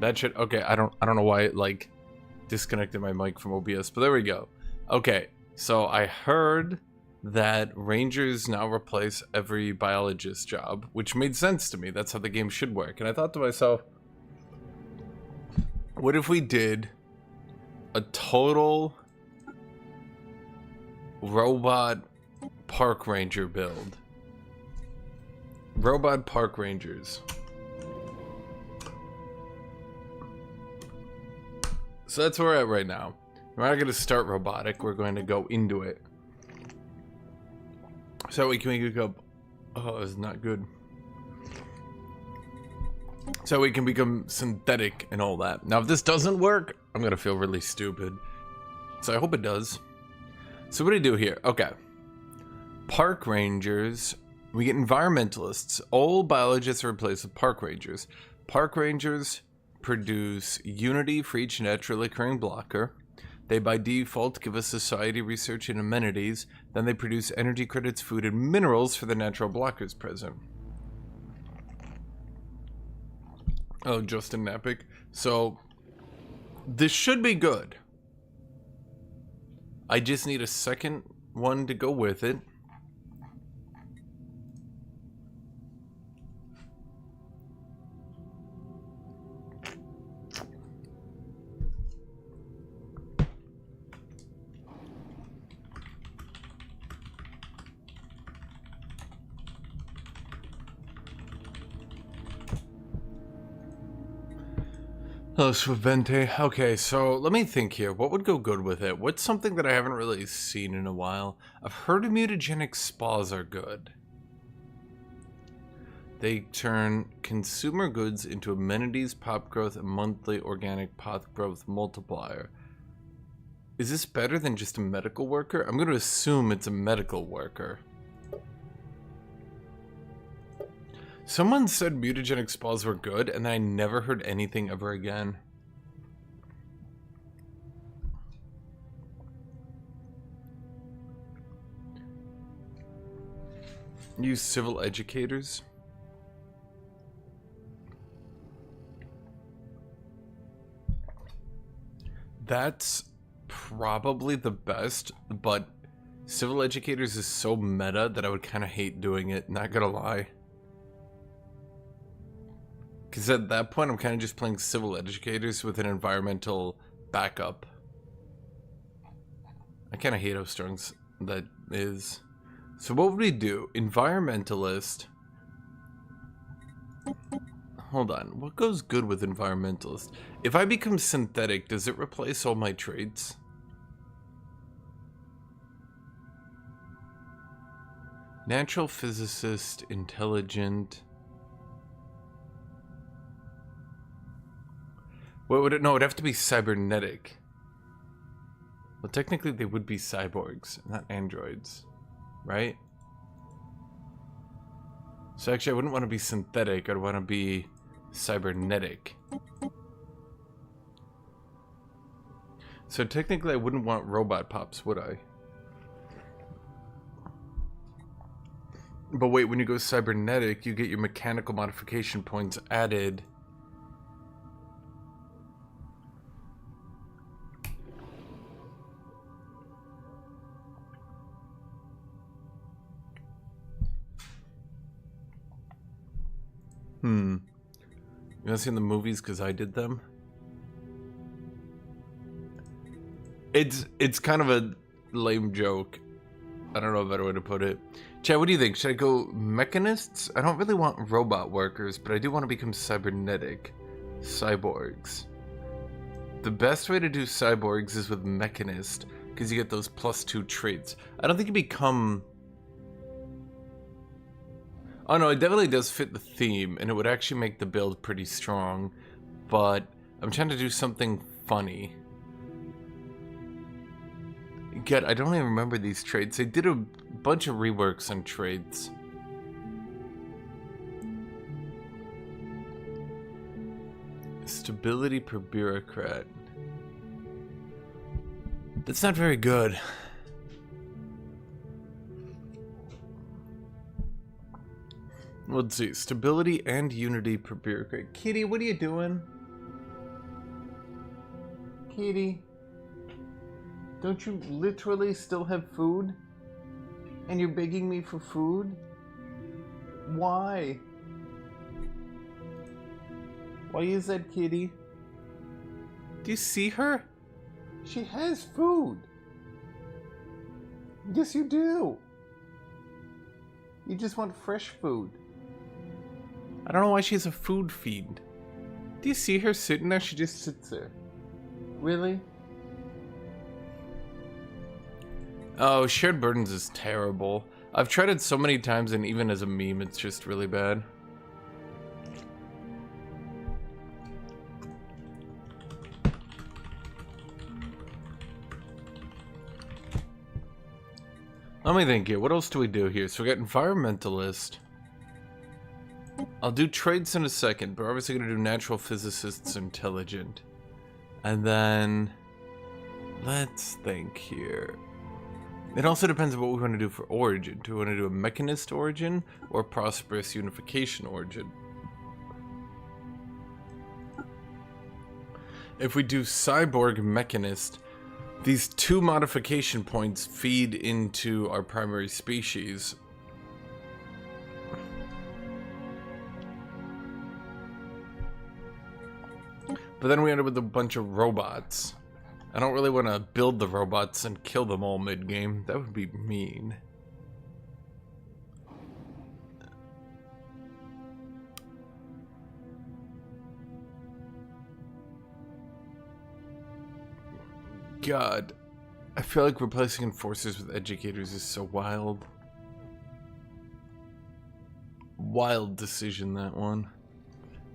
That should... Okay, I don't know why it, like, disconnected my mic from OBS, but there we go. Okay, so I heard that Rangers now replace every biologist job, which made sense to me. That's how the game should work. And I thought to myself, what if we did a total robot park ranger build? Robot park rangers. So that's where we're at right now. We're not going to start robotic. We're going to go into it. So we can make it go... Oh, it's not good. So we can become synthetic and all that. Now, if this doesn't work, I'm going to feel really stupid. So I hope it does. So what do we do here? Okay. Park rangers. We get environmentalists. All biologists are replaced with park rangers. Park rangers produce unity for each naturally occurring blocker. They by default give us society, research, and amenities. Then they produce energy credits, food, and minerals for the natural blockers present. Oh, Justin Napick. So, this should be good. I just need a second one to go with it. Oh, Svente. Okay, so let me think here. What would go good with it? What's something that I haven't really seen in a while? I've heard mutagenic spas are good. They turn consumer goods into amenities, pop growth, and monthly organic pop growth multiplier. Is this better than just a medical worker? I'm going to assume it's a medical worker. Someone said mutagenic spas were good, and I never heard anything ever again. Use civil educators. That's probably the best, but civil educators is so meta that I would kind of hate doing it, not gonna lie. Because at that point, I'm kind of just playing civil educators with an environmental backup. I kind of hate how strong that is. So what would we do? Environmentalist. Hold on. What goes good with environmentalist? If I become synthetic, does it replace all my traits? Natural physicist, intelligent... What would it? No, it'd have to be cybernetic. Well, technically they would be cyborgs, not androids, right? So actually I wouldn't want to be synthetic, I'd want to be cybernetic. So technically I wouldn't want robot pops, would I? But wait, when you go cybernetic, you get your mechanical modification points added. You guys seen the movies because I did them? It's kind of a lame joke. I don't know a better way to put it. Chad, what do you think? Should I go mechanists? I don't really want robot workers, but I do want to become cybernetic. Cyborgs. The best way to do cyborgs is with mechanist, because you get those +2 traits. I don't think you become... Oh no, it definitely does fit the theme, and it would actually make the build pretty strong, but I'm trying to do something funny. God, I don't even remember these traits. They did a bunch of reworks on traits. Stability per bureaucrat. That's not very good. Let's see. Stability and unity per bureaucrat. Kitty, what are you doing? Kitty, don't you literally still have food? And you're begging me for food? Why? Why is that, Kitty? Do you see her? She has food. Yes, you do. You just want fresh food. I don't know why she has a food feed. Do you see her sitting there? She just sits there. Really? Oh, shared burdens is terrible. I've tried it so many times, and even as a meme, it's just really bad. Let me think here. What else do we do here? So we got environmentalist. I'll do trades in a second, but we're obviously going to do natural physicists intelligent. And then let's think here. It also depends on what we want to do for origin. Do we want to do a mechanist origin or prosperous unification origin? If we do cyborg mechanist, these two modification points feed into our primary species. But then we end up with a bunch of robots. I don't really want to build the robots and kill them all mid-game. That would be mean. God, I feel like replacing enforcers with educators is so wild. Wild decision, that one.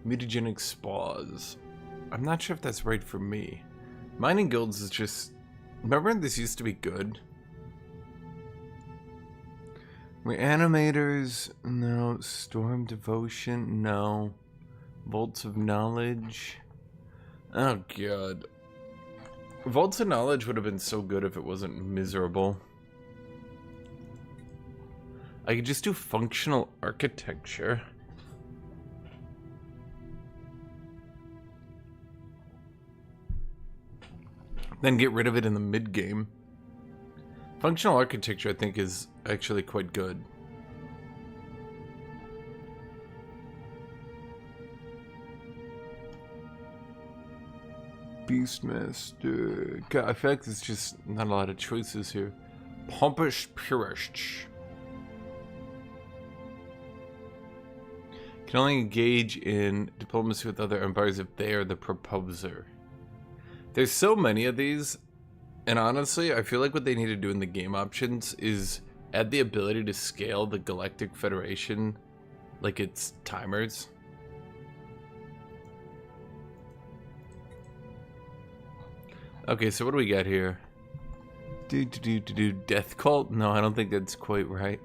Mutagenic spas. I'm not sure if that's right for me. Mining guilds is just... Remember this used to be good? Reanimators? No. Storm devotion? No. Vaults of knowledge? Oh god. Vaults of knowledge would have been so good if it wasn't miserable. I could just do functional architecture. Then get rid of it in the mid-game. Functional architecture, I think, is actually quite good. Beastmaster. God, I feel like there's just not a lot of choices here. Pompous Purist. Can only engage in diplomacy with other empires if they are the proposer. There's so many of these, and honestly, I feel like what they need to do in the game options is add the ability to scale the Galactic Federation like it's timers. Okay, so what do we got here? Death cult? No, I don't think that's quite right.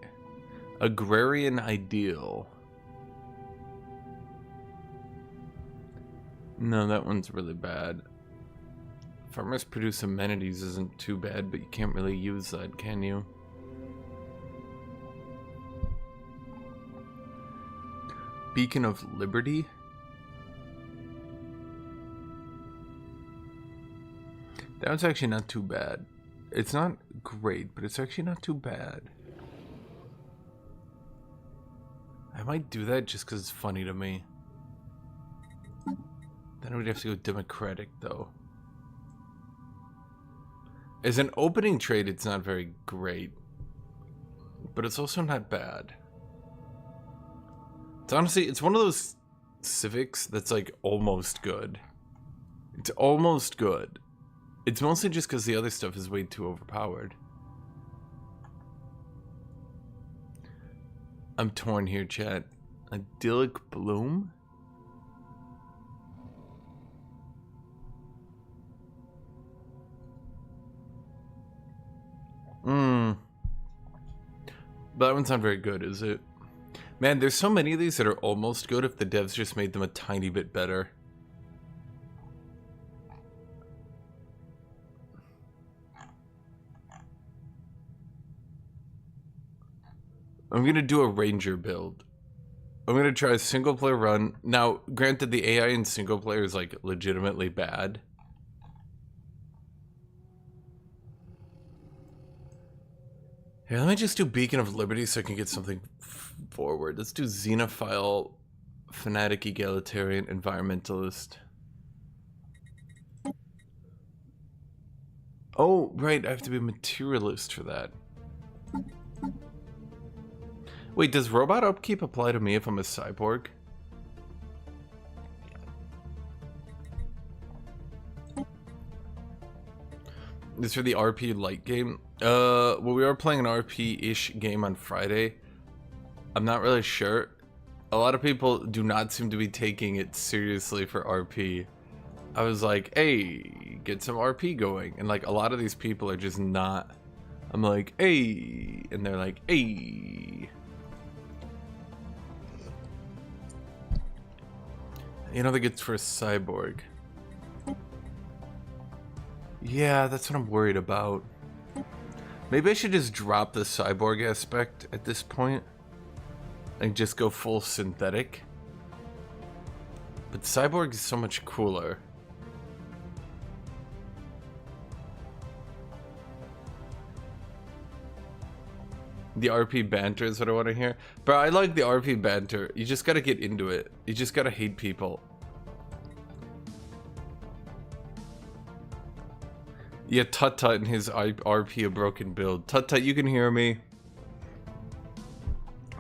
Agrarian ideal. No, that one's really bad. Farmers produce amenities isn't too bad, but you can't really use that, can you? Beacon of Liberty? That one's actually not too bad. It's not great, but it's actually not too bad. I might do that just because it's funny to me. Then we'd have to go democratic, though. As an opening trade, it's not very great. But it's also not bad. It's honestly, it's one of those civics that's like almost good. It's almost good. It's mostly just because the other stuff is way too overpowered. I'm torn here, chat. Idyllic bloom? But that one's not very good, is it? Man, there's so many of these that are almost good if the devs just made them a tiny bit better. I'm going to do a ranger build. I'm going to try a single player run. Now, granted, the AI in single player is like legitimately bad. Here, let me just do Beacon of Liberty so I can get something forward. Let's do Xenophile, Fanatic, Egalitarian, Environmentalist. Oh, right, I have to be a Materialist for that. Wait, does Robot Upkeep apply to me if I'm a cyborg? This is for the RP light game? Well, we are playing an RP-ish game on Friday. I'm not really sure. A lot of people do not seem to be taking it seriously for RP. I was like, hey, get some RP going. And like, a lot of these people are just not. I'm like, hey. And they're like, hey. You don't think it's for a cyborg? Yeah, that's what I'm worried about. Maybe I should just drop the cyborg aspect at this point and just go full synthetic. But cyborg is so much cooler. The RP banter is what I want to hear. But I like the RP banter. You just gotta get into it. You just gotta hate people. Yeah, Tut-Tut and his RP a broken build. Tut-Tut, you can hear me.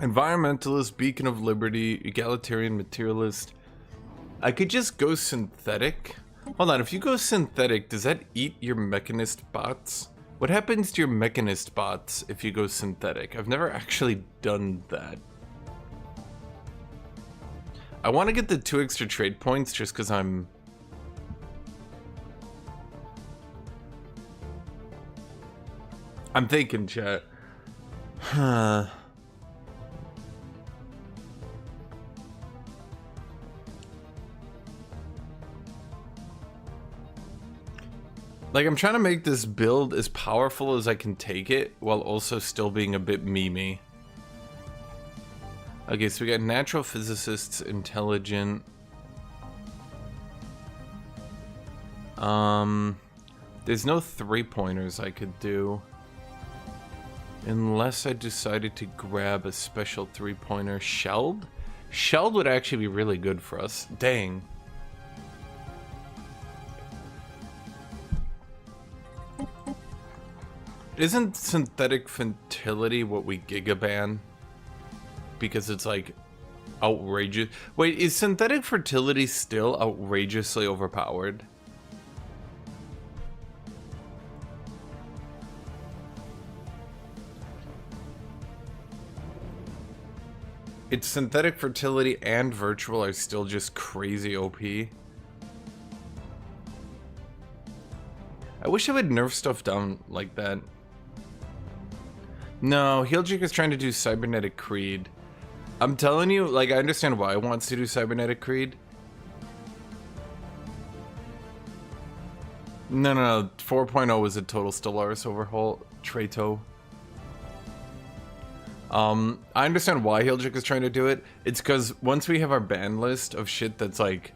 Environmentalist, Beacon of Liberty, Egalitarian, Materialist. I could just go synthetic. Hold on, if you go synthetic, does that eat your mechanist bots? What happens to your mechanist bots if you go synthetic? I've never actually done that. I want to get the 2 extra trade points just because I'm... I'm thinking, chat. Huh. Like, I'm trying to make this build as powerful as I can take it, while also still being a bit memey. Okay, so we got natural physicists, intelligent. There's no 3-pointers I could do. Unless I decided to grab a special 3-pointer. Shelled? Shelled would actually be really good for us. Dang. Isn't synthetic fertility what we gigaban? Because it's like outrageous. Wait, is synthetic fertility still outrageously overpowered? It's synthetic fertility and virtual are still just crazy OP. I wish I would nerf stuff down like that. No, Heeljik is trying to do Cybernetic Creed. I'm telling you, like, I understand why he wants to do Cybernetic Creed. No. 4.0 was a total Stellaris overhaul. Trato. I understand why Heeljik is trying to do it. It's because once we have our ban list of shit that's like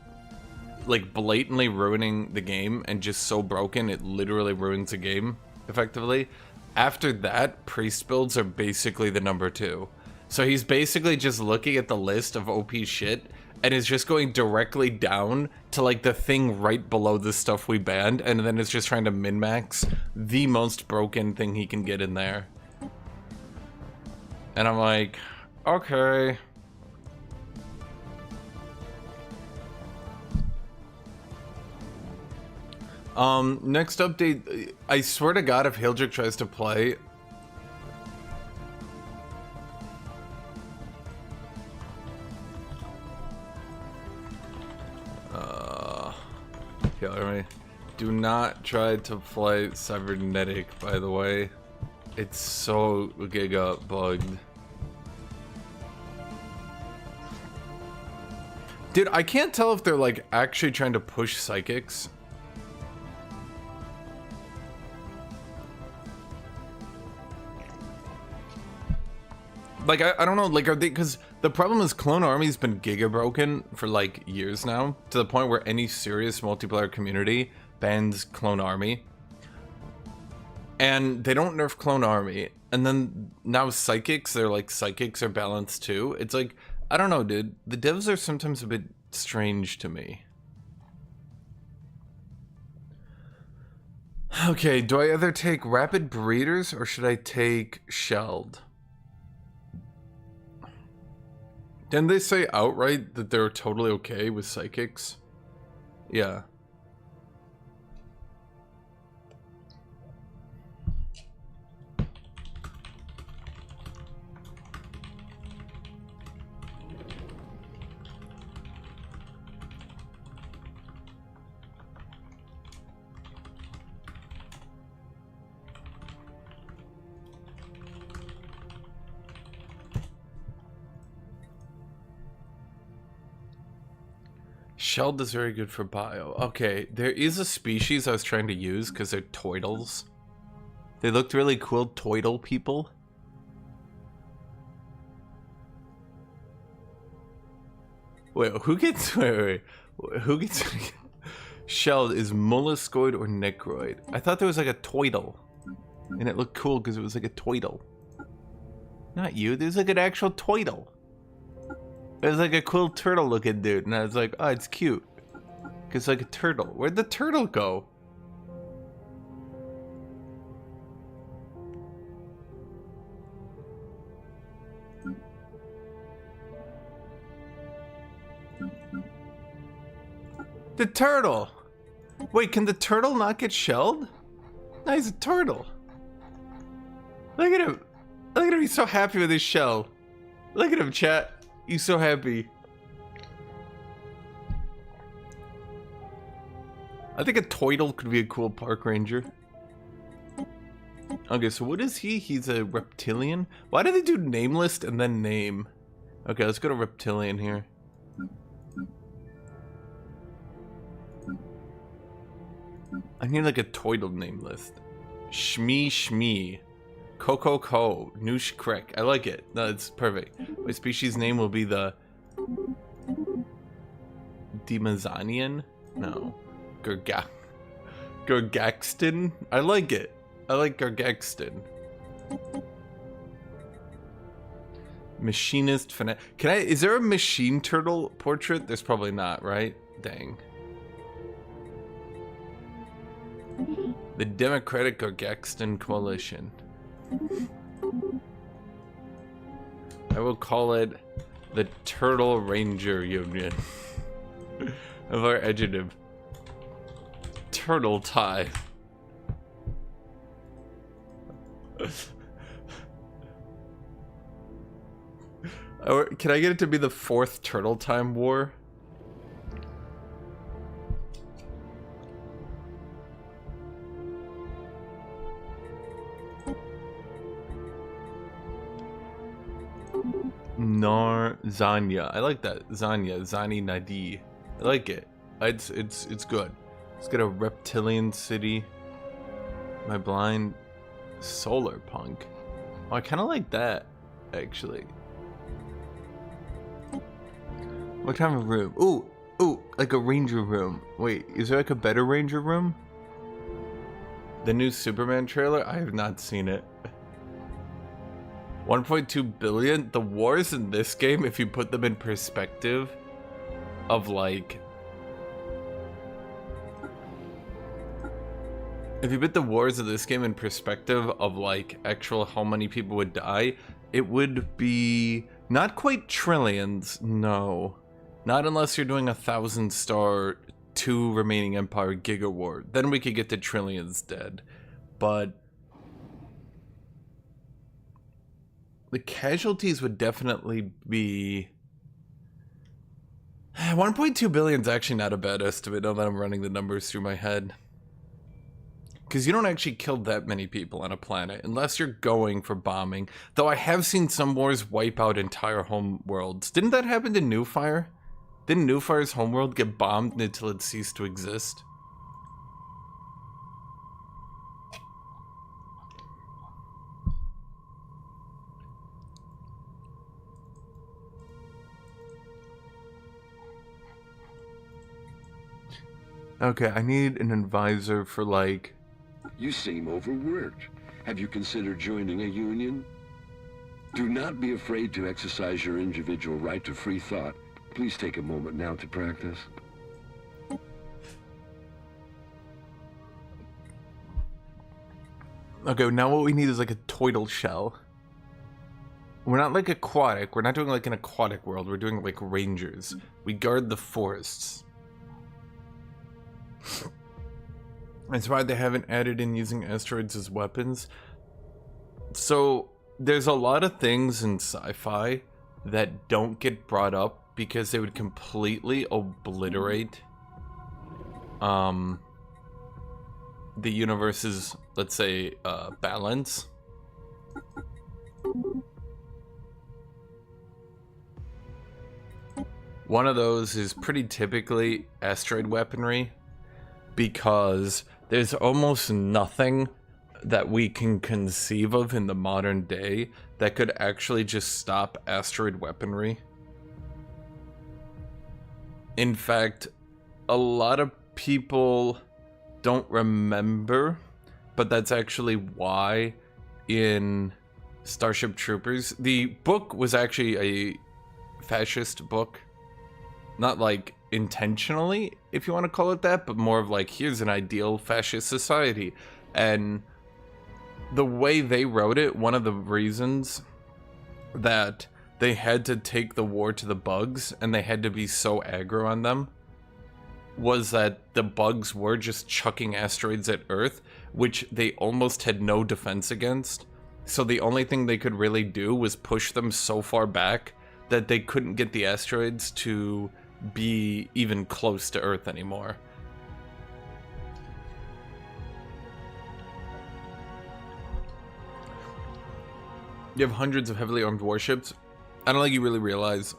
blatantly ruining the game and just so broken it literally ruins the game, effectively. After that, priest builds are basically the number 2. So he's basically just looking at the list of OP shit and is just going directly down to like the thing right below the stuff we banned, and then is just trying to min-max the most broken thing he can get in there. And I'm like, okay. Next update, I swear to God, if Heeljik tries to play... Yeah, do not try to play Cybernetic, by the way. It's so giga bugged. Dude, I can't tell if they're like actually trying to push psychics. Like, I don't know, like, are they, because the problem is Clone Army's been giga broken for like years now, to the point where any serious multiplayer community bans Clone Army. And they don't nerf Clone Army. And then now Psychics, they're like, Psychics are balanced too. It's like, I don't know, dude. The devs are sometimes a bit strange to me. Okay, do I either take Rapid Breeders or should I take Shelled? Didn't they say outright that they're totally okay with Psychics? Yeah. Shelled is very good for bio. Okay, there is a species I was trying to use because they're Toidles. They looked really cool, Toidle people. Wait, who gets... Wait. Who gets... Shelled is molluscoid or necroid. I thought there was like a Toidle. And it looked cool because it was like a Toidle. Not you, there's like an actual Toidle. It was like a cool turtle looking dude, and I was like, oh, it's cute. Cause like a turtle. Where'd the turtle go? The turtle! Wait, can the turtle not get shelled? No, he's a turtle. Look at him. Look at him, he's so happy with his shell. Look at him, chat. He's so happy. I think a Toidle could be a cool park ranger. Okay, so what is he? He's a reptilian? Why do they do name list and then name? Okay, let's go to reptilian here. I need like a Toidle name list. Shmee. Coco. Noosh Krek. I like it. No, it's perfect. My species name will be the... Demazanian? No. Gargaxton? I like it. I like Gargaxton. Machinist fanatic. Is there a machine turtle portrait? There's probably not, right? Dang. The Democratic Gargaxton Coalition. I will call it the Turtle Ranger Union of our adjective. Turtle tie. Can I get it to be the 4th Turtle Time War? Zanya. I like that. Zani Nadi. I like it. It's good. Let's get a reptilian city. My blind solar punk. Oh, I kind of like that, actually. What kind of room? Ooh, like a ranger room. Wait, is there like a better ranger room? The new Superman trailer? I have not seen it. 1.2 billion? The wars in this game, if you put them in perspective of like... If you put the wars of this game in perspective of like actual how many people would die, it would be not quite trillions, no. Not unless you're doing 1,000-star 2 remaining Empire Giga War. Then we could get to trillions dead. But the casualties would definitely be... 1.2 billion is actually not a bad estimate now that I'm running the numbers through my head. Because you don't actually kill that many people on a planet unless you're going for bombing. Though I have seen some wars wipe out entire home worlds. Didn't that happen to New Fire? Didn't New Fire's homeworld get bombed until it ceased to exist? Okay, I need an advisor for like You seem overworked. Have you considered joining a union? Do not be afraid to exercise your individual right to free thought. Please take a moment now to practice. Okay, now what we need is like a turtle shell. We're not like aquatic. We're not doing like an aquatic world. We're doing like rangers. We guard the forests. That's why they haven't added in using asteroids as weapons. So there's a lot of things in sci-fi that don't get brought up because they would completely obliterate the universe's, let's say, balance. One of those is pretty typically asteroid weaponry, because there's almost nothing that we can conceive of in the modern day that could actually just stop asteroid weaponry. In fact, a lot of people don't remember, but that's actually why in Starship Troopers, the book was actually a fascist book. Not like intentionally, if you want to call it that, but more of like, here's an ideal fascist society. And the way they wrote it, one of the reasons that they had to take the war to the bugs and they had to be so aggro on them was that the bugs were just chucking asteroids at Earth, which they almost had no defense against. So the only thing they could really do was push them so far back that they couldn't get the asteroids to be even close to Earth anymore. You have hundreds of heavily armed warships. I don't think you really realize.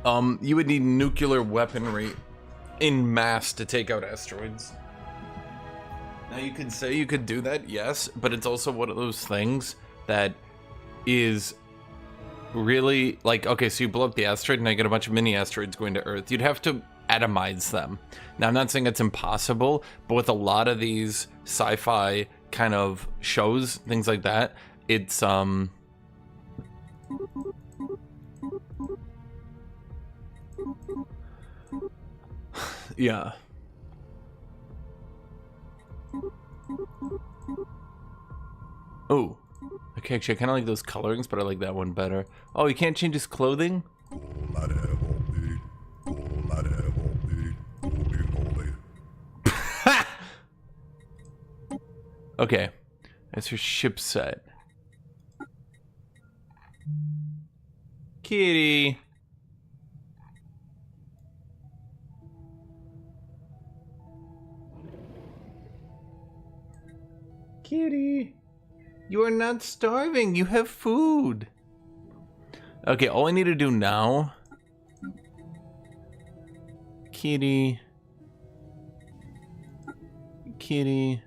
You would need nuclear weaponry in mass to take out asteroids. Now you could say you could do that, yes, but it's also one of those things that is really like, okay, so you blow up the asteroid and I get a bunch of mini asteroids going to Earth. You'd have to atomize them. Now I'm not saying it's impossible, but with a lot of these sci-fi kind of shows, things like that, it's yeah. Oh, okay, actually I kind of like those colorings, but I like that one better. Oh, you can't change his clothing? Okay, that's her ship set. Kitty. Kitty. You are not starving. You have food. Okay, all I need to do now... Kitty. Kitty.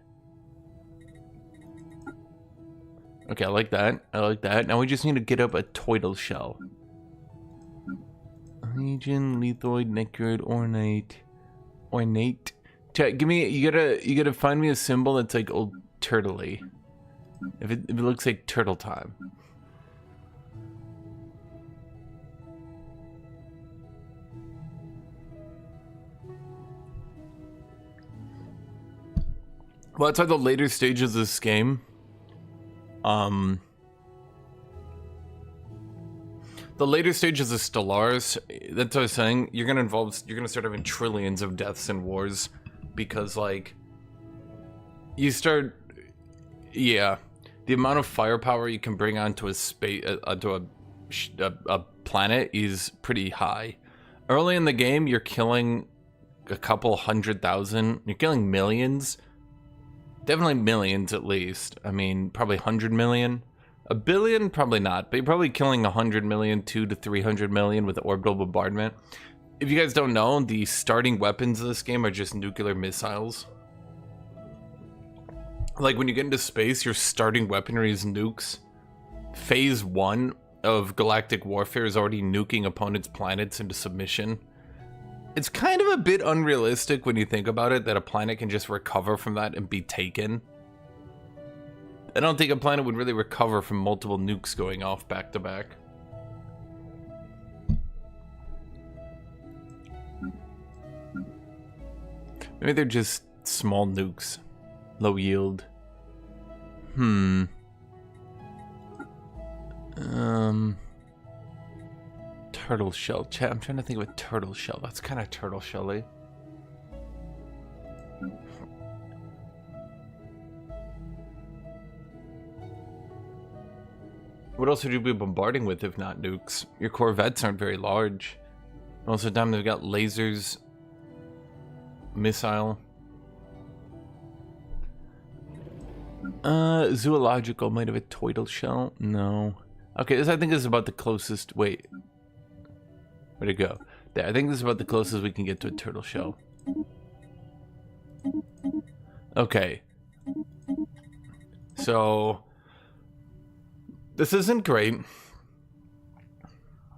Okay, I like that. I like that. Now we just need to get up a turtle shell. Legion, lethoid, necroid, ornate. Ornate. Chat, give me... You gotta find me a symbol that's like old turtley. If it looks like turtle time. Well, that's why the later stages of this game, the later stages of Stellaris, that's what I was saying, you're gonna start having trillions of deaths and wars, because like, you start, yeah, the amount of firepower you can bring onto a space, onto a planet is pretty high. Early in the game, you're killing a couple 100,000, you're killing millions. Definitely millions at least. I mean, probably 100 million. A billion? Probably not. But you're probably killing 100 million, 200 to 300 million with orbital bombardment. If you guys don't know, the starting weapons of this game are just nuclear missiles. Like, when you get into space, your starting weaponry is nukes. Phase 1 of galactic warfare is already nuking opponents' planets into submission. It's kind of a bit unrealistic when you think about it that a planet can just recover from that and be taken. I don't think a planet would really recover from multiple nukes going off back to back. Maybe they're just small nukes. Low yield. Turtle shell. Chat, I'm trying to think of a turtle shell. That's kind of turtle shelly. What else would you be bombarding with if not nukes? Your corvettes aren't very large. Most of the time they've got lasers, missile. Zoological might have a turtle shell. No. Okay, this I think is about the closest. Wait. Where'd it go? There, I think this is about the closest we can get to a turtle shell. Okay. So this isn't great.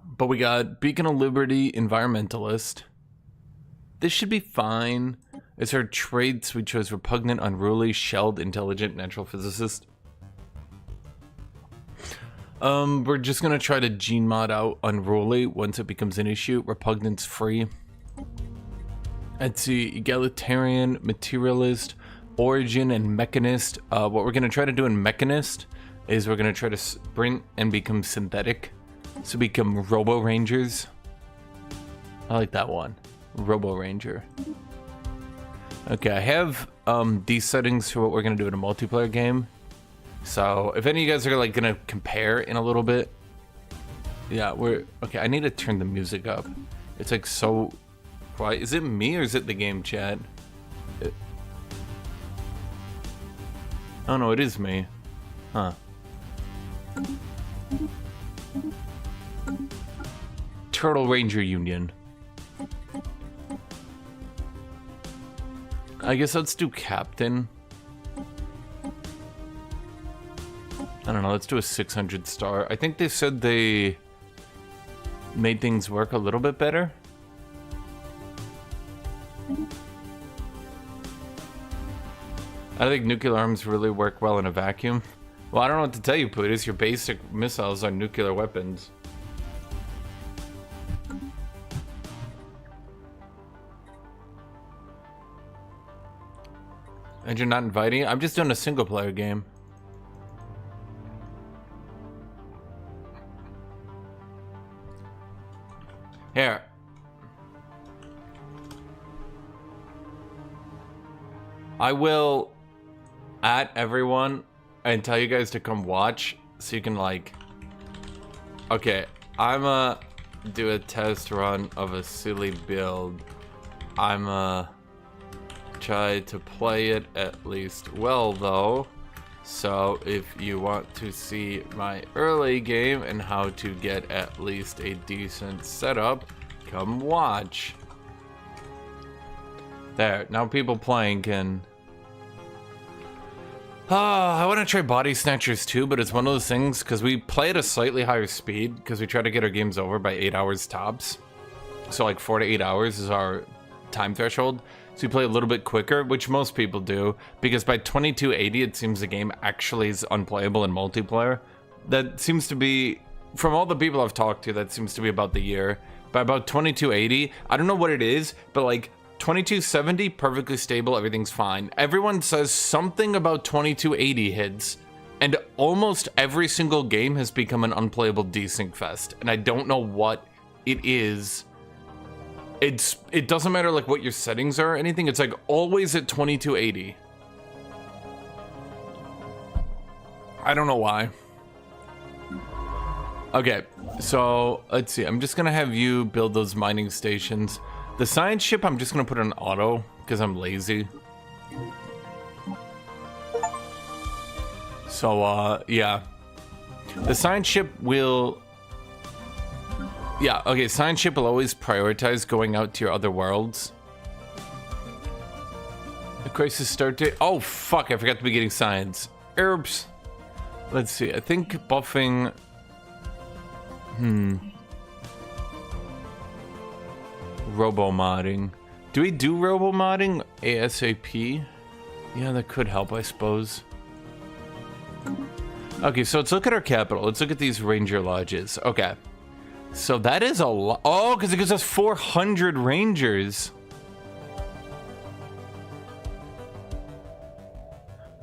But we got Beacon of Liberty, Environmentalist. This should be fine. It's our traits. We chose Repugnant, Unruly, Shelled, Intelligent, Natural Physicist. We're just gonna try to gene mod out Unruly once it becomes an issue. Repugnant's free. Let's see, Egalitarian, Materialist, Origin, and Mechanist. What we're gonna try to do in Mechanist is we're gonna try to sprint and become synthetic. So become Robo Rangers. I like that one. Robo Ranger. Okay, I have these settings for what we're gonna do in a multiplayer game. So if any of you guys are like gonna compare in a little bit, yeah, we're okay. I need to turn the music up. It's like so quiet. Is it me or is it the game, chat? Oh no, it is me. Huh. Turtle Ranger Union. I guess let's do Captain. I don't know, let's do a 600 star. I think they said they made things work a little bit better. I think nuclear arms really work well in a vacuum. Well, I don't know what to tell you, Putis. Your basic missiles are nuclear weapons. And you're not inviting? I'm just doing a single player game. Here. I will at everyone and tell you guys to come watch so you can like... Okay, I'ma do a test run of a silly build. I'ma try to play it at least well though. So if you want to see my early game and how to get at least a decent setup, come watch. There, now people playing can... I want to try Body Snatchers too, but it's one of those things, because we play at a slightly higher speed, because we try to get our games over by 8 hours tops. So like 4 to 8 hours is our time threshold. So we play a little bit quicker, which most people do, because by 2280 it seems the game actually is unplayable in multiplayer. That seems to be, from all the people I've talked to, that seems to be about the year. By about 2280, I don't know what it is, but like 2270, perfectly stable, everything's fine. Everyone says something about 2280 hits, and almost every single game has become an unplayable desync fest, and I don't know what it is. It doesn't matter like what your settings are or anything, it's like always at 2280. I don't know why. Okay, so let's see. I'm just gonna have you build those mining stations. The science ship I'm just gonna put on auto because I'm lazy. So yeah. The science ship will... Yeah, okay, science ship will always prioritize going out to your other worlds. The crisis start date... Oh, fuck, I forgot the beginning science. Oops. Let's see, I think buffing... robo-modding. Do we do robo-modding ASAP? Yeah, that could help, I suppose. Okay, so let's look at our capital. Let's look at these ranger lodges. Okay. So that is a lot. Oh, because it gives us 400 rangers.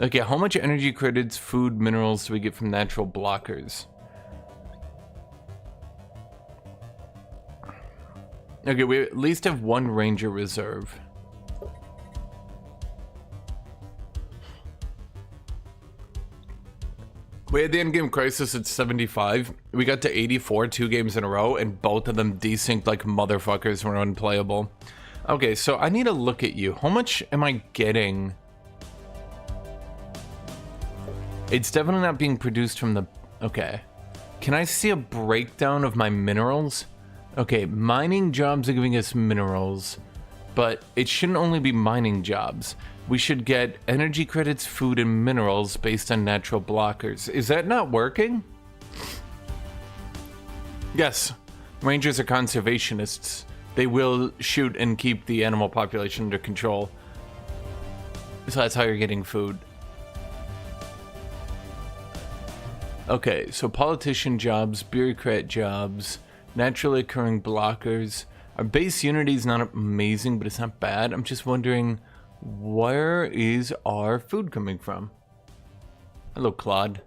Okay, how much energy credits, food, minerals do we get from natural blockers? Okay, we at least have one ranger reserve. We had the endgame crisis at 75. We got to 84 2 games in a row, and both of them desynced like motherfuckers were unplayable. Okay, so I need to look at you. How much am I getting? It's definitely not being produced from the... Okay. Can I see a breakdown of my minerals? Okay, mining jobs are giving us minerals, but it shouldn't only be mining jobs. We should get energy credits, food, and minerals based on natural blockers. Is that not working? Yes, rangers are conservationists. They will shoot and keep the animal population under control. So that's how you're getting food. Okay, so politician jobs, bureaucrat jobs, naturally occurring blockers. Our base unity is not amazing, but it's not bad. I'm just wondering, where is our food coming from? Hello, Claude.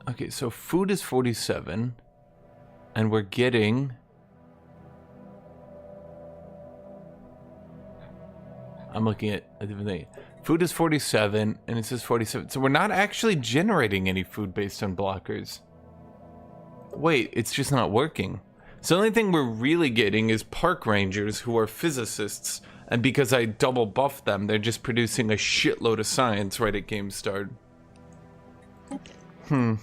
Okay, so food is 47, and we're getting... I'm looking at a different thing. Food is 47, and it says 47. So we're not actually generating any food based on blockers. Wait, it's just not working. So the only thing we're really getting is park rangers who are physicists, and because I double buffed them, they're just producing a shitload of science right at game start. Okay,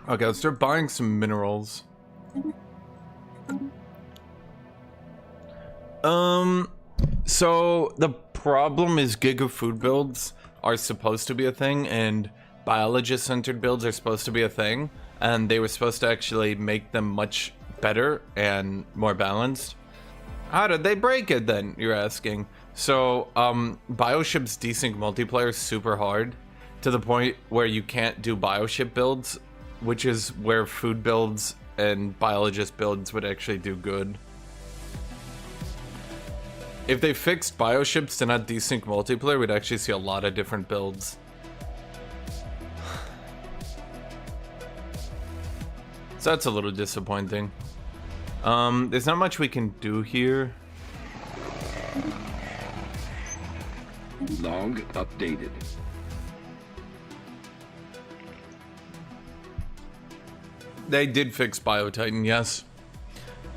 let's start buying some minerals. So the problem is giga food builds are supposed to be a thing, and biologist-centered builds are supposed to be a thing, and they were supposed to actually make them much better and more balanced. How did they break it then, you're asking? So, Bioship's desync multiplayer is super hard, to the point where you can't do Bioship builds, which is where food builds and biologist builds would actually do good. If they fixed Bioships to not desync multiplayer, we'd actually see a lot of different builds. So that's a little disappointing. There's not much we can do here. Log updated. They did fix BioTitan, yes.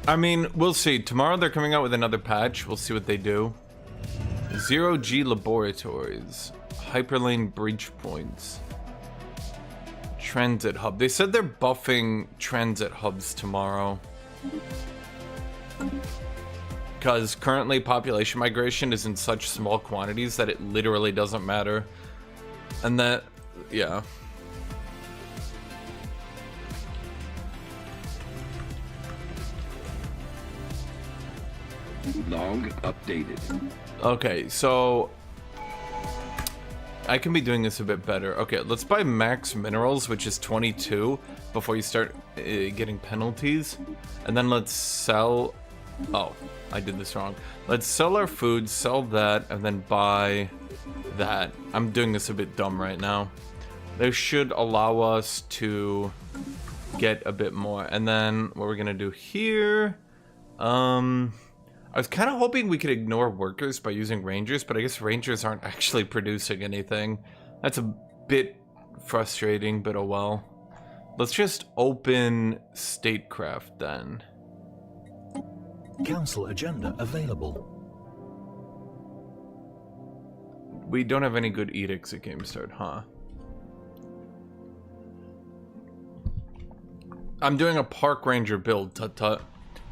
I mean, we'll see. Tomorrow they're coming out with another patch. We'll see what they do. 0G laboratories. Hyperlane breach points. Transit hub. They said they're buffing transit hubs tomorrow. Because currently population migration is in such small quantities that it literally doesn't matter. And that, yeah. Log updated. Okay, so I can be doing this a bit better. Okay, let's buy max minerals, which is 22, before you start getting penalties. And then let's sell... Oh, I did this wrong. Let's sell our food, sell that, and then buy that. I'm doing this a bit dumb right now. This should allow us to get a bit more. And then what we're gonna do here... I was kind of hoping we could ignore workers by using rangers, but I guess rangers aren't actually producing anything. That's a bit frustrating, but oh well. Let's just open statecraft then. Council agenda available. We don't have any good edicts at game start, huh? I'm doing a park ranger build, tut-tut.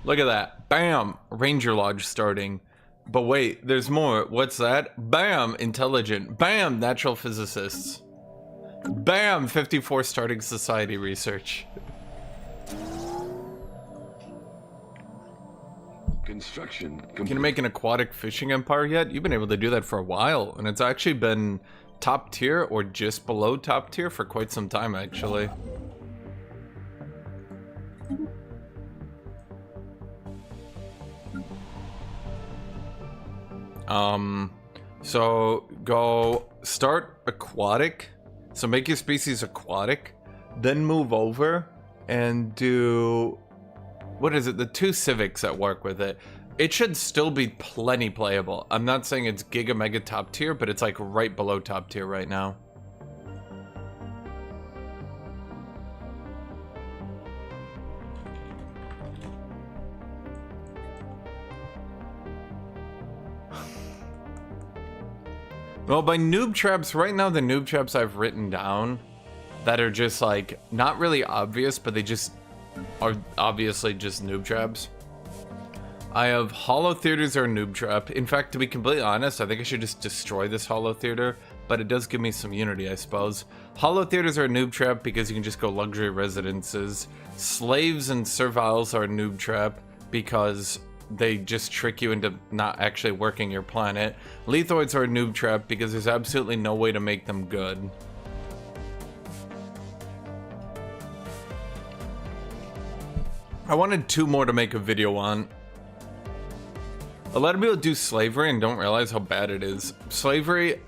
Look at that. Bam! Ranger Lodge starting. But wait, there's more. What's that? Bam! Intelligent. Bam! Natural physicists. Bam! 54 starting society research. Construction Can complete. you make an aquatic fishing empire yet? You've been able to do that for a while, and it's actually been top tier or just below top tier for quite some time, actually. So go start aquatic. So make your species aquatic, then move over and do, what is it? The 2 civics that work with it. It should still be plenty playable. I'm not saying it's giga mega top tier, but it's like right below top tier right now. Well, by noob traps, right now the noob traps I've written down that are just like, not really obvious, but they just are obviously just noob traps. I have hollow theaters are a noob trap. In fact, to be completely honest, I think I should just destroy this hollow theater, but it does give me some unity, I suppose. Hollow theaters are a noob trap because you can just go luxury residences. Slaves and serviles are a noob trap because they just trick you into not actually working your planet. Lethoids are a noob trap because there's absolutely no way to make them good. I wanted 2 more to make a video on. A lot of people do slavery and don't realize how bad it is. Slavery,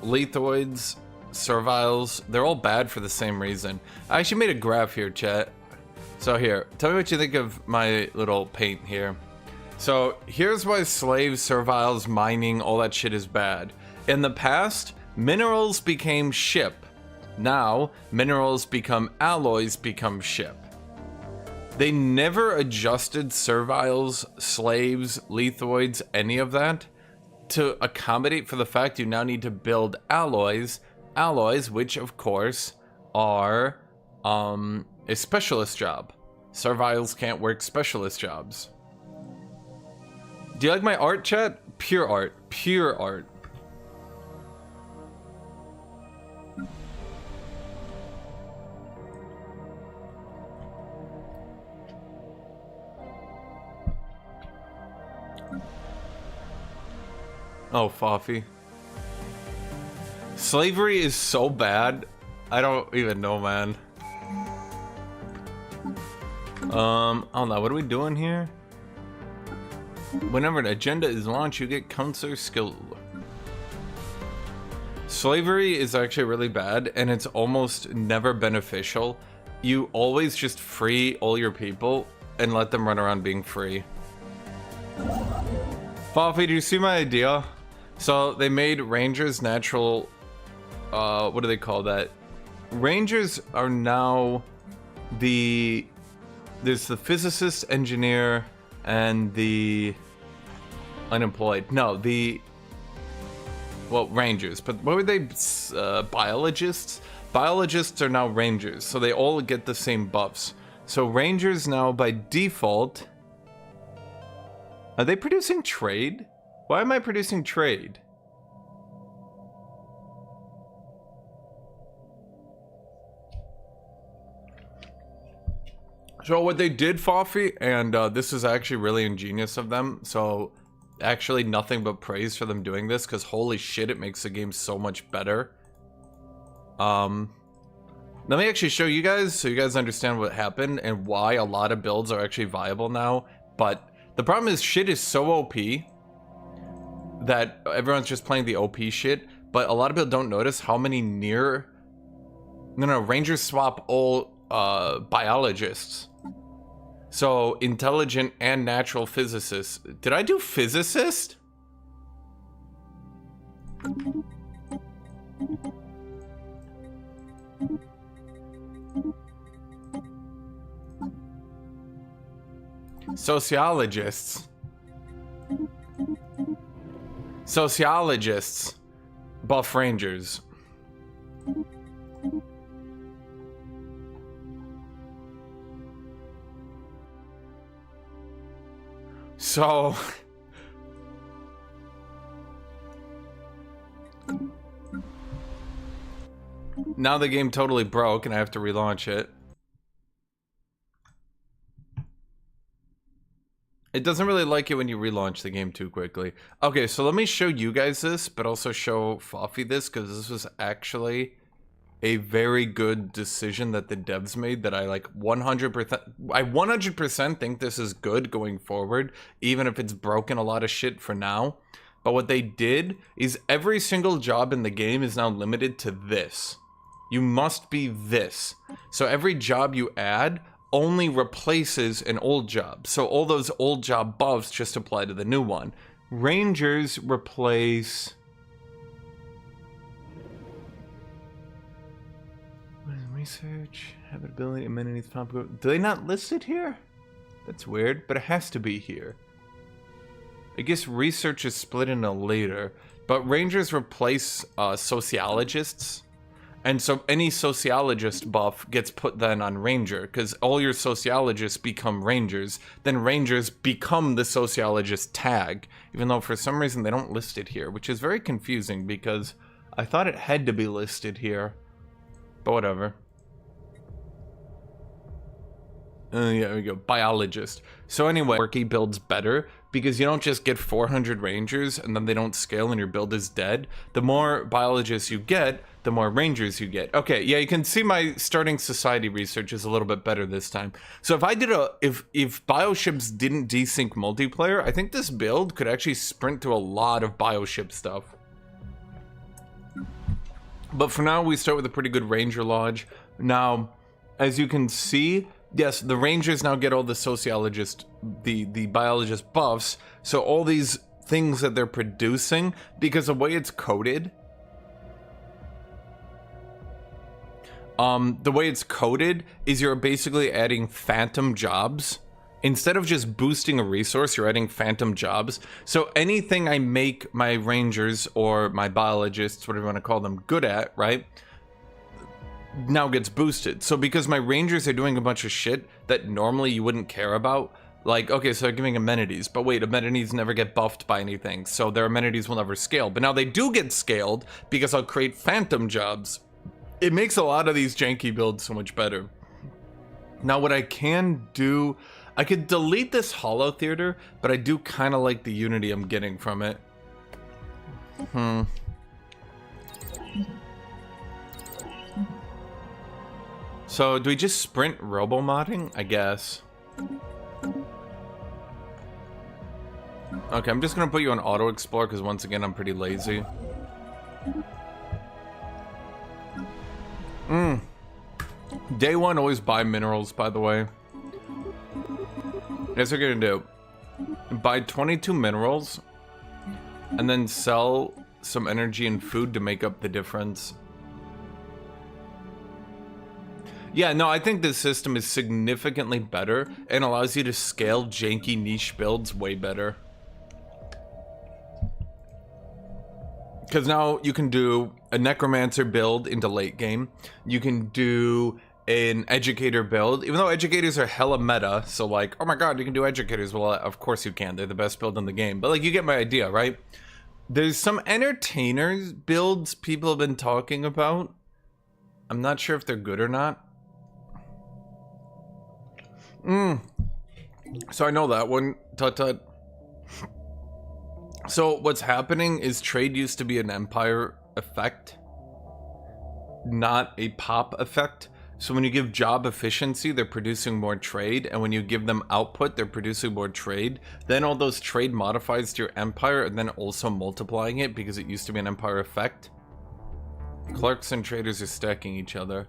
lethoids, serviles, they're all bad for the same reason. I actually made a graph here, chat. So here, tell me what you think of my little paint here. So here's why slaves, serviles, mining, all that shit is bad. In the past, minerals became ship. Now, minerals become alloys, become ship. They never adjusted serviles, slaves, lethoids, any of that to accommodate for the fact you now need to build alloys. Alloys, which of course are a specialist job. Serviles can't work specialist jobs. Do you like my art, chat? Pure art. Pure art. Oh, Foffy. Slavery is so bad. I don't even know, man. I don't know. What are we doing here? Whenever an agenda is launched, you get counselor skill. Slavery is actually really bad, and it's almost never beneficial. You always just free all your people and let them run around being free. Foffy, do you see my idea? So they made Rangers natural, what do they call that? Rangers are now there's the physicist, engineer, and the unemployed. No, well, Rangers, but what were they, biologists? Biologists are now Rangers, so they all get the same buffs. So Rangers now, by default, are they producing trade? Why am I producing trade? So what they did, Foffy, and this is actually really ingenious of them, so actually nothing but praise for them doing this, because holy shit, it makes the game so much better. Let me actually show you guys, so you guys understand what happened, and why a lot of builds are actually viable now. But the problem is, shit is so OP, that everyone's just playing the OP shit, but a lot of people don't notice how many Rangers swap all biologists. So intelligent and natural physicists. Did I do physicist? Sociologists. Sociologists. Buff Rangers. So now the game totally broke and I have to relaunch it. It doesn't really like it when you relaunch the game too quickly. Okay, so let me show you guys this, but also show Fafi this, because this was actually a very good decision that the devs made that I like 100%. I 100% think this is good going forward, even if it's broken a lot of shit for now. But what they did is every single job in the game is now limited to this. You must be this. So every job you add only replaces an old job. So all those old job buffs just apply to the new one. Rangers replace... What is research? Habitability, amenities, do they not list it here? That's weird, but it has to be here. I guess research is split into later, but Rangers replace sociologists. And so any sociologist buff gets put then on Ranger, because all your sociologists become Rangers. Then Rangers become the sociologist tag, even though for some reason they don't list it here, which is very confusing because I thought it had to be listed here. But whatever. Yeah, there we go. Biologist. So anyway, Quirky builds better because you don't just get 400 Rangers and then they don't scale and your build is dead. The more biologists you get, the more Rangers you get. Okay, yeah, you can see my starting society research is a little bit better this time. So if I did if bioships didn't desync multiplayer, I think this build could actually sprint to a lot of bioship stuff. But for now, we start with a pretty good Ranger Lodge. Now, as you can see, yes, the Rangers now get all the sociologist, the biologist buffs. So all these things that they're producing, because the way it's coded, is you're basically adding phantom jobs. Instead of just boosting a resource, you're adding phantom jobs. So anything I make my Rangers or my biologists, whatever you want to call them, good at, right, now gets boosted. So because my Rangers are doing a bunch of shit that normally you wouldn't care about, like, okay, so they're giving amenities, but wait, amenities never get buffed by anything, so their amenities will never scale. But now they do get scaled because I'll create phantom jobs. It makes a lot of these janky builds so much better. Now what I can do, I could delete this Hollow Theater, but I do kind of like the unity I'm getting from it. So do we just sprint robo-modding? I guess. Okay, I'm just gonna put you on auto explore because once again I'm pretty lazy. Day one, always buy minerals, by the way. That's what we're gonna do. Buy 22 minerals and then sell some energy and food to make up the difference. Yeah, no, I think this system is significantly better and allows you to scale janky niche builds way better. Because now you can do a necromancer build into late game. You can do an educator build, even though educators are hella meta. So like, oh my god, you can do educators. Well, of course you can. They're the best build in the game. But like, you get my idea, right? There's some entertainers builds people have been talking about. I'm not sure if they're good or not. So I know that one. Tut tut. So what's happening is trade used to be an empire effect, not a pop effect. So when you give job efficiency, they're producing more trade, and when you give them output, they're producing more trade. Then all those trade modifies to your empire, and then also multiplying it because it used to be an empire effect. Clerks and traders are stacking each other.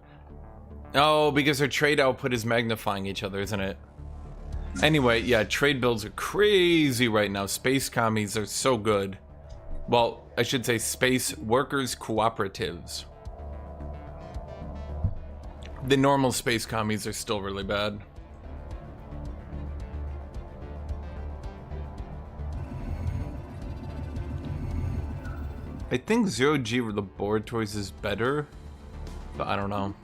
Oh, because their trade output is magnifying each other, isn't it? Anyway, yeah, trade builds are crazy right now. Space commies are so good. Well, I should say space workers cooperatives. The normal space commies are still really bad. I think 0G Laboratories is better, but I don't know.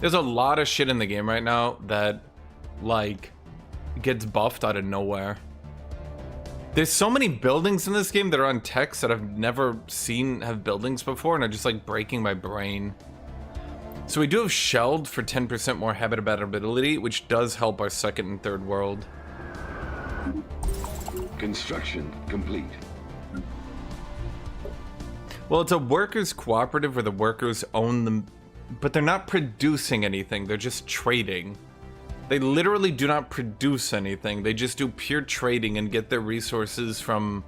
There's a lot of shit in the game right now that, like, gets buffed out of nowhere. There's so many buildings in this game that are on text that I've never seen have buildings before, and are just like breaking my brain. So we do have Shelled for 10% more habitability, which does help our second and third world. Construction complete. Well, it's a workers' cooperative where the workers own them, but they're not producing anything. They're just trading. They literally do not produce anything. They just do pure trading and get their resources from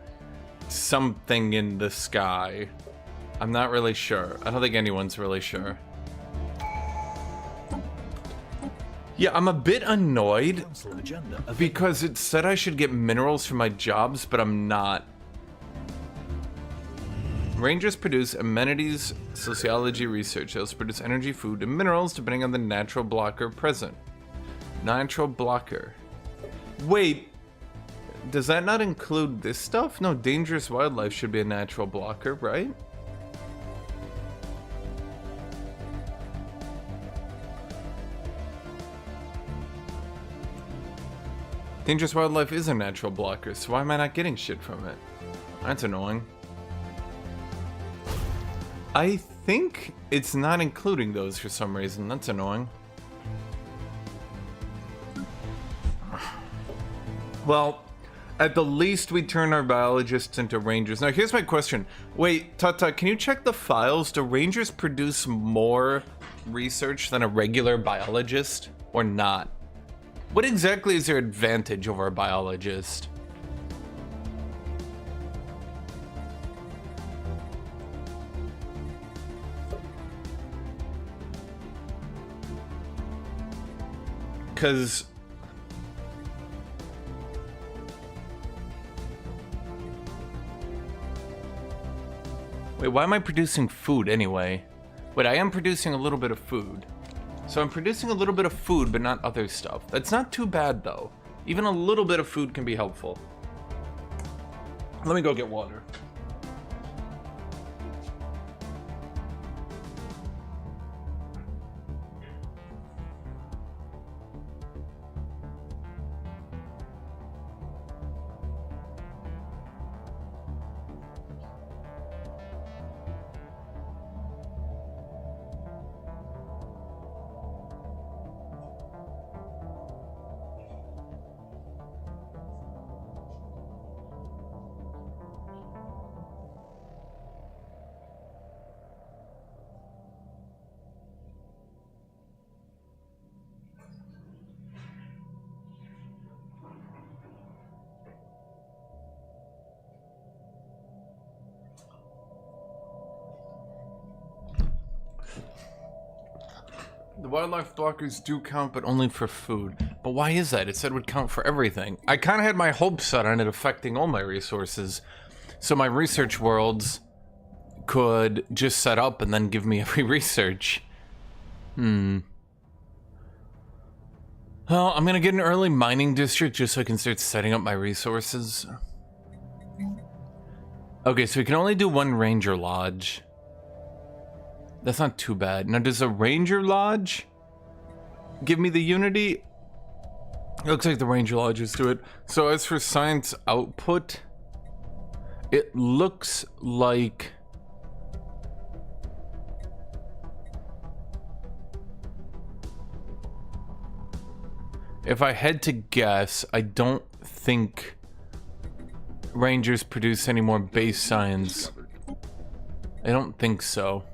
something in the sky. I'm not really sure. I don't think anyone's really sure. Yeah, I'm a bit annoyed because it said I should get minerals for my jobs, but I'm not. Rangers produce amenities, sociology, research. They also produce energy, food, and minerals depending on the natural blocker present. Natural blocker. Wait, does that not include this stuff? No, dangerous wildlife should be a natural blocker, right? Dangerous wildlife is a natural blocker, so why am I not getting shit from it? That's annoying. I think it's not including those for some reason. That's annoying. Well, at the least we turn our biologists into rangers. Now here's my question. Wait, Tata, can you check the files? Do rangers produce more research than a regular biologist or not? What exactly is their advantage over a biologist? Because wait, why am I producing food anyway? Wait, I am producing a little bit of food. So I'm producing a little bit of food, but not other stuff. That's not too bad, though. Even a little bit of food can be helpful. Let me go get water. The wildlife blockers do count, but only for food. But why is that? It said it would count for everything. I kind of had my hopes set on it affecting all my resources. So my research worlds could just set up and then give me every research. Well, I'm gonna get an early mining district just so I can start setting up my resources. Okay, so we can only do one ranger lodge. That's not too bad. Now, does a ranger lodge give me the unity? It looks like the ranger lodges do it. So as for science output, it looks like if I had to guess, I don't think rangers produce any more base science. I don't think so.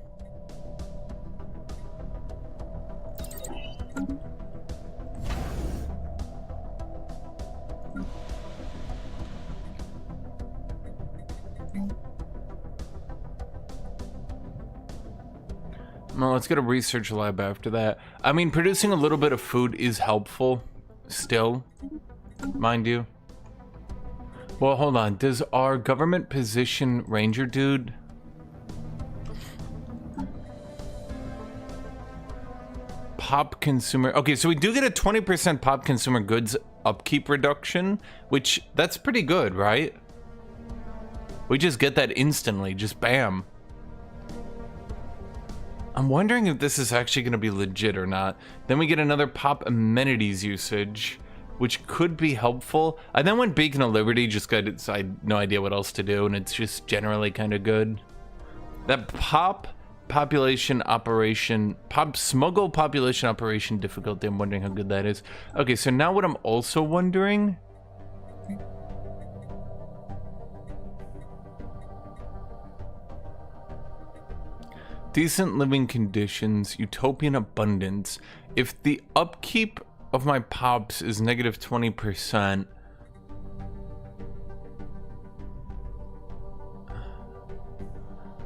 Well, let's get a research lab after that. I mean, producing a little bit of food is helpful, still, mind you. Well, hold on. Does our government position ranger dude? Pop consumer. Okay, so we do get a 20% pop consumer goods upkeep reduction, which that's pretty good, right? We just get that instantly, just bam. I'm wondering if this is actually going to be legit or not. Then we get another pop amenities usage, which could be helpful. I then went Beacon of Liberty just because I had no idea what else to do, and it's just generally kind of good. That pop population operation, pop smuggle population operation difficulty, I'm wondering how good that is. Okay, so now what I'm also wondering Decent living conditions, utopian abundance. If the upkeep of my pops is negative 20%,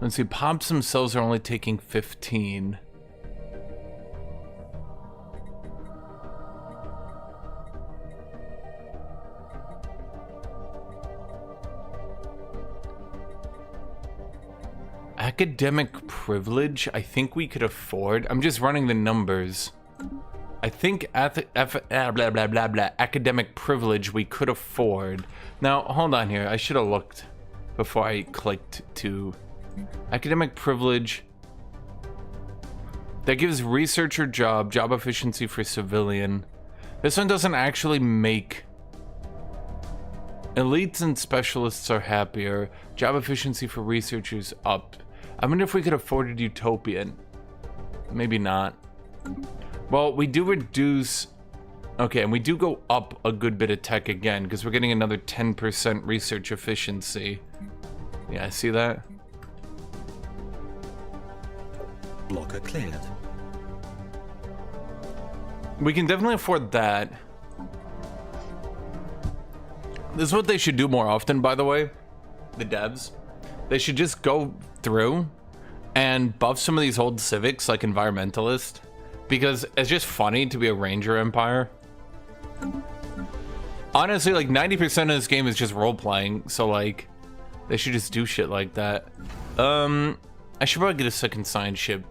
let's see, pops themselves are only taking 15. Academic privilege, I think we could afford. I'm just running the numbers. I think academic privilege we could afford. Now, hold on here. I should have looked before I clicked to academic privilege. That gives researcher job efficiency for civilian. This one doesn't actually make. Elites and specialists are happier. Job efficiency for researchers up. I wonder if we could afford a utopian. Maybe not. Well, we do reduce. Okay, and we do go up a good bit of tech again because we're getting another 10% research efficiency. Yeah, I see that. Blocker cleared. We can definitely afford that. This is what they should do more often, by the way. The devs. They should just go through and buff some of these old civics, like environmentalist, because it's just funny to be a ranger empire. Honestly, like 90% of this game is just role-playing, so like they should just do shit like that. I should probably get a second science ship.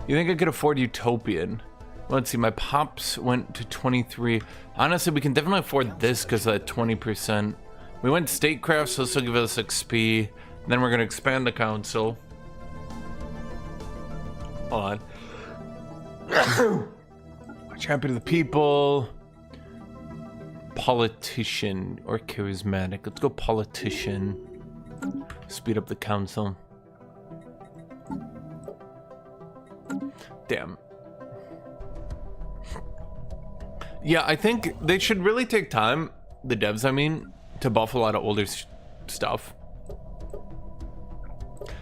You think I could afford utopian? Let's see, my pops went to 23. Honestly, we can definitely afford this because of that 20%. We went statecraft, so this will give us XP. Then we're going to expand the council. Hold on. Champion of the people. Politician or charismatic. Let's go politician. Speed up the council. Damn. Yeah, I think they should really take time, the devs, I mean, to buff a lot of older stuff.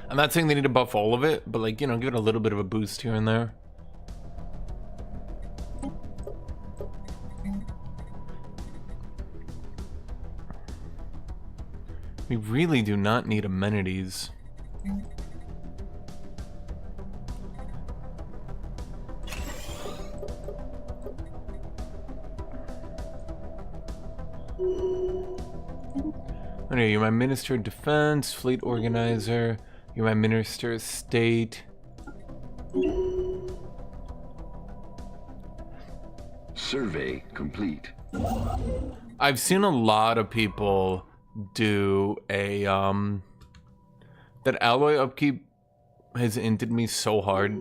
I'm not saying they need to buff all of it, but like, you know, give it a little bit of a boost here and there. We really do not need amenities. Okay, you're my Minister of Defense, Fleet Organizer. You're my Minister of State. Survey complete. I've seen a lot of people do a that alloy upkeep has inted me so hard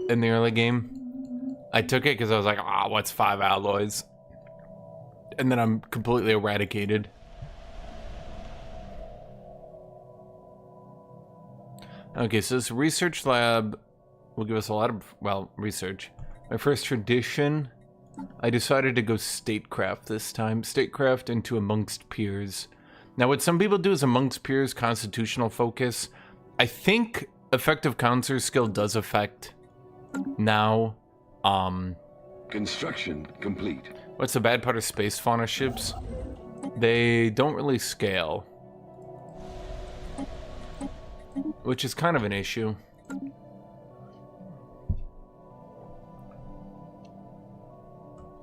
in the early game. I took it because I was like, ah, what's 5 alloys? And then I'm completely eradicated. Okay, so this research lab will give us a lot of, well, research. My first tradition, I decided to go statecraft this time. Statecraft into amongst peers. Now, what some people do is amongst peers, constitutional focus. I think effective counselor skill does affect now. Construction complete. What's the bad part of space fauna ships? They don't really scale. Which is kind of an issue.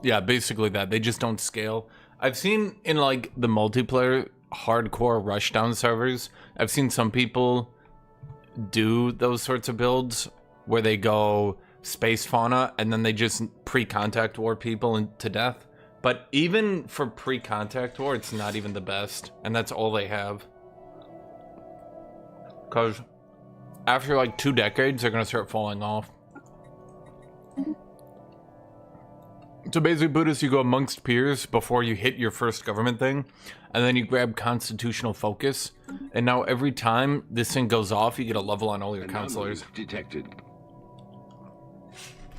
Yeah, basically that. They just don't scale. I've seen in like the multiplayer hardcore rushdown servers, I've seen some people do those sorts of builds where they go space fauna and then they just pre-contact war people to death. But even for pre-contact war, it's not even the best. And that's all they have. Because after like 2 decades, they're going to start falling off. So basically, Buddhists, you go amongst peers before you hit your first government thing. And then you grab constitutional focus. And now every time this thing goes off, you get a level on all your counselors. Detected.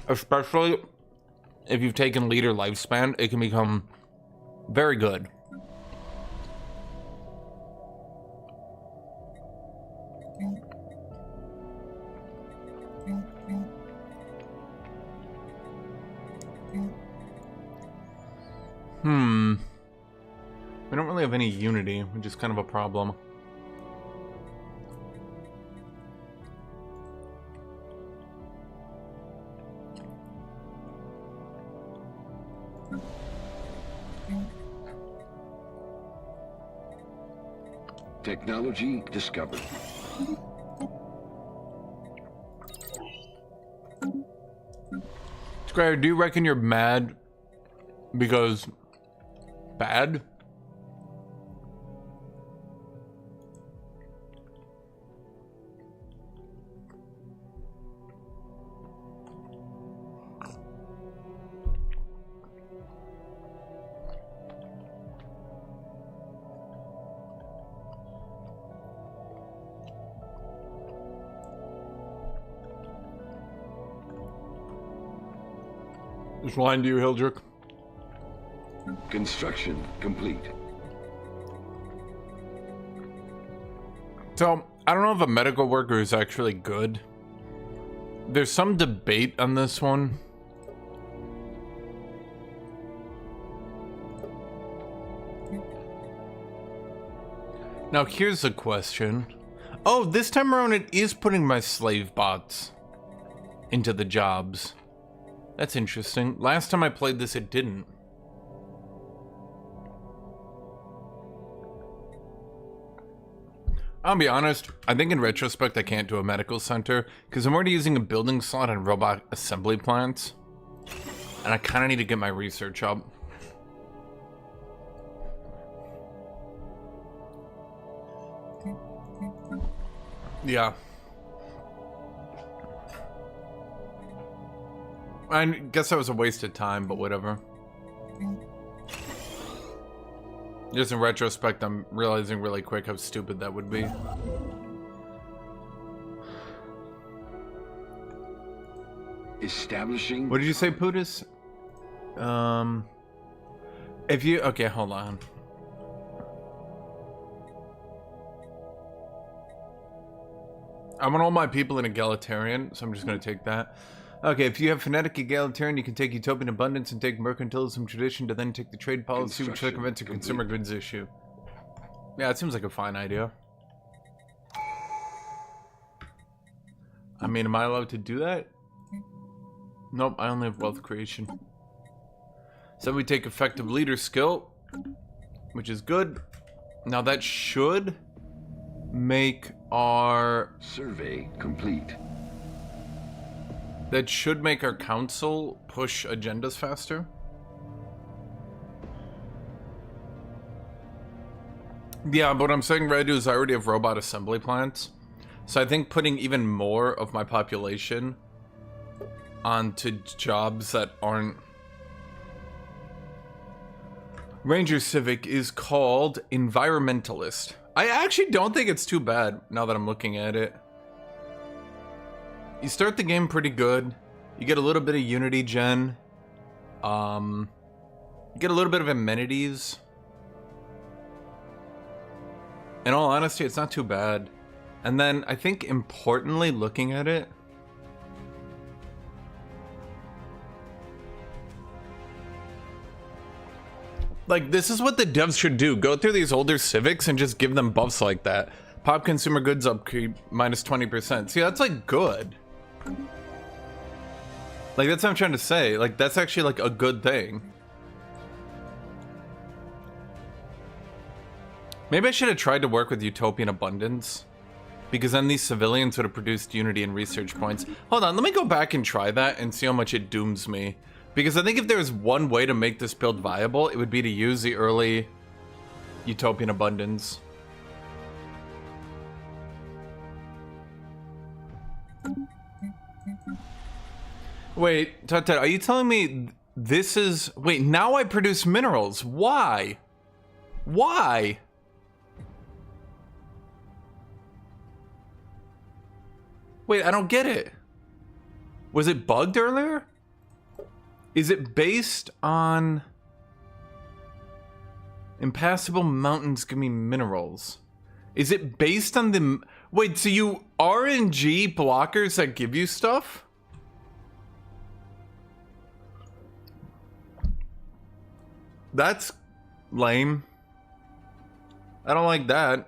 Especially if you've taken leader lifespan, it can become very good. We don't really have any unity, which is kind of a problem. Technology discovered. Square, do you reckon you're mad because bad? Just lying to you, Hildrick. Construction complete. So, I don't know if a medical worker is actually good. There's some debate on this one. Now, here's the question. Oh, this time around it is putting my slave bots into the jobs. That's interesting. Last time I played this, it didn't. I'll be honest, I think in retrospect I can't do a medical center because I'm already using a building slot on robot assembly plants. And I kind of need to get my research up. Yeah. I guess that was a waste of time, but whatever. Just in retrospect, I'm realizing really quick how stupid that would be. Establishing. What did you say, Putis? If you... Okay, hold on. I want all my people in egalitarian, so I'm just going to take that. Okay, if you have phonetic egalitarian, you can take utopian abundance and take mercantilism tradition to then take the trade policy which circumvents a consumer goods issue. Yeah, it seems like a fine idea. I mean, am I allowed to do that? Nope, I only have wealth creation. So we take effective leader skill, which is good. Now that should make our... Survey complete. That should make our council push agendas faster. Yeah, but what I'm saying, Red, is I already have robot assembly plants. So I think putting even more of my population onto jobs that aren't... Ranger Civic is called Environmentalist. I actually don't think it's too bad now that I'm looking at it. You start the game pretty good. You get a little bit of Unity gen. You get a little bit of amenities. In all honesty, it's not too bad. And then I think importantly, looking at it, like, this is what the devs should do. Go through these older Civics and just give them buffs like that. Pop consumer goods upkeep minus 20%. See, that's like good. Like, that's what I'm trying to say. Like, that's actually like a good thing. Maybe I should have tried to work with Utopian Abundance, because then these civilians would have produced Unity and research points. Hold on, let me go back and try that and see how much it dooms me. Because I think if there's one way to make this build viable, it would be to use the early Utopian Abundance. Wait, Tut, are you telling me this is... Wait, now I produce minerals. Why? Why? Wait, I don't get it. Was it bugged earlier? Is it based on... Impassable mountains give me minerals? Is it based on the... Wait, so you RNG blockers that give you stuff? That's lame. I don't like that.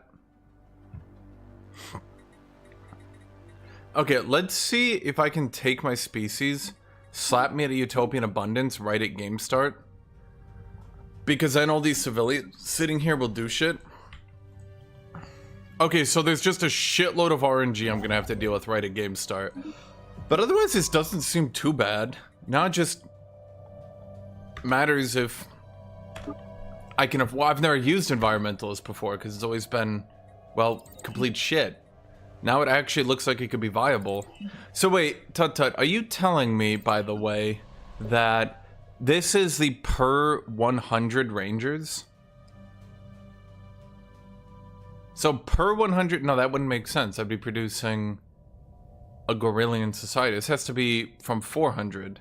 Okay, let's see if I can take my species, slap me at a Utopian Abundance right at game start. Because then all these civilians sitting here will do shit. Okay, so there's just a shitload of RNG I'm gonna have to deal with right at game start. But otherwise this doesn't seem too bad. Now it just matters if I can have, well, I've never used environmentalist before because it's always been, well, complete shit. Now it actually looks like it could be viable. So wait, Tut, are you telling me, by the way, that this is the per 100 rangers? So per 100, no, that wouldn't make sense. I'd be producing a Gorillian society. This has to be from 400.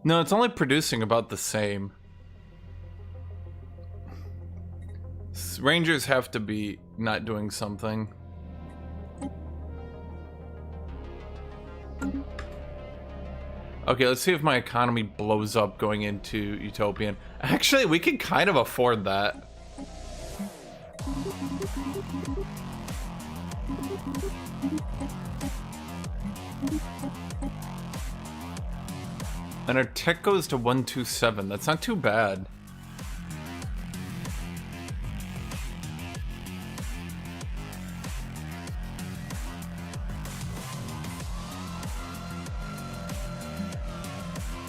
No, it's only producing about the same. Rangers have to be not doing something. Okay, let's see if my economy blows up going into Utopian. Actually, we can kind of afford that. And our tech goes to 127. That's not too bad.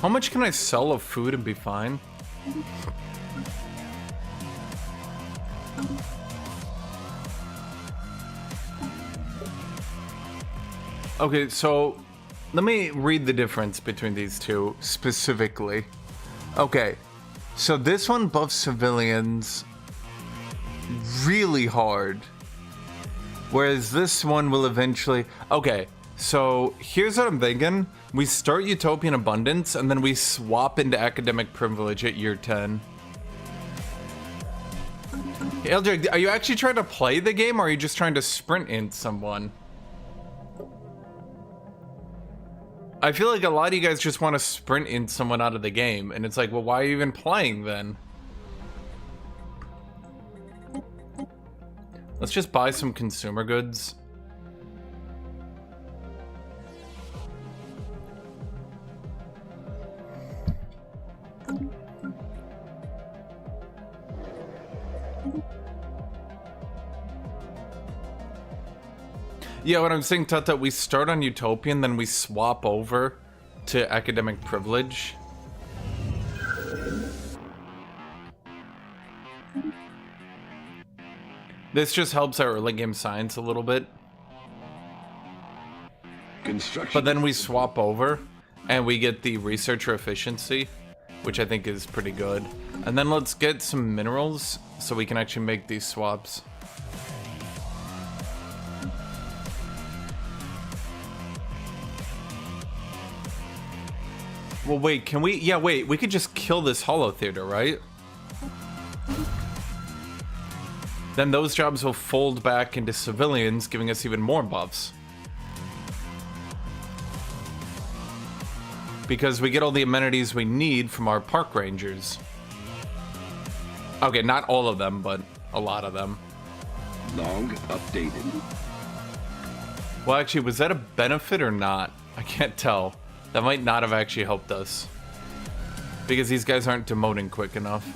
How much can I sell of food and be fine? Okay, so let me read the difference between these two specifically. Okay, so this one buffs civilians really hard, whereas this one will eventually... Okay, so here's what I'm thinking. We start Utopian Abundance, and then we swap into Academic Privilege at year 10. Hey, LJ, are you actually trying to play the game, or are you just trying to sprint in someone? I feel like a lot of you guys just want to sprint in someone out of the game, and it's like, well, why are you even playing then? Let's just buy some consumer goods. Yeah, what I'm saying, Tata, we start on Utopian, then we swap over to Academic Privilege. This just helps our early game science a little bit. But then we swap over, and we get the researcher efficiency, which I think is pretty good. And then let's get some minerals, so we can actually make these swaps. Well, wait, can we... Yeah, wait, we could just kill this holo theater, right? Then those jobs will fold back into civilians, giving us even more buffs. Because we get all the amenities we need from our park rangers. Okay, not all of them, but a lot of them. Log updated. Well, actually, was that a benefit or not? I can't tell. That might not have actually helped us. Because these guys aren't demoting quick enough.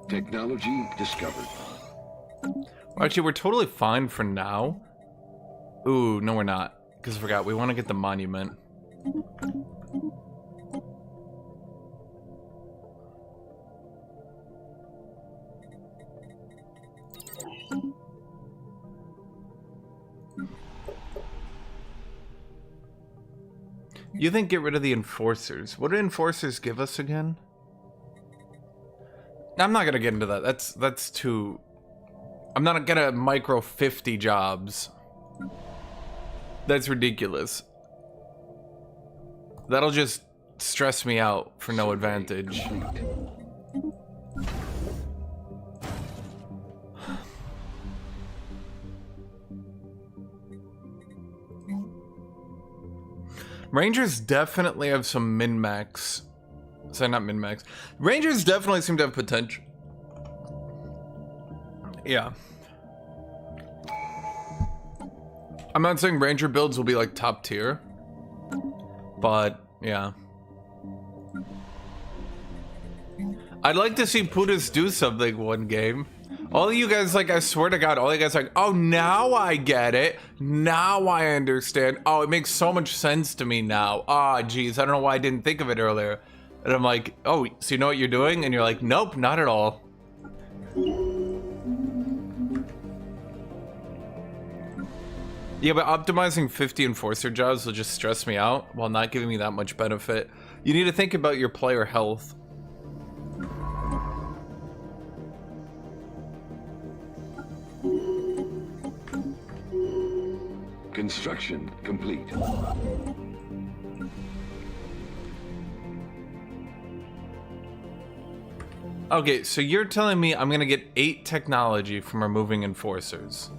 Technology discovered. Well, actually, we're totally fine for now. Ooh, no we're not. Because I forgot, we want to get the monument. You think get rid of the enforcers. What do enforcers give us again? I'm not gonna get into that. That's too... I'm not gonna micro 50 jobs. That's ridiculous. That'll just stress me out for no advantage. Rangers definitely have some min-max. Sorry, not min-max. Rangers definitely seem to have potential. Yeah. I'm not saying Ranger builds will be like top tier. But, yeah. I'd like to see Putis do something one game. All of you guys, like, I swear to God, all you guys are like, oh, now I get it. Now I understand. Oh, it makes so much sense to me now. Ah, geez, I don't know why I didn't think of it earlier. And I'm like, oh, so you know what you're doing? And you're like, nope, not at all. Yeah, but optimizing 50 enforcer jobs will just stress me out while not giving me that much benefit. You need to think about your player health. Construction complete. Okay, so you're telling me I'm gonna get 8 technology from removing enforcers.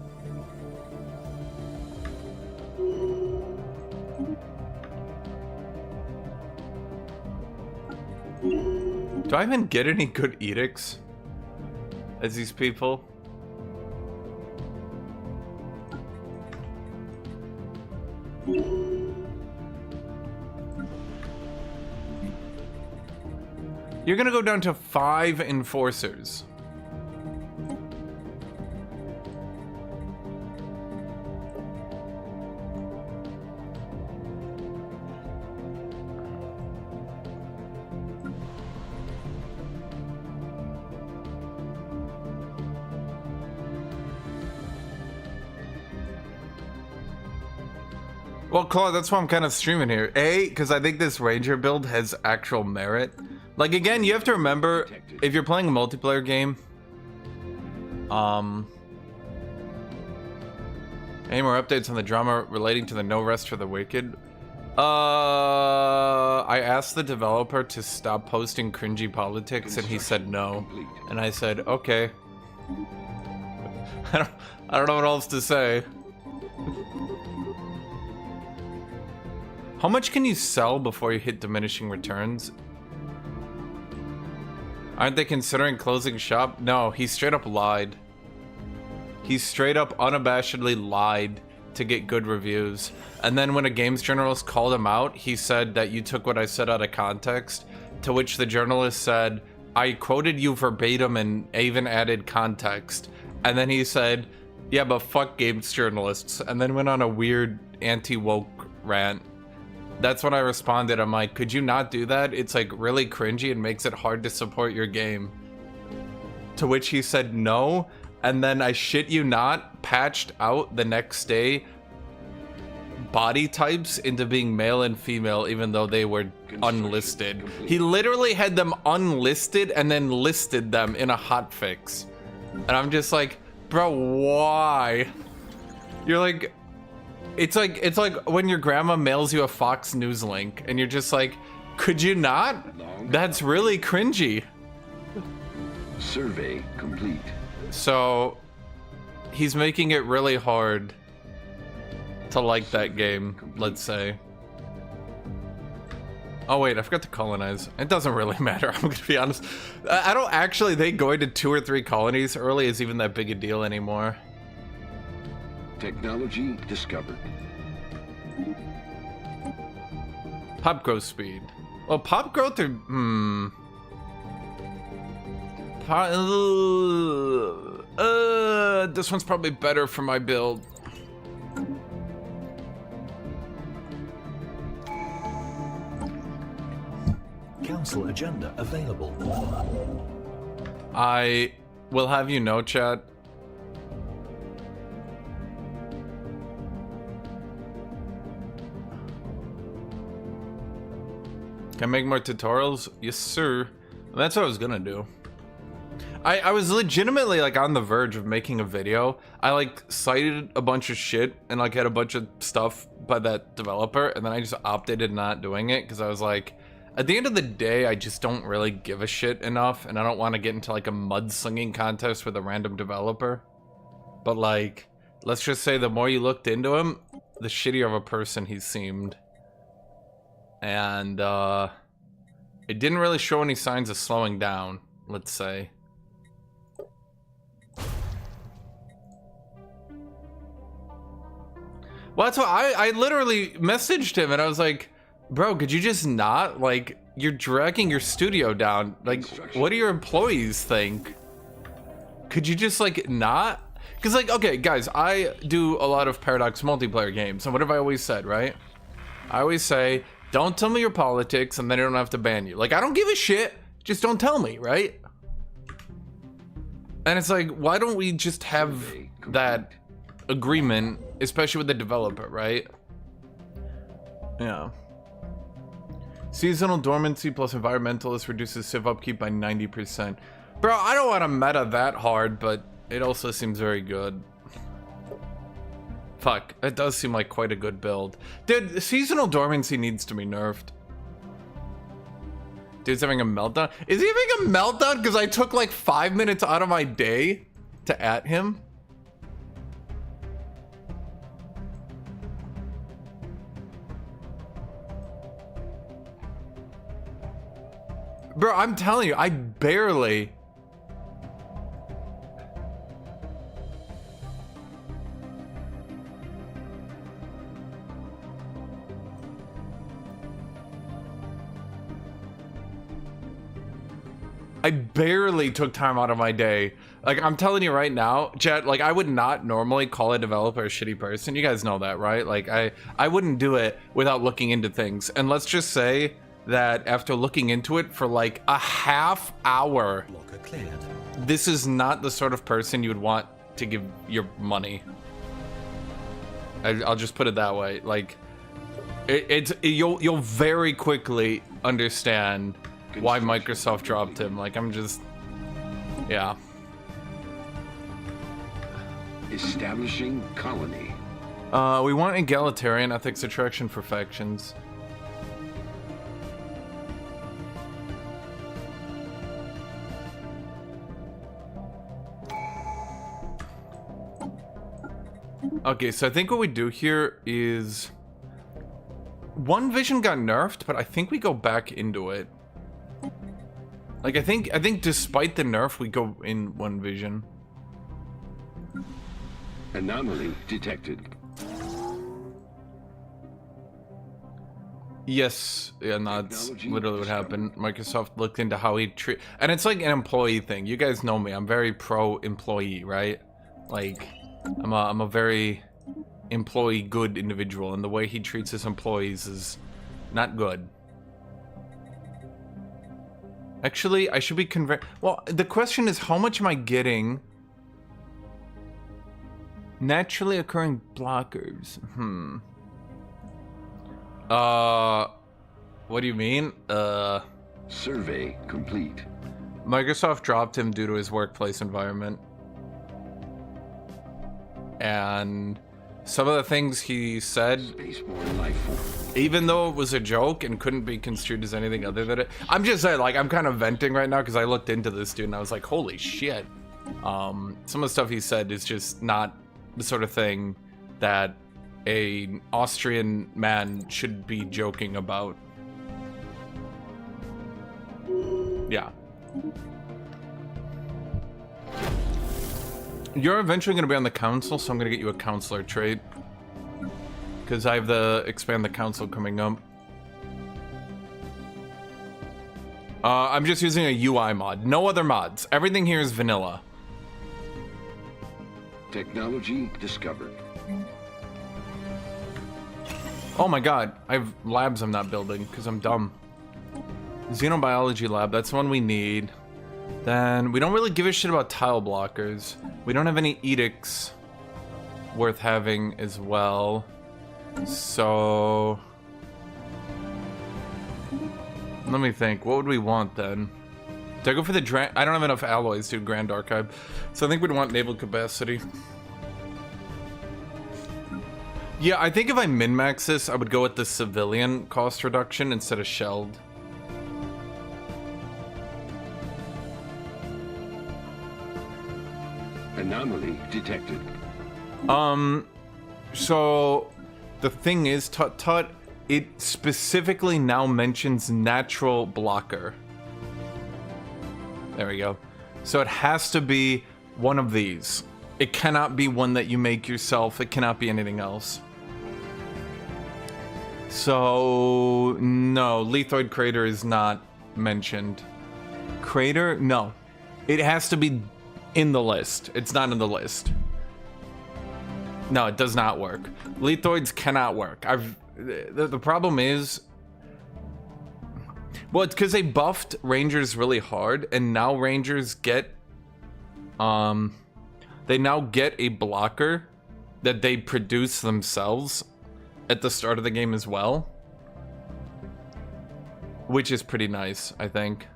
Do I even get any good edicts as these people? You're gonna go down to 5 enforcers. Well, Claude, that's why I'm kind of streaming here. A, because I think this Ranger build has actual merit. Like, again, you have to remember, if you're playing a multiplayer game, any more updates on the drama relating to the No Rest for the Wicked? I asked the developer to stop posting cringy politics, and he said no. And I said, okay. I don't know what else to say. How much can you sell before you hit diminishing returns? Aren't they considering closing shop? No, he straight up lied. He straight up unabashedly lied to get good reviews. And then when a games journalist called him out, he said that you took what I said out of context, to which the journalist said, I quoted you verbatim and even added context. And then he said, yeah, but fuck games journalists. And then went on a weird anti-woke rant. That's when I responded. I'm like, could you not do that? It's like really cringy and makes it hard to support your game. To which he said no. And then I shit you not, patched out the next day body types into being male and female, even though they were unlisted. He literally had them unlisted and then listed them in a hotfix. And I'm just like, bro, why? You're like, it's like when your grandma mails you a Fox News link and you're just like, could you not? That's really cringy. Survey complete. So he's making it really hard to like that game, let's say. Oh wait, I forgot to colonize. It doesn't really matter, I'm gonna be honest. I don't actually think going to 2 or 3 colonies early is even that big a deal anymore. Technology discovered. Pop growth speed. Well, pop growth or this one's probably better for my build. Council agenda available. I will have you know, chat, Can I make more tutorials? Yes, sir. That's what I was gonna do. I was legitimately like on the verge of making a video. I like cited a bunch of shit and like had a bunch of stuff by that developer, and then I just opted in not doing it because I was like, at the end of the day, I just don't really give a shit enough, and I don't want to get into like a mudslinging contest with a random developer. But like, let's just say the more you looked into him, the shittier of a person he seemed. And it didn't really show any signs of slowing down, let's say. Well, that's why I literally messaged him and I was like, bro, could you just not? Like, you're dragging your studio down. Like, what do your employees think? Could you just, like, not? Because, like, okay, guys, I do a lot of Paradox multiplayer games. And what have I always said, right? I always say, don't tell me your politics and then I don't have to ban you. Like, I don't give a shit. Just don't tell me, right? And it's like, why don't we just have that agreement, especially with the developer, right? Yeah. Seasonal dormancy plus environmentalist reduces civ upkeep by 90%. Bro, I don't want to meta that hard, but it also seems very good. Fuck, it does seem like quite a good build. Dude, seasonal dormancy needs to be nerfed. Dude's having a meltdown. Is he having a meltdown because I took like 5 minutes out of my day to at him? Bro, I'm telling you, I barely... took time out of my day. Like, I'm telling you right now, chat, like, I would not normally call a developer a shitty person. You guys know that, right? Like, I wouldn't do it without looking into things. And let's just say that after looking into it for like a half hour, this is not the sort of person you would want to give your money. I'll just put it that way. Like, you'll very quickly understand why Microsoft dropped him. Like, I'm just, yeah. Establishing colony. We want egalitarian ethics attraction for factions. Okay, so I think what we do here is one vision got nerfed, but I think we go back into it. Like, I think despite the nerf, we go in one vision. Anomaly detected. Yes, yeah, no, that's literally what happened. Microsoft looked into how he treat, and it's like an employee thing. You guys know me. I'm very pro-employee, right? Like, I'm a very employee good individual, and the way he treats his employees is not good. Actually, I should be well, the question is, how much am I getting? Naturally occurring blockers. What do you mean? Survey complete. Microsoft dropped him due to his workplace environment. And some of the things he said, even though it was a joke and couldn't be construed as anything other than it. I'm just saying, like, I'm kind of venting right now because I looked into this dude and I was like, holy shit. Some of the stuff he said is just not the sort of thing that an Austrian man should be joking about. Yeah. You're eventually going to be on the council, so I'm going to get you a counselor trait. Because I have the expand the council coming up. I'm just using a UI mod. No other mods. Everything here is vanilla. Technology discovered. Oh my god. I have labs I'm not building because I'm dumb. Xenobiology lab. That's the one we need. Then we don't really give a shit about tile blockers. We don't have any edicts worth having as well. So Let me think. What would we want then? Do I go for the I don't have enough alloys to Grand Archive. So I think we'd want naval capacity. Yeah, I think if I min-max this, I would go with the civilian cost reduction instead of shelled. Anomaly detected. So the thing is, Tut, it specifically now mentions natural blocker. There we go. So it has to be one of these. It cannot be one that you make yourself. It cannot be anything else. So, no, Lethoid Crater is not mentioned. Crater? No. It has to be in the list. It's not in the list. No, it does not work. Lethoids cannot work. The problem is... Well, it's because they buffed Rangers really hard, and now Rangers get... They now get a blocker that they produce themselves at the start of the game as well. Which is pretty nice, I think.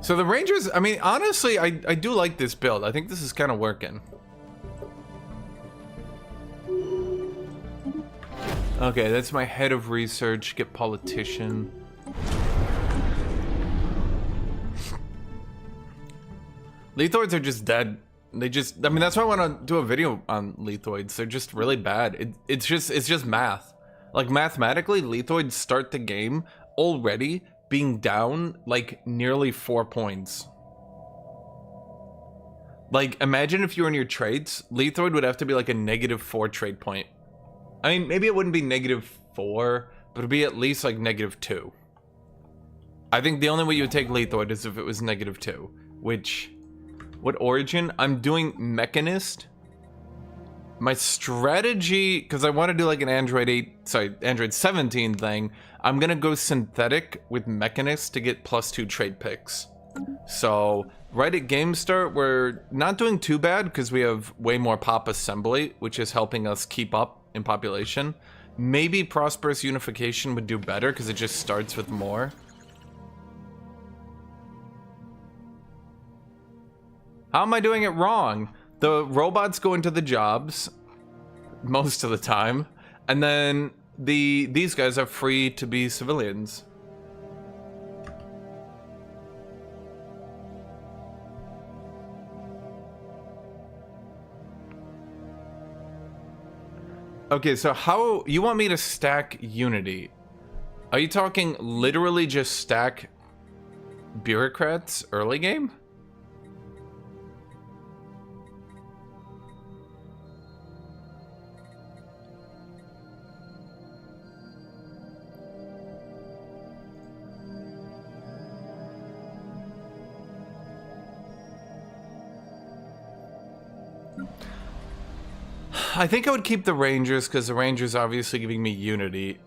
So the Rangers, I mean, honestly, I do like this build. I think this is kind of working. Okay, that's my head of research. Get politician. Lethoids are just dead. They just, I mean, that's why I want to do a video on Lethoids. They're just really bad. It's just math. Like, mathematically, Lethoids start the game already being down, like, nearly 4 points. Like, imagine if you were in your trades, Lethoid would have to be like a -4 trade point. I mean, maybe it wouldn't be -4, but it'd be at least like -2. I think the only way you would take Lethoid is if it was -2, which... What origin? I'm doing Mechanist. My strategy, because I want to do like an Android 17 thing, I'm going to go synthetic with Mechanist to get +2 trade picks. So, right at game start, we're not doing too bad because we have way more pop assembly, which is helping us keep up in population. Maybe Prosperous Unification would do better because it just starts with more. How am I doing it wrong? The robots go into the jobs most of the time, and then these guys are free to be civilians. Okay, so how you want me to stack Unity? Are you talking literally just stack bureaucrats early game? I think I would keep the Rangers because the Rangers are obviously giving me Unity.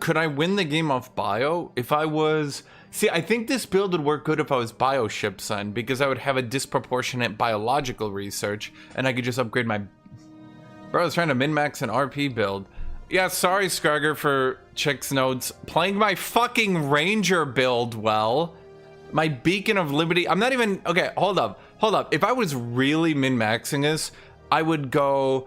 Could I win the game off bio? If I was... See, I think this build would work good if I was Bioship Sun because I would have a disproportionate biological research and I could just upgrade my... Bro, I was trying to min-max an RP build. Yeah, sorry, Skarger, for Chick's notes. Playing my fucking Ranger build well. My Beacon of Liberty... I'm not even... Okay, hold up. Hold up. If I was really min-maxing this... I would go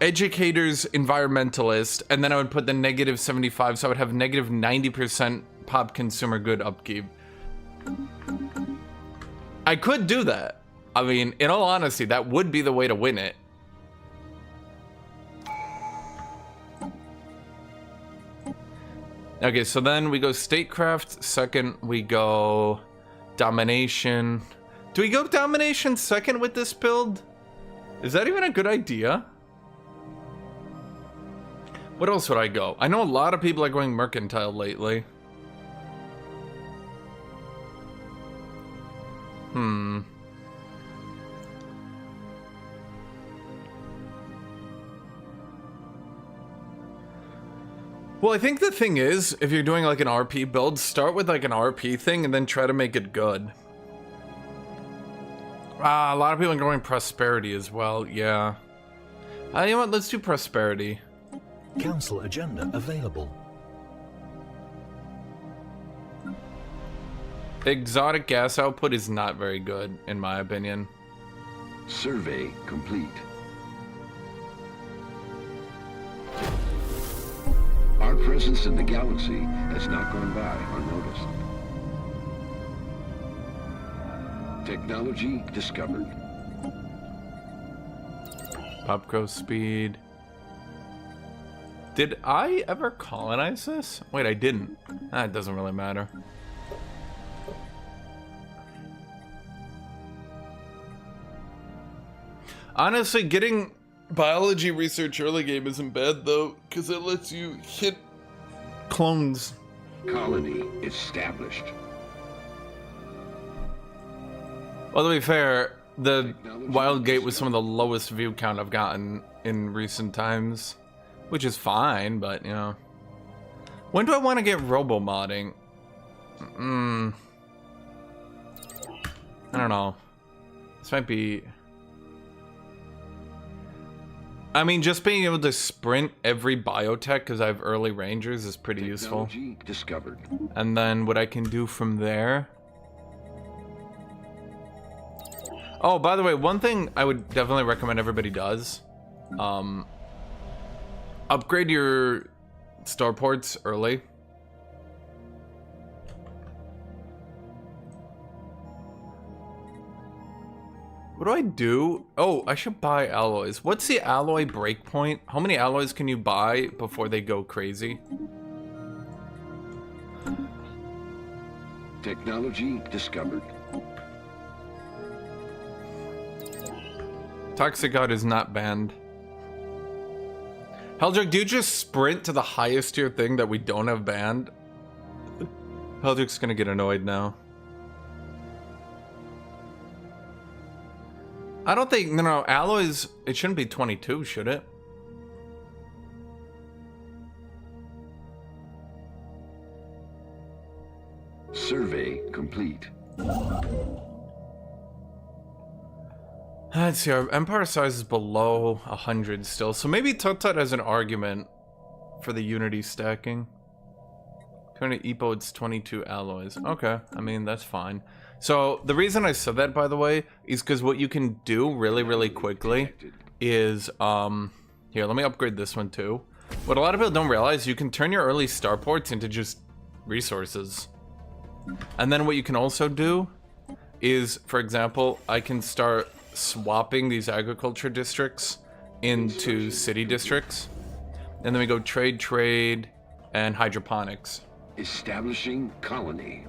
educators, environmentalist, and then I would put the -75, so I would have -90% pop consumer good upkeep. I could do that. I mean, in all honesty, that would be the way to win it. Okay, so then we go statecraft, second we go domination. Do we go domination second with this build? Is that even a good idea? What else would I go? I know a lot of people are going mercantile lately. Well, I think the thing is, if you're doing like an RP build, start with like an RP thing and then try to make it good. A lot of people are going prosperity as well, yeah. You know what, let's do prosperity. Council agenda available. Exotic gas output is not very good, in my opinion. Survey complete. Our presence in the galaxy has not gone by unnoticed. Technology discovered. Pop growth speed. Did I ever colonize this? Wait, I didn't. It doesn't really matter. Honestly, getting biology research early game isn't bad though, because it lets you hit clones. Colony established. Well, to be fair, the Wild Gate was some of the lowest view count I've gotten in recent times, which is fine, but you know. When do I want to get robo-modding? I don't know. This might be... I mean, just being able to sprint every biotech because I have early rangers is pretty useful. Discovered. And then what I can do from there... Oh, by the way, one thing I would definitely recommend everybody does. Upgrade your starports early. What do I do? Oh, I should buy alloys. What's the alloy breakpoint? How many alloys can you buy before they go crazy? Technology discovered. Toxic God is not banned. Heldrick, do you just sprint to the highest tier thing that we don't have banned? Heldrick's gonna get annoyed now. I don't think, no, alloys, it shouldn't be 22, should it? Survey complete. Let's see, our empire size is below 100 still, so maybe Tut has an argument for the unity stacking. Current EPO, it's 22 alloys. Okay, I mean, that's fine. So, the reason I said that, by the way, is because what you can do really quickly is, here, let me upgrade this one too. What a lot of people don't realize, you can turn your early starports into just resources. And then what you can also do is, for example, I can start swapping these agriculture districts into city districts. And then we go trade, and hydroponics. Establishing colony.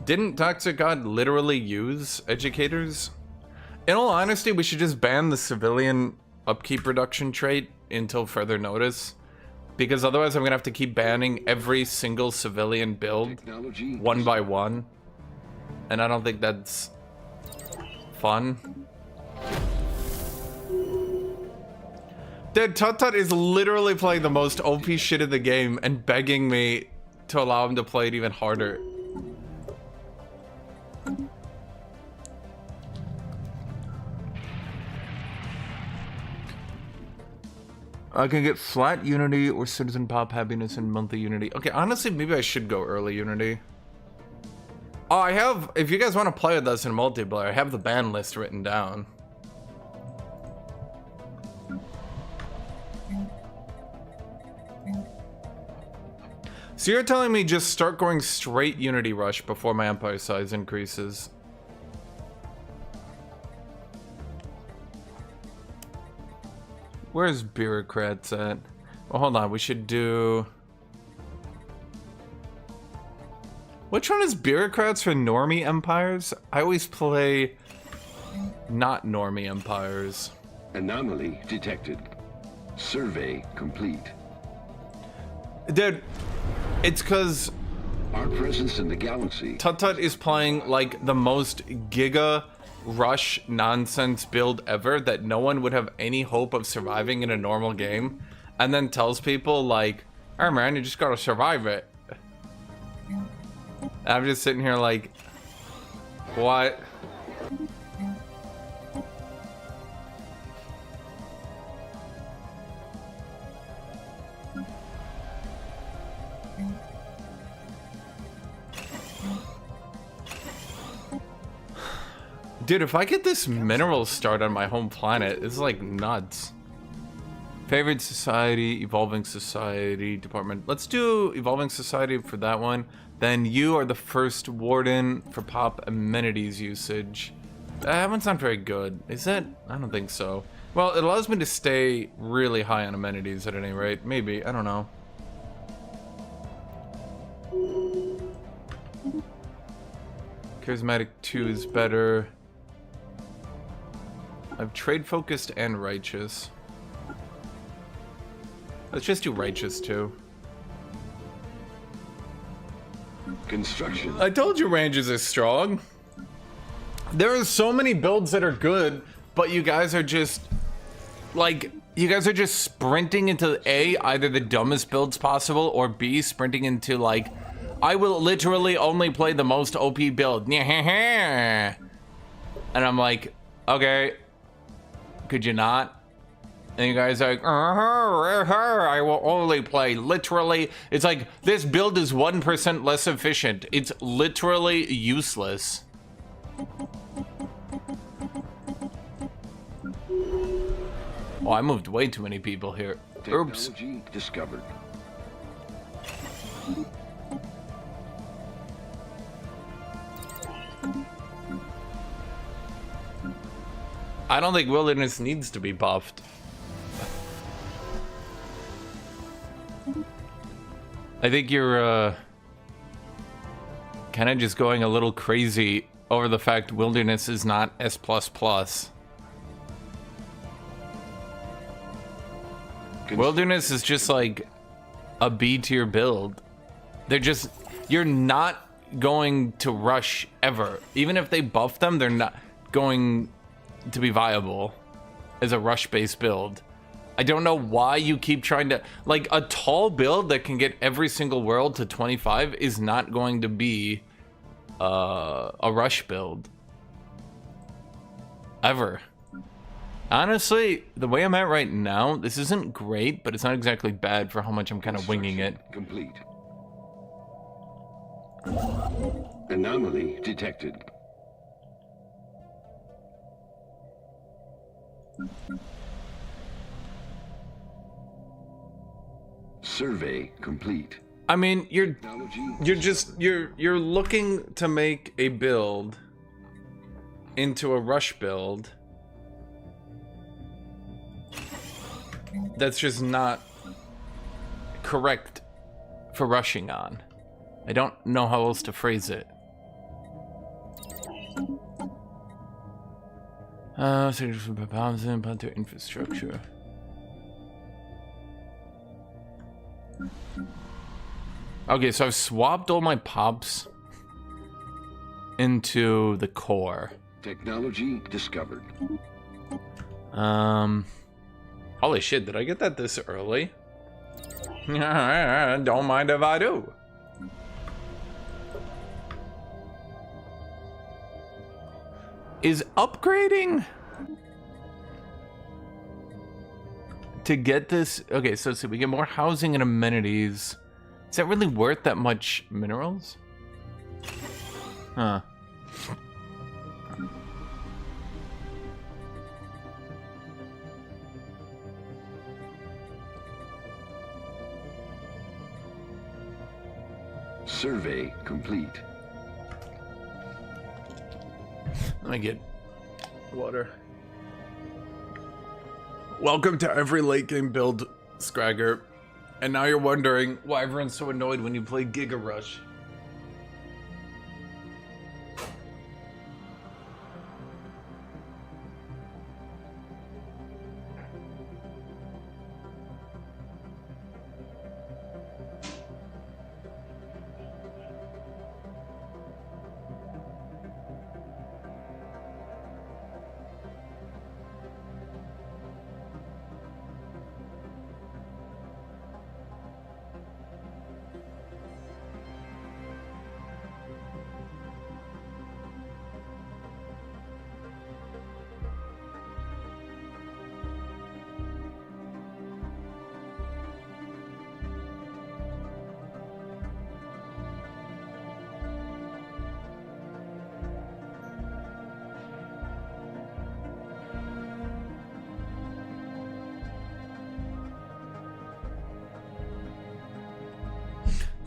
Didn't Toxic God literally use educators? In all honesty, we should just ban the civilian upkeep reduction trait until further notice. Because otherwise I'm gonna have to keep banning every single civilian build one by one. And I don't think that's fun. Dude, Tut is literally playing the most OP shit in the game and begging me to allow him to play it even harder. I can get flat unity or citizen pop happiness and monthly unity. Okay, honestly, maybe I should go early unity. Oh, I have, if you guys want to play with us in multiplayer, I have the ban list written down. So you're telling me just start going straight Unity Rush before my empire size increases? Where's bureaucrats at? Well, hold on, we should do... Which one is bureaucrats for normie empires? I always play not normie empires. Anomaly detected. Survey complete. Dude, it's because our presence in the galaxy. Tut is playing like the most giga rush nonsense build ever that no one would have any hope of surviving in a normal game, and then tells people like, "Hey man, you just gotta survive it." I'm just sitting here like, what? Dude, if I get this mineral start on my home planet, it's like nuts. Favorite society, evolving society, department. Let's do evolving society for that one. Then you are the first warden for pop amenities usage. That one's not very good, is it? I don't think so. Well, it allows me to stay really high on amenities at any rate. Maybe, I don't know. Charismatic 2 is better. I've trade focused and righteous. Let's just do righteous too. Construction. I told you ranges are strong. There are so many builds that are good, but you guys are just like, you guys are just sprinting into A, either the dumbest builds possible, or B, sprinting into like, I will literally only play the most OP build. And I'm like, okay, could you not? And you guys are like, I will only play literally. It's like, this build is 1% less efficient. It's literally useless. Oh, I moved way too many people here. Oops. Technology discovered. I don't think wilderness needs to be buffed. I think you're kind of just going a little crazy over the fact wilderness is not S++. Wilderness is just like a B tier build. They're just, you're not going to rush ever. Even if they buff them, they're not going to be viable as a rush based build. I don't know why you keep trying to, like, a tall build that can get every single world to 25 is not going to be a rush build ever. Honestly, the way I'm at right now, this isn't great, but it's not exactly bad for how much I'm kind of winging it. Complete. Anomaly detected. Survey complete. I mean, you're Technology. you're looking to make a build into a rush build that's just not correct for rushing on. I don't know how else to phrase it. Into infrastructure. Okay, so I've swapped all my pops into the core. Technology discovered. Holy shit, did I get that this early? Don't mind if I do. Is upgrading to get this? Okay, so we get more housing and amenities. Is that really worth that much minerals? Huh. Survey complete. Let me get water. Welcome to every late game build, Scragger. And now you're wondering why everyone's so annoyed when you play Giga Rush.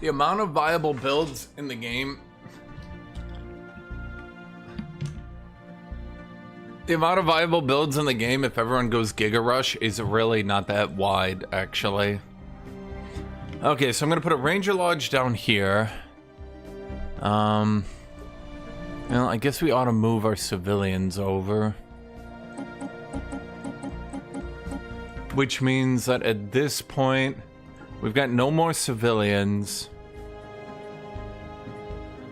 The amount of viable builds in the game. The amount of viable builds in the game, if everyone goes Giga Rush, is really not that wide, actually. Okay, so I'm gonna put a Ranger Lodge down here. Well, I guess we ought to move our civilians over. Which means that at this point, we've got no more civilians.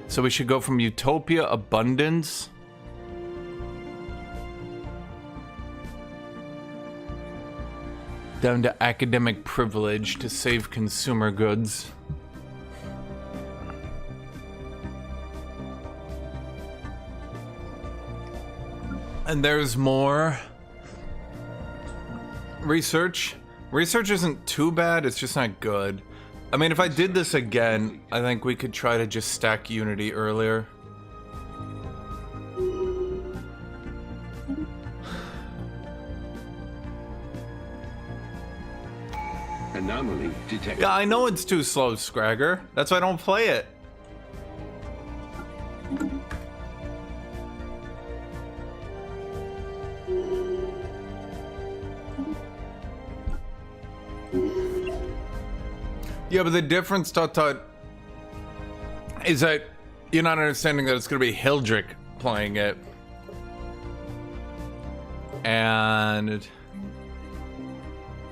So we should go from Utopia Abundance down to Academic Privilege to save consumer goods. And there's more research. Research isn't too bad, it's just not good. I mean, if I did this again, I think we could try to just stack Unity earlier. Anomaly detected. Yeah, I know it's too slow, Scragger. That's why I don't play it. Yeah, but the difference, Tut, is that you're not understanding that it's going to be Hildrick playing it. And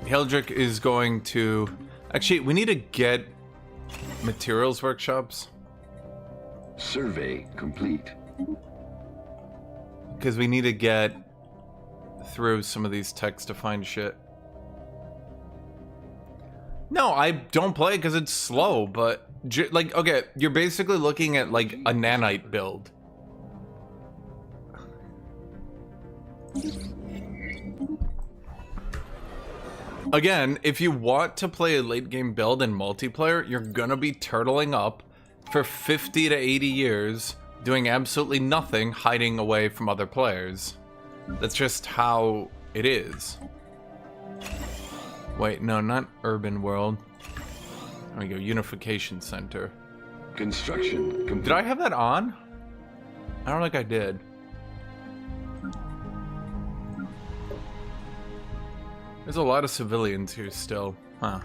Hildrick is going to... Actually, we need to get materials workshops. Survey complete. Because we need to get through some of these texts to find shit. No, I don't play it because it's slow, but... like, okay, you're basically looking at, like, a nanite build. Again, if you want to play a late game build in multiplayer, you're gonna be turtling up for 50 to 80 years, doing absolutely nothing, hiding away from other players. That's just how it is. Wait, no, not Urban World. There we go, Unification Center. Construction complete. Did I have that on? I don't think I did. There's a lot of civilians here still, huh?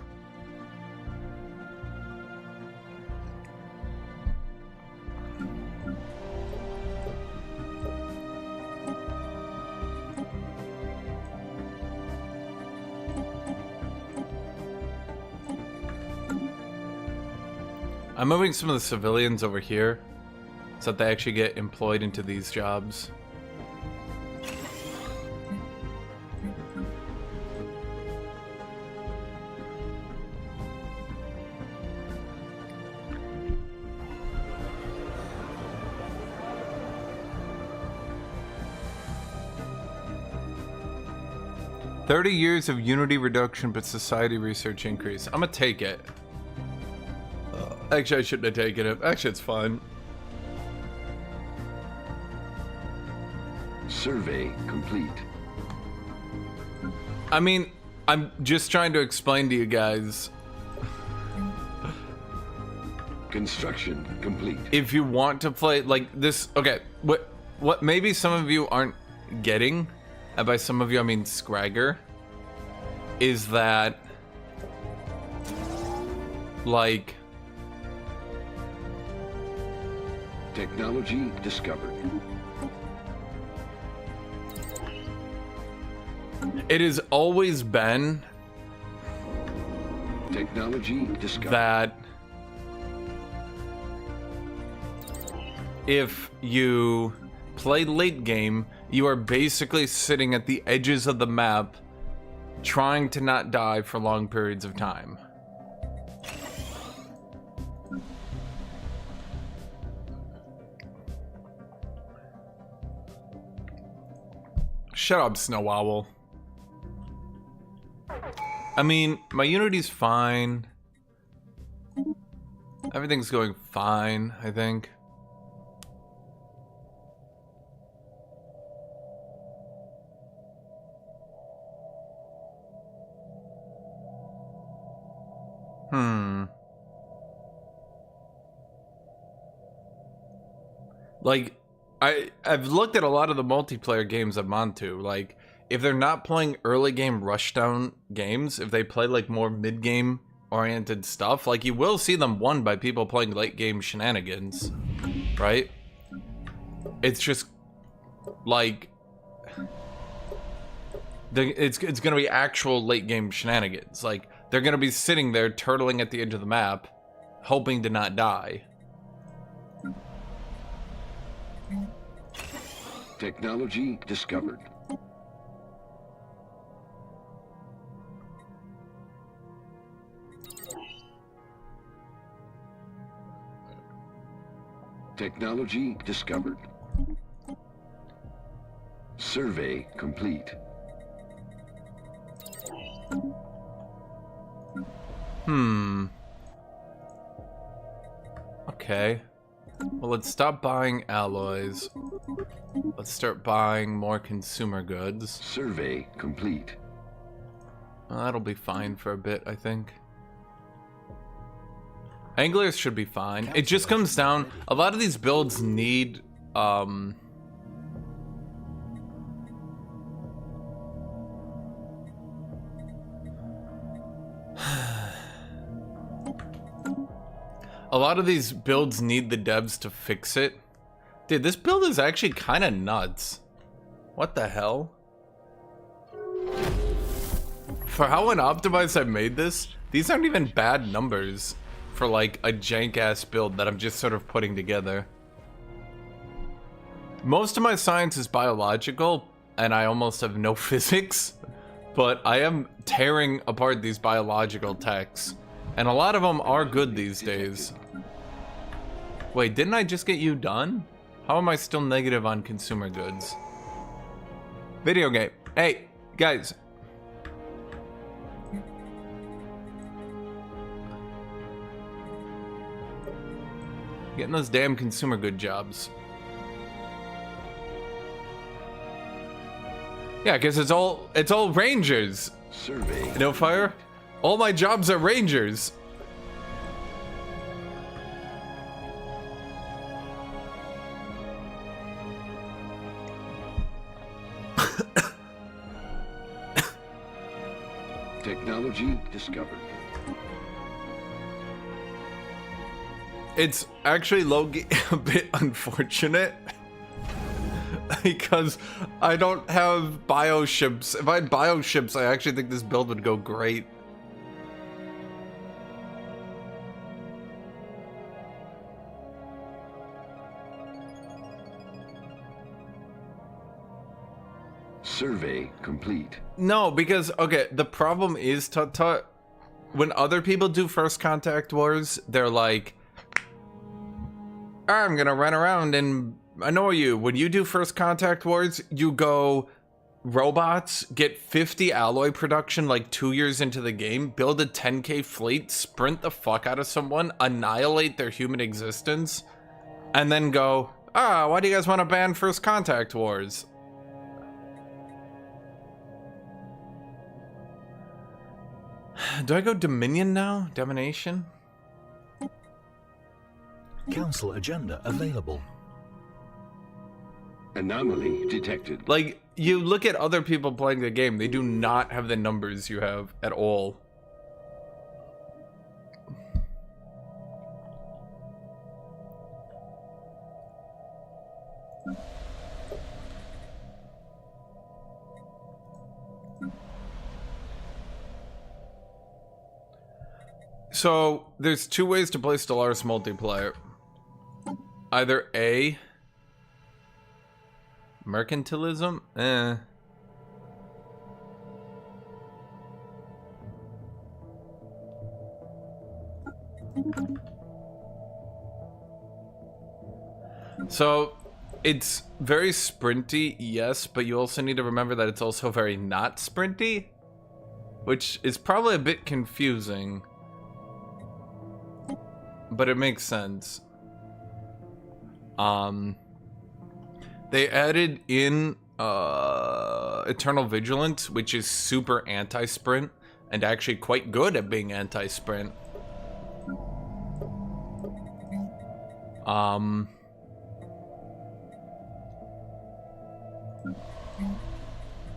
I'm moving some of the civilians over here so that they actually get employed into these jobs. "30 years of Unity reduction, but society research increase." I'm gonna take it. Actually, I shouldn't have taken it. Actually, it's fine. Survey complete. I mean, I'm just trying to explain to you guys. Construction complete. If you want to play like this, okay, what maybe some of you aren't getting, and by some of you I mean Scragger, is that like Technology discovered. it has always been Technology discovered. that if you play late game, you are basically sitting at the edges of the map trying to not die for long periods of time. Shut up, Snow Owl. I mean, my Unity's fine. Everything's going fine, I think. Like, I've looked at a lot of the multiplayer games I'm onto. Like, if they're not playing early game rushdown games, if they play like more mid game oriented stuff, like you will see them won by people playing late game shenanigans, right? It's just like it's gonna be actual late game shenanigans. Like they're gonna be sitting there turtling at the edge of the map, hoping to not die. Technology discovered. Technology discovered. Survey complete. Okay. Well, let's stop buying alloys. Let's start buying more consumer goods. Survey complete. Well, that'll be fine for a bit, I think. Anglers should be fine. It just comes down, a lot of these builds need, a lot of these builds need the devs to fix it. Dude, this build is actually kind of nuts. What the hell? For how unoptimized I made this, these aren't even bad numbers for like a jank-ass build that I'm just sort of putting together. Most of my science is biological, and I almost have no physics, but I am tearing apart these biological techs, and a lot of them are good these days. Wait, didn't I just get you done? How am I still negative on consumer goods? Video game. Hey, guys. Getting those damn consumer good jobs. Yeah, because it's all rangers. Survey. No fire. All my jobs are rangers. Technology discovered. It's actually low-key a bit unfortunate because I don't have bioships. If I had bioships, I actually think this build would go great. Survey complete. No, because, okay, the problem is, Tut-Tut, when other people do First Contact Wars, they're like, I'm gonna run around and annoy you. When you do First Contact Wars, you go robots, get 50 alloy production like 2 years into the game, build a 10k fleet, sprint the fuck out of someone, annihilate their human existence, and then go, why do you guys want to ban First Contact Wars? Do I go Dominion now? Domination? Council agenda available. Anomaly detected. Like, you look at other people playing the game, they do not have the numbers you have at all. So, there's two ways to play Stellaris multiplayer. Either A, mercantilism? So, it's very sprinty, yes, but you also need to remember that it's also very not sprinty, which is probably a bit confusing. But it makes sense. They added in Eternal Vigilance, which is super anti-sprint and actually quite good at being anti-sprint.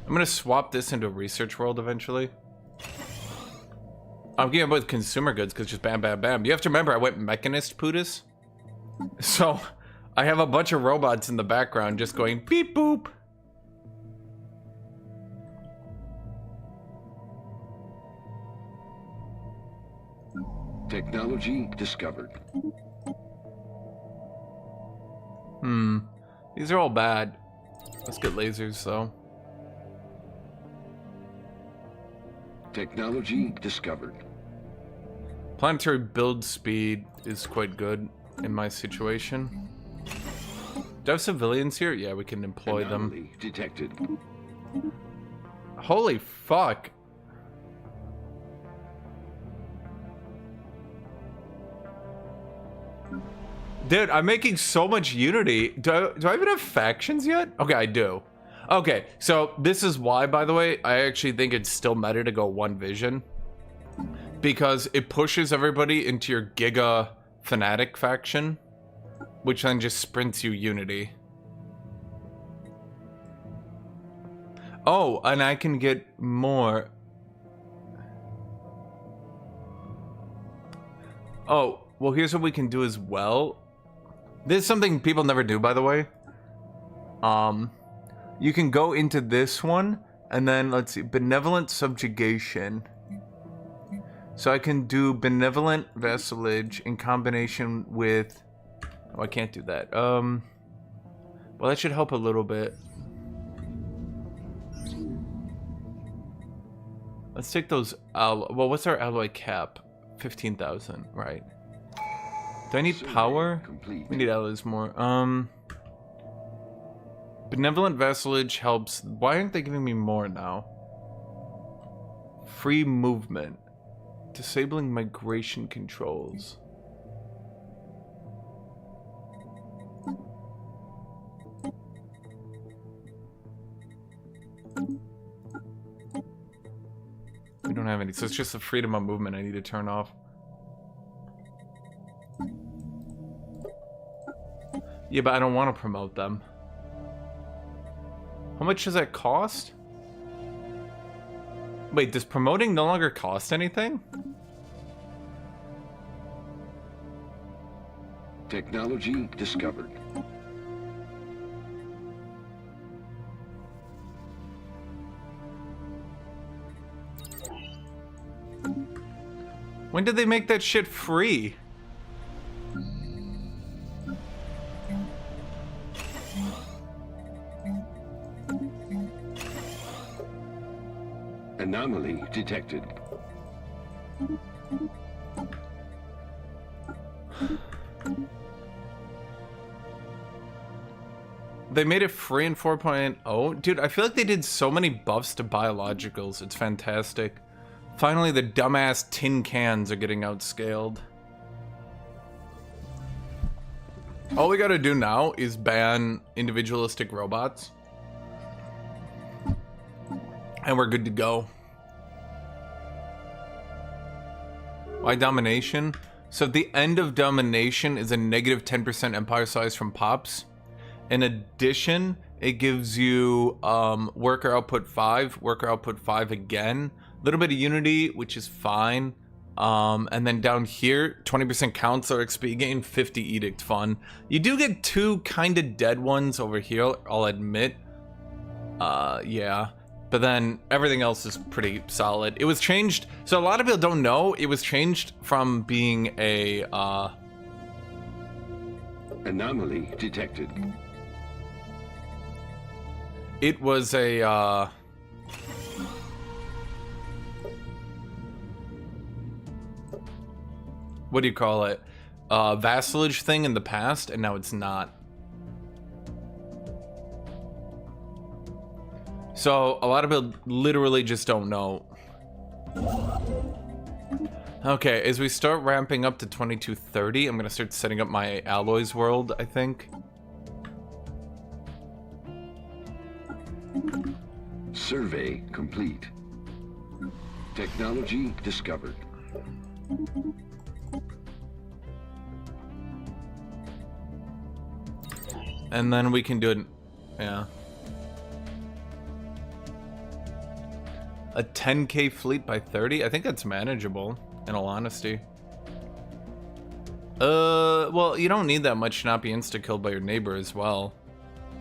I'm gonna swap this into a research world eventually. I'm getting both consumer goods because just bam, bam, bam. You have to remember, I went mechanist Pootis. So I have a bunch of robots in the background just going beep boop. Technology discovered. These are all bad. Let's get lasers though. Technology discovered. Planetary build speed is quite good in my situation. Do I have civilians here? Yeah, we can employ them. Anomaly detected. Holy fuck. Dude, I'm making so much unity. Do I even have factions yet? Okay, I do. Okay, so this is why, by the way, I actually think it's still meta to go one vision. Because it pushes everybody into your Giga Fanatic faction, which then just sprints you unity. Oh, and I can get more. Oh, well, here's what we can do as well. This is something people never do, by the way. You can go into this one, and then, let's see, Benevolent Subjugation. So I can do Benevolent Vassalage in combination with... Oh, I can't do that. Well, that should help a little bit. Let's take those... Well, what's our alloy cap? 15,000, right. Do I need power? Complete. We need alloys more. Benevolent Vassalage helps. Why aren't they giving me more now? Free movement. Disabling migration controls. We don't have any, so it's just the freedom of movement I need to turn off. Yeah, but I don't want to promote them. How much does that cost? Wait, does promoting no longer cost anything? Technology discovered. When did they make that shit free? Anomaly detected. They made it free in 4.0. Dude, I feel like they did so many buffs to biologicals. It's fantastic. Finally, the dumbass tin cans are getting outscaled. All we gotta do now is ban individualistic robots. And we're good to go. Why domination? So at the end of domination is a negative 10% empire size from Pops. In addition, it gives you worker output 5 again. A little bit of unity, which is fine. And then down here, 20% counselor XP gain, 50 edict fun. You do get 2 kind of dead ones over here, I'll admit. Yeah. But then everything else is pretty solid. It was changed, so a lot of people don't know, it was changed from being a, Anomaly detected. it was a, what do you call it? Vassalage thing in the past, and now it's not. So, a lot of people literally just don't know. Okay, as we start ramping up to 2230, I'm gonna start setting up my alloys world, I think. Survey complete. Technology discovered. And then we can do it, yeah. A 10k fleet by 30? I think that's manageable, in all honesty. Well, you don't need that much to not be insta-killed by your neighbor as well.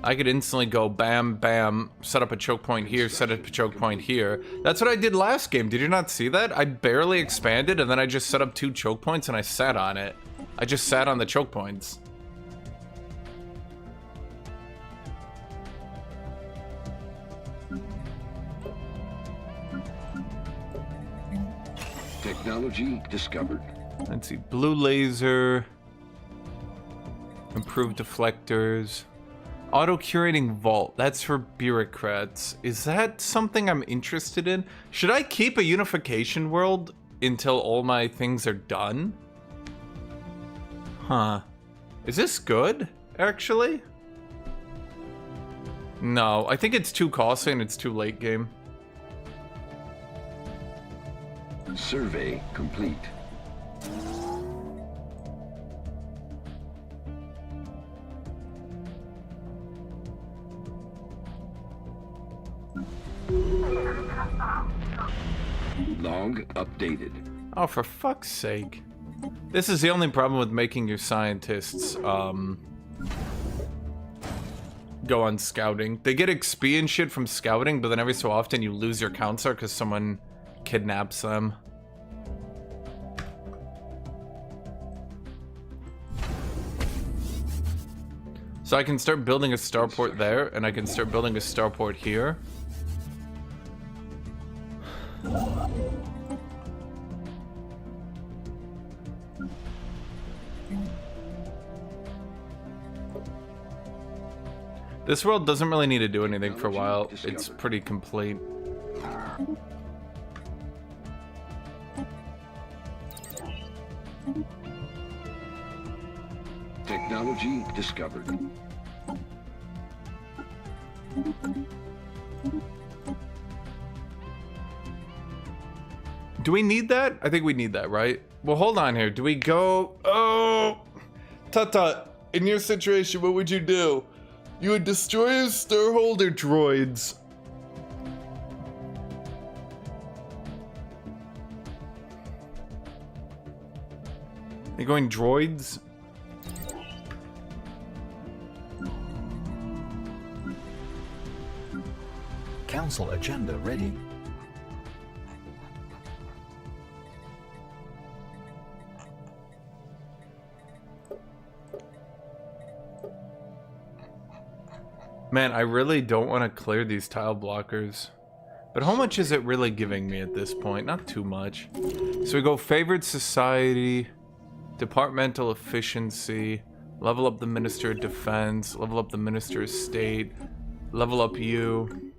I could instantly go bam, bam, set up a choke point here, set up a choke point here. That's what I did last game. Did you not see that? I barely expanded, and then I just set up 2 choke points, and I sat on it. I just sat on the choke points. Technology discovered. Let's see, blue laser, improved deflectors, auto-curating vault, that's for bureaucrats. Is that something I'm interested in? Should I keep a unification world until all my things are done? Huh. Is this good, actually? No, I think it's too costly and it's too late game. Survey complete. Log updated. Oh, for fuck's sake. This is the only problem with making your scientists, go on scouting. They get XP and shit from scouting, but then every so often you lose your counselor because someone kidnaps them. So I can start building a starport there, and I can start building a starport here. This world doesn't really need to do anything for a while. It's pretty complete. Technology discovered. Do we need that? I think we need that, right? Well, hold on here. Do we go... Oh! Tut-tut, in your situation, what would you do? You would destroy his Starholder droids. You going droids? Council agenda ready. Man, I really don't want to clear these tile blockers. But how much is it really giving me at this point? Not too much. So we go favored society, departmental efficiency, level up the Minister of Defense, level up the Minister of State, level up you.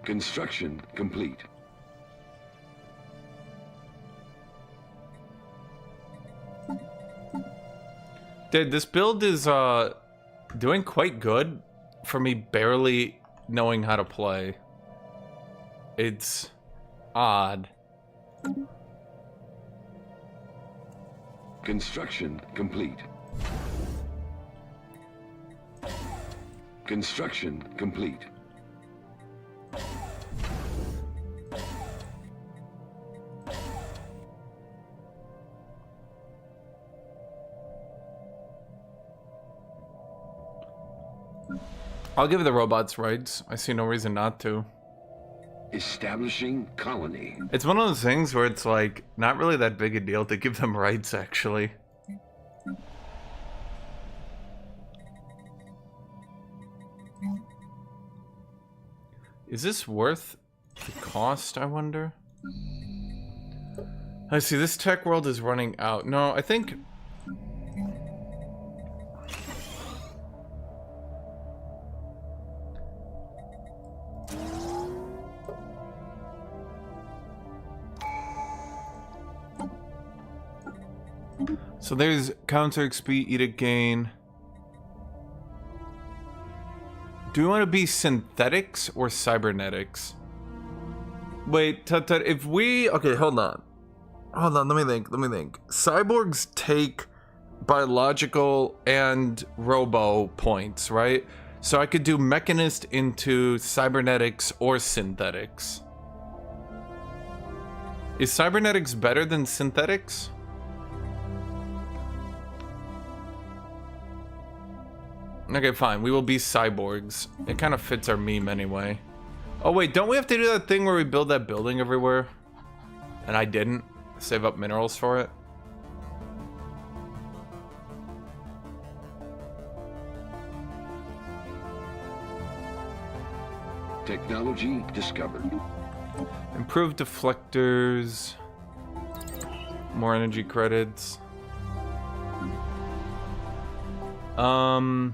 Construction complete. Dude, this build is doing quite good for me barely knowing how to play. It's odd. Construction complete. Construction complete. I'll give the robots rights. I see no reason not to. Establishing colony. It's one of those things where it's like not really that big a deal to give them rights, actually. Is this worth the cost, I wonder? I see, this tech world is running out. No, I think... So there's counter XP, edict gain. Do we want to be synthetics or cybernetics? Wait, if we... Okay, hold on. Hold on, let me think. Cyborgs take biological and robo points, right? So I could do mechanist into cybernetics or synthetics. Is cybernetics better than synthetics? Okay, fine. We will be cyborgs. It kind of fits our meme anyway. Oh wait, don't we have to do that thing where we build that building everywhere? And I didn't save up minerals for it. Technology discovered. Improved deflectors. More energy credits. Huh.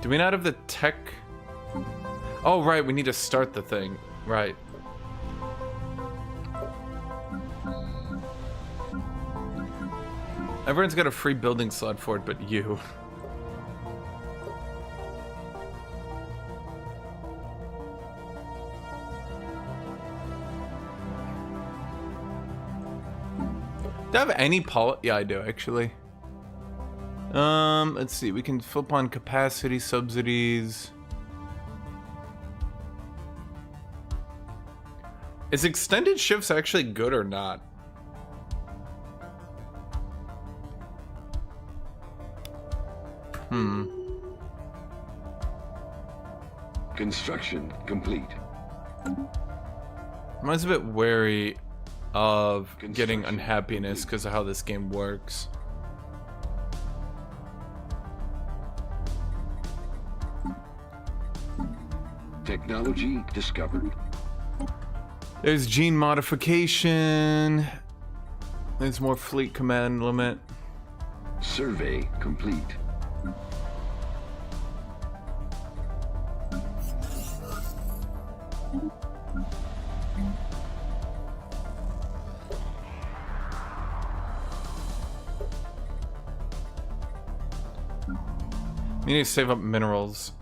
Do we not have the tech? Oh, right, we need to start the thing. Right. Everyone's got a free building slot for it, but you. Do I have any Yeah, I do, actually. Let's see. We can flip on capacity subsidies. Is extended shifts actually good or not? Construction complete. I'm always a bit wary of getting unhappiness because of how this game works. Technology discovered. There's gene modification. There's more fleet command limit. Survey complete. You need to save up minerals.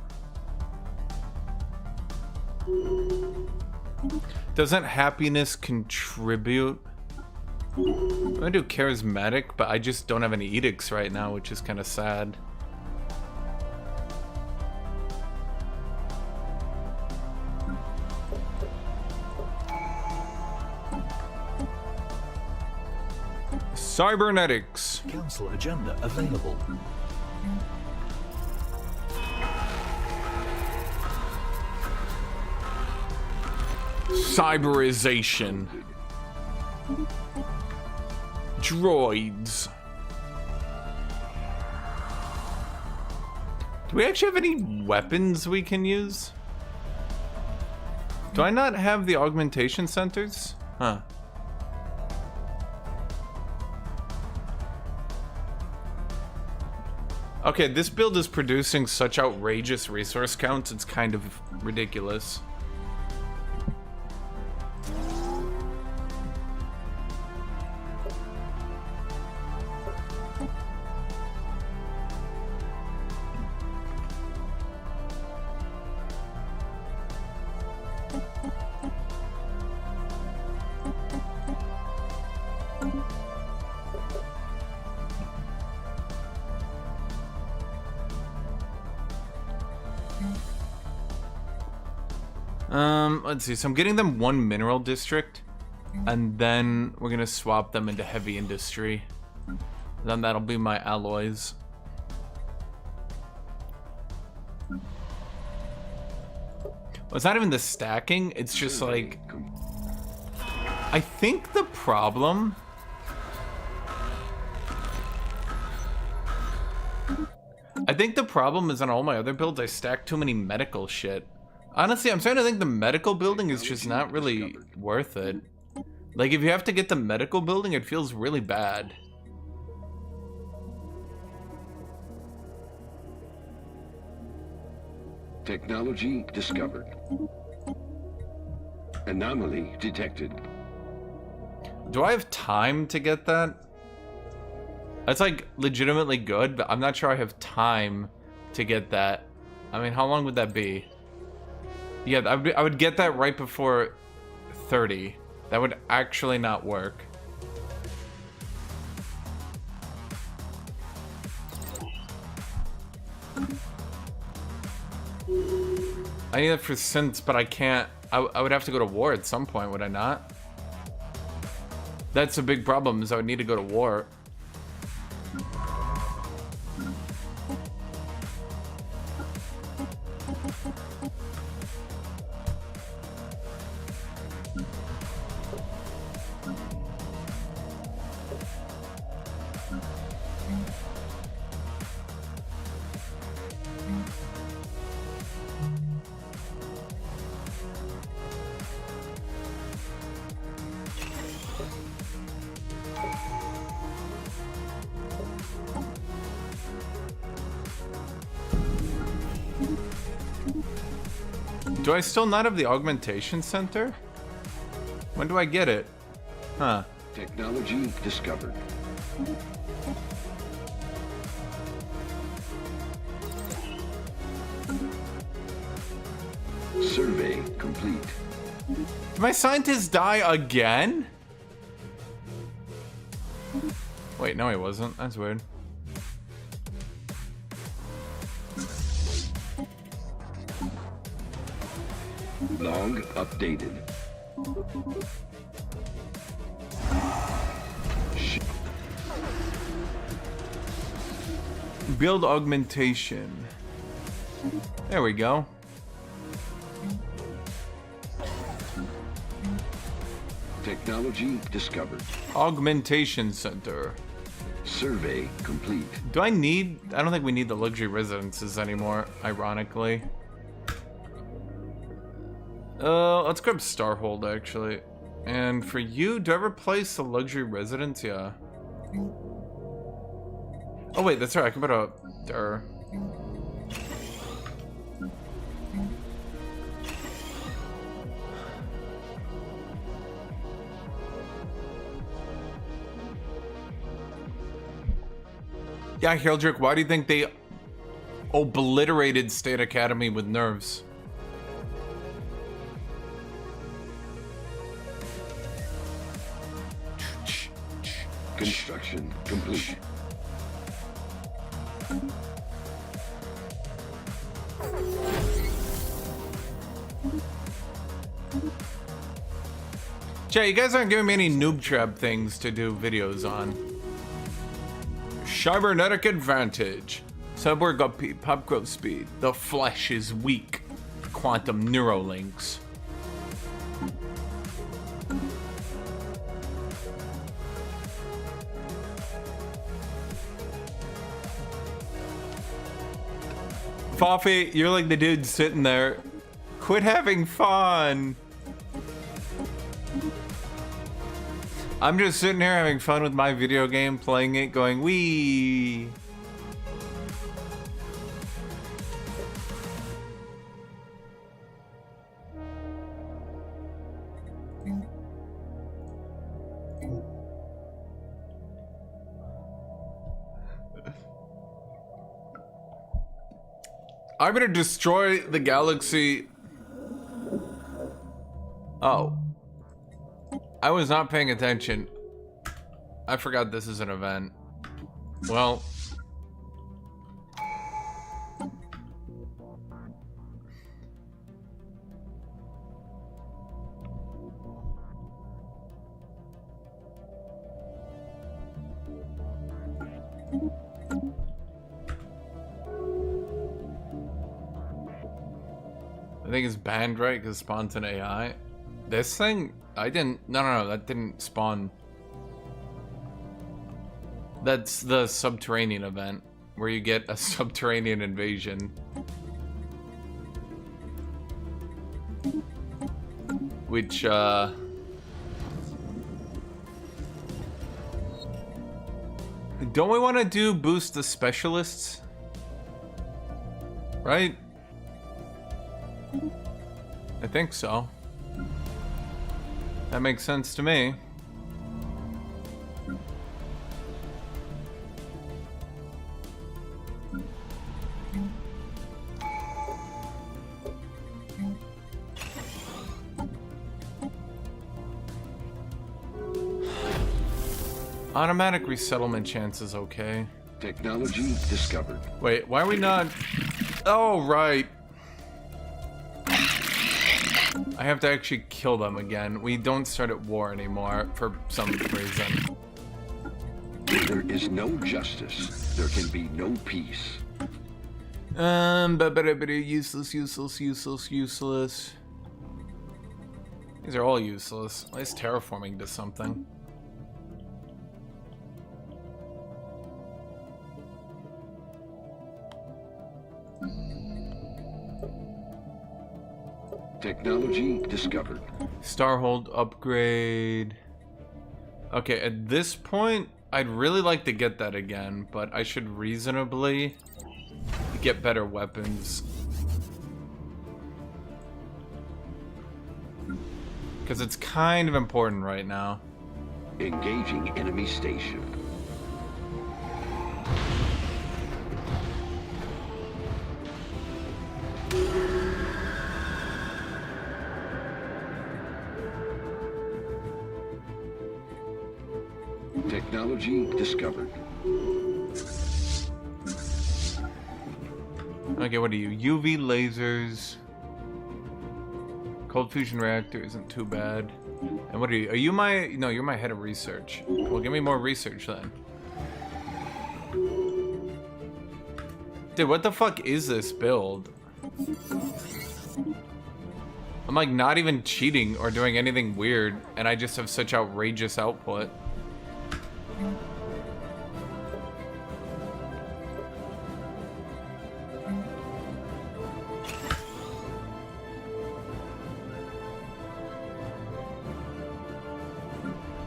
Doesn't happiness contribute? I'm gonna do charismatic, but I just don't have any edicts right now, which is kind of sad. Cybernetics. Council agenda available. Cyberization. Droids. Do we actually have any weapons we can use? Do I not have the augmentation centers? Huh. Okay, this build is producing such outrageous resource counts, it's kind of ridiculous. Let's see, so I'm getting them one mineral district, and then we're gonna swap them into heavy industry. Then that'll be my alloys. Well, it's not even the stacking, it's just like... I think the problem... is on all my other builds, I stack too many medical shit. Honestly, I'm starting to think the medical building is just not really worth it. Like, if you have to get the medical building, it feels really bad. Technology discovered. Anomaly detected. Do I have time to get that? That's like legitimately good, but I'm not sure I have time to get that. I mean, how long would that be? Yeah, I would get that right before 30. That would actually not work. I need it for synths, but I can't. I would have to go to war at some point, would I not? That's a big problem, is I would need to go to war. Do I still not have the augmentation center? When do I get it? Huh. Technology discovered. Survey complete. Did my scientist die again? Wait, no he wasn't. That's weird. Log updated. Build augmentation. There we go. Technology discovered. Augmentation center. Survey complete. Do I need... I don't think we need the luxury residences anymore, ironically. Let's grab Starhold, actually. And for you, do I ever place the luxury residence? Yeah. Oh, wait, that's right. I can put a... There. Yeah, Hildrick, why do you think they obliterated State Academy with nerves? Construction complete. Chat, you guys aren't giving me any noob trap things to do videos on. Cybernetic advantage. Cyborg up pop growth speed. The flesh is weak. Quantum neurolinks. Foffy, you're like the dude sitting there. Quit having fun. I'm just sitting here having fun with my video game, playing it, going, wee. I'm gonna destroy the galaxy. Oh. I was not paying attention. I forgot this is an event. Well. I think it's banned, right? Because it spawns an AI. This thing? I didn't... No, that didn't spawn. That's the subterranean event, where you get a subterranean invasion. Which, don't we want to do boost the specialists? Right? I think so. That makes sense to me. Automatic resettlement chance is okay. Technology discovered. Wait, why are we not... Oh, right. I have to actually kill them again. We don't start at war anymore for some reason. Where there is no justice, there can be no peace. Useless. These are all useless. At least terraforming does something. Technology discovered. Starhold upgrade. Okay, at this point, I'd really like to get that again, but I should reasonably get better weapons. Because it's kind of important right now. Engaging enemy station. Technology discovered. Okay, what are you? UV lasers. Cold fusion reactor isn't too bad. And what are you? Are you my... No, you're my head of research. Well, give me more research then. Dude, what the fuck is this build? I'm like not even cheating or doing anything weird, and I just have such outrageous output.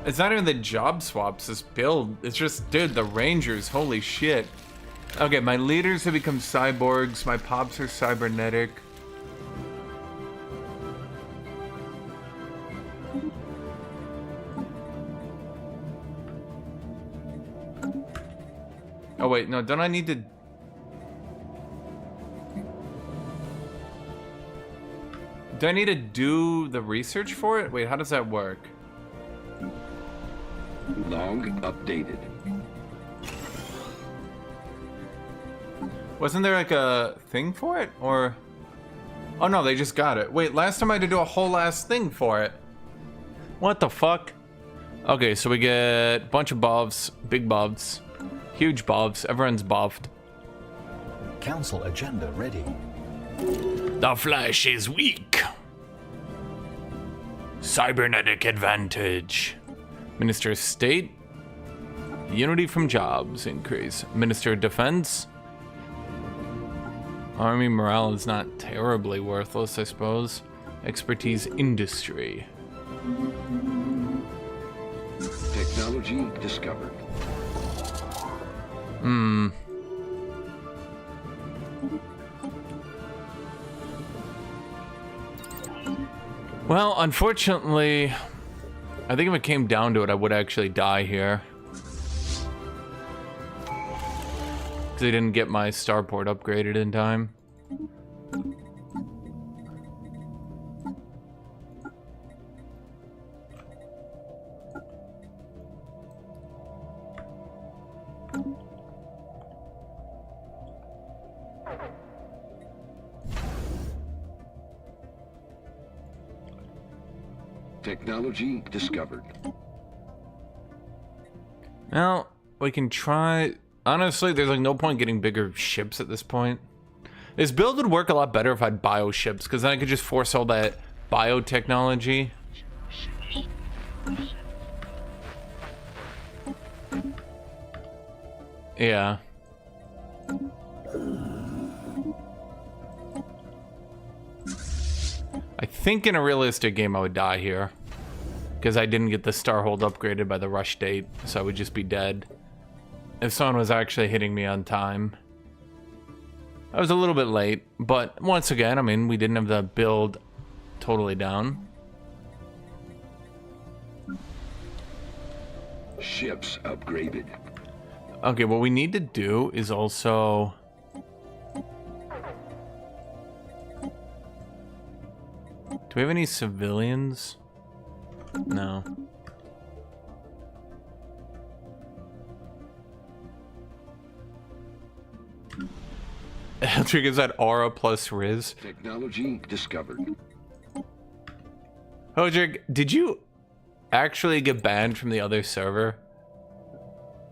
It's not even the job swaps, this build. It's just, dude, the Rangers, holy shit. Okay, my leaders have become cyborgs. My pops are cybernetic. Oh wait, no, don't I need to... Do I need to do the research for it? Wait, how does that work? Log updated. Wasn't there like a thing for it? Or... Oh no, they just got it. Wait, last time I had to do a whole ass thing for it. What the fuck? Okay, so we get a bunch of buffs, big buffs, huge buffs, everyone's buffed. Council agenda ready. The Flash is weak. Cybernetic advantage. Minister of State. Unity from jobs increase. Minister of Defense. Army morale is not terribly worthless, I suppose. Expertise industry. Technology discovered. Well, unfortunately, I think if it came down to it, I would actually die here. Because I didn't get my starport upgraded in time. Technology discovered. Well, we can try... Honestly, there's like no point getting bigger ships at this point. This build would work a lot better if I had bio ships, because then I could just force all that biotechnology. Yeah. I think in a realistic game I would die here. Because I didn't get the Starhold upgraded by the rush date, so I would just be dead. If someone was actually hitting me on time. I was a little bit late, but once again, I mean, we didn't have the build totally down. Ships upgraded. Okay, what we need to do is also... Do we have any civilians? No. Guthuk is that aura plus Riz. Technology discovered. Hodrick, did you actually get banned from the other server?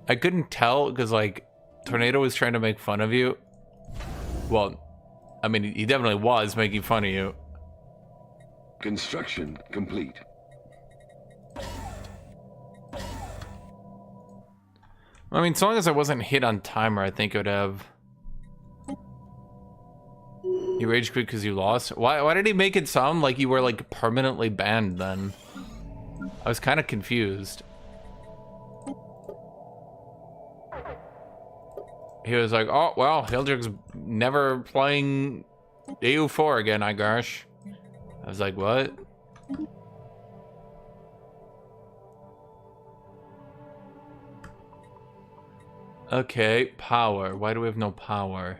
I couldn't tell because, like, Tornado was trying to make fun of you. Well, I mean, he definitely was making fun of you. Construction complete. I mean, as long as I wasn't hit on timer, I think it would have. You rage quit because you lost? Why did he make it sound like you were, like, permanently banned then? I was kind of confused. He was like, oh, well, Hildrick's never playing EU4 again, I guess. I was like, what? Okay, power. Why do we have no power?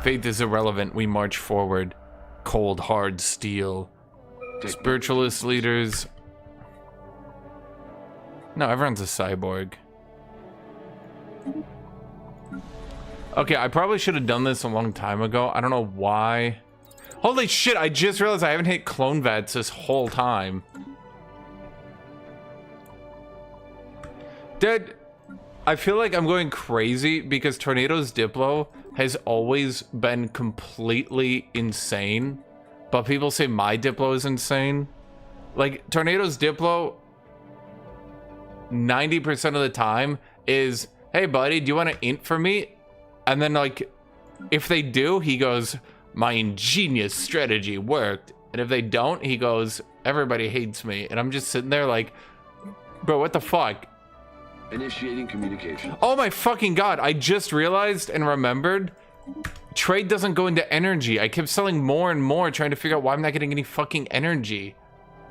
Faith is irrelevant. We march forward. Cold, hard steel. Spiritualist leaders. No, everyone's a cyborg. Okay, I probably should have done this a long time ago. I don't know why. Holy shit, I just realized I haven't hit clone vats this whole time. Dude, I feel like I'm going crazy because Tornado's Diplo has always been completely insane. But people say my Diplo is insane. Like, Tornado's Diplo, 90% of the time is, hey buddy, do you want to int for me? And then, like, if they do, he goes, my ingenious strategy worked. And if they don't, he goes, everybody hates me. And I'm just sitting there like, bro, what the fuck? Initiating communication. Oh my fucking god, I just realized and remembered, trade doesn't go into energy. I kept selling more and more, trying to figure out why I'm not getting any fucking energy.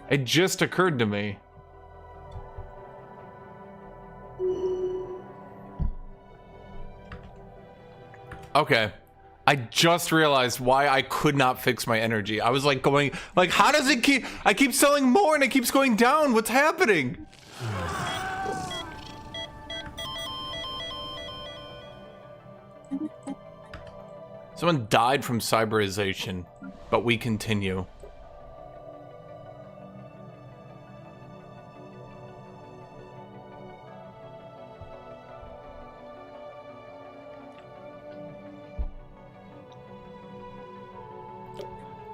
It just occurred to me. Okay. I just realized why I could not fix my energy. I was like going, like, how does it keep, I keep selling more and it keeps going down. What's happening? Someone died from cyberization, but we continue.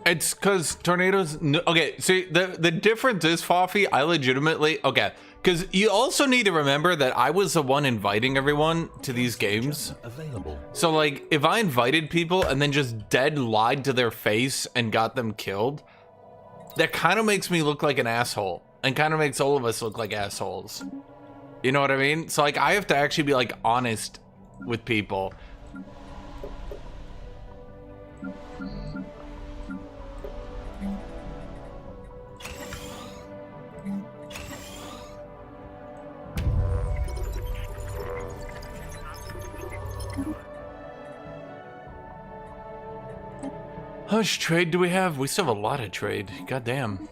It's because Tornado's... Okay, see, the difference is, Foffy, I legitimately... Okay, because you also need to remember that I was the one inviting everyone to these games. Available. So, like, if I invited people and then just dead lied to their face and got them killed, that kind of makes me look like an asshole. And kind of makes all of us look like assholes. You know what I mean? So, like, I have to actually be, like, honest with people. How much trade do we have? We still have a lot of trade. God damn.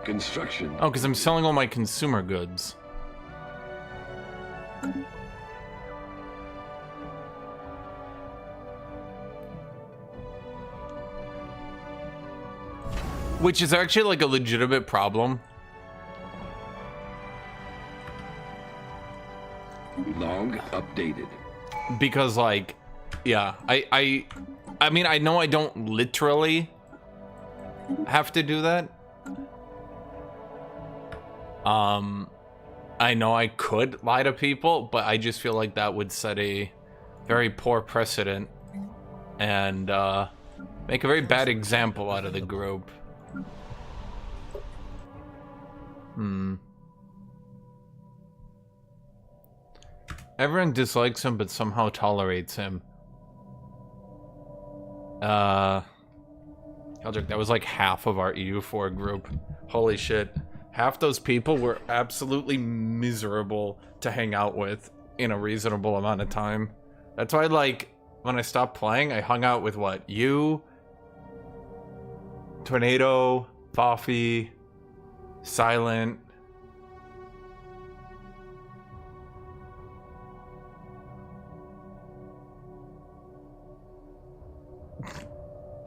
Construction. Oh, because I'm selling all my consumer goods. Which is actually like a legitimate problem. Log updated. Because, like, yeah, I mean, I know I don't literally have to do that. I know I could lie to people, but I just feel like that would set a very poor precedent and make a very bad example out of the group. Everyone dislikes him, but somehow tolerates him. Eldrick, that was like half of our EU4 group. Holy shit. Half those people were absolutely miserable to hang out with in a reasonable amount of time. That's why, like, when I stopped playing, I hung out with, what, you? Tornado, Boffy, Silent.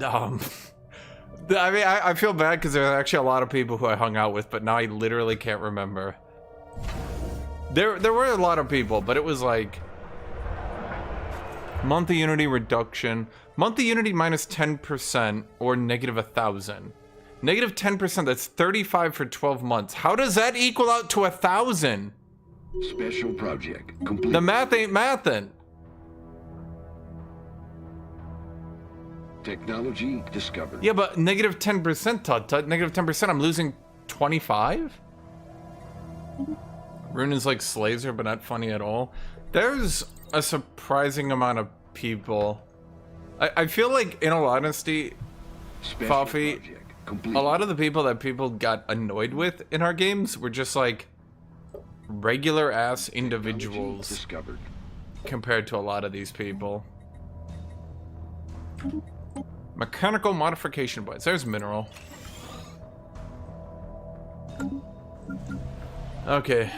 I mean, I feel bad because there are actually a lot of people who I hung out with, but now I literally can't remember. There were a lot of people, but it was like monthly unity reduction, monthly unity minus 10% or negative 1,000. Negative 10%. That's 35 for 12 months. How does that equal out to 1,000? Special project complete. The math ain't mathin'. Technology discovered. Yeah, but negative 10%, Tut. Negative 10%. I'm losing 25. Rune is like Slazer, but not funny at all. There's a surprising amount of people. I feel like, in all honesty, Coffee, a lot of the people that people got annoyed with in our games were just like regular ass individuals discovered. Compared to a lot of these people. Mechanical modification points. There's mineral. Okay,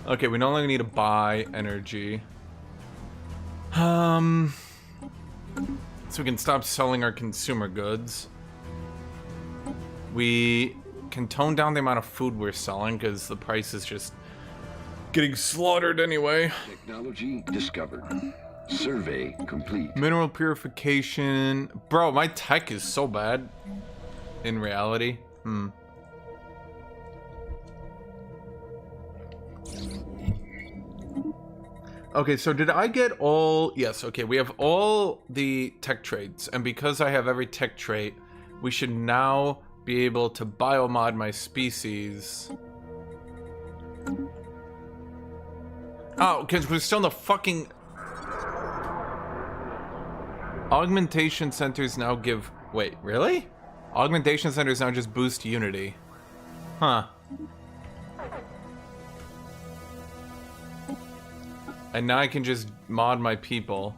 okay, we no longer need to buy energy. So we can stop selling our consumer goods. We can tone down the amount of food we're selling because the price is just getting slaughtered anyway. Technology discovered. Survey complete. Mineral purification. Bro, my tech is so bad in reality. Okay, so did I get all... Yes, okay, we have all the tech traits. And because I have every tech trait, we should now be able to biomod my species. Oh, because we're still in the fucking... Augmentation centers now give... Wait, really? Augmentation centers now just boost unity. Huh. And now I can just mod my people.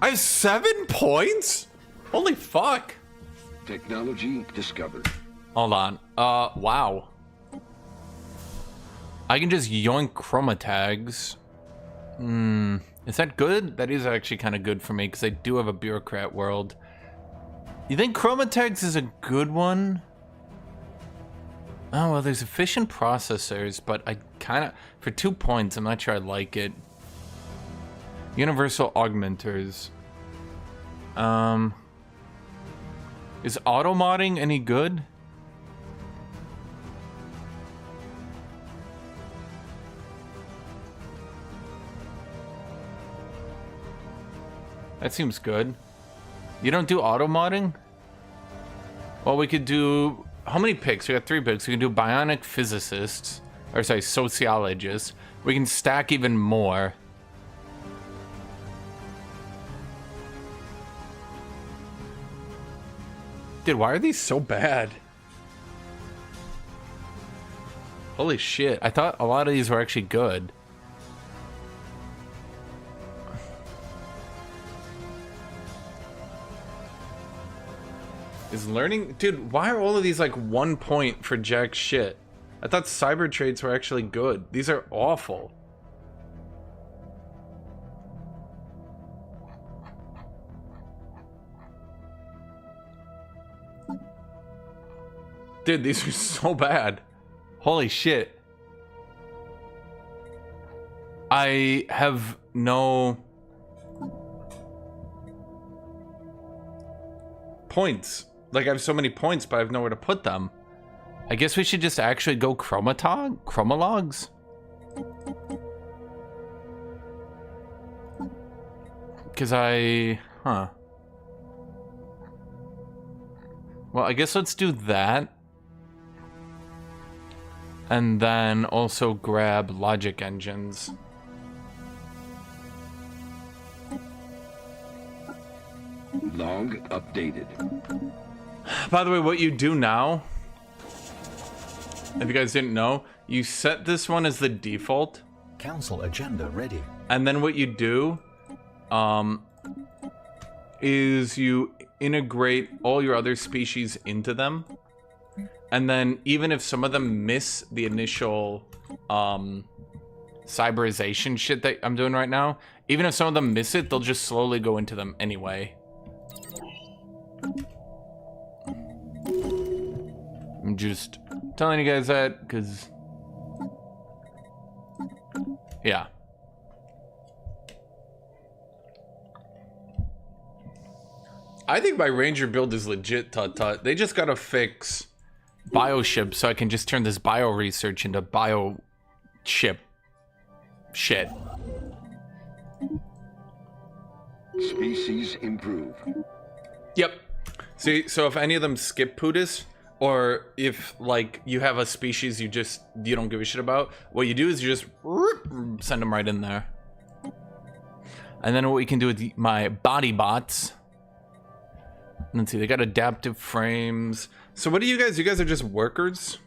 I have 7 points? Holy fuck. Technology discovered. Hold on. Wow. I can just yoink chroma tags. Is that good? That is actually kind of good for me because I do have a bureaucrat world. You think chroma tags is a good one? Oh, well, there's efficient processors, but I kind of... For 2 points, I'm not sure I like it. Universal augmenters. Is auto-modding any good? That seems good. You don't do auto-modding? Well, we could do... How many picks? We got 3 picks. We can do bionic physicists. Or sorry, sociologists. We can stack even more. Dude, why are these so bad? Holy shit. I thought a lot of these were actually good. Is learning... Dude, why are all of these like 1 point for jack shit? I thought cyber traits were actually good. These are awful. Dude, these are so bad. Holy shit. I have no... points. Like, I have so many points, but I have nowhere to put them. I guess we should just actually go chromalogs? Because Huh. Well, I guess let's do that. And then also grab logic engines. Log updated. By the way, what you do now, if you guys didn't know, you set this one as the default. Council agenda ready. And then what you do is you integrate all your other species into them. And then even if some of them miss the initial cyberization shit that I'm doing right now, even if some of them miss it, they'll just slowly go into them anyway. I'm just telling you guys that because, yeah. I think my Ranger build is legit, Tut. They just gotta fix bioship so I can just turn this bio research into bio ship shit. Species improve. Yep. See, so if any of them skip PUDIS, or if like you have a species you don't give a shit about, what you do is you just send them right in there. And then what we can do with my body bots. Let's see, they got adaptive frames. So what do you guys? You guys are just workers?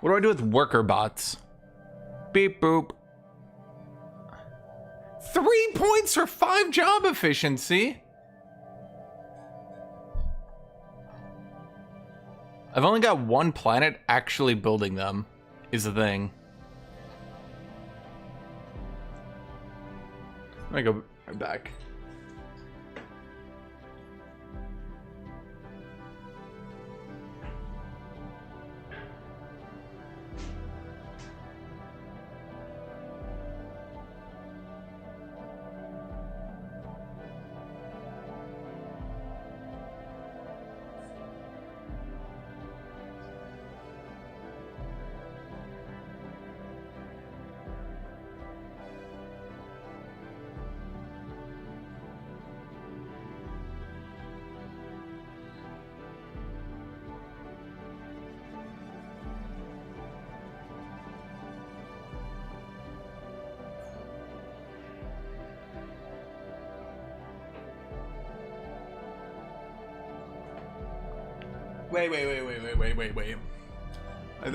What do I do with worker bots? Beep boop. 3 points for 5 job efficiency. I've only got 1 planet actually building them, is the thing. Let me go right back. Wait. I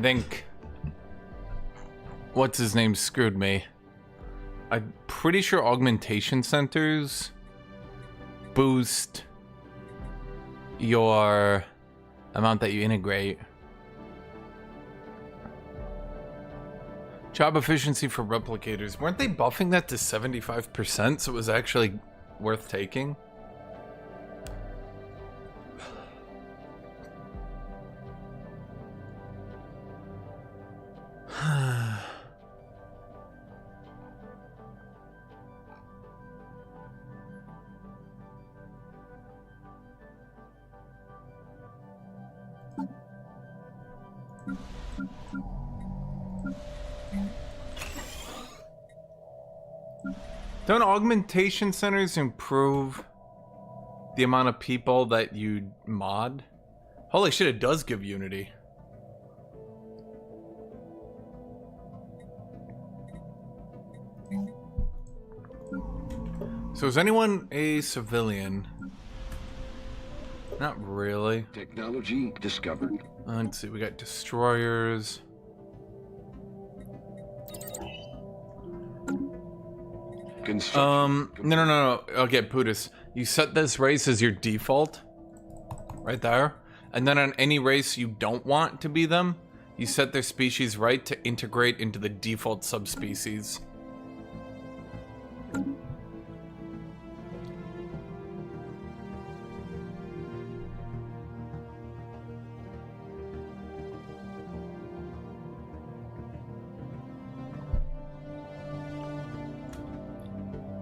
think what's his name screwed me. I'm pretty sure augmentation centers boost your amount that you integrate. Job efficiency for replicators. Weren't they buffing that to 75% so it was actually worth taking? Don't augmentation centers improve the amount of people that you mod? Holy shit, it does give Unity. So is anyone a civilian? Not really. Technology discovered. Let's see, we got destroyers. No. Okay, Pudis. You set this race as your default. Right there. And then on any race you don't want to be them, you set their species right to integrate into the default subspecies.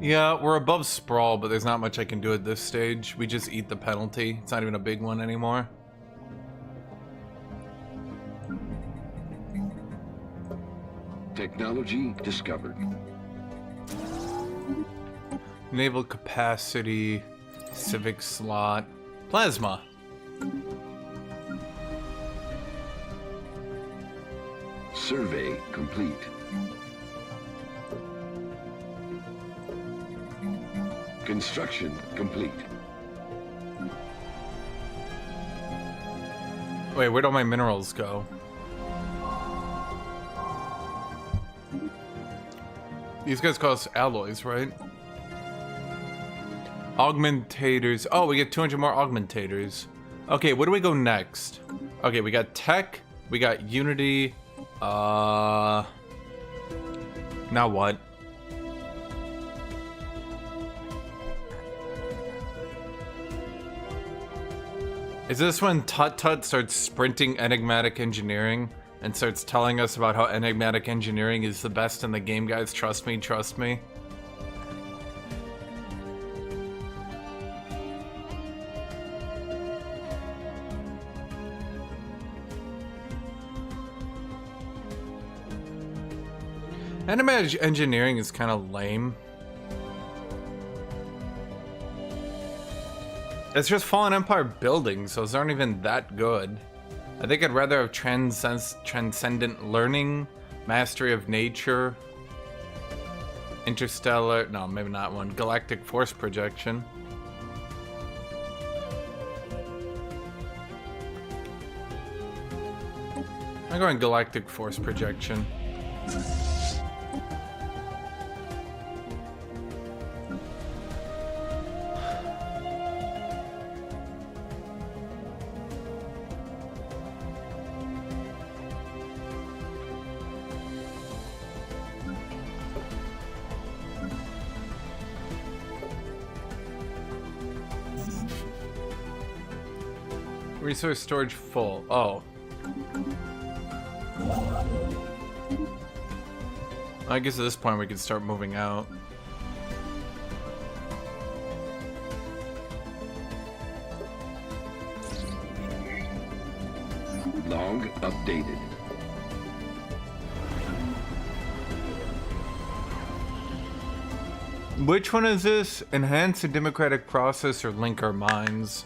Yeah, we're above sprawl, but there's not much I can do at this stage. We just eat the penalty. It's not even a big one anymore. Technology discovered. Naval capacity, civic slot, plasma. Survey complete. Construction complete. Wait, where'd all my minerals go? These guys cost alloys, right? Augmentators. Oh, we get 200 more augmentators. Okay, where do we go next? Okay, we got tech. We got unity. Now what? Is this when Tut starts sprinting enigmatic engineering and starts telling us about how enigmatic engineering is the best in the game, guys? Trust me, trust me. Enigmatic engineering is kind of lame. It's just Fallen Empire buildings, so those aren't even that good. I think I'd rather have transcendent learning, mastery of nature, interstellar, no, maybe not one, galactic force projection. I'm going galactic force projection. Resource storage full. Oh. I guess at this point we could start moving out. Log updated. Which one is this? Enhance the democratic process or link our minds?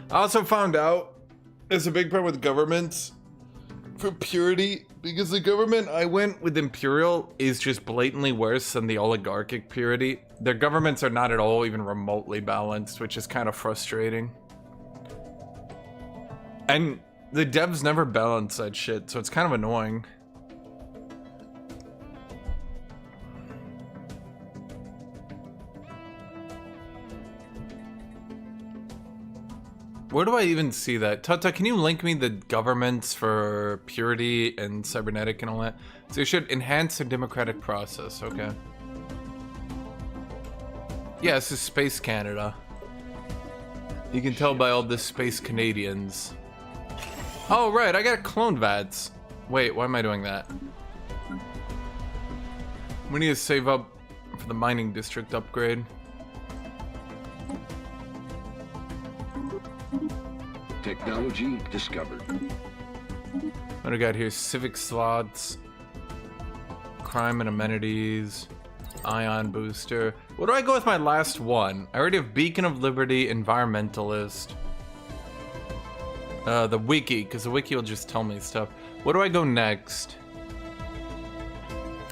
I also found out there's a big problem with governments for purity, because the government I went with Imperial is just blatantly worse than the oligarchic purity. Their governments are not at all even remotely balanced, which is kind of frustrating. And the devs never balance that shit, so it's kind of annoying. Where do I even see that? Tata, can you link me the governments for purity and cybernetic and all that? So you should enhance the democratic process, okay. Yeah, this is Space Canada. You can tell by all the Space Canadians. Oh, right, I got clone VATs. Wait, why am I doing that? We need to save up for the mining district upgrade. Technology discovered. What do I got here? Civic slots, crime and amenities, ion booster. What do I go with my last one? I already have Beacon of Liberty, environmentalist. The wiki, because the wiki will just tell me stuff. What do I go next?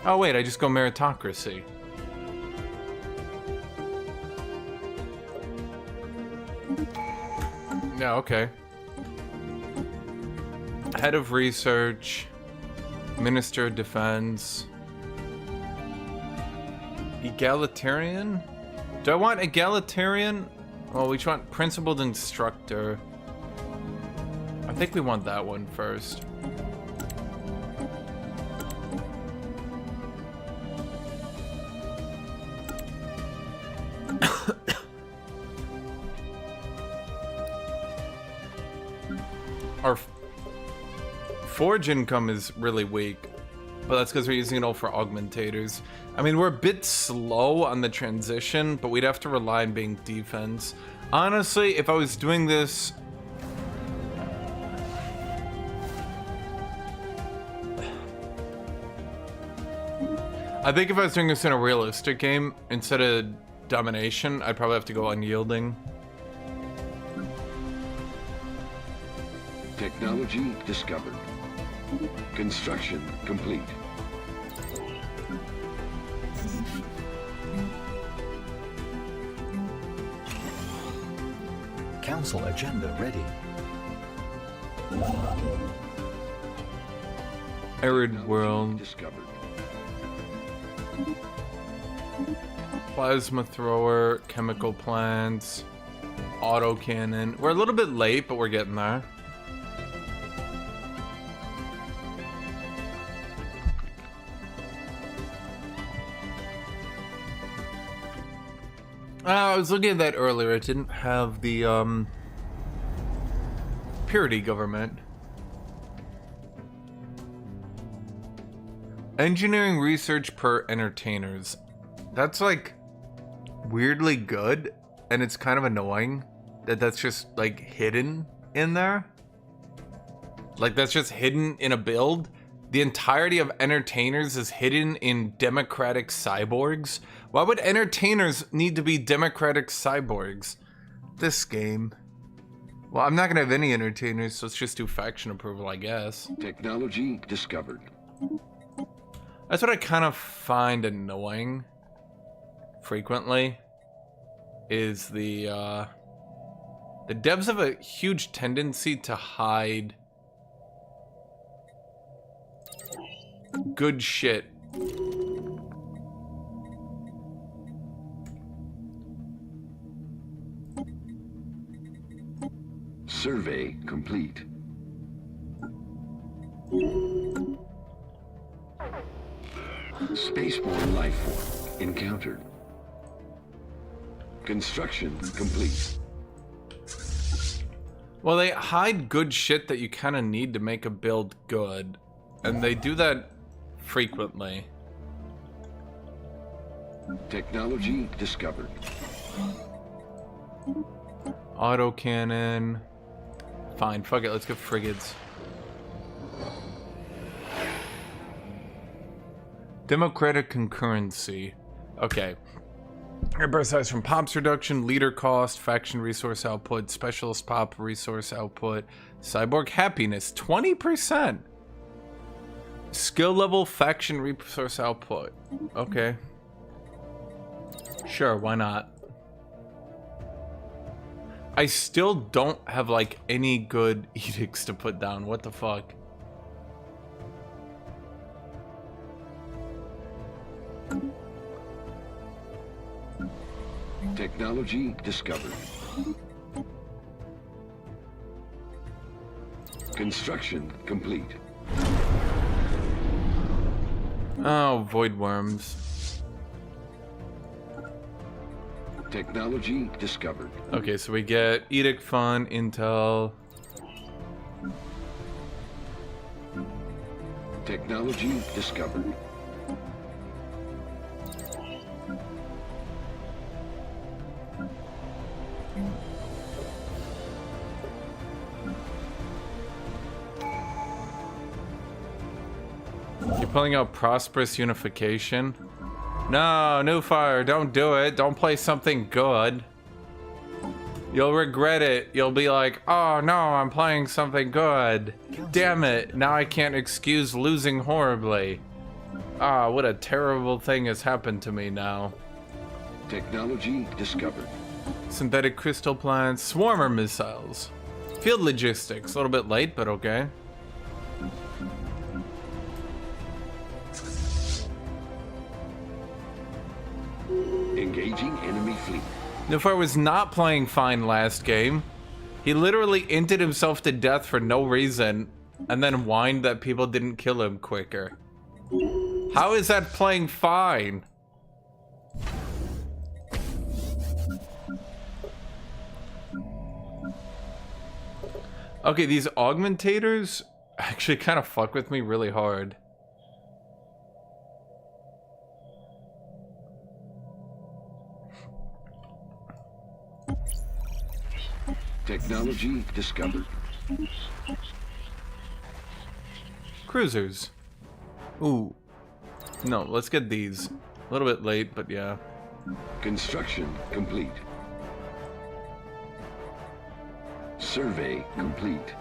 Oh wait, I just go meritocracy. Yeah, okay. Head of research, Minister of Defense, egalitarian? Do I want egalitarian? Well, we want principled instructor. I think we want that one first. Our forge income is really weak, but that's because we're using it all for augmentators. I mean, we're a bit slow on the transition, but we'd have to rely on being defense. Honestly, if I was doing this... I think if I was doing this in a realistic game, instead of domination, I'd probably have to go unyielding. Technology discovered. Construction complete. Council agenda ready. Arid world. Discovered. Plasma thrower, chemical plants, autocannon. We're a little bit late, but we're getting there. I was looking at that earlier. It didn't have the purity government. Engineering research per entertainers. That's like weirdly good, and it's kind of annoying that that's just like hidden in there. Like that's just hidden in a build. The entirety of entertainers is hidden in democratic cyborgs. Why would entertainers need to be democratic cyborgs? This game. Well, I'm not gonna have any entertainers, so let's just do faction approval, I guess. Technology discovered. That's what I kind of find annoying frequently, is the devs have a huge tendency to hide good shit. Survey complete. Spaceborne life form encountered. Construction complete. Well, they hide good shit that you kind of need to make a build good, and they do that frequently. Technology discovered. Autocannon. Fine, fuck it, let's get frigates. Democratic concurrency. Okay. Airburst size from pops reduction, leader cost, faction resource output, specialist pop resource output, cyborg happiness, 20%. Skill level, faction resource output. Okay. Sure, why not? I still don't have like any good edicts to put down. What the fuck? Technology discovered. Construction complete. Oh, void worms. Technology discovered. Okay, so we get edict fun, intel. Technology discovered. You're pulling out prosperous unification. No, new fire, don't do it. Don't play something good. You'll regret it. You'll be like, oh no, I'm playing something good. Damn it, now I can't excuse losing horribly. Ah, what a terrible thing has happened to me now. Technology discovered. Synthetic crystal plants, swarmer missiles. Field logistics, a little bit late, but okay. Engaging enemy fleet. Nufar was not playing fine last game. He literally inted himself to death for no reason, and then whined that people didn't kill him quicker. How is that playing fine? Okay, these augmentators actually kind of fuck with me really hard. Technology discovered. Cruisers. Ooh. No, let's get these. A little bit late, but yeah. Construction complete. Survey complete.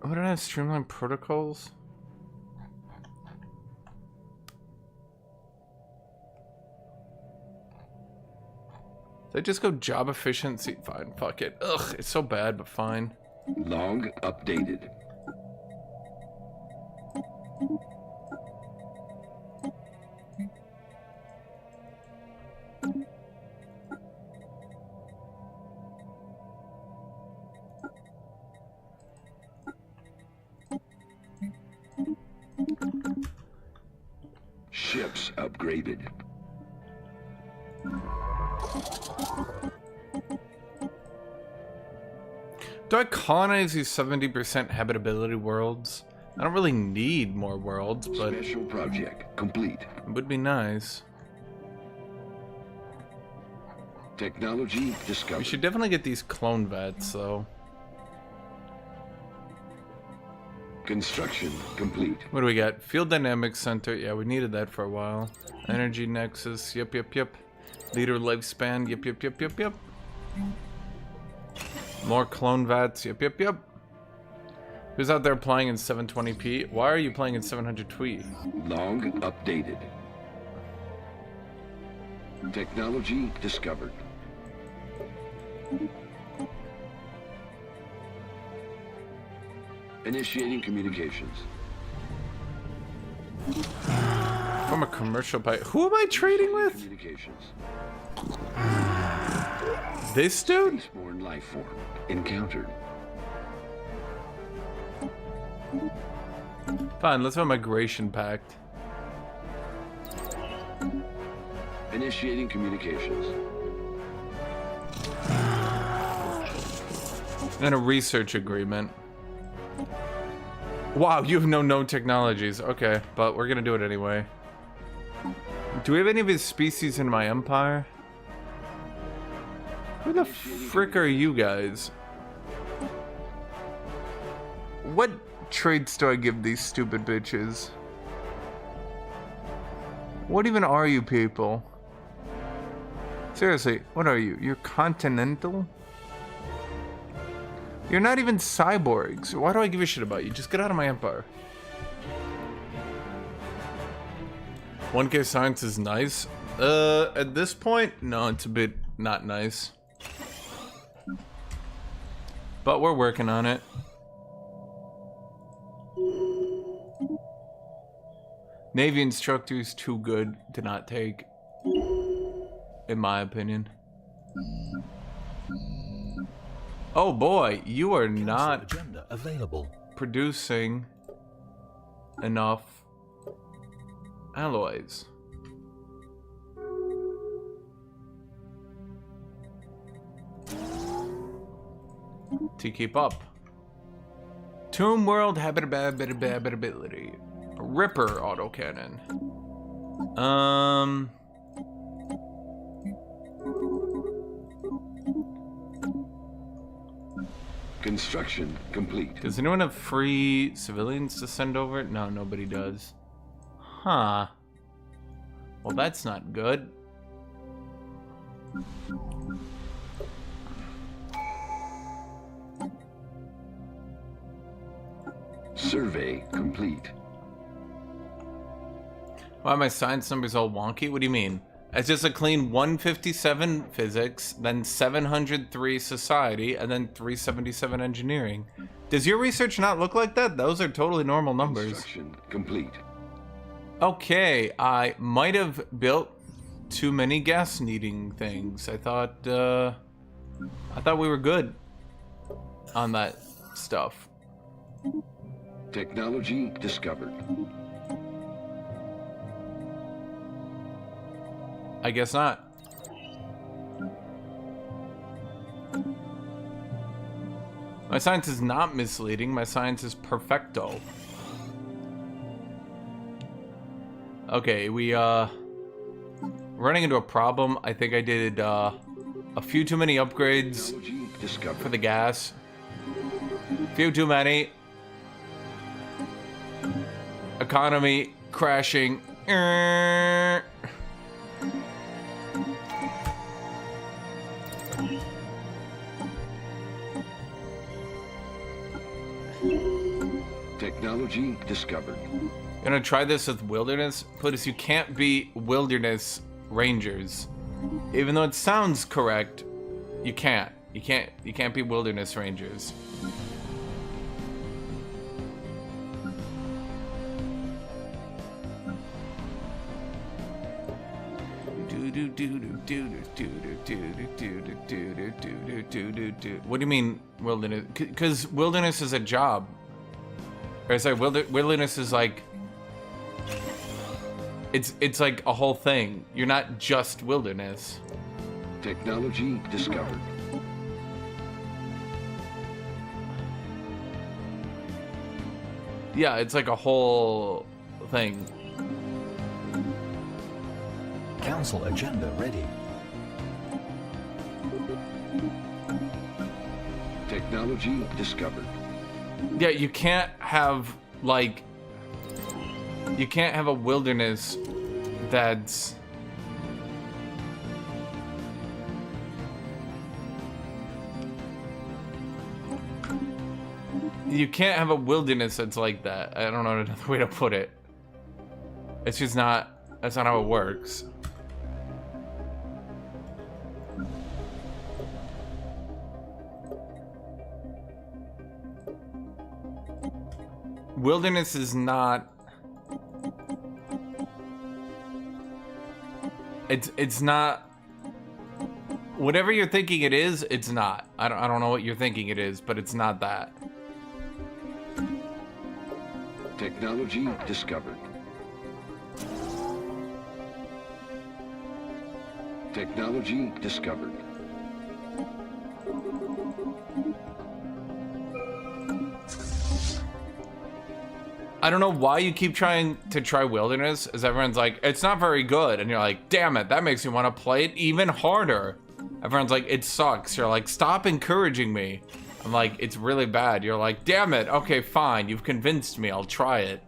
What did I have? Streamline protocols? Did I just go job efficiency? Fine, fuck it. Ugh, it's so bad, but fine. Log updated. Ships upgraded. Do I colonize these 70% habitability worlds? I don't really need more worlds, but Special project complete. it would be nice. Technology We discovered. should definitely get these clone vets, though. Construction complete. What do we got? Field Dynamics Center. Yeah, we needed that for a while. Energy Nexus. Yep, yep, yep. Leader lifespan. Yep, yep, yep, yep, yep. More clone vats. Yep, yep, yep. Who's out there playing in 720p? Why are you playing in 700p? Log updated. Technology discovered. Initiating communications. From a commercial pipe. Who am I trading with? Communications. This dude? Spaceborne life form encountered. Fine, let's have a migration pact. Initiating communications. And a research agreement. Wow, you have no known technologies. Okay, but we're gonna do it anyway. Do we have any of his species in my empire? Who the frick are you guys? What traits do I give these stupid bitches? What even are you people? Seriously, what are you? You're continental? You're not even cyborgs. Why do I give a shit about you? Just get out of my empire. 1K science is nice. At this point, no, it's a bit not nice. But we're working on it. Navy instructor is too good to not take, in my opinion. Oh boy, you are not Agenda available. producing enough alloys. To keep up. Tomb World habitability. Ripper autocannon. Construction complete. Does anyone have free civilians to send over? No, nobody does. Huh. Well, that's not good. Survey complete. Why are my science numbers all wonky? What do you mean? It's just a clean 157 physics, then 703 society, and then 377 engineering. Does your research not look like that? Those are totally normal numbers. Construction complete. Okay, I might have built too many gas needing things. I thought we were good on that stuff. Technology discovered. I guess not. My science is not misleading. My science is perfecto. Okay, running into a problem. I think I did a few too many upgrades for the gas. Few too many. Economy crashing. Technology discovered. Gonna try this with wilderness. Plutus, you can't be wilderness rangers. Even though it sounds correct, you can't. You can't be wilderness rangers. What do you mean wilderness? Because wilderness is a job. Or sorry, wilderness is like it's like a whole thing. You're not just wilderness. Technology discovered. Yeah, it's like a whole thing. Council agenda ready. Technology discovered. Yeah, you can't have like you can't have a wilderness that's you can't have a wilderness that's like that. I don't know another way to put it. It's just not, that's not how it works. Wilderness is not, it's not whatever you're thinking it is. It's not. I don't know what you're thinking it is, but it's not that. Technology discovered. Technology discovered. I don't know why you keep trying to try wilderness, as everyone's like, it's not very good. And you're like, damn it, that makes me want to play it even harder. Everyone's like, it sucks. You're like, stop encouraging me. I'm like, it's really bad. You're like, damn it. Okay, fine. You've convinced me. I'll try it.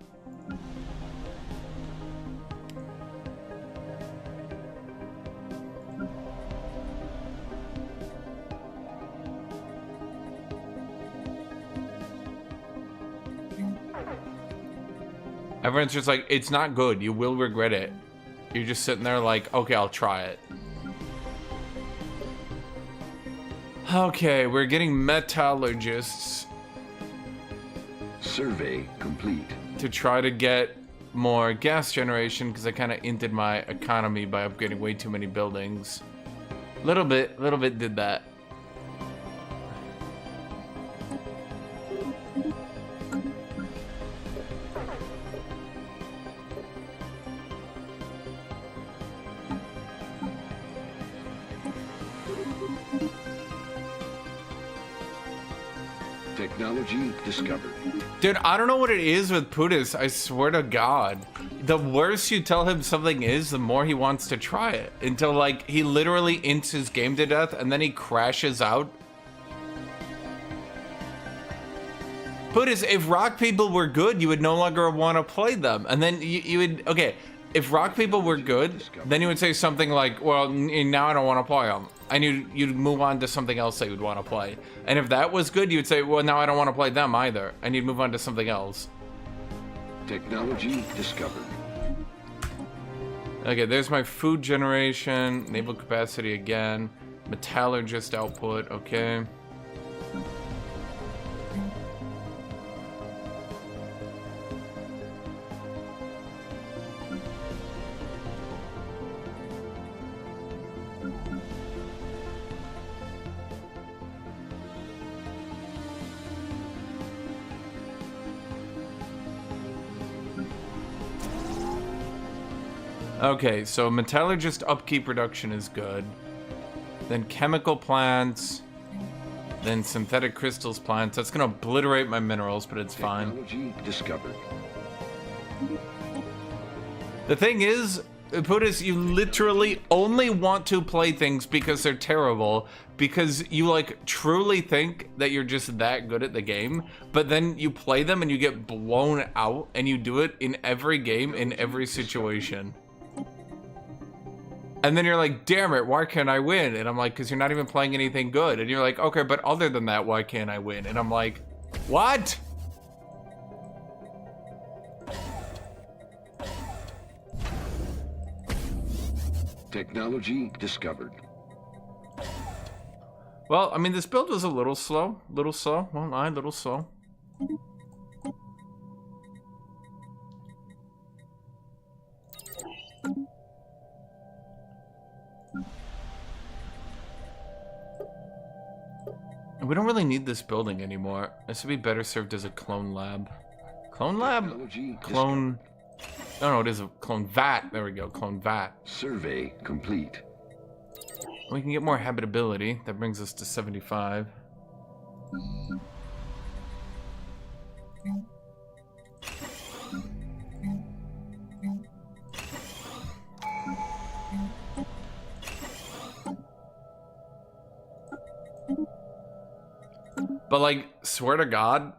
Everyone's just like, it's not good. You will regret it. You're just sitting there like, okay, I'll try it. Okay, we're getting metallurgists. Survey complete. To try to get more gas generation, because I kind of inted my economy by upgrading way too many buildings. Little bit did that. Technology discovered. Dude, I don't know what it is with Putis. I swear to God. The worse you tell him something is, the more he wants to try it. Until, like, he literally ints his game to death and then he crashes out. Putis, if rock people were good, you would no longer want to play them. And then you would... Okay, if rock people were good, then you would say something like, well, now I don't want to play them. And you'd move on to something else that you'd want to play. And if that was good, you'd say, well, now I don't want to play them either. And you'd move on to something else. Technology discovered. Okay, there's my food generation, naval capacity again, metallurgist output, okay. Okay, so metallurgist upkeep reduction is good. Then chemical plants. Then synthetic crystals plants. That's gonna obliterate my minerals, but it's fine. Technology discovered. The thing is, Putis, you literally only want to play things because they're terrible, because you like truly think that you're just that good at the game, but then you play them and you get blown out, and you do it in every game, in every situation. And then you're like, damn it, why can't I win? And I'm like, because you're not even playing anything good. And you're like, okay, but other than that, why can't I win? And I'm like, what? Technology discovered. Well, I mean, this build was a little slow. Won't lie, a little slow. We don't really need this building anymore. This would be better served as a clone lab. Clone lab? Technology Clone... Oh, no, it is a clone vat. There we go, clone vat. Survey complete. We can get more habitability. That brings us to 75. But like, swear to God,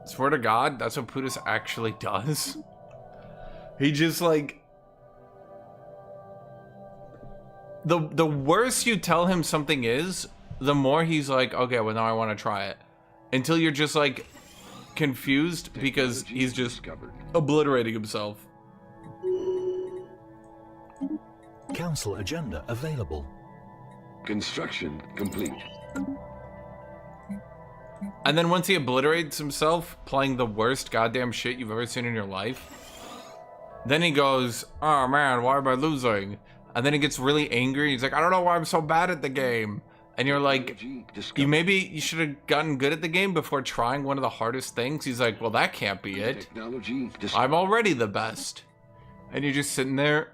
that's what Putis actually does. He just like, the worse you tell him something is, the more he's like, okay, well now I want to try it. Until you're just like confused because he's just obliterating himself. Council agenda available. Construction complete. And then once he obliterates himself, playing the worst goddamn shit you've ever seen in your life, then he goes, oh man, why am I losing? And then he gets really angry. He's like, I don't know why I'm so bad at the game. And you're like, you should have gotten good at the game before trying one of the hardest things. He's like, well, that can't be it. I'm already the best. And you're just sitting there,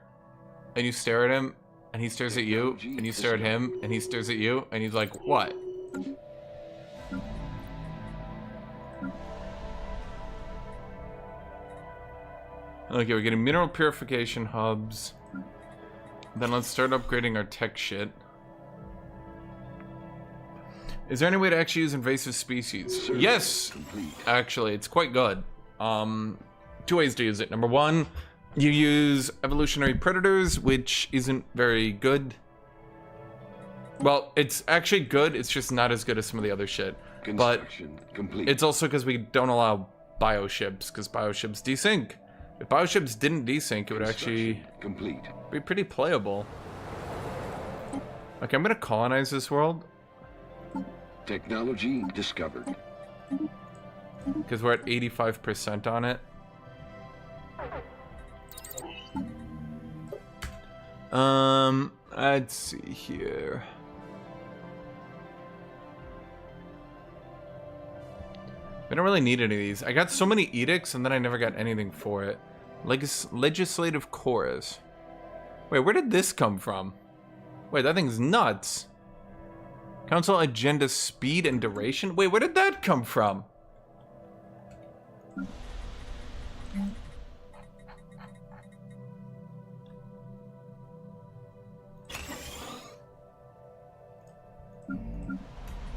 and you stare at him, and he stares at you, and you stare at him, and he stares at you, and he's like, what? Okay, we're getting mineral purification hubs. Then let's start upgrading our tech shit. Is there any way to actually use invasive species? Yes! Actually, it's quite good. Two ways to use it. Number one, you use evolutionary predators, which isn't very good. Well, it's actually good, it's just not as good as some of the other shit. But it's also because we don't allow bioships, because bioships desync. If bioships didn't desync, it would actually be pretty playable. Okay, I'm gonna colonize this world. Technology discovered. Because we're at 85% on it. Let's see here. I don't really need any of these. I got so many edicts and then I never got anything for it. Legislative chorus. Wait, where did this come from? Wait, that thing's nuts. Council agenda speed and duration? Wait, where did that come from?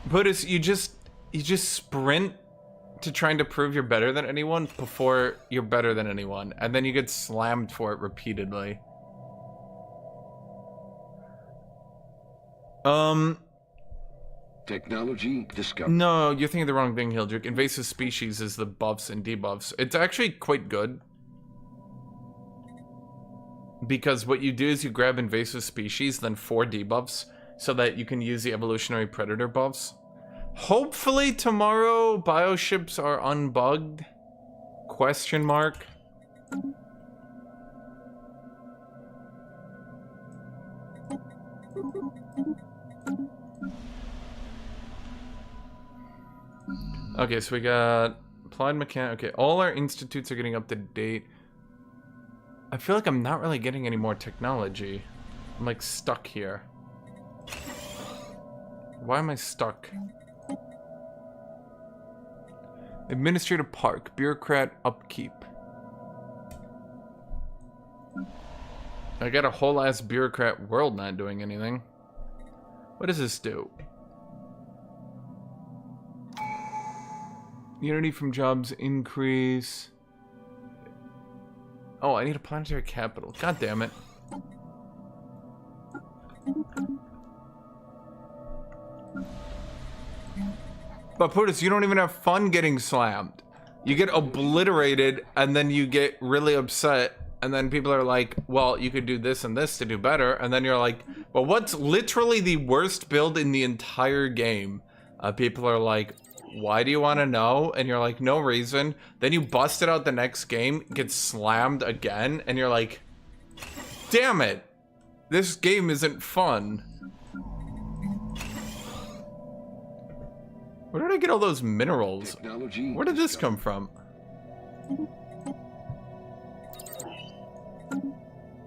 Putis, you just sprint to trying to prove you're better than anyone before you're better than anyone, and then you get slammed for it repeatedly. Technology discovered. No, you're thinking the wrong thing, Hildrick. Invasive species is the buffs and debuffs. It's actually quite good. Because what you do is you grab invasive species, then 4 debuffs, so that you can use the evolutionary predator buffs. Hopefully tomorrow bioships are unbugged? Question mark. Okay, so we got applied mechanic. Okay, all our institutes are getting up to date. I feel like I'm not really getting any more technology. I'm like stuck here. Why am I stuck? Administrative park. Bureaucrat upkeep. I got a whole ass bureaucrat world not doing anything. What does this do? Unity from jobs increase. Oh, I need a planetary capital. God damn it. But Putis, you don't even have fun getting slammed. You get obliterated and then you get really upset. And then people are like, well, you could do this and this to do better. And then you're like, well, what's literally the worst build in the entire game? People are like, why do you want to know? And you're like, no reason. Then you bust it out the next game, get slammed again. And you're like, damn it. This game isn't fun. Where did I get all those minerals? Where did this come from?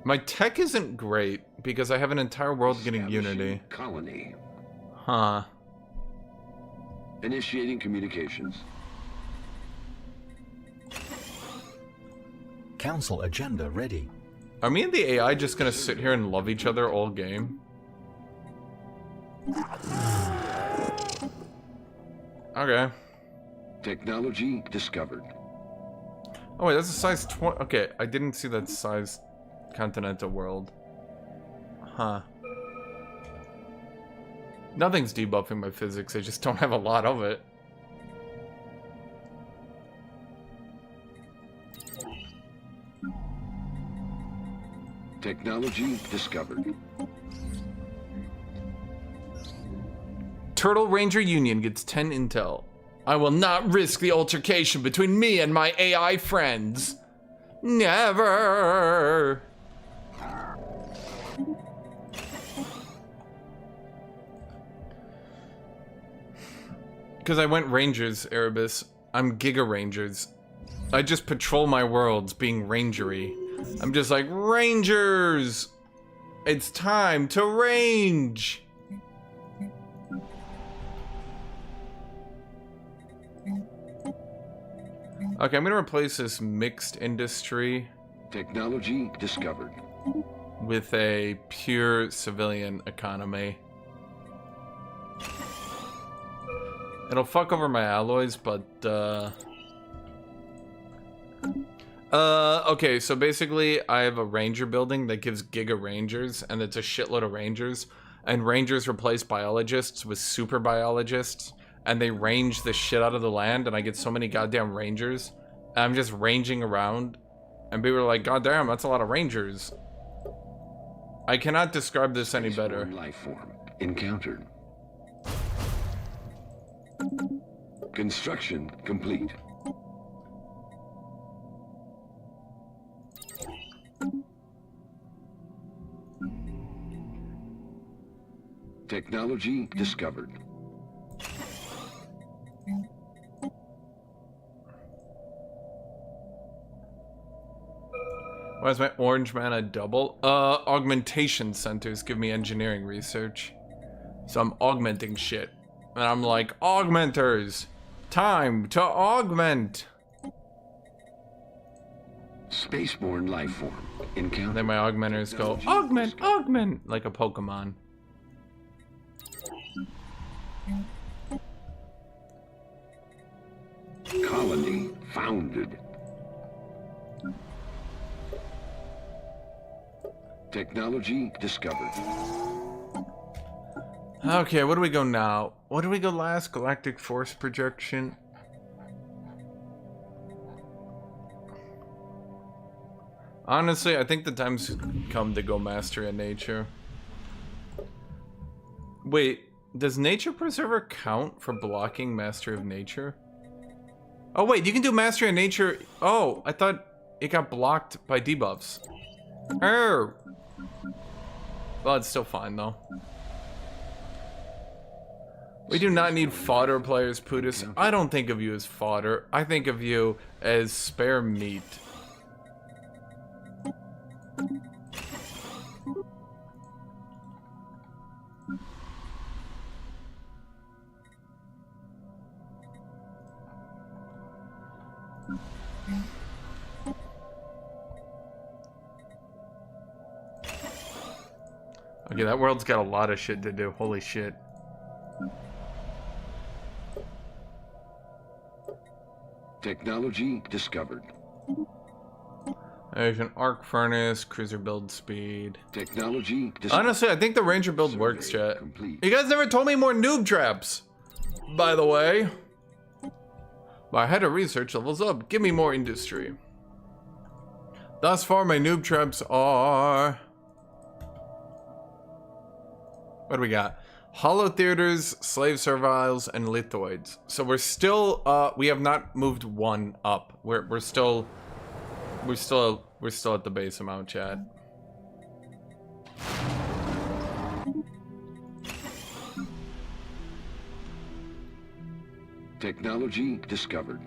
My tech isn't great because I have an entire world getting Unity. Colony. Huh. Initiating communications. Council agenda ready. Are me and the AI just gonna sit here and love each other all game? Okay. Technology discovered. Oh wait, that's a size 20. Okay, I didn't see that size continental world. Huh. Nothing's debuffing my physics, I just don't have a lot of it. Technology discovered. Turtle Ranger Union gets 10 intel. I will not risk the altercation between me and my AI friends. Never. Because I went Rangers, Erebus. I'm Giga Rangers. I just patrol my worlds being rangery. I'm just like, Rangers! It's time to range! Okay, I'm gonna replace this mixed industry Technology discovered. with a pure civilian economy. It'll fuck over my alloys, but, okay, so basically I have a ranger building that gives Giga Rangers, and it's a shitload of rangers, and rangers replace biologists with super biologists, and they range the shit out of the land, and I get so many goddamn rangers, and I'm just ranging around, and people are like, goddamn, that's a lot of rangers. I cannot describe this any better. Life form encountered. Construction complete. Technology discovered. Why is my orange mana double? Augmentation centers give me engineering research. So I'm augmenting shit. And I'm like, augmenters! Time to augment! Spaceborne life form encountered. Then my augmenters go, augment, augment! Like a Pokemon. Colony founded. Technology discovered. Okay, where do we go now? What do we go last? Galactic force projection? Honestly, I think the time's come to go Mastery of Nature. Wait, does Nature Preserver count for blocking Mastery of Nature? Oh wait, you can do Mastery of Nature. Oh, I thought it got blocked by debuffs. Oh. Well, it's still fine though. We do not need fodder players, Putis. I don't think of you as fodder. I think of you as spare meat. Okay, that world's got a lot of shit to do. Holy shit. Technology discovered. There's an arc furnace, cruiser build speed. Technology discovered. Honestly, I think the ranger build works, chat. Complete. You guys never told me more noob traps, by the way. My head of research levels up. Give me more industry. Thus far, my noob traps are... What do we got? Hollow theaters, slave serviles, and lithoids. So we're still, we have not moved one up. We're still at the base amount, chat. Technology discovered.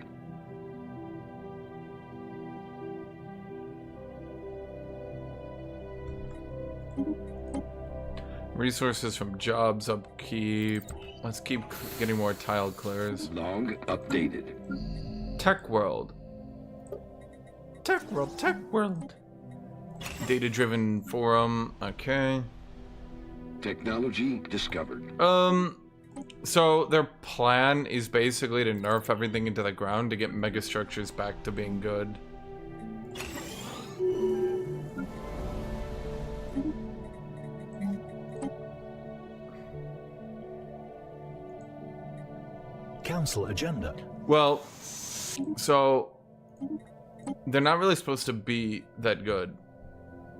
Resources from jobs upkeep. Let's keep getting more tile clears. Log updated. Tech world. Tech world, tech world. Data-driven forum. Okay. Technology discovered. So their plan is basically to nerf everything into the ground to get megastructures back to being good. Council agenda. Well, so they're not really supposed to be that good,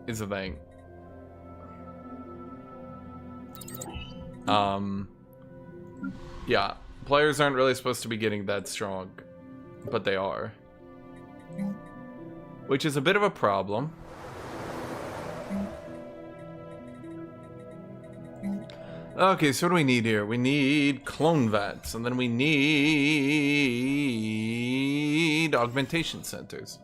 is the thing. Yeah, players aren't really supposed to be getting that strong, but they are. Which is a bit of a problem. Okay, so what do we need here? We need clone vats, and then we need augmentation centers.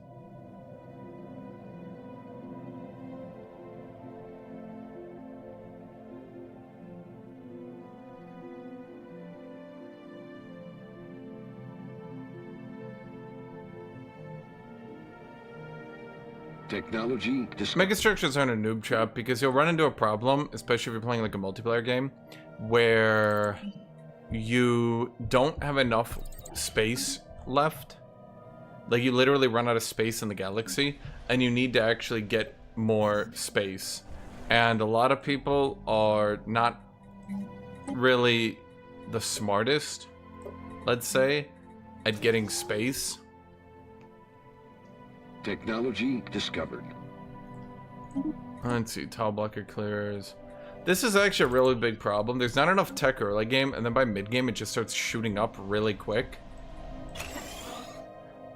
Technology discovered. Megastructures aren't a noob trap because you'll run into a problem, especially if you're playing like a multiplayer game, where you don't have enough space left. Like you literally run out of space in the galaxy, and you need to actually get more space. And a lot of people are not really the smartest, let's say, at getting space. Technology discovered. Let's see, tile blocker clears. This is actually a really big problem. There's not enough tech early game, and then by mid game it just starts shooting up really quick,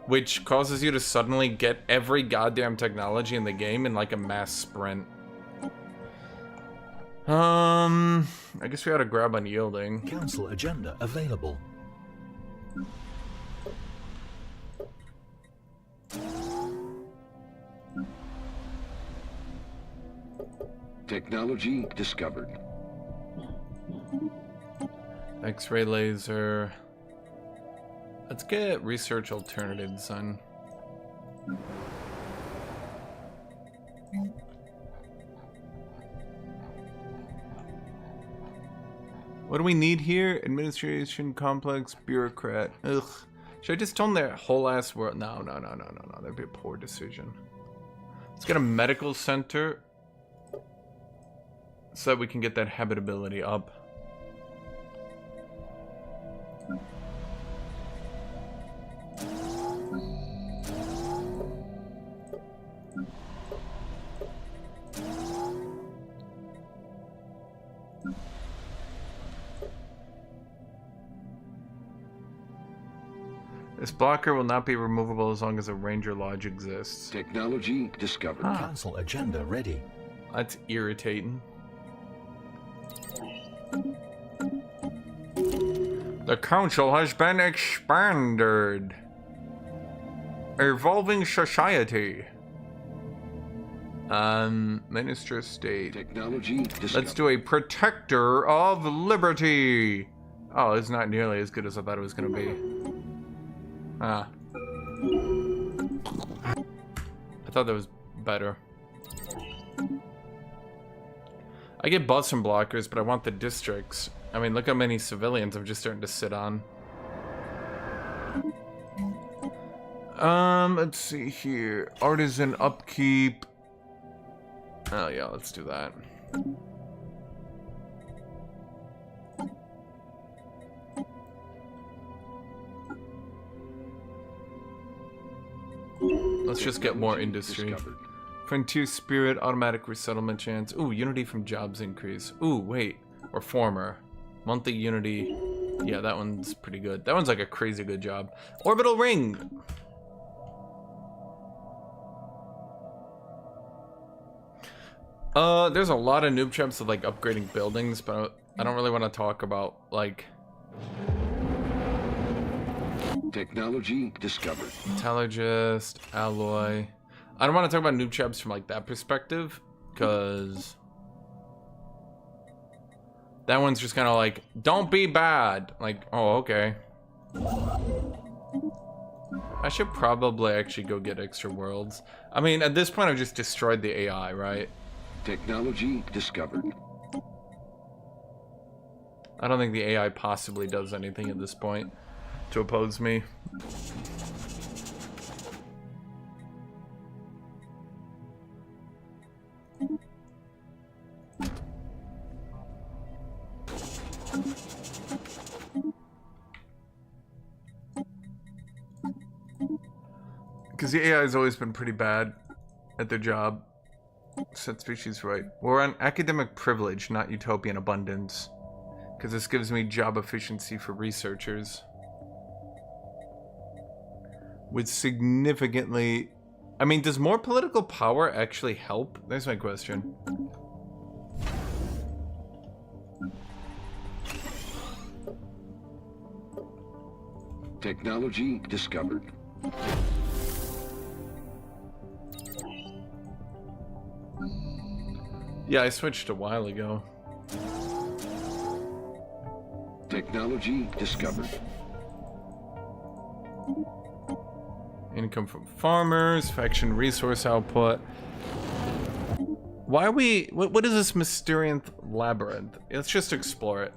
which causes you to suddenly get every goddamn technology in the game in like a mass sprint. I guess we ought to grab unyielding. Council agenda available. Technology discovered. X-ray laser. Let's get research alternatives on. What do we need here? Administration complex bureaucrat. Ugh. Should I just tone their whole ass world? No. That'd be a poor decision. Let's get a medical center so that we can get that habitability up. This blocker will not be removable as long as a ranger lodge exists. Technology discovered. Council agenda ready. That's irritating. The council has been expanded. Evolving society. Minister of State. Technology discovered. Let's do a protector of liberty. Oh, it's not nearly as good as I thought it was going to be. Ah. I thought that was better. I get bus and blockers, but I want the districts. I mean, look how many civilians I'm just starting to sit on. Let's see here. Artisan upkeep. Oh yeah, let's do that. Let's just get more industry. Frontier spirit, automatic resettlement chance. Ooh, unity from jobs increase. Ooh, wait. Or former. Monthly unity. Yeah, that one's pretty good. That one's like a crazy good job. Orbital ring. There's a lot of noob traps of like upgrading buildings, but I don't really want to talk about like Technology discovered. metallurgist, alloy. I don't want to talk about noob traps from like that perspective, because that one's just kind of like, don't be bad. Like, oh, okay. I should probably actually go get extra worlds. I mean, at this point, I've just destroyed the AI, right? Technology discovered. I don't think the AI possibly does anything at this point to oppose me. Because the AI has always been pretty bad at their job. Set species right. We're on academic privilege, not utopian abundance. Because this gives me job efficiency for researchers. With significantly... I mean, does more political power actually help? There's my question. Technology discovered. Yeah, I switched a while ago. Technology discovered. Income from farmers, faction resource output. Why are we... What is this Mysterian labyrinth? Let's just explore it.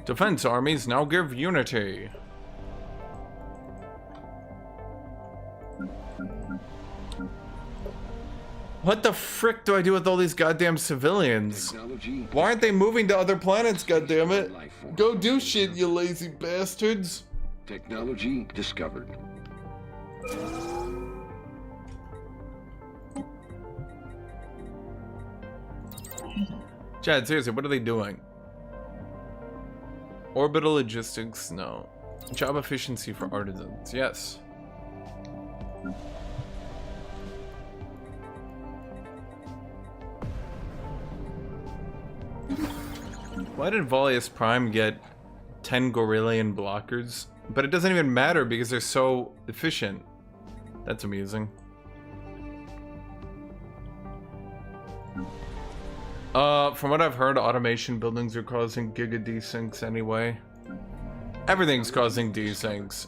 Defense armies now give unity. What the frick do I do with all these goddamn civilians? Technology. Why aren't they moving to other planets, goddammit? Go do shit, you lazy bastards. Technology discovered. Chad, seriously, what are they doing? Orbital logistics, no. Job efficiency for artisans, yes. Why did Volius Prime get 10 Gorillion blockers? But it doesn't even matter because they're so efficient. That's amusing. From what I've heard, automation buildings are causing giga desyncs anyway. Everything's causing desyncs.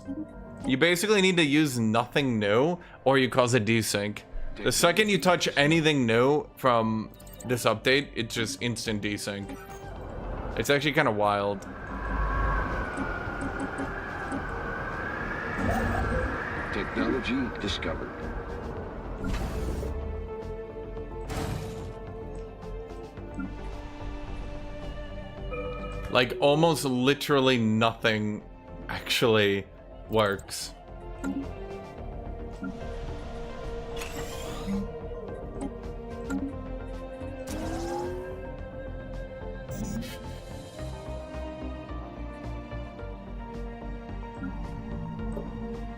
You basically need to use nothing new, or you cause a desync. The second you touch anything new from this update, it's just instant desync. It's actually kind of wild. Technology discovered. Like, almost literally nothing actually works.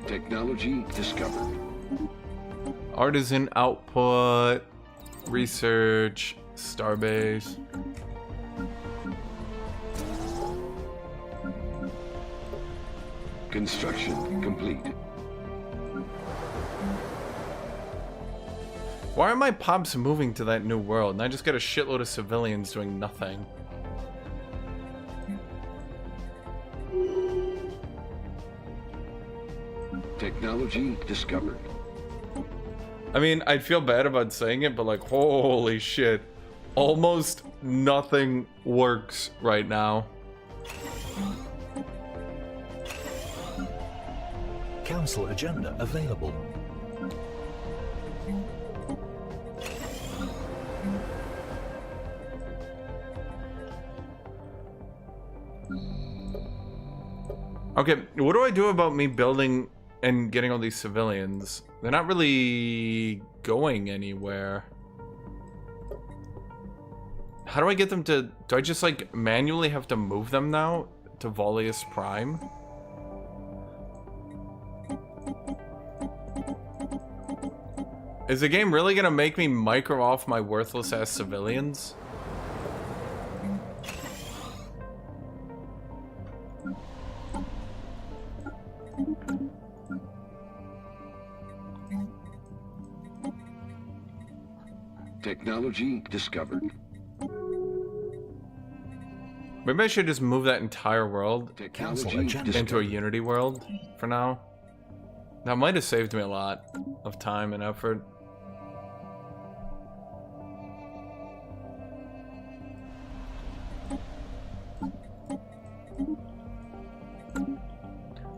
Technology discovered. Artisan output, research, starbase. Construction complete. Why are my pops moving to that new world and I just got a shitload of civilians doing nothing? Technology discovered. I mean, I'd feel bad about saying it, but like, holy shit. Almost nothing works right now. Council agenda available. Okay, what do I do about me building and getting all these civilians? They're not really going anywhere. How do I get them to... Do I just, like, manually have to move them now to Volius Prime? Is the game really gonna make me micro off my worthless-ass civilians? Technology discovered. Maybe I should just move that entire world Technology agenda. into a discovered. Unity world for now. That might have saved me a lot of time and effort.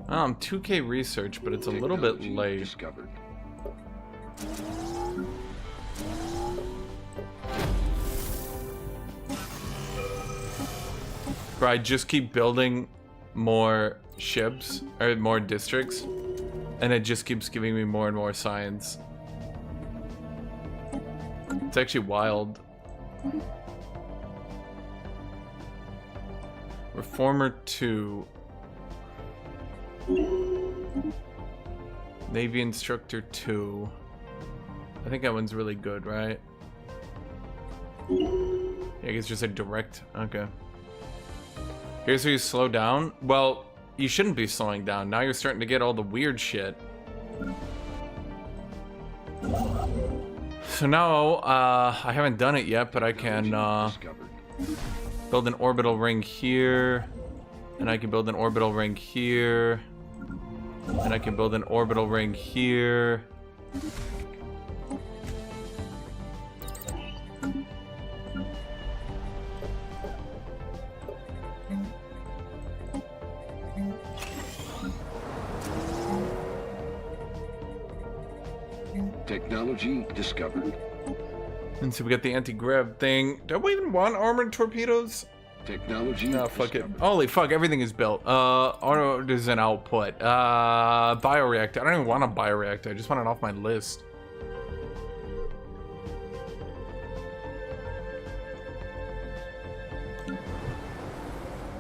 I'm 2K research, but it's a little bit Technology late. Discovered. Bro, I just keep building more ships, or more districts, and it just keeps giving me more and more science. It's actually wild. Reformer 2. Navy Instructor 2. I think that one's really good, right? Yeah, I guess just a direct. Okay. Here's where you slow down. Well, you shouldn't be slowing down. Now you're starting to get all the weird shit. So now, I haven't done it yet, but I can Discovered. build an orbital ring here. And I can build an orbital ring here. And I can build an orbital ring here. Technology discovered. And so we got the anti-grav thing. Do we even want armored torpedoes? Technology No, fuck it. discovered. Holy fuck, everything is built. Auto is an output. Bioreactor. I don't even want a bioreactor. I just want it off my list.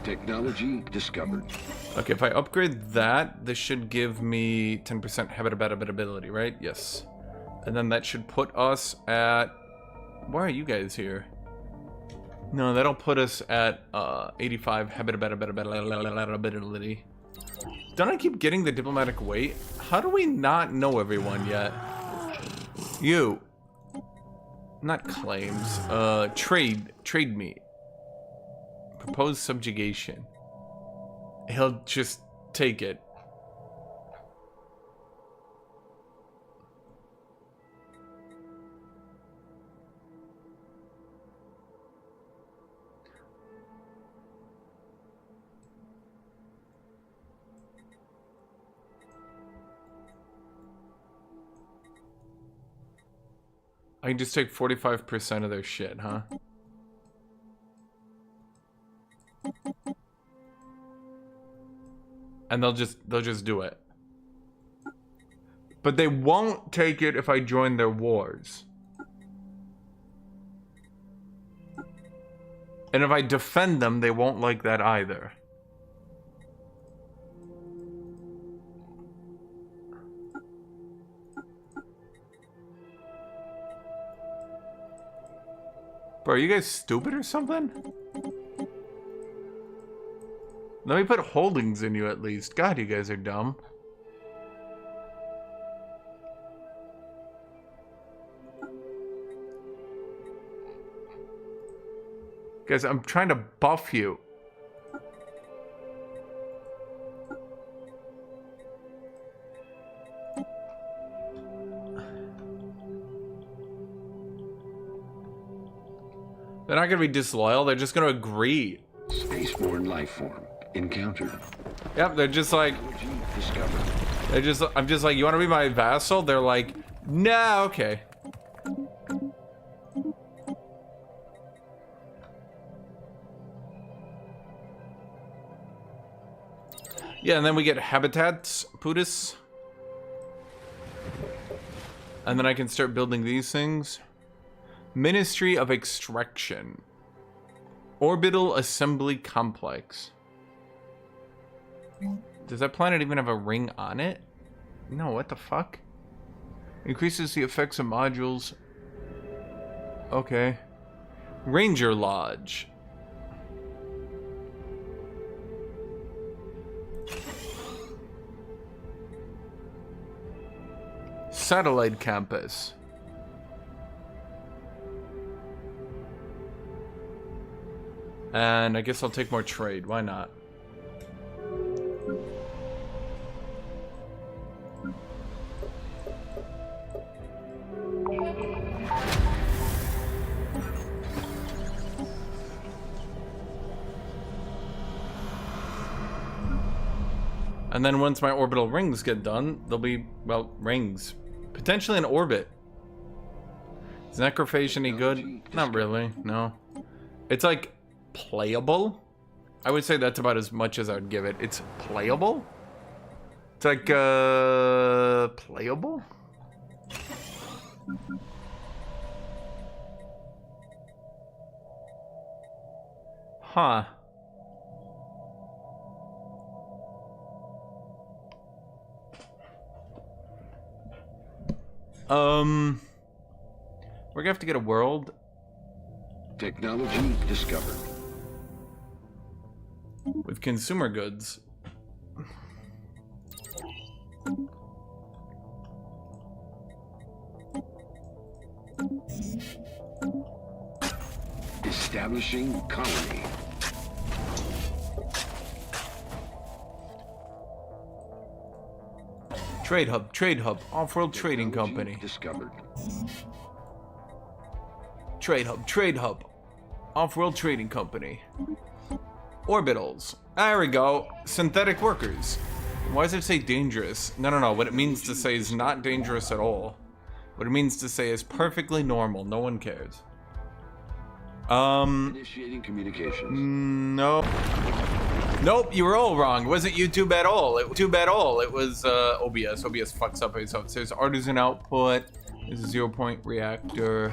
Technology discovered. Okay, if I upgrade that, this should give me 10% habitability, right? Yes. And then that should put us at... Why are you guys here? No, that'll put us at 85 habitability. Don't I keep getting the diplomatic weight? How do we not know everyone yet? You. Not claims. Trade me. Proposed subjugation. He'll just take it. I can just take 45% of their shit, huh? And they'll just do it. But they won't take it if I join their wars. And if I defend them, they won't like that either. Bro, are you guys stupid or something? Let me put holdings in you at least. God, you guys are dumb. Guys, I'm trying to buff you. They're not gonna be disloyal. They're just gonna agree. Spaceborne life form encountered. Yep, they're just like, Technology discovered. they're just, I'm just like, you want to be my vassal? They're like, no, okay. Yeah, and then we get habitats, Putis. And then I can start building these things. Ministry of Extraction. Orbital Assembly Complex. Does that planet even have a ring on it? No, what the fuck? Increases the effects of modules. Okay. Ranger Lodge. Satellite Campus. And I guess I'll take more trade. Why not? And then once my orbital rings get done, they'll be, well, rings. Potentially in orbit. Is Necrophage any good? Not really, no. It's like playable. I would say that's about as much as I would give it. It's playable? It's like, playable? Huh. We're gonna have to get a world. Technology discovered. With consumer goods. Establishing colony. Trade hub, off-world trading company. Discovered. Trade hub, off-world trading company. Orbitals. There we go. Synthetic workers. Why does it say dangerous? No. What it means to say is not dangerous at all. What it means to say is perfectly normal. No one cares. Initiating communications. No. Nope, you were all wrong. It wasn't YouTube at all. It was OBS. OBS fucks up itself. It says artisan output. This is 0-point reactor.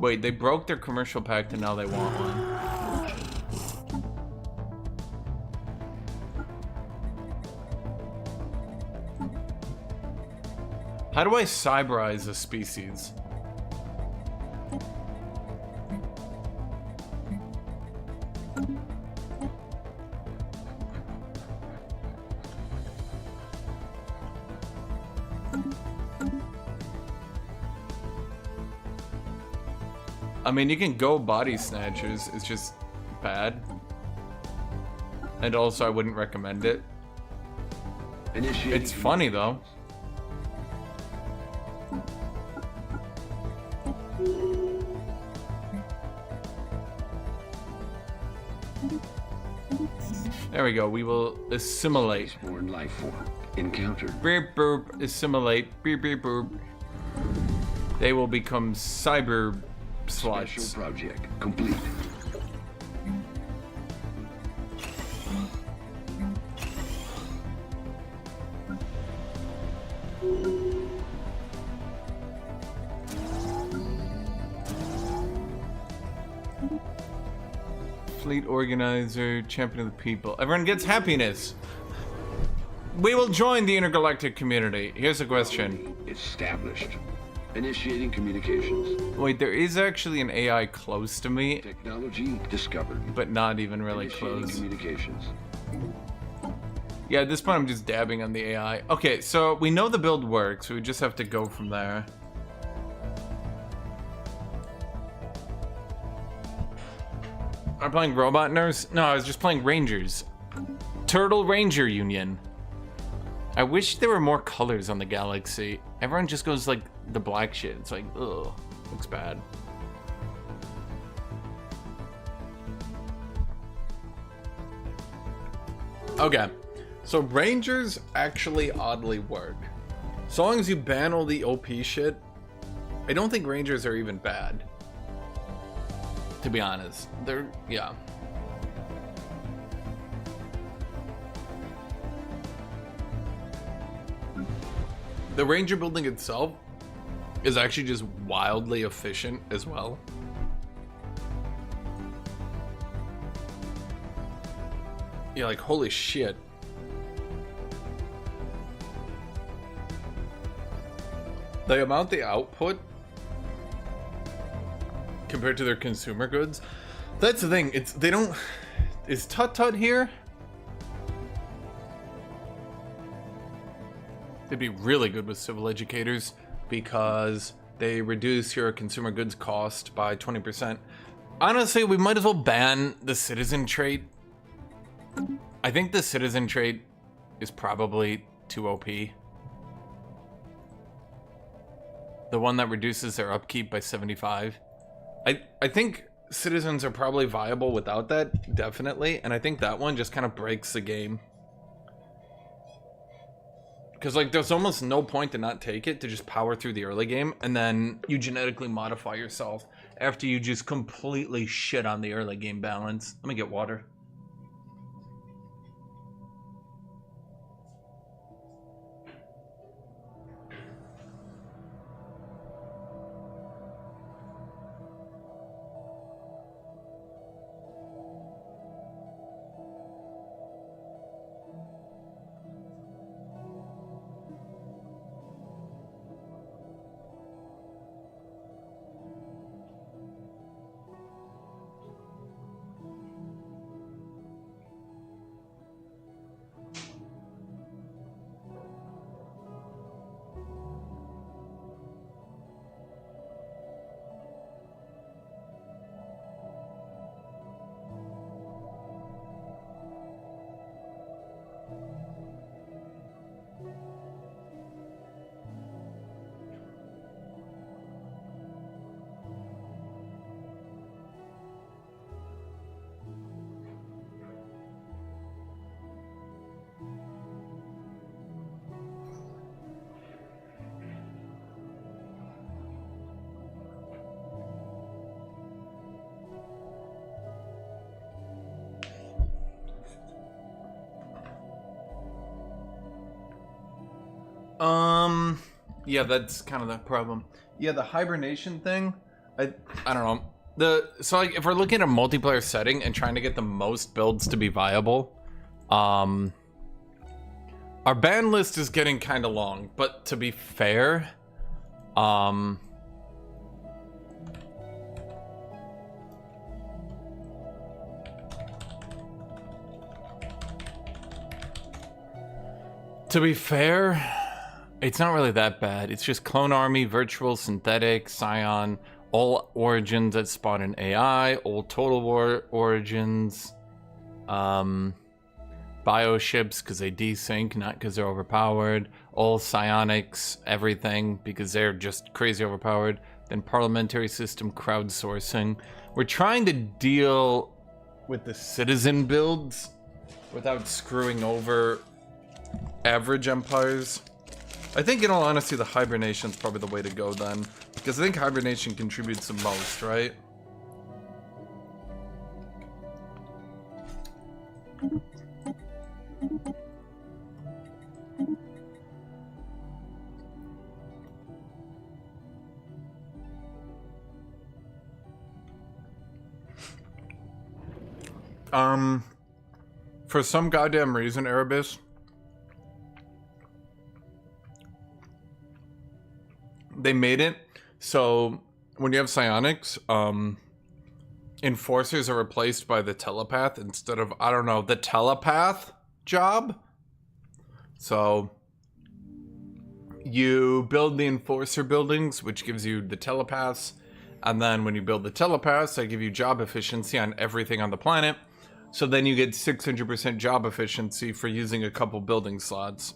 Wait, they broke their commercial pact and now they want one. How do I cyberize a species? I mean, you can go body snatchers, it's just bad. And also, I wouldn't recommend it. It's funny, though. There we go, we will assimilate. Spaceborne life form encountered. Beep, boop, assimilate. Beep, beep, boop. They will become cyber slots. Special project complete. Fleet organizer, champion of the people. Everyone gets happiness. We will join the intergalactic community. Here's a question. Established. Initiating communications. Wait, there is actually an AI close to me, Technology discovered. but not even really Initiating close. communications. Yeah, at this point I'm just dabbing on the AI. Okay, so we know the build works. We just have to go from there. I'm playing Robot Nurse? No, I was just playing Rangers. Turtle Ranger Union. I wish there were more colors on the galaxy. Everyone just goes like the black shit. It's like, ugh. Looks bad. Okay, so Rangers actually oddly work. So long as you ban all the OP shit, I don't think Rangers are even bad. To be honest, they're, yeah. The Ranger building itself is actually just wildly efficient as well. Yeah, like, holy shit. The amount they output compared to their consumer goods, that's the thing. It's, they don't, is Tut Tut here? They'd be really good with civil educators because they reduce your consumer goods cost by 20%. Honestly, we might as well ban the citizen trait. I think the citizen trait is probably too OP. The one that reduces their upkeep by 75. I think citizens are probably viable without that, definitely. And I think that one just kind of breaks the game. Because, like, there's almost no point to not take it, to just power through the early game, and then you genetically modify yourself after you just completely shit on the early game balance. Let me get water. Yeah, that's kind of the problem. Yeah, the hibernation thing, I don't know. So like, if we're looking at a multiplayer setting and trying to get the most builds to be viable, our ban list is getting kind of long, but to be fair, it's not really that bad. It's just Clone Army, Virtual, Synthetic, Scion, all origins that spawn in AI, all Total War origins, bioships because they desync, not because they're overpowered, all psionics, everything because they're just crazy overpowered, then parliamentary system crowdsourcing. We're trying to deal with the citizen builds without screwing over average empires. I think, in all honesty, the hibernation's probably the way to go then, because I think hibernation contributes the most, right? For some goddamn reason, Erebus, they made it so when you have psionics, enforcers are replaced by the telepath instead of, I don't know, the telepath job. So you build the enforcer buildings, which gives you the telepaths, and then when you build the telepaths, they give you job efficiency on everything on the planet. So then you get 600% job efficiency for using a couple building slots.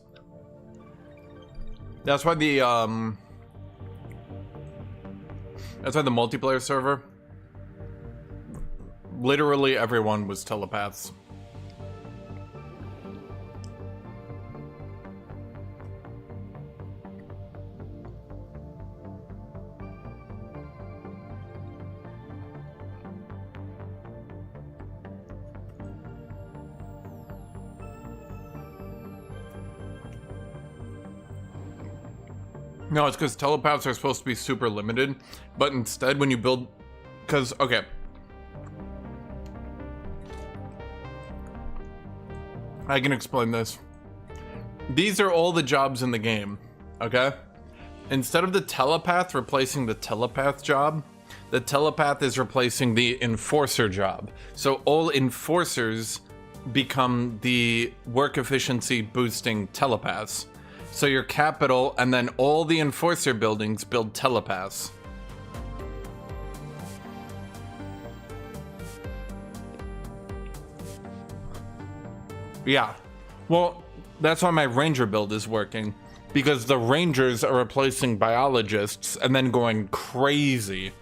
That's why the multiplayer server, literally everyone was telepaths. No, it's because telepaths are supposed to be super limited, but instead when you build, because, okay. I can explain this. These are all the jobs in the game, okay? Instead of the telepath replacing the telepath job, the telepath is replacing the enforcer job. So all enforcers become the work efficiency boosting telepaths. So your capital and then all the enforcer buildings build telepaths. Yeah. Well, that's why my ranger build is working. Because the rangers are replacing biologists and then going crazy.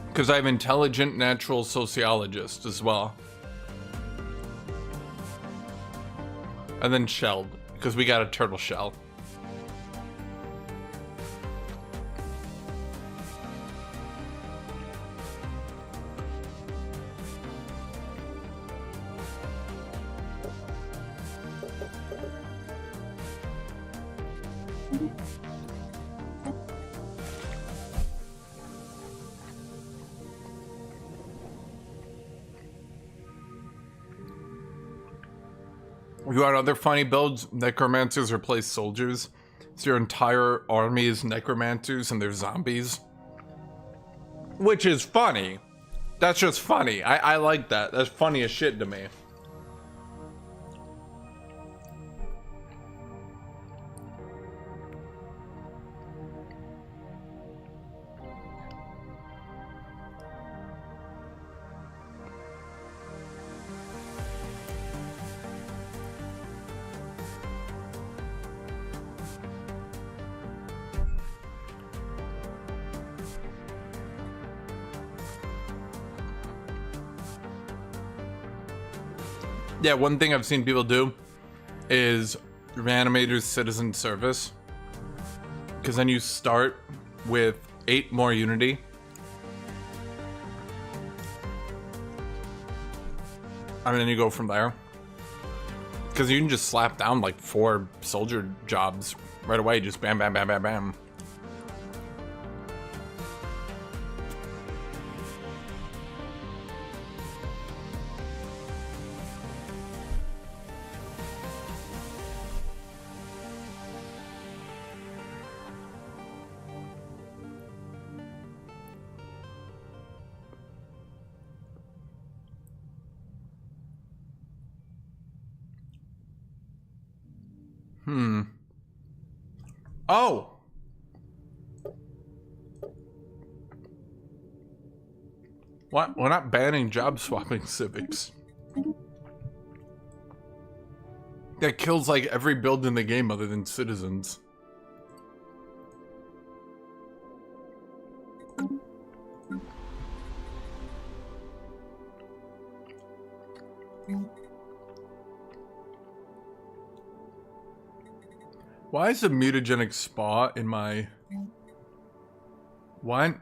Because I have intelligent natural sociologists as well. And then shelled, because we got a turtle shell. You got other funny builds? Necromancers replace soldiers. So your entire army is necromancers and they're zombies. Which is funny. That's just funny. I like that. That's funny as shit to me. Yeah, one thing I've seen people do is Reanimator's Citizen Service. Because then you start with 8 more Unity. And then you go from there. Because you can just slap down like 4 soldier jobs right away. Just bam, bam, bam, bam, bam. Oh! What? We're not banning job swapping civics. That kills like every build in the game other than citizens. Why is the mutagenic spa in my... What?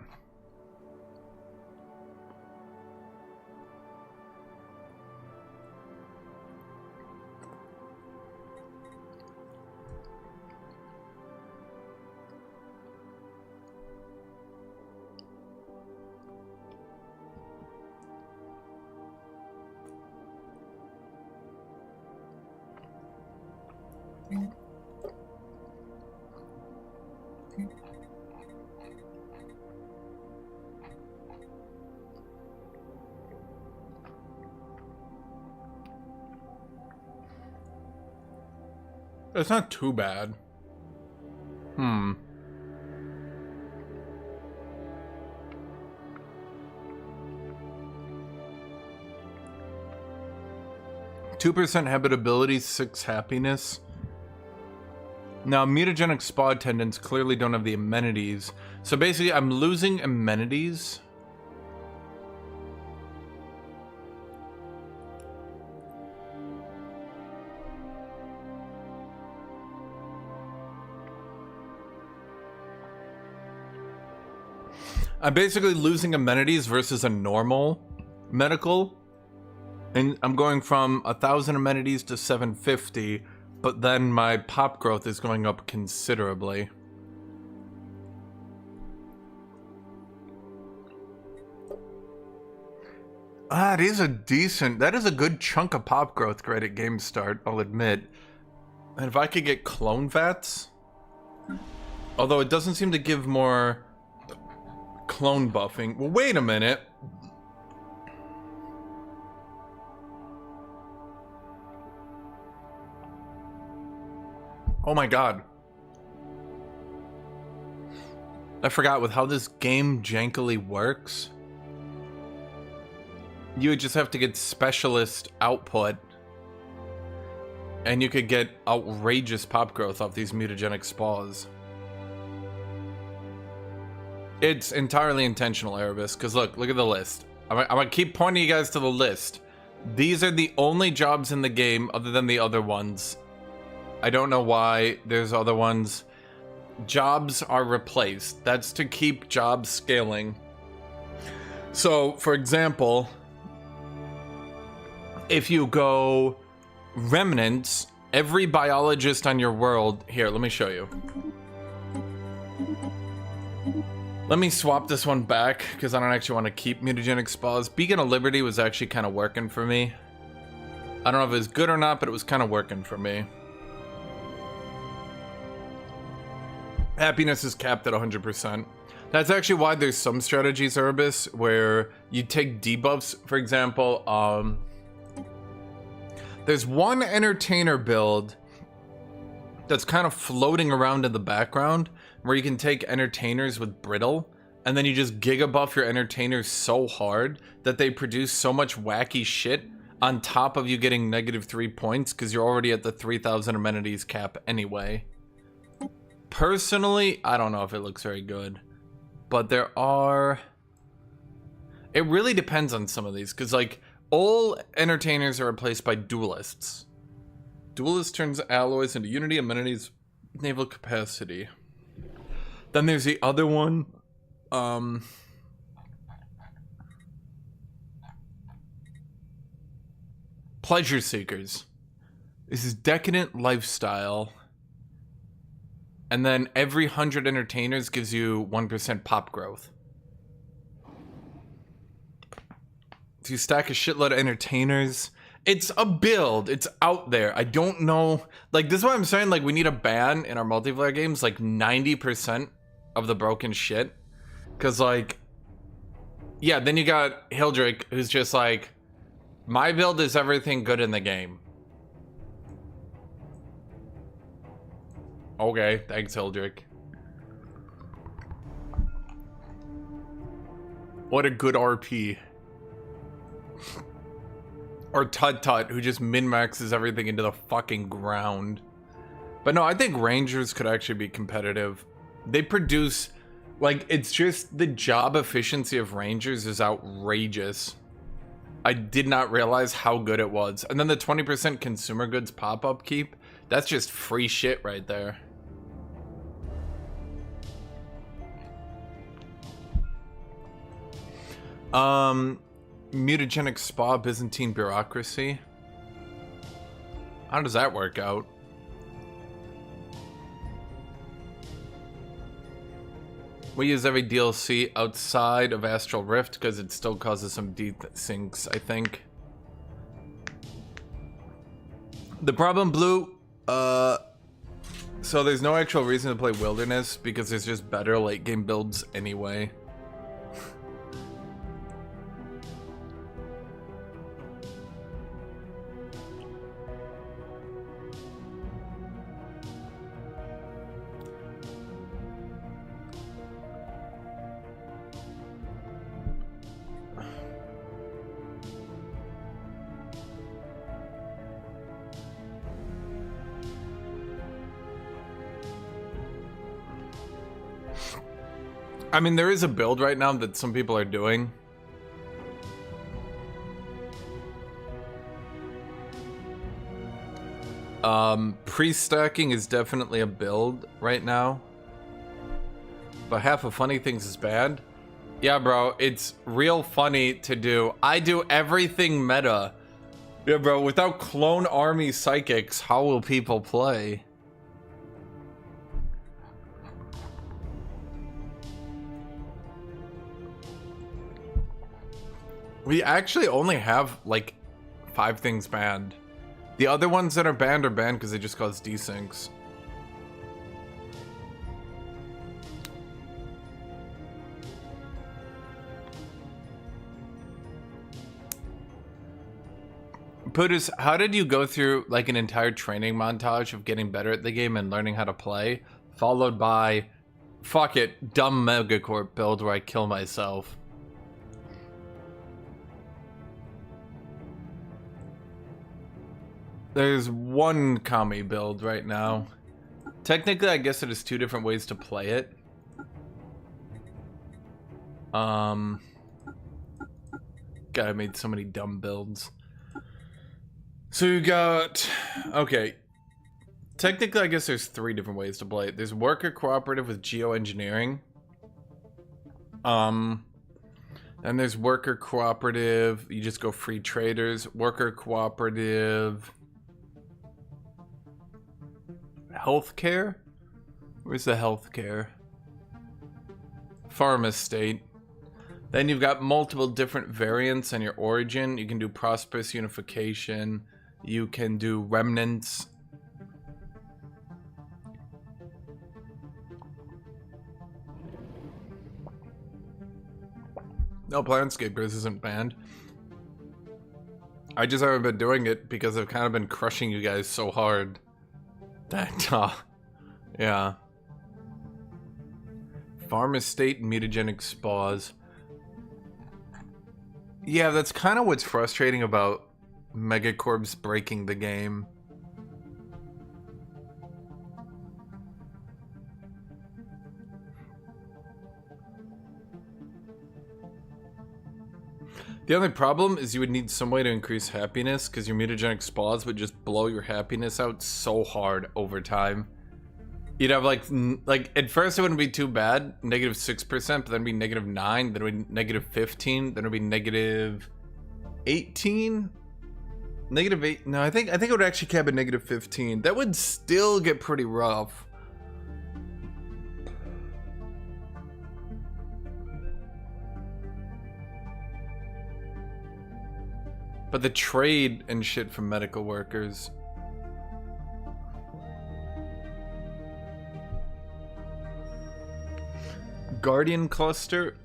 It's not too bad. 2% habitability, 6 happiness. Now, mutagenic spa attendants clearly don't have the amenities. So basically, I'm losing amenities. I'm basically losing amenities versus a normal medical. And I'm going from 1,000 amenities to 750, but then my pop growth is going up considerably. That is a good chunk of pop growth right at game start, I'll admit. And if I could get clone vats, although it doesn't seem to give more clone buffing. Well, wait a minute. Oh my god. I forgot with how this game jankily works. You would just have to get specialist output. And you could get outrageous pop growth off these mutagenic spas. It's entirely intentional, Erebus, because look at the list. I'm gonna keep pointing you guys to the list. These are the only jobs in the game other than the other ones. I don't know why there's other ones. Jobs are replaced. That's to keep jobs scaling. So, for example, if you go remnants, every biologist on your world... Here, let me show you. Let me swap this one back, because I don't actually want to keep mutagenic spas. Beacon of Liberty was actually kind of working for me. I don't know if it was good or not, but it was kind of working for me. Happiness is capped at 100%. That's actually why there's some strategies, Erebus, where you take debuffs. For example, there's one entertainer build that's kind of floating around in the background where you can take entertainers with brittle and then you just giga buff your entertainers so hard that they produce so much wacky shit on top of you getting -3 points because you're already at the 3,000 amenities cap anyway. Personally, I don't know if it looks very good, but there are... It really depends on some of these because like all entertainers are replaced by duelists. Duelist turns alloys into unity, amenities, naval capacity. Then there's the other one. Pleasure seekers. This is decadent lifestyle. And then every 100 entertainers gives you 1% pop growth. So you stack a shitload of entertainers. It's a build. It's out there. I don't know. Like, this is why I'm saying, like, we need a ban in our multiplayer games, like, 90% of the broken shit. Because, like, yeah, then you got Hildrick, who's just like, my build is everything good in the game. Okay, thanks, Hildrick. What a good RP. Or Tut Tut, who just min-maxes everything into the fucking ground. But no, I think Rangers could actually be competitive. They produce, like, it's just the job efficiency of Rangers is outrageous. I did not realize how good it was. And then the 20% consumer goods pop-up keep, that's just free shit right there. Mutagenic spa, Byzantine bureaucracy. How does that work out? We use every DLC outside of Astral Rift because it still causes some desyncs, I think. The problem, Blue, so there's no actual reason to play Wilderness because there's just better late game builds anyway. I mean, there is a build right now that some people are doing. Pre-stacking is definitely a build right now. But half of funny things is bad. Yeah, bro, it's real funny to do. I do everything meta. Yeah, bro, without clone army psychics, how will people play? We actually only have, like, 5 things banned. The other ones that are banned because they just cause desyncs. Putus, how did you go through, like, an entire training montage of getting better at the game and learning how to play, followed by, fuck it, dumb Megacorp build where I kill myself? There's one Kami build right now. Technically, I guess there's 2 different ways to play it. God, I made so many dumb builds. So you got... Okay. Technically, I guess there's 3 different ways to play it. There's worker cooperative with geoengineering. And there's worker cooperative. You just go free traders. Worker cooperative... Healthcare? Where's the healthcare? Farm estate. Then you've got multiple different variants on your origin. You can do prosperous unification. You can do remnants. No, Planescapers isn't banned. I just haven't been doing it because I've kind of been crushing you guys so hard. That, yeah. Farm estate and mutagenic spores. Yeah, that's kind of what's frustrating about Megacorps breaking the game. The only problem is you would need some way to increase happiness because your mutagenic spawns would just blow your happiness out so hard over time. You'd have like at first it wouldn't be too bad, -6%, but then it'd be -9, then it'd be -15, then it'd be -18, -8. No, I think it would actually cap at -15. That would still get pretty rough. But the trade and shit from medical workers. Guardian cluster?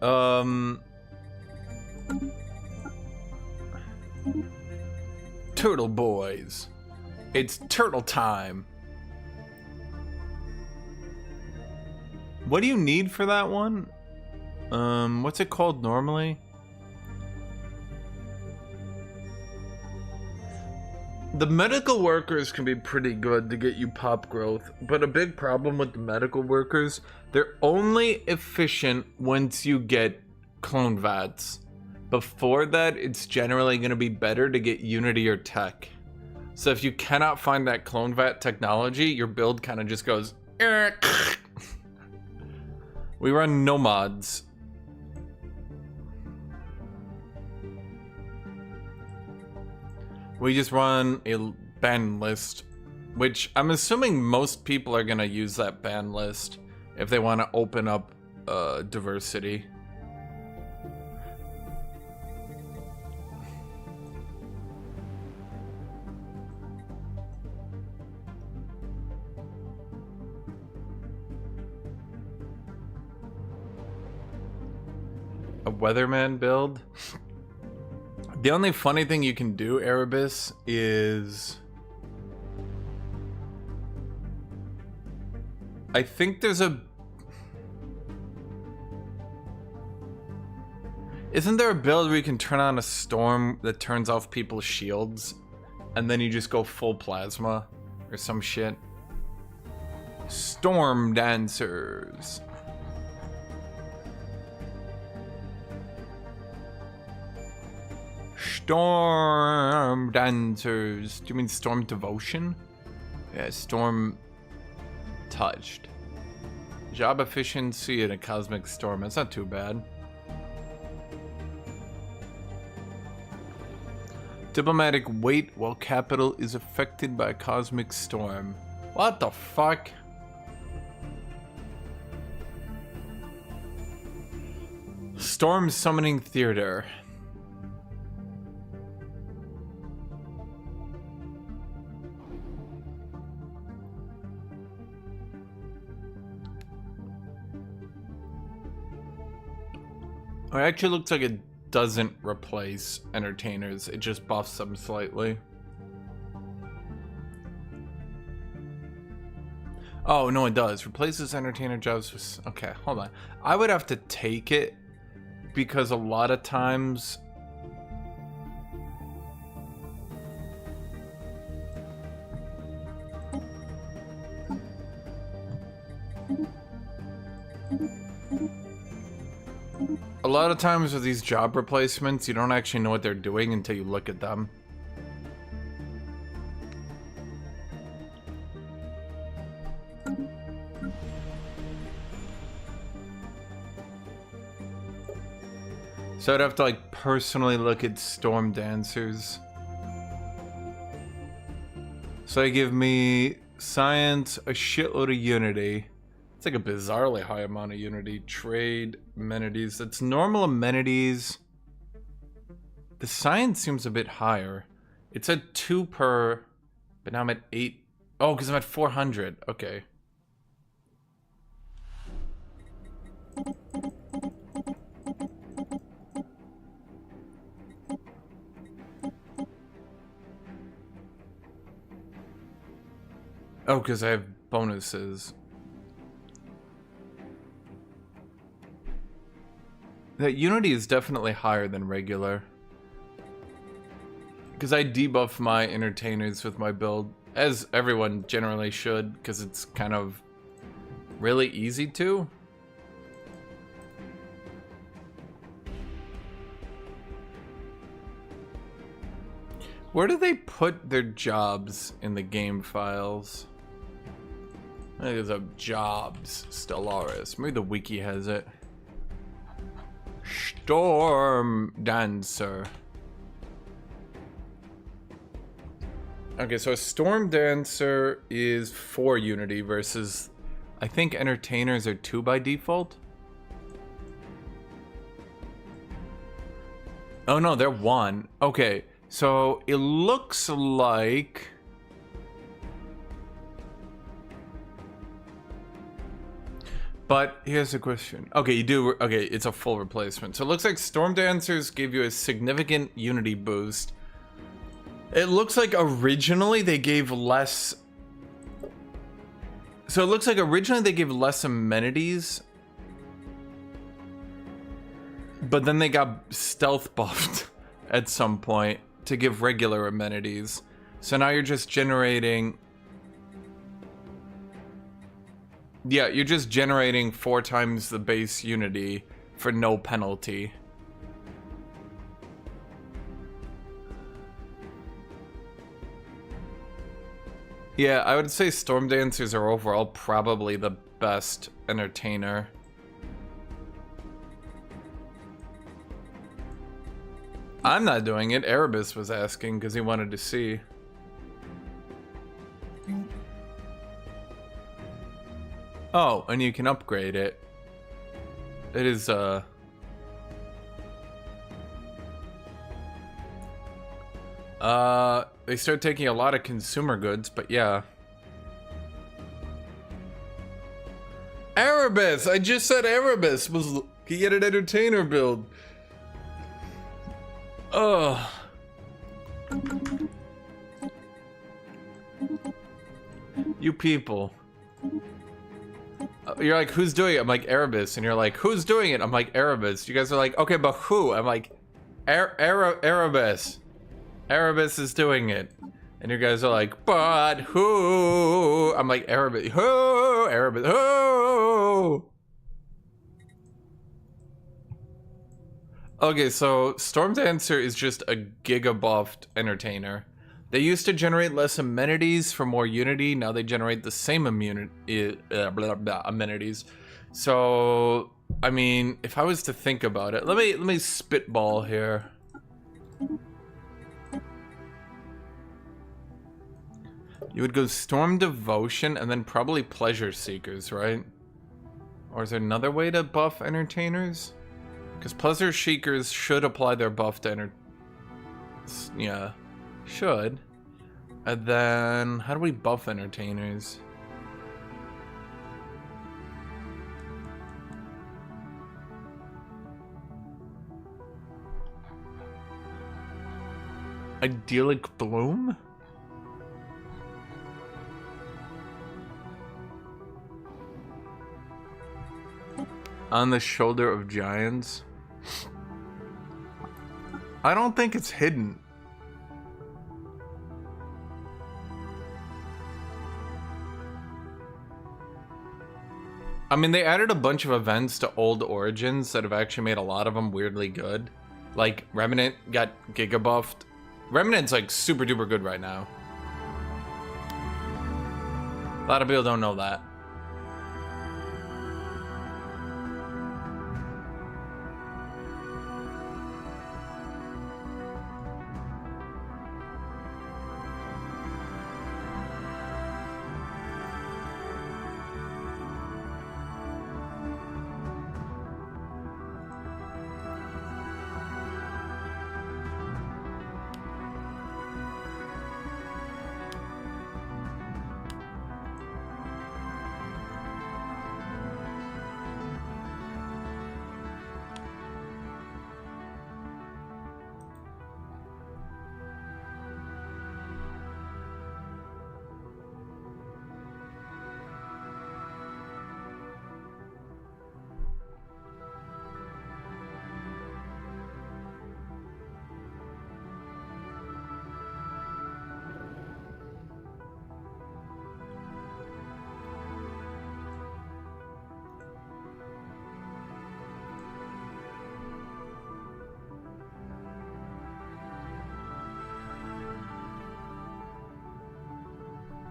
Turtle boys. It's turtle time. What do you need for that one? What's it called normally? The medical workers can be pretty good to get you pop growth, but a big problem with the medical workers, they're only efficient once you get clone vats. Before that, it's generally going to be better to get Unity or Tech. So if you cannot find that clone vat technology, your build kind of just goes... We run nomads. We just run a ban list, which I'm assuming most people are going to use that ban list if they want to open up diversity. A weatherman build? The only funny thing you can do, Erebus, is... I think there's a... Isn't there a build where you can turn on a storm that turns off people's shields? And then you just go full plasma? Or some shit? Storm dancers. Storm dancers. Do you mean storm devotion? Yeah, storm touched. Job efficiency in a cosmic storm. That's not too bad. Diplomatic weight while capital is affected by a cosmic storm. What the fuck? Storm summoning theater. It actually looks like it doesn't replace entertainers, it just buffs them slightly. Oh, no, it does. Replaces entertainer jobs with... Okay, hold on. I would have to take it because a lot of times... A lot of times with these job replacements, you don't actually know what they're doing until you look at them. So I'd have to like personally look at Storm Dancers. So they give me science, a shitload of unity. It's like a bizarrely high amount of unity. Trade, amenities. That's normal amenities. The science seems a bit higher. It's at 2 per, but now I'm at 8. Oh, because I'm at 400. Okay. Oh, because I have bonuses. That unity is definitely higher than regular. Because I debuff my entertainers with my build, as everyone generally should, because it's kind of really easy to. Where do they put their jobs in the game files? I think there's a jobs, Stellaris. Maybe the wiki has it. Storm Dancer. Okay, so a Storm Dancer is 4 unity versus, I think entertainers are 2 by default. Oh no, they're 1. Okay, so it looks like... But here's the question. Okay, you do. Okay, it's a full replacement. So it looks like Storm Dancers give you a significant unity boost. It looks like originally they gave less. So it looks like originally they gave less amenities. But then they got stealth buffed at some point to give regular amenities. So now you're just generating. Yeah, you're just generating 4 times the base unity for no penalty. Yeah, I would say Storm Dancers are overall probably the best entertainer. I'm not doing it. Erebus was asking because he wanted to see. Oh, and you can upgrade it. It is, they start taking a lot of consumer goods, but yeah. Erebus! I just said Erebus was... Can get an entertainer build. Ugh. You people. You're like, who's doing it? I'm like, Erebus. And you're like, who's doing it? I'm like, Erebus. You guys are like, okay, but who? I'm like, Erebus. Erebus is doing it. And you guys are like, but who? I'm like, Erebus. Who? Erebus. Who? Okay, so Storm Dancer is just a giga buffed entertainer. They used to generate less amenities for more unity. Now they generate the same amenities. So, I mean, if I was to think about it, let me spitball here. You would go Storm Devotion and then probably Pleasure Seekers, right? Or is there another way to buff entertainers? Because Pleasure Seekers should apply their buff to yeah, should. And then, how do we buff entertainers? Idyllic Bloom? On the Shoulder of Giants? I don't think it's hidden. I mean, they added a bunch of events to old Origins that have actually made a lot of them weirdly good. Like, Remnant got giga buffed. Remnant's like super duper good right now. A lot of people don't know that.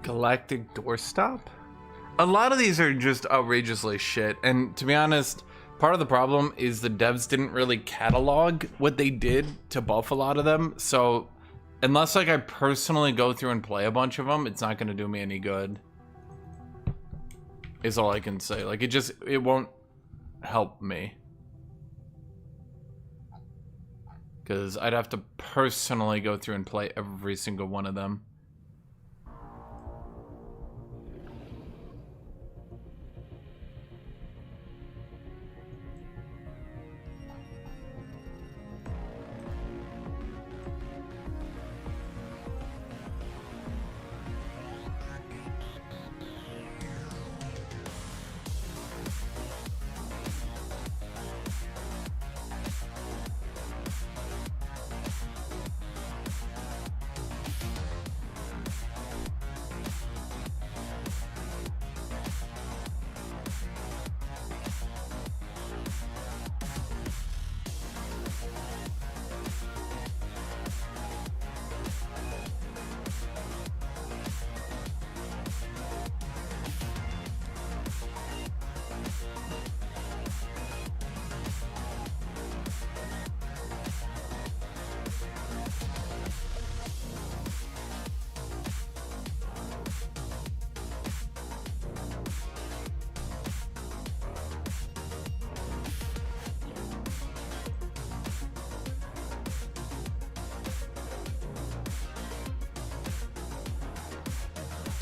Galactic Doorstop? A lot of these are just outrageously shit, and to be honest, part of the problem is the devs didn't really catalog what they did to buff a lot of them, so unless like I personally go through and play a bunch of them, it's not gonna do me any good. Is all I can say. Like, it won't help me. Because I'd have to personally go through and play every single one of them.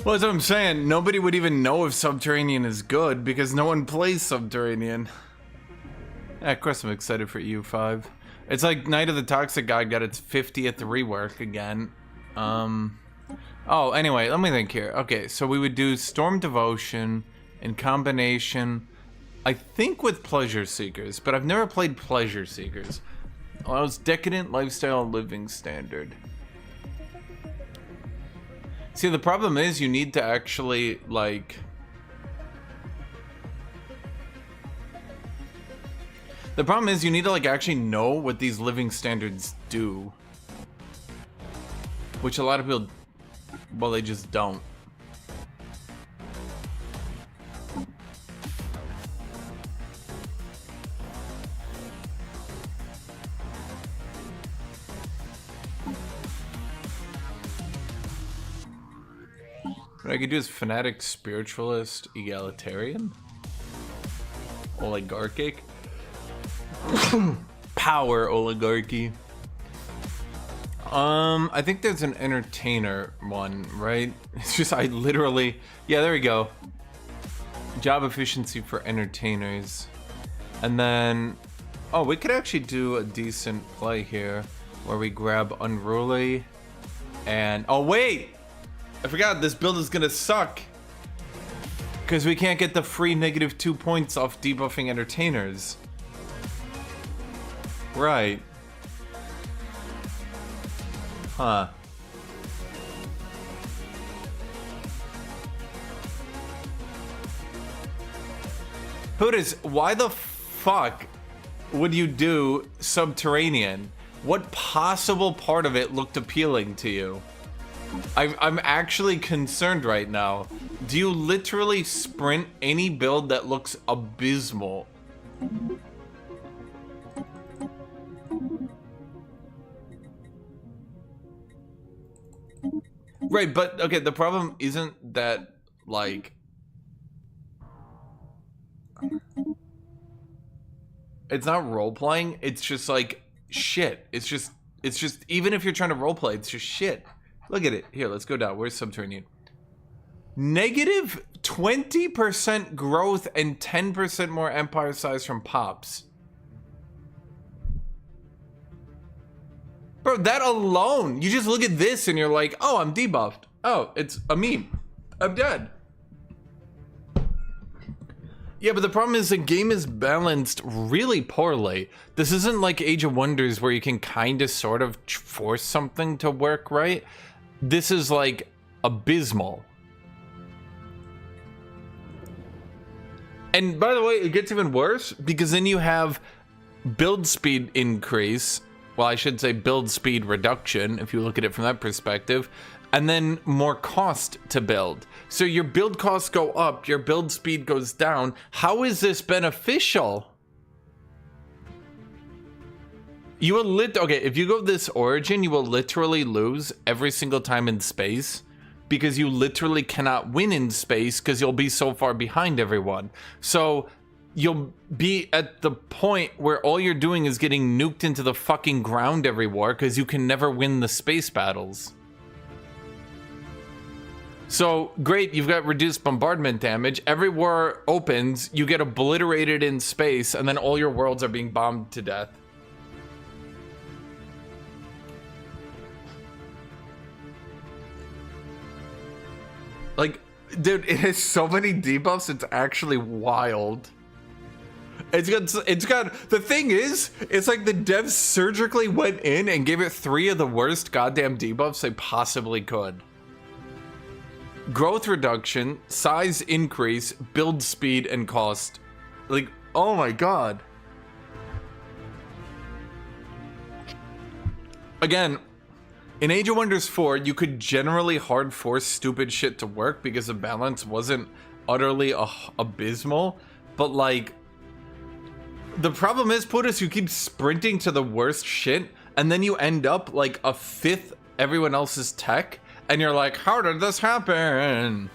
Well, that's what I'm saying. Nobody would even know if Subterranean is good because no one plays Subterranean. Yeah, of course I'm excited for EU5. It's like Night of the Toxic God got its 50th rework again. Oh, anyway, let me think here. Okay, so we would do Storm Devotion in combination, I think, with Pleasure Seekers, but I've never played Pleasure Seekers. Allows Decadent Lifestyle Living Standard. See, the problem is you need to actually, like... The problem is you need to like actually know what these living standards do. Which a lot of people, well, they just don't. What I could do is fanatic, spiritualist, egalitarian, oligarchic, power oligarchy. I think there's an entertainer one, right? It's just I literally, yeah, there we go. Job efficiency for entertainers, and then oh, we could actually do a decent play here where we grab unruly, and oh wait. I forgot this build is gonna suck because we can't get the free -2 points off debuffing entertainers. Right. Huh. Putis, why the fuck would you do Subterranean? What possible part of it looked appealing to you? I'm actually concerned right now. Do you literally sprint any build that looks abysmal? Right, but okay, the problem isn't that like it's not role-playing, it's just like shit. It's just even if you're trying to role-play, it's just shit. Look at it. Here, let's go down. Where's Subterranean? Negative 20% growth and 10% more empire size from pops. Bro, that alone, you just look at this and you're like, oh, I'm debuffed. Oh, it's a meme. I'm dead. Yeah, but the problem is the game is balanced really poorly. This isn't like Age of Wonders where you can kind of sort of force something to work right. This is like abysmal. And by the way, it gets even worse because then you have build speed increase. Well, I should say build speed reduction if you look at it from that perspective. And then more cost to build. So your build costs go up, your build speed goes down. How is this beneficial? You will okay, if you go this origin, you will literally lose every single time in space because you literally cannot win in space because you'll be so far behind everyone. So you'll be at the point where all you're doing is getting nuked into the fucking ground every war because you can never win the space battles. So great, you've got reduced bombardment damage. Every war opens, you get obliterated in space, and then all your worlds are being bombed to death. Like, dude, it has so many debuffs, it's actually wild. It's got, the thing is, it's like the devs surgically went in and gave it 3 of the worst goddamn debuffs they possibly could. Growth reduction, size increase, build speed, and cost. Like, oh my god. Again, in Age of Wonders 4, you could generally hard force stupid shit to work because the balance wasn't utterly abysmal. But like, the problem is, Putis, you keep sprinting to the worst shit, and then you end up like a 5th everyone else's tech, and you're like, how did this happen?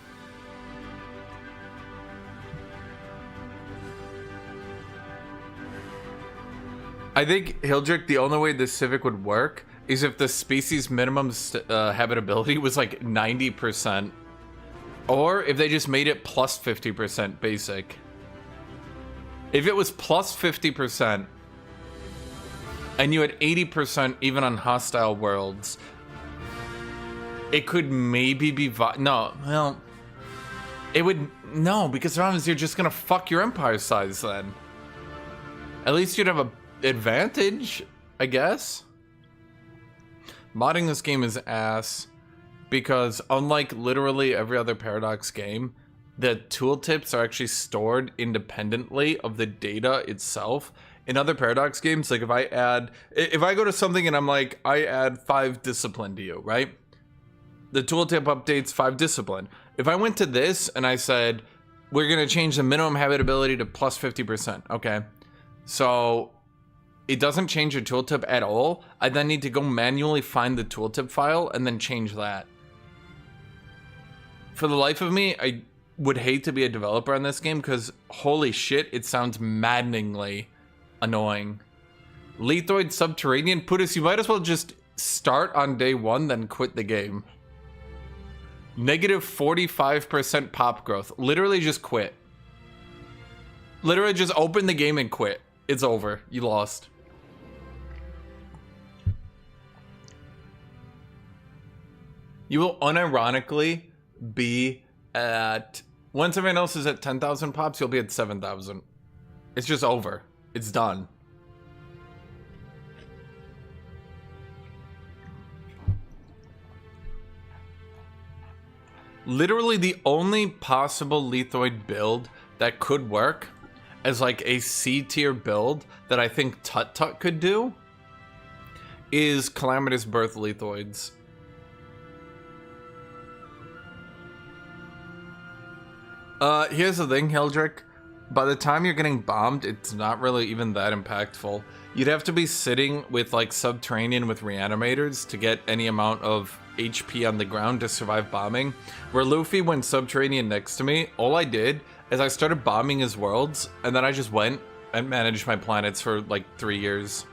I think, Hildrick, the only way this Civic would work is if the species minimum habitability was like 90%. Or if they just made it plus 50% basic. If it was plus 50%, and you had 80% even on hostile worlds, it could maybe be no, well, it would, no, because the problem is you're just gonna fuck your empire size then. At least you'd have a advantage, I guess. Modding this game is ass because unlike literally every other Paradox game, the tooltips are actually stored independently of the data itself in other Paradox games, like if I go to something and I'm like, I add 5 discipline to you, right? The tooltip updates 5 discipline. If I went to this and I said, we're going to change the minimum habitability to plus 50%, okay? So it doesn't change your tooltip at all. I then need to go manually find the tooltip file and then change that. For the life of me, I would hate to be a developer on this game because holy shit, it sounds maddeningly annoying. Lethoid Subterranean? Putis, you might as well just start on day 1, then quit the game. Negative 45% pop growth. Literally just quit. Literally just open the game and quit. It's over. You lost. You will unironically be at... Once everyone else is at 10,000 pops, you'll be at 7,000. It's just over. It's done. Literally the only possible Lethoid build that could work as like a C tier build that I think Tut Tut could do is Calamitous Birth Lethoids. Here's the thing, Hildrick. By the time you're getting bombed, it's not really even that impactful. You'd have to be sitting with like Subterranean with reanimators to get any amount of HP on the ground to survive bombing. Where Luffy went Subterranean next to me, all I did is I started bombing his worlds, and then I just went and managed my planets for like 3 years.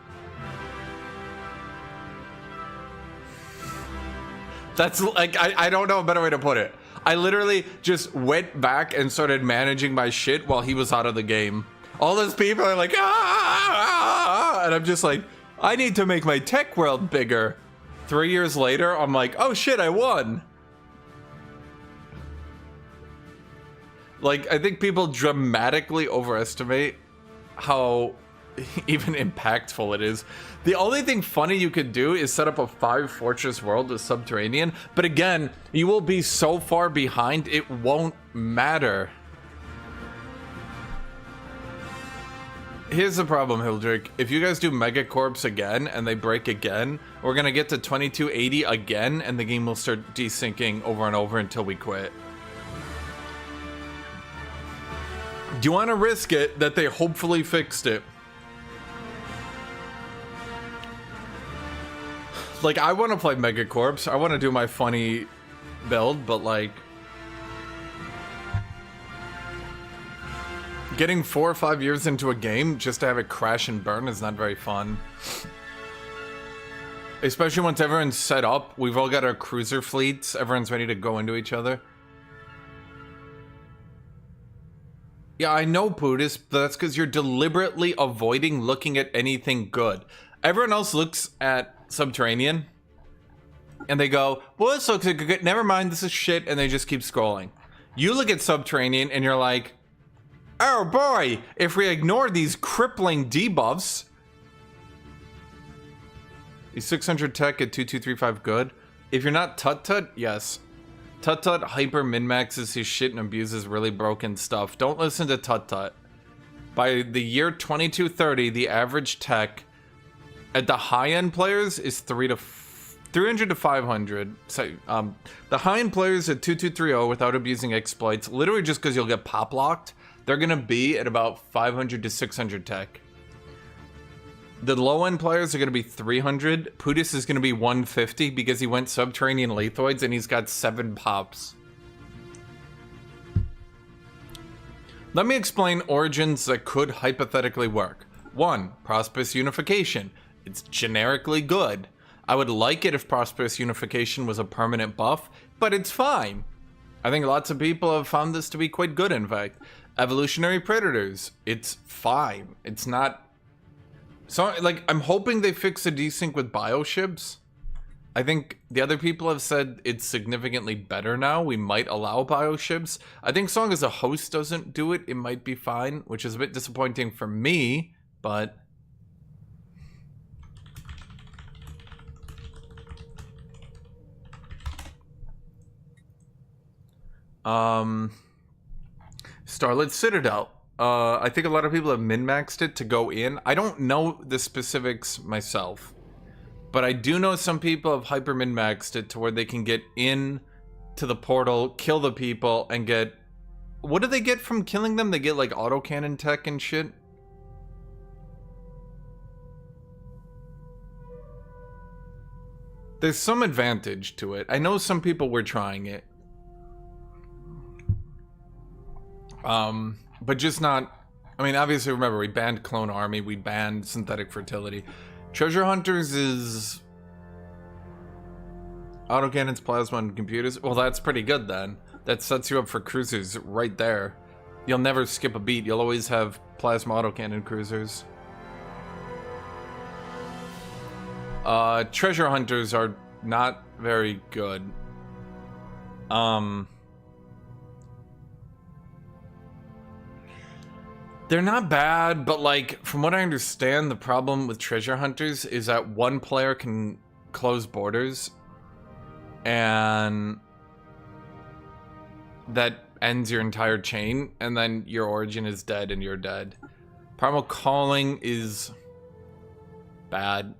That's like, I don't know a better way to put it. I literally just went back and started managing my shit while he was out of the game. All those people are like, ah, and I'm just like, I need to make my tech world bigger. 3 years later, I'm like, oh shit, I won. Like, I think people dramatically overestimate how even impactful it is. The only thing funny you could do is set up a 5 fortress world with Subterranean, but again, you will be so far behind, it won't matter. Here's the problem, Hildrick. If you guys do Megacorps again and they break again, we're gonna get to 2280 again and the game will start desyncing over and over until we quit. Do you want to risk it that they hopefully fixed it? Like, I want to play Megacorps. I want to do my funny build, but like... Getting 4 or 5 years into a game just to have it crash and burn is not very fun. Especially once everyone's set up. We've all got our cruiser fleets. Everyone's ready to go into each other. Yeah, I know, Putis, but that's because you're deliberately avoiding looking at anything good. Everyone else looks at Subterranean, and they go, well, this looks like good. Never mind, this is shit, and they just keep scrolling. You look at Subterranean, and you're like, oh boy, if we ignore these crippling debuffs... Is 600 tech at 2235 good? If you're not Tut Tut, yes. Tut Tut hyper min-maxes his shit and abuses really broken stuff. Don't listen to Tut Tut. By the year 2230, the average tech at the high-end players is 300 to 500. So, the high-end players at 2230 without abusing exploits, literally just because you'll get pop-locked, they're going to be at about 500 to 600 tech. The low-end players are going to be 300. Putis is going to be 150 because he went Subterranean Lethoids and he's got 7 pops. Let me explain origins that could hypothetically work. 1. Prosperous Unification. It's generically good. I would like it if Prosperous Unification was a permanent buff, but it's fine. I think lots of people have found this to be quite good, in fact. Evolutionary Predators. It's fine. It's not... So, like, I'm hoping they fix the desync with bioships. I think the other people have said it's significantly better now. We might allow bioships. I think as long as the host doesn't do it, it might be fine, which is a bit disappointing for me, but... Starlit Citadel. I think a lot of people have min-maxed it to go in. I don't know the specifics myself, but I do know some people have hyper min-maxed it to where they can get in to the portal, kill the people, and get... What do they get from killing them? They get like autocannon tech and shit. There's some advantage to it. I know some people were trying it. But just not... I mean, obviously, remember, we banned Clone Army, we banned Synthetic Fertility. Treasure Hunters is... Autocannons, Plasma, and Computers. Well, that's pretty good, then. That sets you up for cruisers right there. You'll never skip a beat. You'll always have Plasma Autocannon cruisers. Treasure Hunters are not very good. They're not bad, but like, from what I understand, the problem with Treasure Hunters is that one player can close borders, and that ends your entire chain, and then your origin is dead and you're dead. Primal Calling is bad.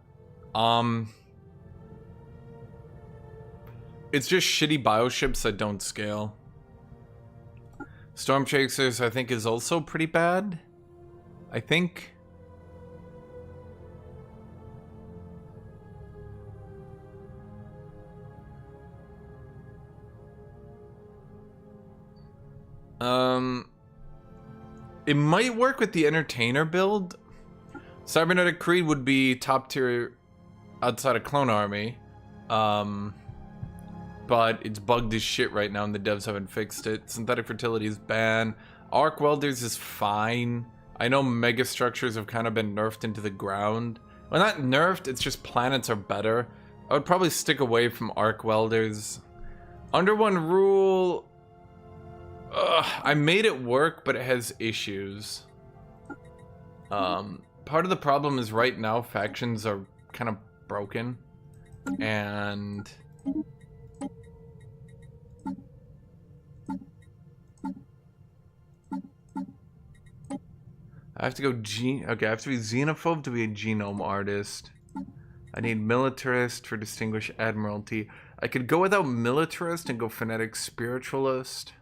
It's just shitty bioships that don't scale. Storm Chasers, I think, is also pretty bad. I think. It might work with the Entertainer build. Cybernetic Creed would be top tier outside of Clone Army. But it's bugged as shit right now and the devs haven't fixed it. Synthetic Fertility is banned. Arc Welders is fine. I know Mega Structures have kind of been nerfed into the ground. Well, not nerfed, it's just planets are better. I would probably stick away from Arc Welders. Under One Rule... I made it work, but it has issues. Part of the problem is right now factions are kind of broken. And... I have to go okay, I have to be xenophobe to be a genome artist. I need militarist for distinguished admiralty. I could go without militarist and go phonetic spiritualist.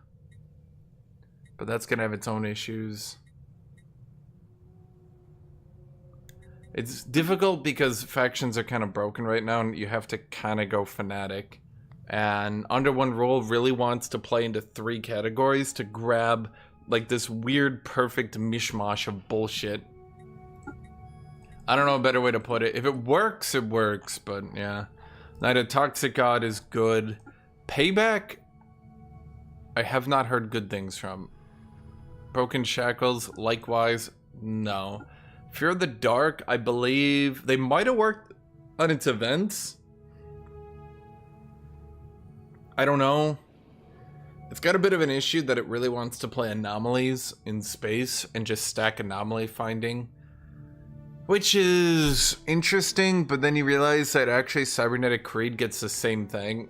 But that's gonna have its own issues. It's difficult because factions are kind of broken right now and you have to kind of go fanatic. And Under One Rule really wants to play into 3 categories to grab like this weird perfect mishmash of bullshit. I don't know a better way to put it. If it works, but yeah. Knight of Toxic God is good. Payback, I have not heard good things from. Broken Shackles, likewise, no. Fear of the Dark, I believe they might have worked on its events. I don't know. It's got a bit of an issue that it really wants to play anomalies in space and just stack anomaly finding. Which is interesting, but then you realize that actually Cybernetic Creed gets the same thing.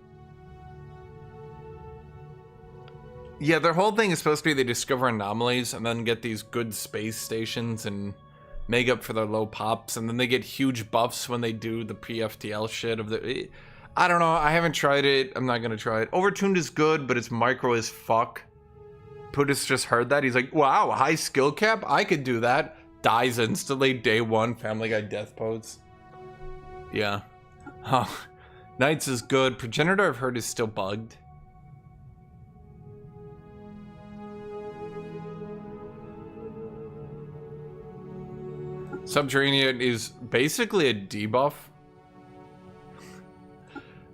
Yeah, their whole thing is supposed to be they discover anomalies and then get these good space stations and make up for their low pops, and then they get huge buffs when they do the pre-FTL shit of the... I don't know, I haven't tried it, I'm not gonna try it. Overtuned is good, but it's micro as fuck. Putis just heard that, he's like, wow, high skill cap? I could do that. Dies instantly, day 1, Family Guy death pose. Yeah. Huh. Knights is good. Progenitor I've heard is still bugged. Subterranean is basically a debuff.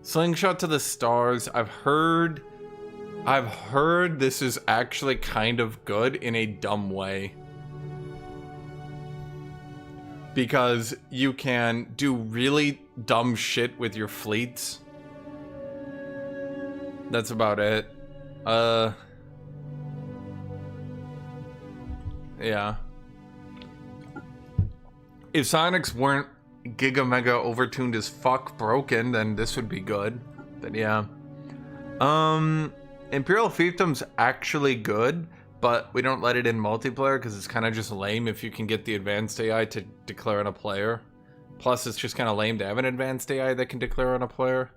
Slingshot to the Stars, I've heard this is actually kind of good in a dumb way. Because you can do really dumb shit with your fleets. That's about it. Yeah. If Sonics weren't Giga Mega overtuned as fuck broken, then this would be good. But yeah. Imperial Fiefdom's actually good, but we don't let it in multiplayer because it's kind of just lame if you can get the advanced AI to declare on a player. Plus, it's just kind of lame to have an advanced AI that can declare on a player.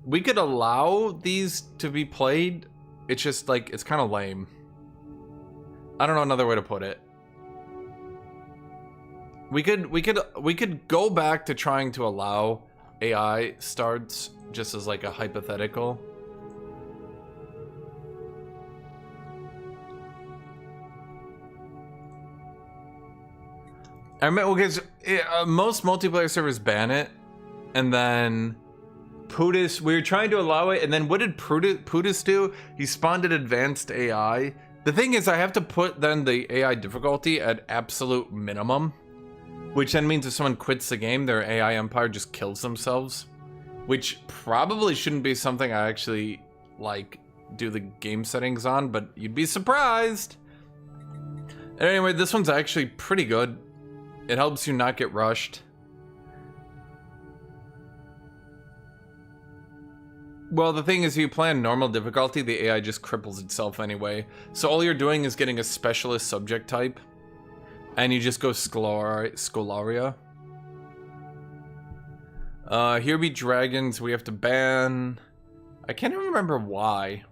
We could allow these to be played. It's just like, it's kind of lame. I don't know another way to put it. We could go back to trying to allow AI starts just as like a hypothetical. I mean, because most multiplayer servers ban it, and then Putis, we were trying to allow it, and then what did Putis do? He spawned an advanced AI. The thing is, I have to put then the AI difficulty at absolute minimum, which then means if someone quits the game, their AI empire just kills themselves, which probably shouldn't be something I actually, like, do the game settings on, but you'd be surprised. Anyway, this one's actually pretty good. It helps you not get rushed. Well, the thing is, if you play on normal difficulty, the AI just cripples itself anyway. So all you're doing is getting a specialist subject type, and you just go Scholaria. Here be dragons. We have to ban. I can't even remember why.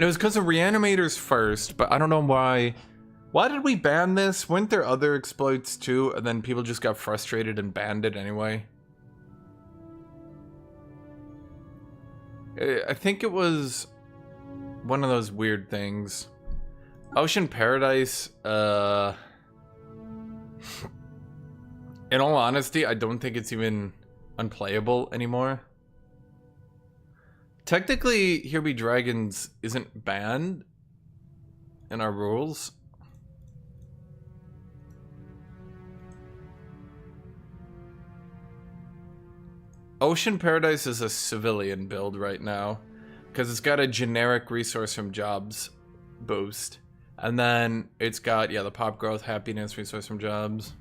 It was because of reanimators first, but I don't know why. Why did we ban this? Weren't there other exploits too? And then people just got frustrated and banned it anyway. I think it was one of those weird things. Ocean Paradise, in all honesty, I don't think it's even unplayable anymore. Technically, Here Be Dragons isn't banned in our rules. Ocean Paradise is a civilian build right now because it's got a generic resource from jobs boost. And then it's got, yeah, the pop growth, happiness, resource from jobs.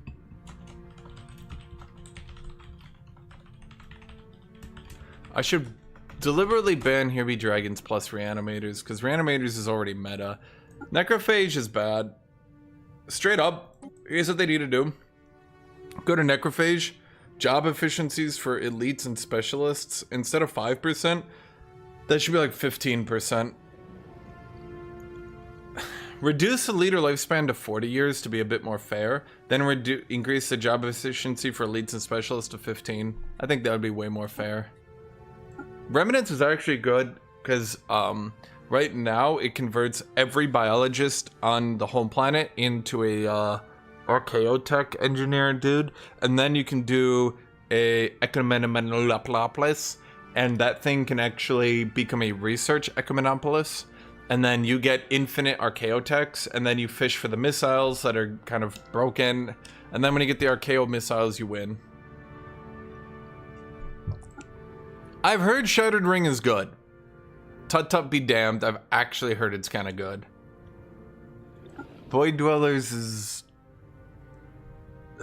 I should deliberately ban Here Be Dragons plus Reanimators because Reanimators is already meta. Necrophage is bad. Straight up, here's what they need to do. Go to Necrophage. Job efficiencies for elites and specialists, instead of 5%, that should be like 15%. Reduce the leader lifespan to 40 years to be a bit more fair. Then increase the job efficiency for elites and specialists to 15. I think that would be way more fair. Remnants is actually good because right now it converts every biologist on the home planet into a archaeotech engineer dude, and then you can do a Ecumenopolis, and that thing can actually become a research Ecumenopolis, and then you get infinite archaeotechs, and then you fish for the missiles that are kind of broken, and then when you get the archaeo missiles, you win. I've heard Shattered Ring is good. Tut Tut be damned, I've actually heard it's kind of good. Void Dwellers is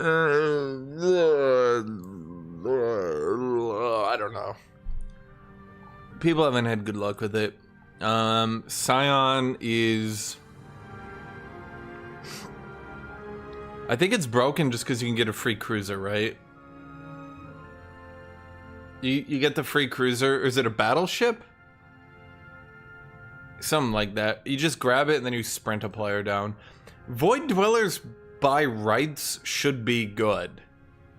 I don't know. People haven't had good luck with it. Scion is... I think it's broken just because you can get a free cruiser, right? You get the free cruiser, or is it a battleship? Something like that. You just grab it and then you sprint a player down. Void Dwellers by rights should be good.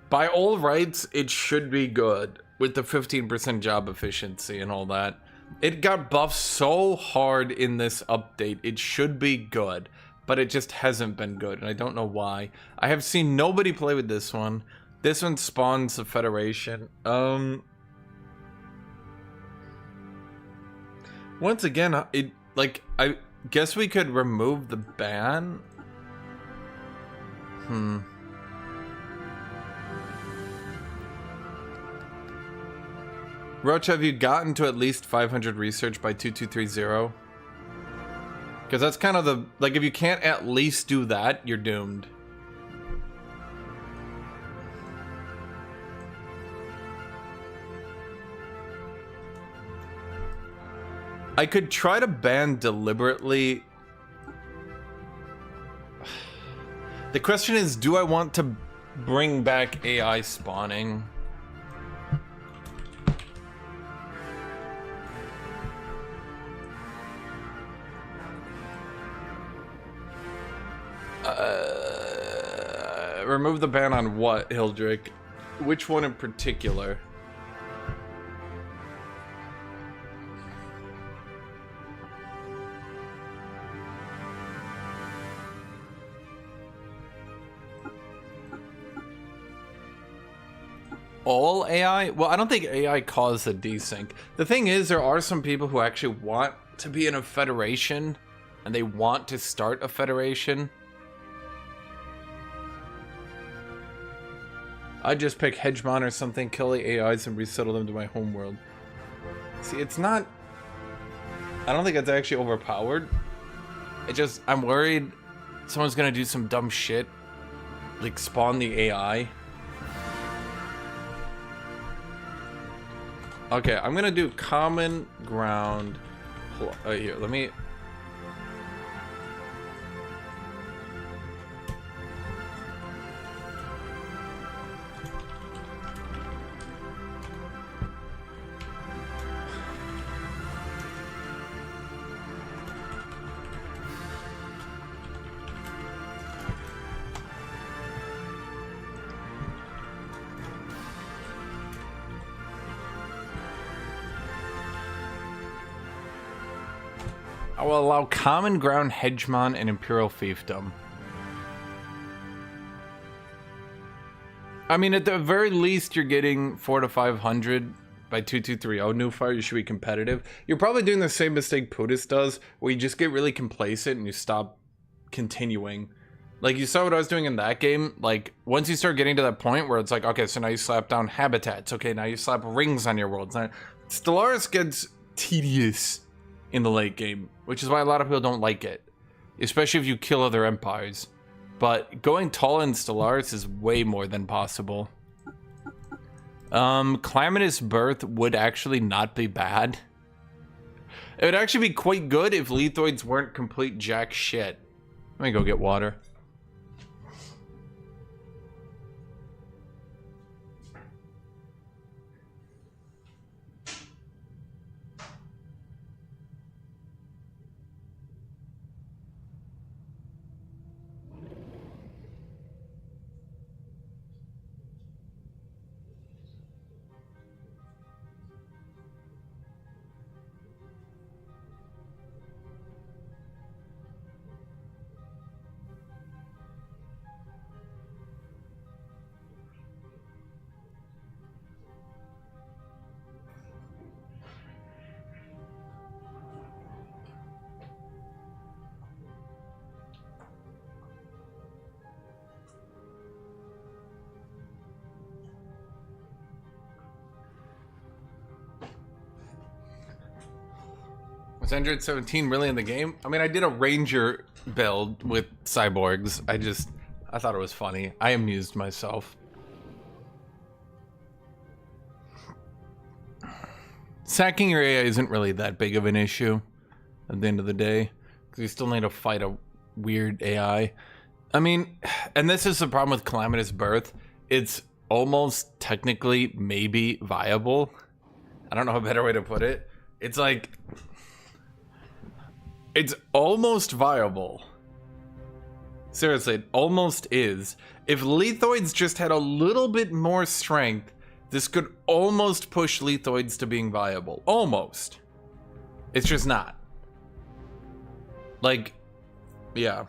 By all rights, it should be good with the 15% job efficiency and all that. It got buffed so hard in this update. It should be good, but it just hasn't been good, and I don't know why. I have seen nobody play with this one. This one spawns the Federation. Once again, I guess we could remove the ban. Roach, have you gotten to at least 500 research by 2230? Because that's kind of the... Like, if you can't at least do that, you're doomed. I could try to ban deliberately The question is, do I want to bring back AI spawning? Remove the ban on what, Hildrick? Which one in particular? All AI? Well, I don't think AI caused a desync. The thing is, there are some people who actually want to be in a federation, and they want to start a federation. I'd just pick Hegemon or something, kill the AIs, and resettle them to my homeworld. See, it's not... I don't think it's actually overpowered. It just... I'm worried someone's gonna do some dumb shit. Like, spawn the AI. Okay, I'm gonna do common ground. Here, let me... I will allow common ground, hegemon, and imperial fiefdom. I mean, at the very least, you're getting 400 to 500 by 2230 new fire. You should be competitive. You're probably doing the same mistake Putis does, where you just get really complacent and you stop continuing. Like, you saw what I was doing in that game. Like, once you start getting to that point where it's like, okay, so now you slap down habitats. Okay, now you slap rings on your worlds. Now, Stellaris gets tedious in the late game, which is why a lot of people don't like it, especially if you kill other empires. But going tall in Stellaris is way more than possible. Calamitous Birth would actually not be bad. It would actually be quite good if Lethoids weren't complete jack shit. Let me go get water. Was Android 17 really in the game? I mean, I did a Ranger build with cyborgs. I thought it was funny. I amused myself. Sacking your AI isn't really that big of an issue at the end of the day, because you still need to fight a weird AI. I mean, and this is the problem with Calamitous Birth. It's almost technically maybe viable. I don't know a better way to put it. It's like... It's almost viable. Seriously, it almost is. If Lethoids just had a little bit more strength, this could almost push Lethoids to being viable. Almost. It's just not. Like, yeah.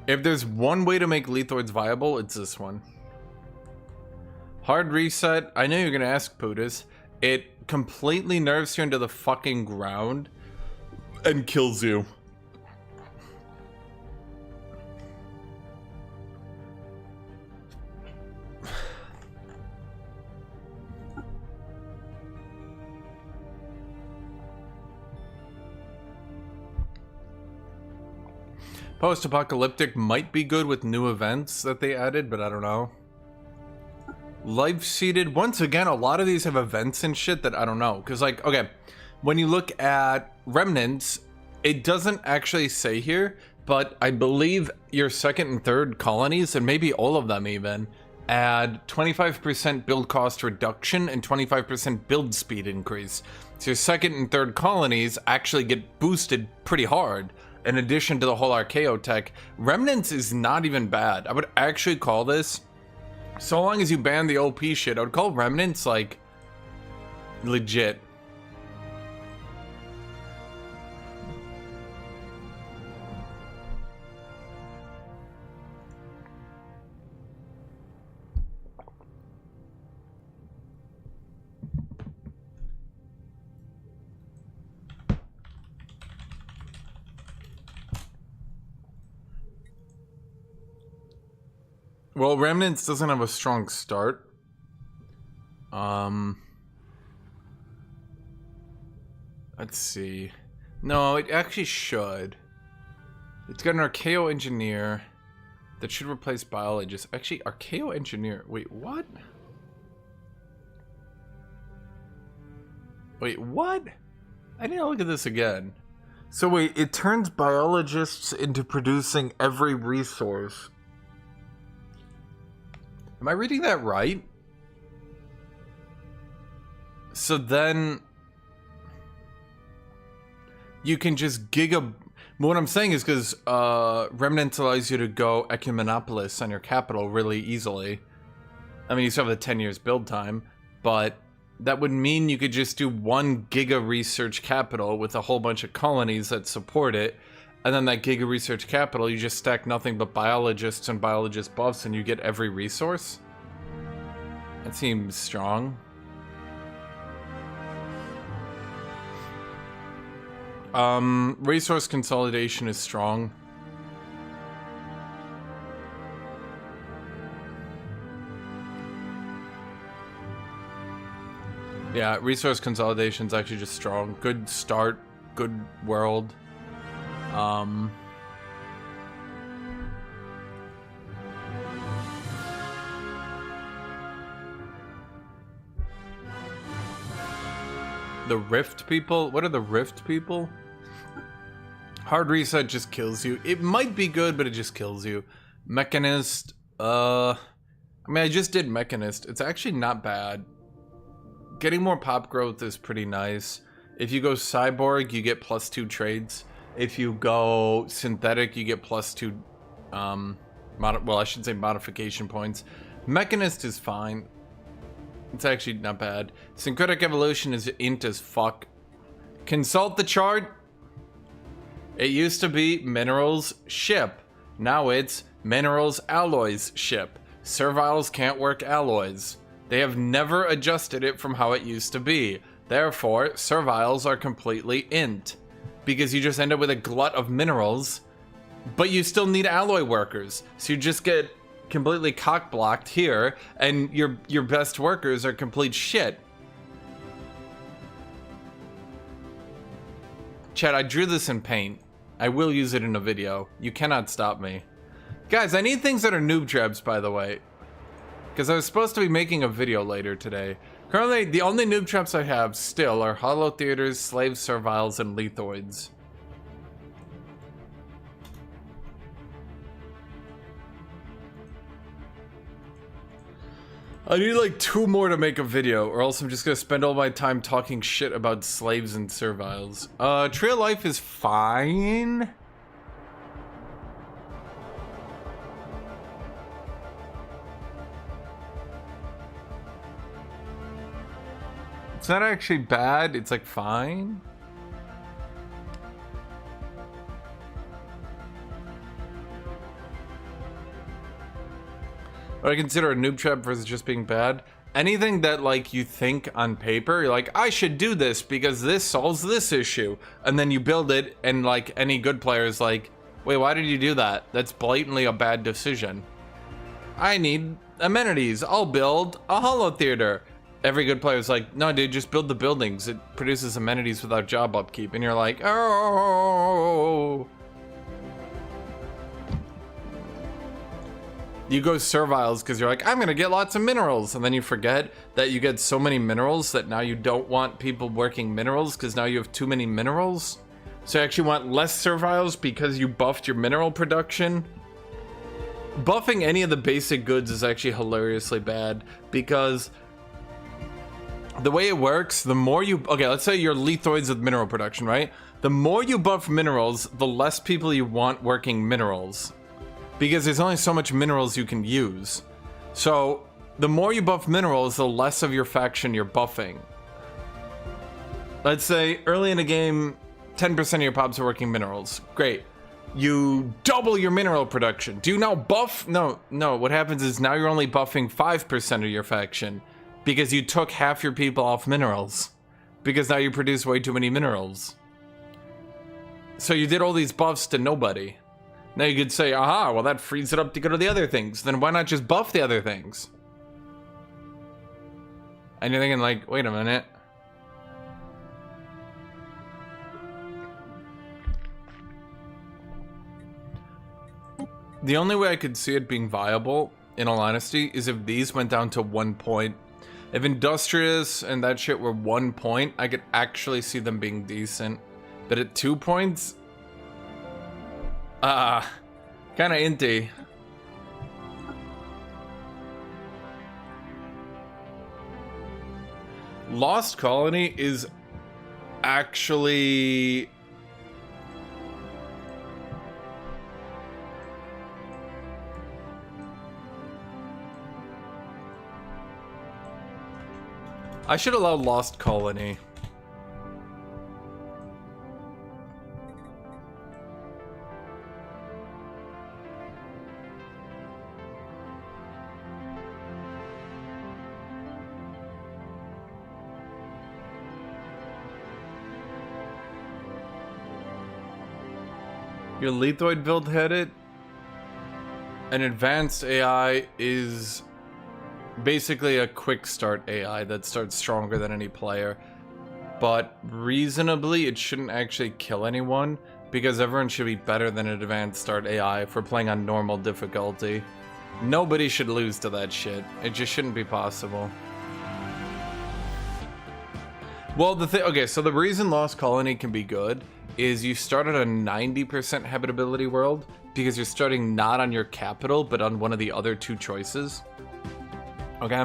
If there's one way to make Lethoids viable, it's this one. Hard reset. I know you're gonna ask, Putis. It completely nerfs you into the fucking ground and kills you. Post-apocalyptic might be good with new events that they added, but I don't know. Life-seeded, once again, a lot of these have events and shit that I don't know. Because, like, okay, when you look at Remnants, it doesn't actually say here, but I believe your second and third colonies, and maybe all of them even, add 25% build cost reduction and 25% build speed increase. So your second and third colonies actually get boosted pretty hard. In addition to the whole Archaeo tech, Remnants is not even bad. I would actually call this, so long as you ban the OP shit, I would call Remnants like legit. Well, Remnants doesn't have a strong start. Let's see. No, it actually should. It's got an Archaeo Engineer that should replace Biologist. Actually, Archaeo Engineer. Wait, what? Wait, what? I need to look at this again. So wait, it turns Biologists into producing every resource. Am I reading that right? So then you can just what I'm saying is because Remnants allows you to go Ecumenopolis on your capital really easily. I mean, you still have the 10 years build time, but that would mean you could just do 1 giga research capital with a whole bunch of colonies that support it. And then that giga research capital, you just stack nothing but biologists and biologist buffs and you get every resource? That seems strong. Resource consolidation is strong. Yeah, resource consolidation is actually just strong. Good start, good world. The Rift people? What are the Rift people? Hard reset just kills you. It might be good, but it just kills you. Mechanist, I mean, I just did Mechanist. It's actually not bad. Getting more pop growth is pretty nice. If you go Cyborg, you get +2 trades. If you go Synthetic, you get +2, well, I should say modification points. Mechanist is fine. It's actually not bad. Syncretic Evolution is int as fuck. Consult the chart. It used to be Minerals Ship. Now it's Minerals Alloys Ship. Serviles can't work alloys. They have never adjusted it from how it used to be. Therefore, Serviles are completely int. Because you just end up with a glut of minerals, but you still need alloy workers. So you just get completely cock-blocked here, and your best workers are complete shit. Chat, I drew this in paint. I will use it in a video. You cannot stop me. Guys, I need things that are noob traps, by the way. Because I was supposed to be making a video later today. Currently, the only noob traps I have still are Hollow Theaters, Slave Serviles, and Lethoids. I need like 2 more to make a video, or else I'm just gonna spend all my time talking shit about slaves and serviles. Tree of Life is fine. It's not actually bad, it's like fine. What I consider a noob trap versus just being bad. Anything that like you think on paper, you're like, I should do this because this solves this issue. And then you build it and like any good player is like, wait, why did you do that? That's blatantly a bad decision. I need amenities. I'll build a Hollow Theater. Every good player is like, no dude, just build the buildings. It produces amenities without job upkeep. And you're like, oh. You go Serviles because you're like, I'm gonna get lots of minerals, and then you forget that you get so many minerals that now you don't want people working minerals because now you have too many minerals. So you actually want less serviles because you buffed your mineral production. Buffing any of the basic goods is actually hilariously bad because the way it works, the more you... Okay, let's say you're lethoids with mineral production, right? The more you buff minerals, the less people you want working minerals. Because there's only so much minerals you can use. So, the more you buff minerals, the less of your faction you're buffing. Let's say, early in the game, 10% of your pops are working minerals. Great. You double your mineral production. Do you now buff? No. What happens is now you're only buffing 5% of your faction. Because you took half your people off minerals. Because now you produce way too many minerals. So you did all these buffs to nobody. Now you could say, aha, well that frees it up to go to the other things. Then why not just buff the other things? And you're thinking like, wait a minute. The only way I could see it being viable, in all honesty, is if these went down to 1 point. If Industrious and that shit were 1 point, I could actually see them being decent. But at 2 points? Kinda inty. Lost Colony is actually... I should allow Lost Colony. Your lethoid build had it. An advanced AI is basically a quick start AI that starts stronger than any player. But reasonably, it shouldn't actually kill anyone because everyone should be better than an advanced start AI if we're playing on normal difficulty. Nobody should lose to that shit. It just shouldn't be possible. Well, okay, so the reason Lost Colony can be good is you start at a 90% habitability world because you're starting not on your capital, but on one of the other 2 choices. Okay?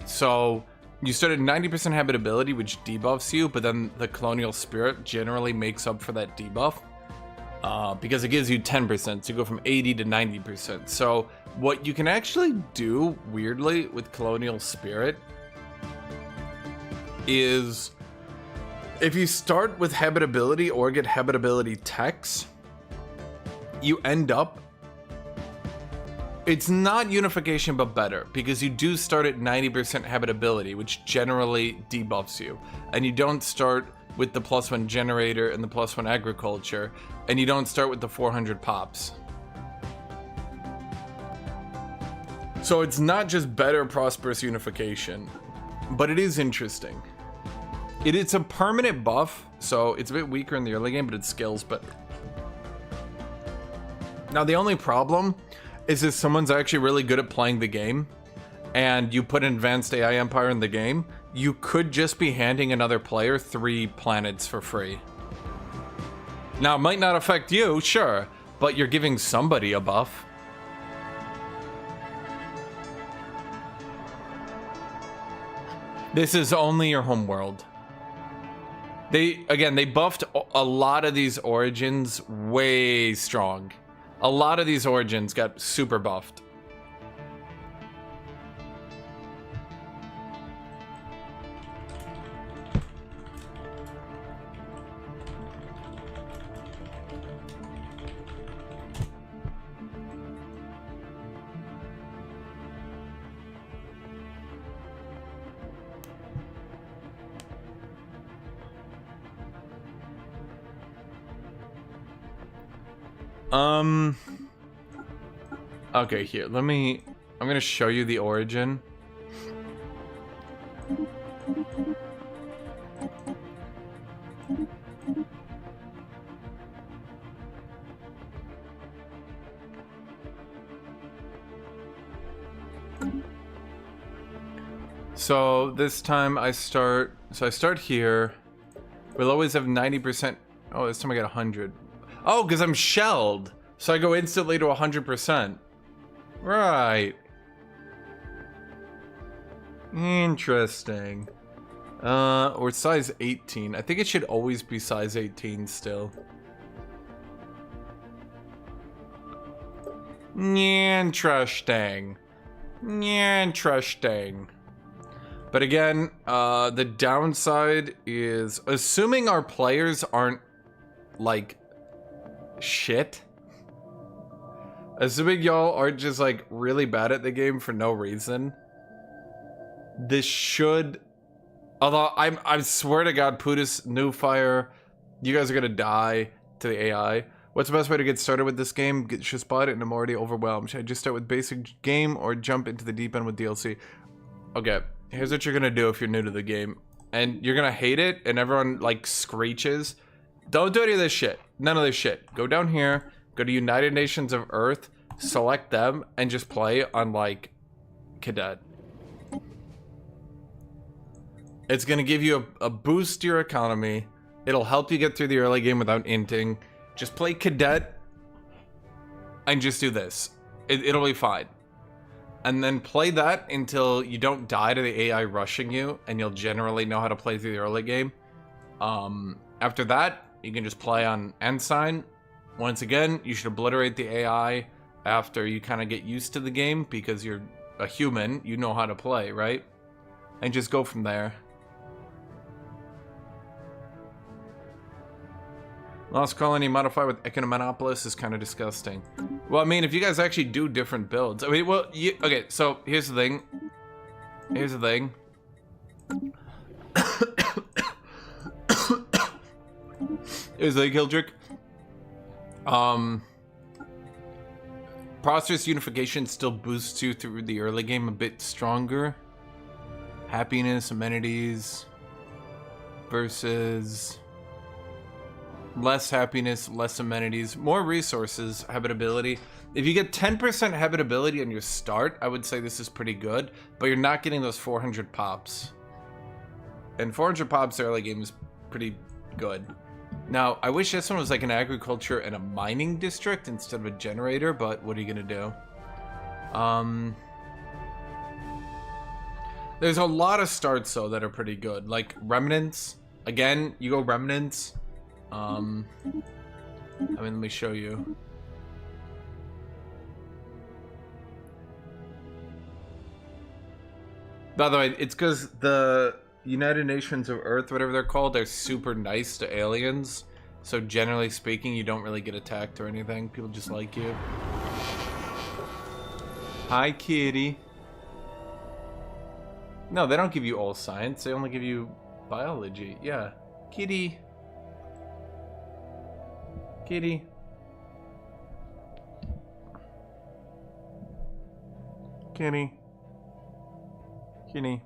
So, you start at 90% habitability, which debuffs you, but then the Colonial Spirit generally makes up for that debuff. Because it gives you 10%, so you go from 80 to 90%. So, what you can actually do, weirdly, with Colonial Spirit is... if you start with habitability or get habitability techs, you end up... It's not unification, but better, because you do start at 90% habitability, which generally debuffs you. And you don't start with the +1 generator and the +1 agriculture, and you don't start with the 400 pops. So it's not just better prosperous unification, but it is interesting. It's a permanent buff, so it's a bit weaker in the early game, but it scales better. Now the only problem is if someone's actually really good at playing the game, and you put an advanced AI empire in the game, you could just be handing another player 3 planets for free. Now it might not affect you, sure, but you're giving somebody a buff. This is only your home world. They buffed a lot of these origins way strong. A lot of these origins got super buffed. Okay, here, I'm gonna show you the origin. So this time I start here. We'll always have 90% Oh, this time I got 100. Oh, because I'm shelled. So I go instantly to 100%. Right. Interesting. Or size 18. I think it should always be size 18 still. Interesting. Interesting. But again, the downside is assuming our players aren't like shit. Assuming y'all aren't just like really bad at the game for no reason. This should, although I swear to God, Putis, New Fire, you guys are gonna die to the AI. What's the best way to get started with this game? Should spot it and I'm already overwhelmed. Should I just start with basic game or jump into the deep end with DLC? Okay, here's what you're gonna do if you're new to the game. And you're gonna hate it and everyone like screeches. Don't do any of this shit. None of this shit. Go down here, go to United Nations of Earth, select them, and just play on like Cadet. It's gonna give you a boost to your economy. It'll help you get through the early game without inting. Just play Cadet and just do this. It'll be fine. And then play that until you don't die to the AI rushing you and you'll generally know how to play through the early game. After that, you can just play on Ensign. Once again, you should obliterate the AI after you kind of get used to the game because you're a human, you know how to play, right? And just go from there. Lost Colony modified with Economenopolis is kind of disgusting. Well, I mean, if you guys actually do different builds. I mean, well, okay, so here's the thing. Here's the thing. Here's the thing, Hildrick. Prosperous Unification still boosts you through the early game a bit stronger. Happiness, amenities versus less happiness, less amenities, more resources, habitability. If you get 10% habitability on your start, I would say this is pretty good, but you're not getting those 400 pops. And 400 pops early game is pretty good. Now, I wish this one was like an agriculture and a mining district instead of a generator, but what are you gonna do? There's a lot of starts though that are pretty good, like Remnants. Again, you go Remnants. I mean, let me show you. By the way, it's because the United Nations of Earth, whatever they're called, they're super nice to aliens. So generally speaking, you don't really get attacked or anything. People just like you. Hi, kitty. No, they don't give you all science. They only give you biology. Yeah. Kitty. Kitty. Kitty. Kitty.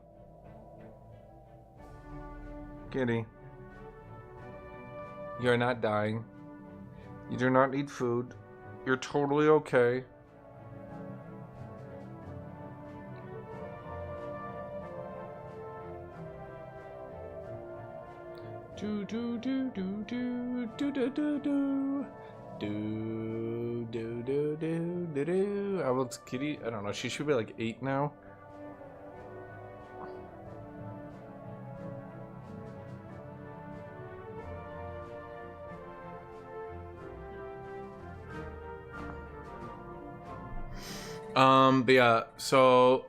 Kitty. You're not dying. You do not need food. You're totally okay. Do do do do do do do do do do do do do do do. How old's Kitty? I don't know. She should be like 8 now. But yeah, so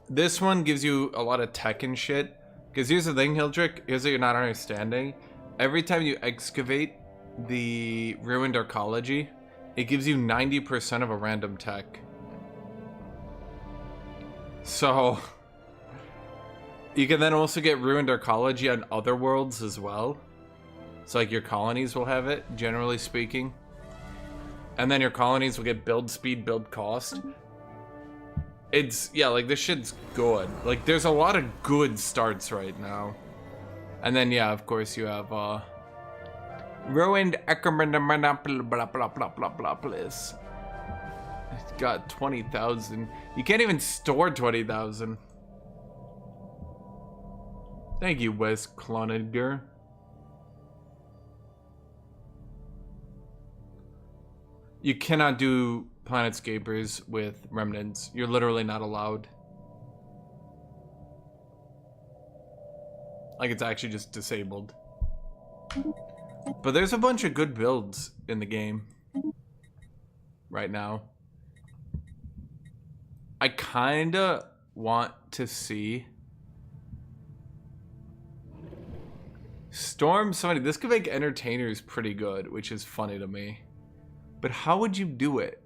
this one gives you a lot of tech and shit. Because here's the thing, Hildrick, here's what you're not understanding. Every time you excavate the ruined archaeology, it gives you 90% of a random tech. So you can then also get ruined archaeology on other worlds as well. So like your colonies will have it, generally speaking. And then your colonies will get build speed, build cost. It's, yeah, like, this shit's good. Like, there's a lot of good starts right now. And then, yeah, of course, you have, ruined Economenopolis, blah, blah, blah, blah, blah, place. It's got 20,000. You can't even store 20,000. Thank you, Wes Cloniger. You cannot do planetscapers with remnants. You're literally not allowed. Like, it's actually just disabled. But there's a bunch of good builds in the game right now. I kinda want to see Storm somebody. This could make entertainers pretty good, which is funny to me. But how would you do it?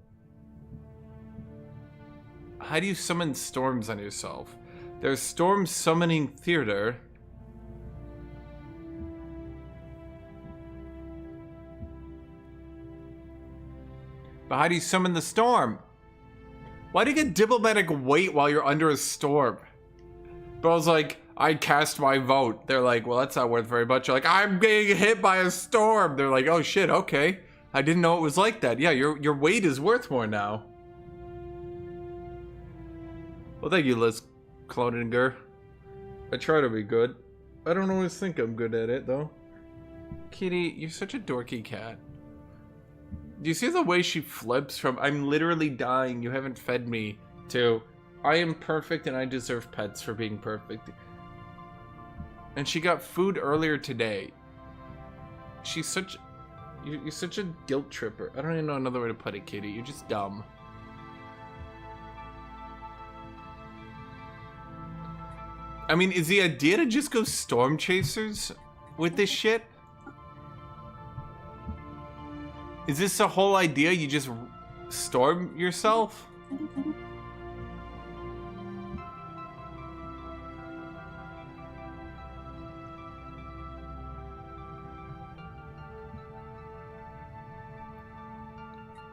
How do you summon storms on yourself? There's Storm Summoning Theater. But how do you summon the storm? Why do you get diplomatic weight while you're under a storm? But I was like, I cast my vote. They're like, well, that's not worth very much. You're like, I'm getting hit by a storm. They're like, oh shit, okay. I didn't know it was like that. Yeah, your weight is worth more now. Well, thank you, Liz Cloninger. I try to be good. I don't always think I'm good at it, though. Kitty, you're such a dorky cat. Do you see the way she flips from I'm literally dying, you haven't fed me, to I am perfect and I deserve pets for being perfect. And she got food earlier today. She's such... You're such a guilt tripper. I don't even know another way to put it, Kitty. You're just dumb. I mean, is the idea to just go storm chasers with this shit? Is this the whole idea? You just storm yourself?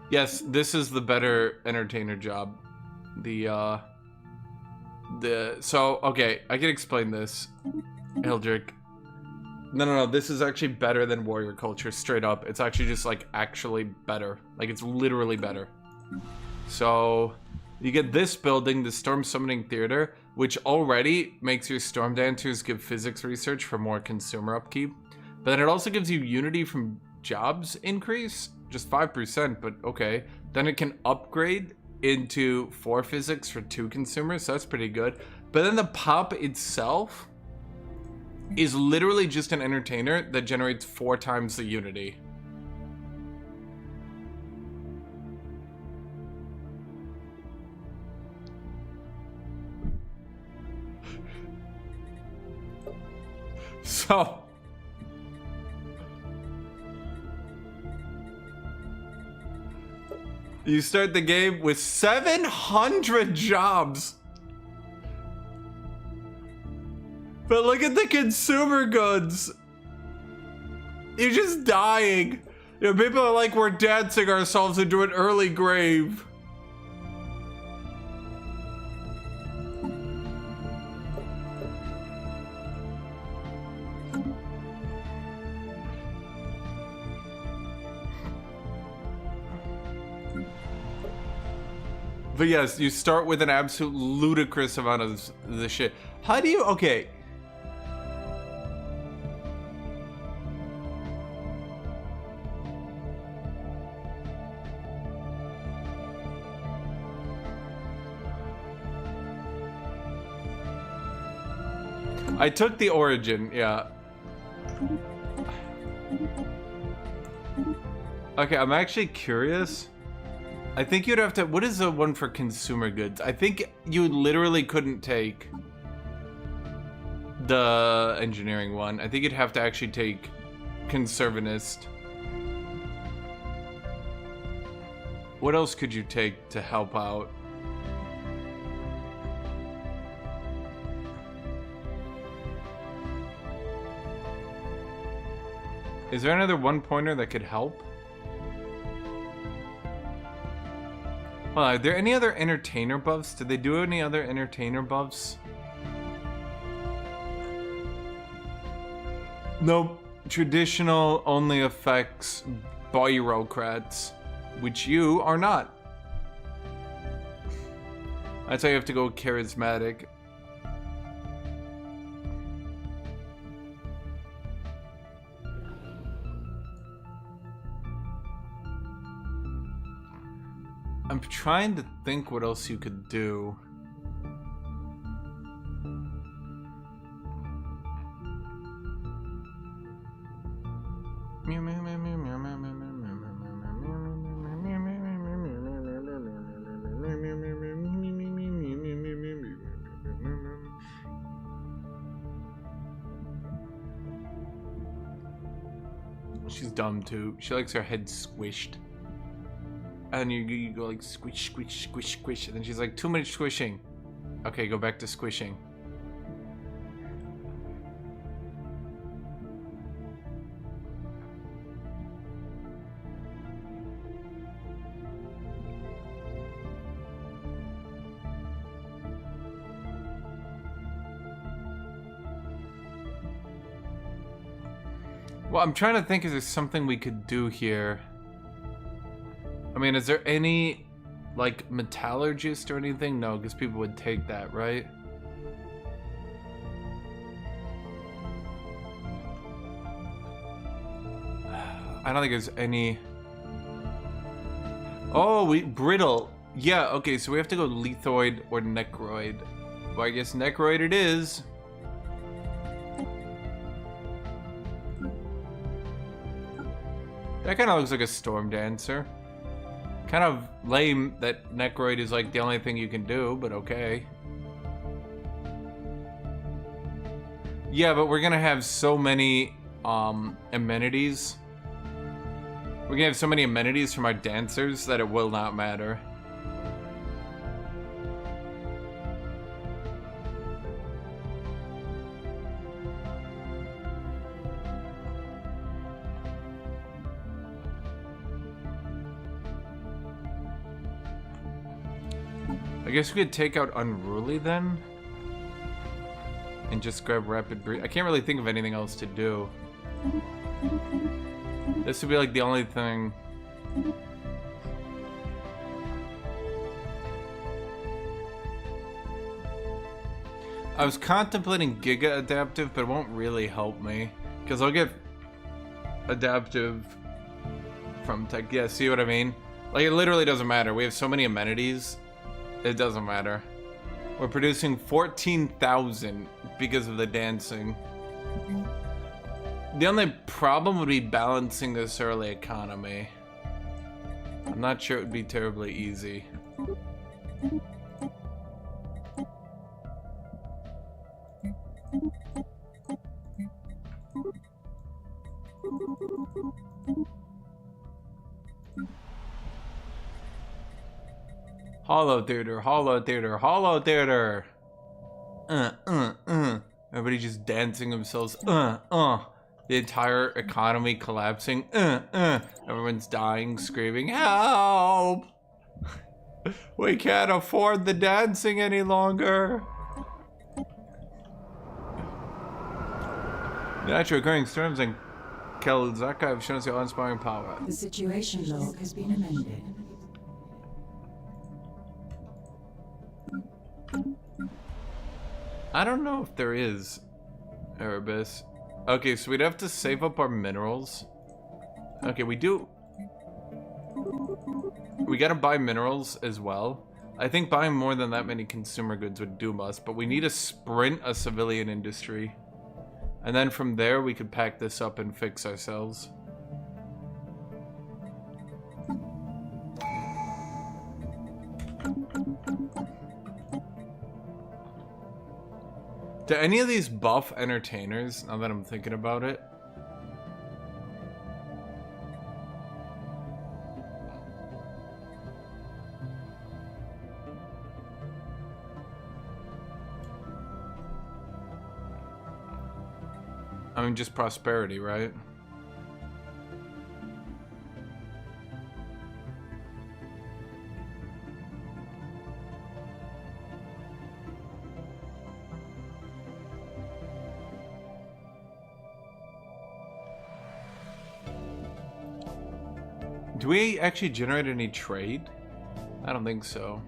Yes, this is the better entertainer job. So, okay, I can explain this. Hildrick. No, this is actually better than warrior culture, straight up. It's actually just, like, actually better. Like, it's literally better. So, you get this building, the Storm Summoning Theater, which already makes your Storm Dancers give physics research for more consumer upkeep. But then it also gives you Unity from jobs increase, just 5%, but okay. Then it can upgrade into 4 physics for 2 consumers, so that's pretty good. But then the pop itself is literally just an entertainer that generates 4 times the Unity. So you start the game with 700 jobs. But look at the consumer goods. You're just dying. You know, people are like, we're dancing ourselves into an early grave. But yes, you start with an absolute ludicrous amount of the shit. How do you... Okay. I took the origin, yeah. Okay, I'm actually curious. I think you'd have to... What is the one for consumer goods? I think you literally couldn't take the engineering one. I think you'd have to actually take conservationist. What else could you take to help out? Is there another one-pointer that could help? Well, are there any other entertainer buffs? Did they do any other entertainer buffs? Nope. Traditional only affects bureaucrats, which you are not. That's why you have to go charismatic. I'm trying to think what else you could do. She's dumb too. She likes her head squished. And you go like squish, squish, squish, squish. And then she's like, too much squishing. Okay, go back to squishing. Well, I'm trying to think, is there something we could do here? I mean, is there any, like, metallurgist or anything? No, because people would take that, right? I don't think there's any... Oh, brittle. Yeah, okay, so we have to go lithoid or necroid. Well, I guess necroid it is. That kind of looks like a storm dancer. Kind of lame that necroid is like the only thing you can do, but okay. Yeah, but we're gonna have so many amenities. We're gonna have so many amenities from our dancers that it will not matter. I guess we could take out Unruly then? And just grab Rapid Breed. I can't really think of anything else to do. This would be like the only thing. I was contemplating Giga Adaptive, but it won't really help me. Because I'll get Adaptive from Tech. Yeah, see what I mean? Like, it literally doesn't matter. We have so many amenities. It doesn't matter. We're producing 14,000 because of the dancing. The only problem would be balancing this early economy. I'm not sure it would be terribly easy. Hollow theater, hollow theater, hollow theater. Everybody just dancing themselves. The entire economy collapsing. Everyone's dying, screaming, help! We can't afford the dancing any longer. Naturally occurring storms in Guthuk have shown us the uninspiring power. The situation log has been amended. I don't know if there is, Erebus. Okay, so we'd have to save up our minerals. Okay, we do. We gotta buy minerals as well. I think buying more than that many consumer goods would doom us, but we need to sprint a civilian industry. And then from there, we could pack this up and fix ourselves. Do any of these buff entertainers, now that I'm thinking about it? I mean, just prosperity, right? Do we actually generate any trade? I don't think so.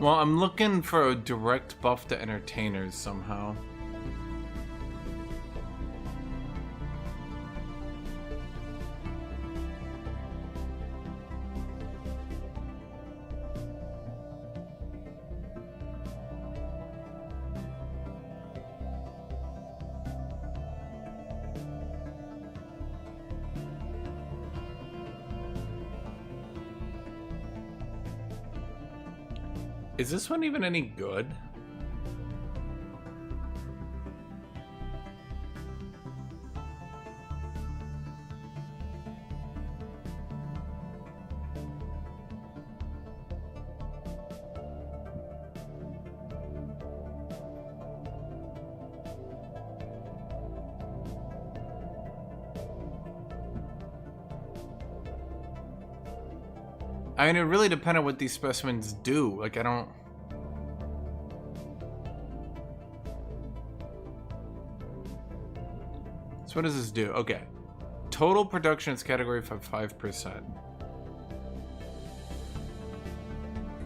Well, I'm looking for a direct buff to entertainers somehow. Is this one even any good? I mean, it really depends on what these specimens do. Like, I don't... So what does this do? Okay. Total production is category for 5%.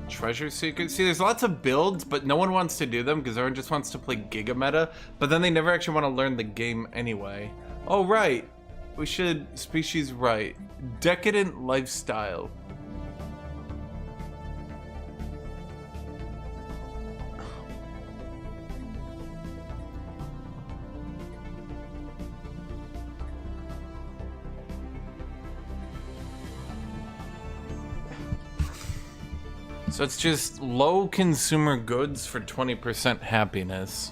Treasure Seeker. See, there's lots of builds, but no one wants to do them because everyone just wants to play Giga Meta. But then they never actually want to learn the game anyway. Oh, right. We should... Species right. Decadent Lifestyle. So it's just low consumer goods for 20% happiness.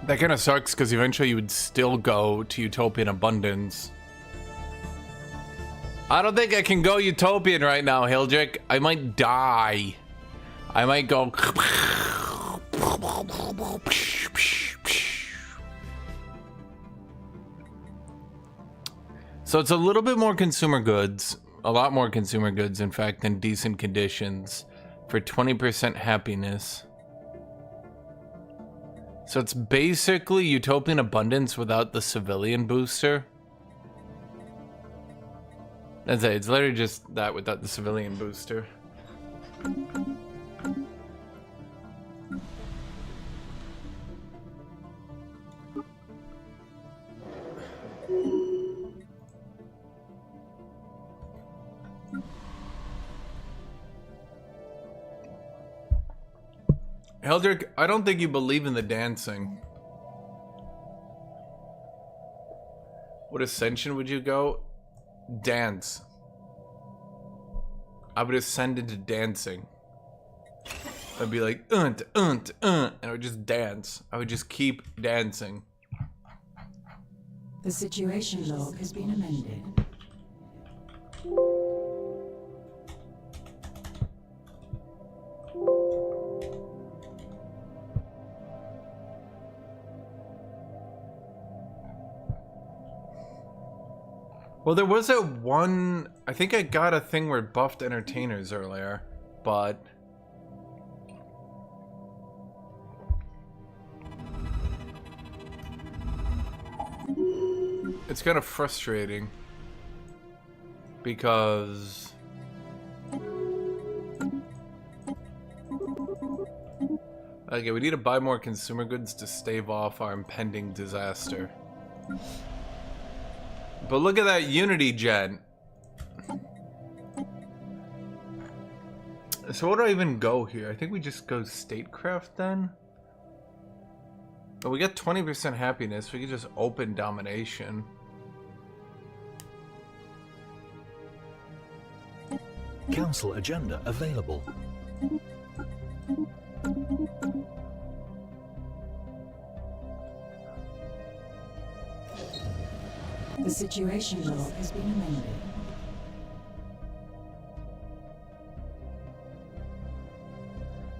That kind of sucks because eventually you would still go to Utopian Abundance. I don't think I can go Utopian right now, Hildrick. I might die. I might go... So it's a little bit more consumer goods. A lot more consumer goods, in fact, than decent conditions for 20% happiness. So it's basically Utopian Abundance without the civilian booster. That's it. It's literally just that without the civilian booster. Heldrick, I don't think you believe in the dancing. What ascension would you go? Dance. I would ascend into dancing. I'd be like, and I would just dance. I would just keep dancing. The situation log has been amended. Well, there was that one... I think I got a thing where it buffed entertainers earlier, but... It's kind of frustrating. Because... Okay, we need to buy more consumer goods to stave off our impending disaster. But look at that Unity gen. So what do I even go here? I think we just go Statecraft then. But we got 20% happiness. We could just open domination. Council agenda available. The situation log has been amended.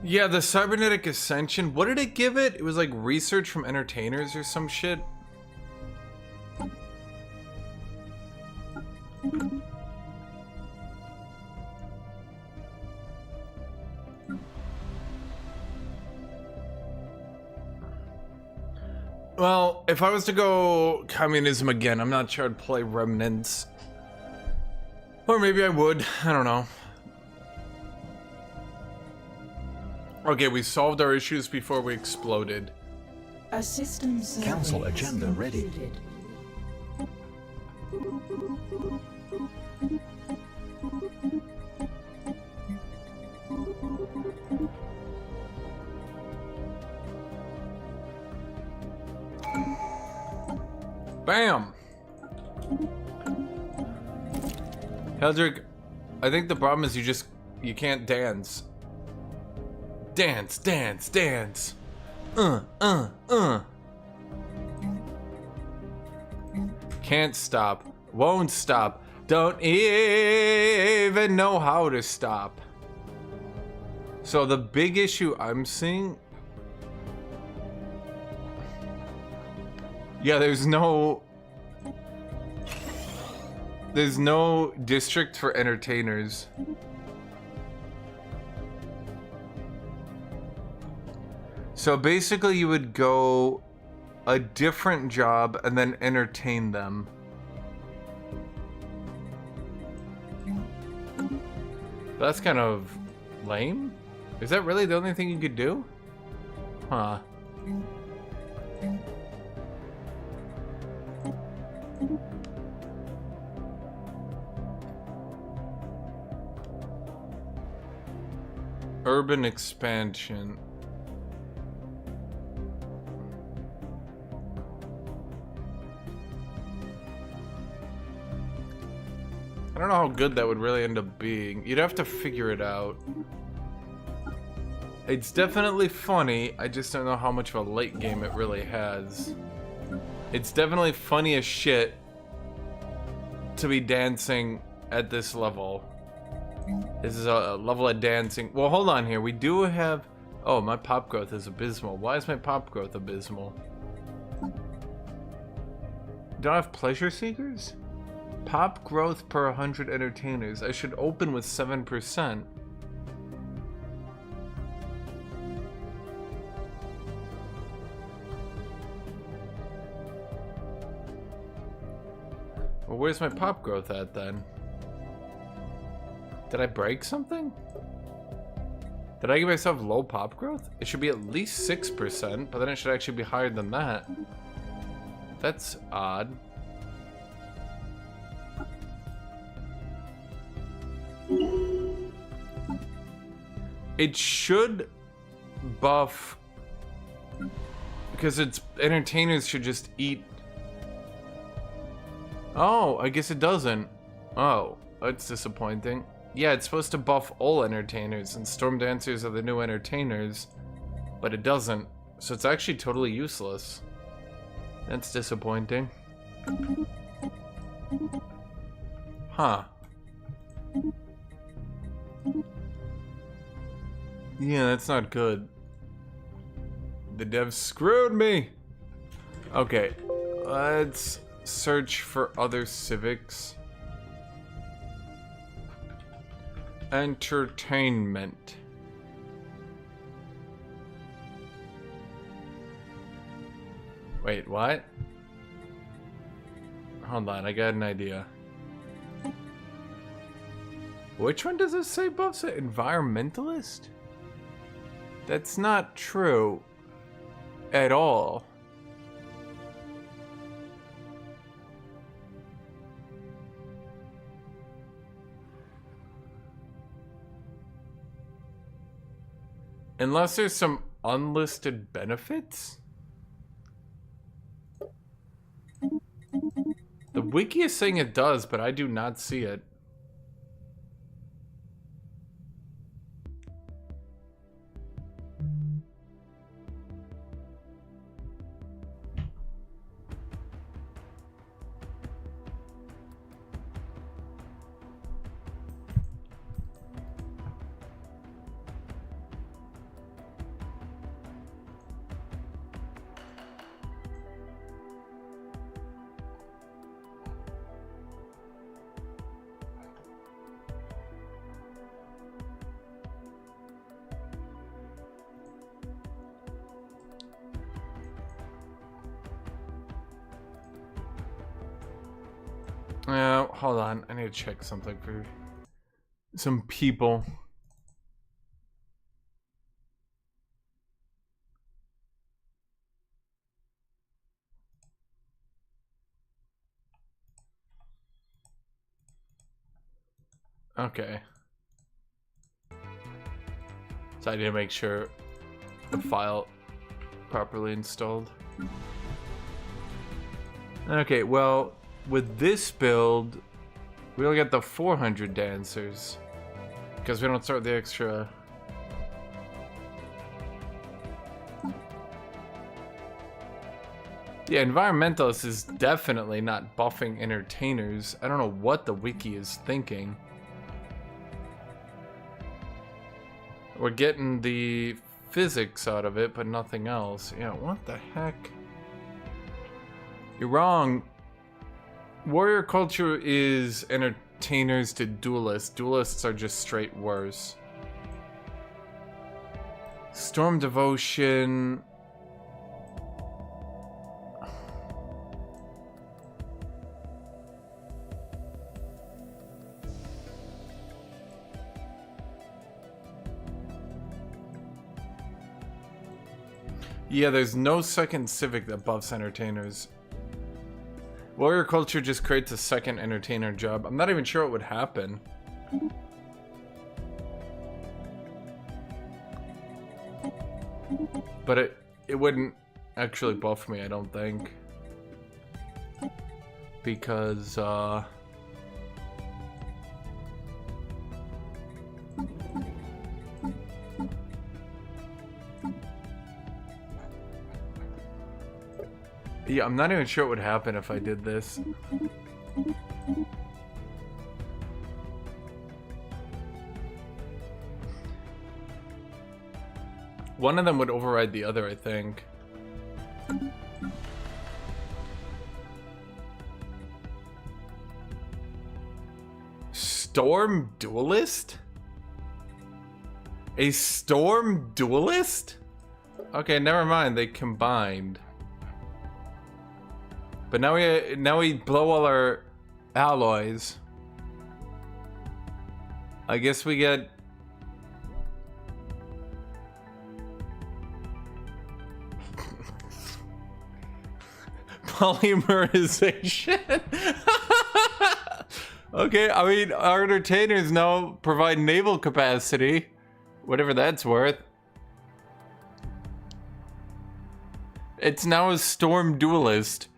Yeah, the cybernetic ascension. What did it give it? It was like research from entertainers or some shit. Well, if I was to go communism again, I'm not sure I'd play Remnants. Or maybe I would. I don't know. Okay, we solved our issues before we exploded. A system survey Council is agenda ready. concluded. Bam! Heldrick, I think the problem is you can't dance. Dance, dance, dance. Can't stop, won't stop, don't even know how to stop. So the big issue I'm seeing, yeah, there's no district for entertainers. So basically you would go a different job and then entertain them. That's kind of lame. Is that really the only thing you could do? Huh. Urban expansion. I don't know how good that would really end up being. You'd have to figure it out. It's definitely funny, I just don't know how much of a late game it really has. It's definitely funny as shit to be dancing at this level. This is a level of dancing. Well, hold on here. We do have... Oh, my pop growth is abysmal. Why is my pop growth abysmal? Do I have pleasure seekers? Pop growth per 100 entertainers. I should open with 7%. Well, where's my pop growth at then? Did I break something? Did I give myself low pop growth? It should be at least 6%, but then it should actually be higher than that. That's odd. It should buff because its entertainers should just eat. Oh, I guess it doesn't. Oh, that's disappointing. Yeah, it's supposed to buff all entertainers, and Storm Dancers are the new entertainers, but it doesn't. So it's actually totally useless. That's disappointing. Huh. Yeah, that's not good. The devs screwed me! Okay, let's search for other civics. Entertainment. Wait, what? Hold on, I got an idea. Which one does this say buffs it? Environmentalist? That's not true at all. Unless there's some unlisted benefits? The wiki is saying it does, but I do not see it. Hold on. I need to check something for some people. Okay. So I need to make sure the file properly installed. Okay, well, with this build, we'll get the 400 dancers. Because we don't start the extra. Yeah, environmentalist is definitely not buffing entertainers. I don't know what the wiki is thinking. We're getting the physics out of it, but nothing else. Yeah, what the heck? You're wrong. Warrior culture is entertainers to duelists. Duelists are just straight worse. Storm devotion. Yeah, there's no second civic that buffs entertainers. Warrior culture just creates a second entertainer job. I'm not even sure what would happen. But it wouldn't actually buff me, I don't think. Because, yeah, I'm not even sure what would happen if I did this. One of them would override the other, I think. Storm duelist? A storm duelist? Okay, never mind. They combined. But now we blow all our alloys. I guess we get polymerization. Okay, I mean our entertainers now provide naval capacity, whatever that's worth. It's now a storm duelist.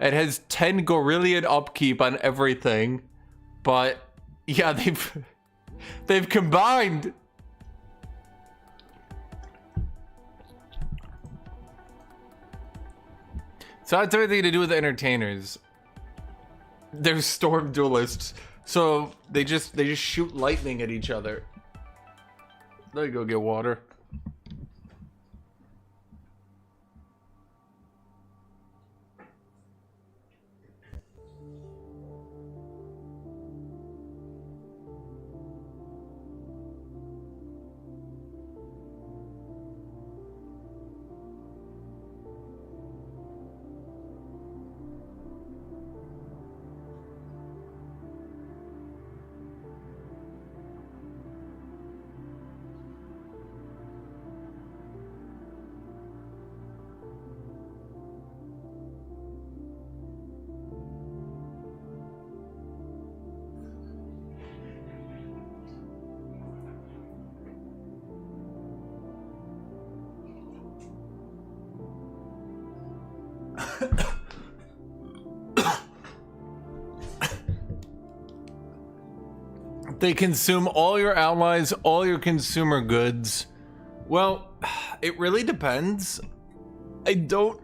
It has 10 Gorillion upkeep on everything, but yeah, they've combined. So that's everything to do with the entertainers. They're storm duelists, so they just shoot lightning at each other. Let me go get water. They consume all your allies, all your consumer goods. Well, it really depends. I don't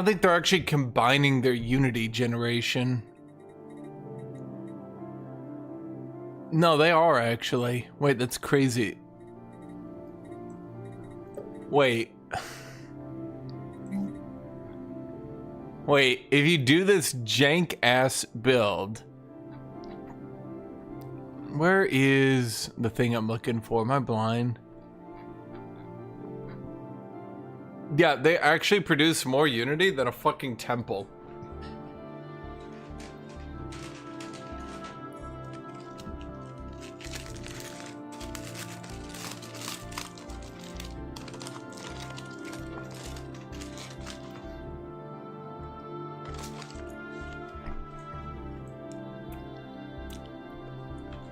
think they're actually combining their unity generation. No, they are actually. Wait, that's crazy. Wait. Wait, if you do this jank ass build, where is the thing I'm looking for? Am I blind? Yeah, they actually produce more unity than a fucking temple.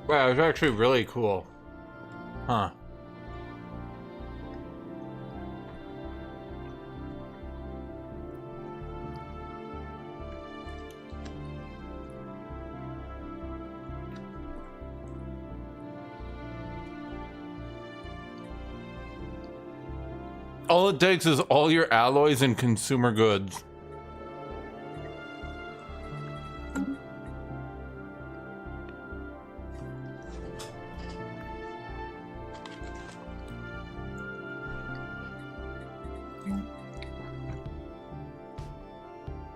Wow, it's actually really cool. Huh. All it takes is all your alloys and consumer goods.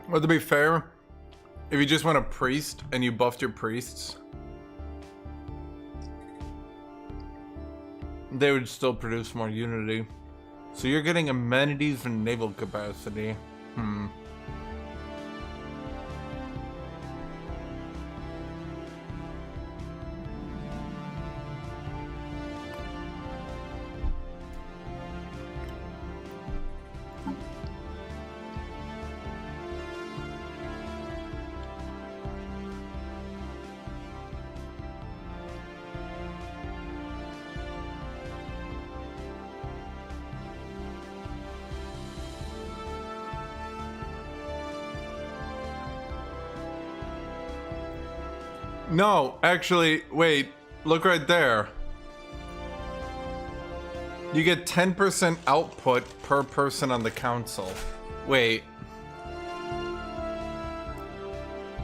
Well, to be fair, if you just want a priest and you buffed your priests, they would still produce more unity. So you're getting amenities and naval capacity. No, actually, wait, look right there. You get 10% output per person on the council. Wait.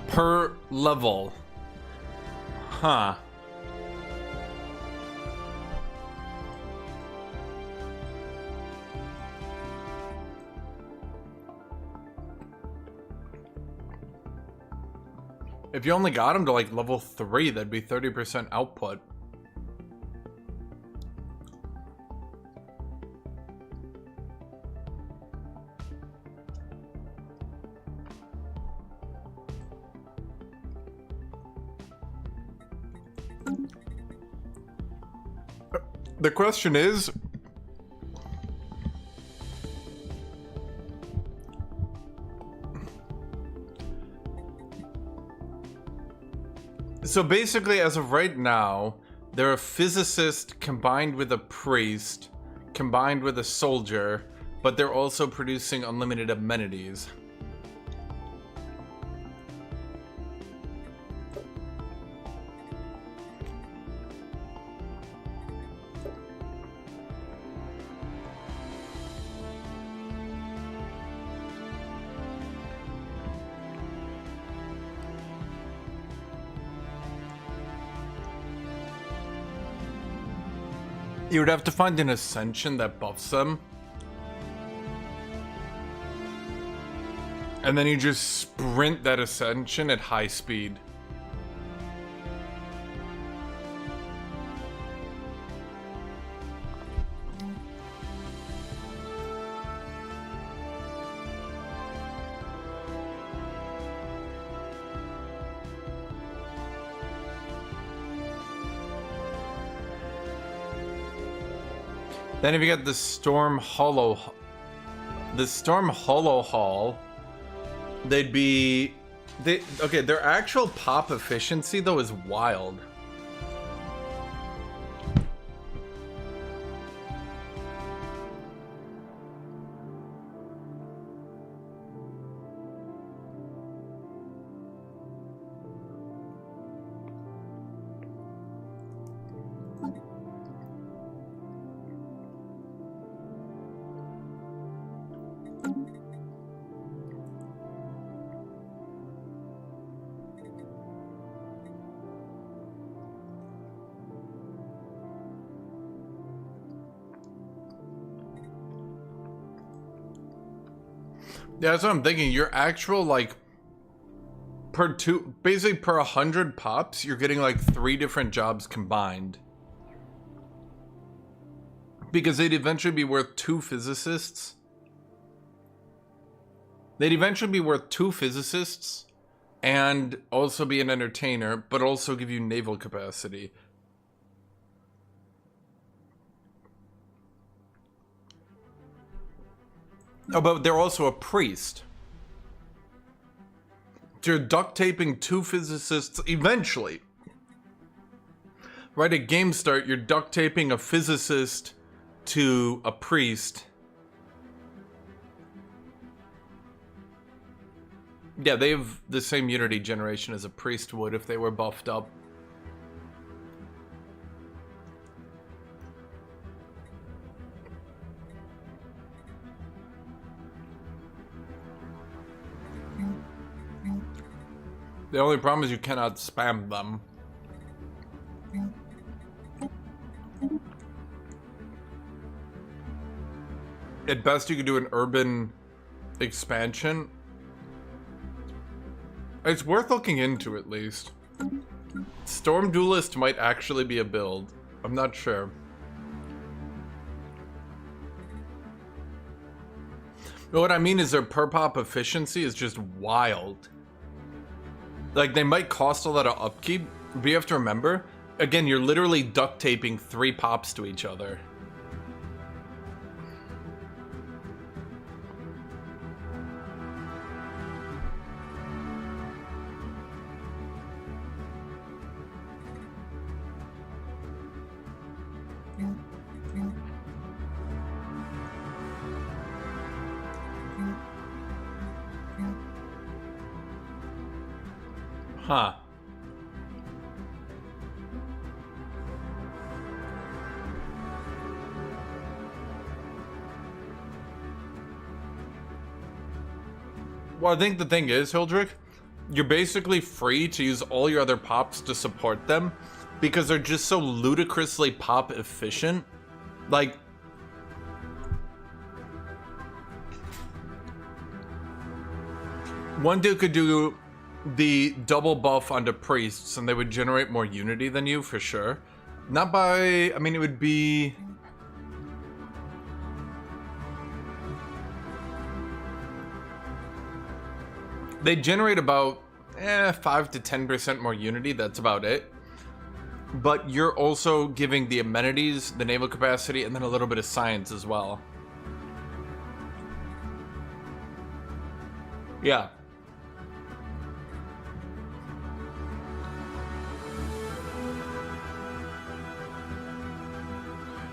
Per level. Huh. If you only got him to like level 3, that'd be 30% output. The question is, so basically, as of right now, they're a physicist combined with a priest, combined with a soldier, but they're also producing unlimited amenities. You would have to find an ascension that buffs them. And then you just sprint that ascension at high speed. Then if you get the Storm Hollow Hall, they'd be... okay, their actual pop efficiency, though, is wild. Yeah, that's what I'm thinking. Your actual, like, basically per 100 pops, you're getting like 3 different jobs combined. Because they'd eventually be worth 2 physicists. They'd eventually be worth 2 physicists and also be an entertainer, but also give you naval capacity. Oh, but they're also a priest. So you're duct taping 2 physicists eventually. Right at game start, you're duct taping a physicist to a priest. Yeah, they have the same unity generation as a priest would if they were buffed up. The only problem is you cannot spam them. At best, you could do an urban expansion. It's worth looking into, at least. Storm Duelist might actually be a build. I'm not sure. But what I mean is their per pop efficiency is just wild. Like, they might cost a lot of upkeep, but you have to remember, again, you're literally duct taping 3 pops to each other. Huh. Well, I think the thing is, Hildrick, you're basically free to use all your other pops to support them because they're just so ludicrously pop efficient. Like, one dude could do the double buff onto priests and they would generate more unity than you for sure. Not by, I mean, it would be... They generate about 5 to 10% more unity, that's about it. But you're also giving the amenities, the naval capacity, and then a little bit of science as well. Yeah.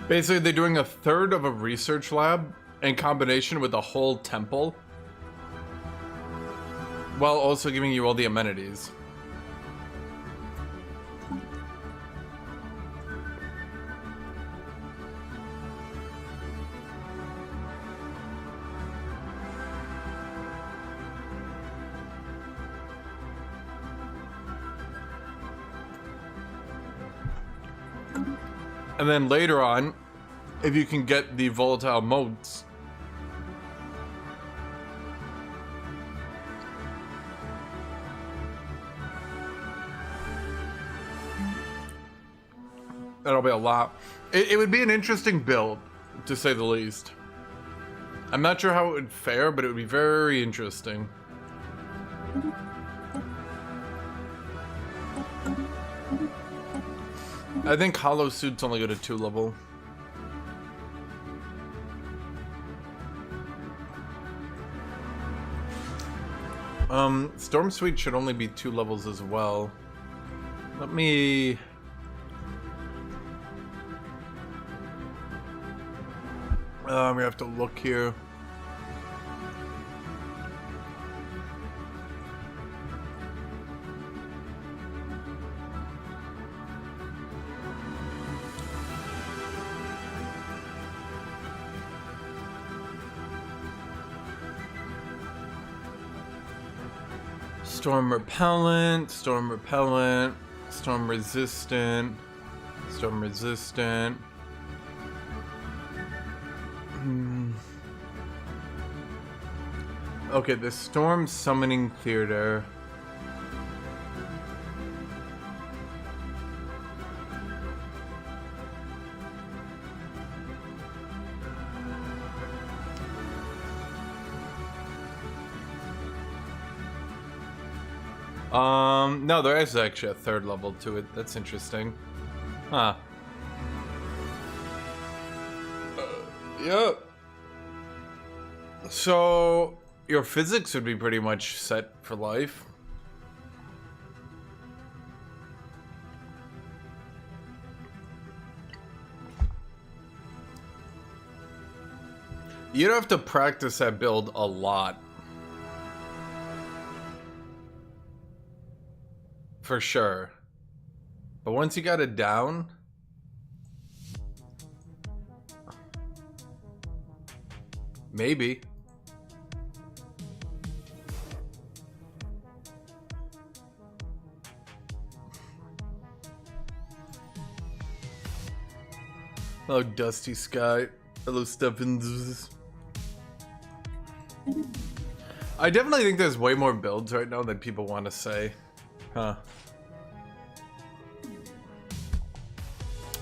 Basically, they're doing a third of a research lab in combination with a whole temple, while also giving you all the amenities. And then later on, if you can get the volatile modes, that'll be a lot. It would be an interesting build, to say the least. I'm not sure how it would fare, but it would be very interesting. I think Hollow Suits only go to 2 level. Storm Suite should only be 2 levels as well. Let me... we have to look here. Storm repellent, storm repellent, storm resistant, storm resistant. Okay, the storm summoning theater. No, there is actually a 3rd level to it. That's interesting. Huh. Yeah. So, your physics would be pretty much set for life. You'd have to practice that build a lot. For sure. But once you got it down... Maybe. Hello, Dusty Sky. Hello, 17's. I definitely think there's way more builds right now than people want to say. Huh.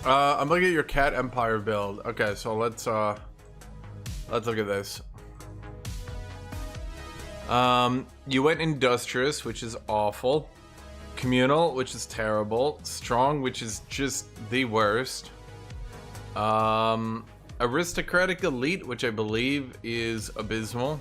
I'm looking at your Cat Empire build. Okay, so let's look at this. You went Industrious, which is awful. Communal, which is terrible. Strong, which is just the worst. Aristocratic Elite, which I believe is abysmal.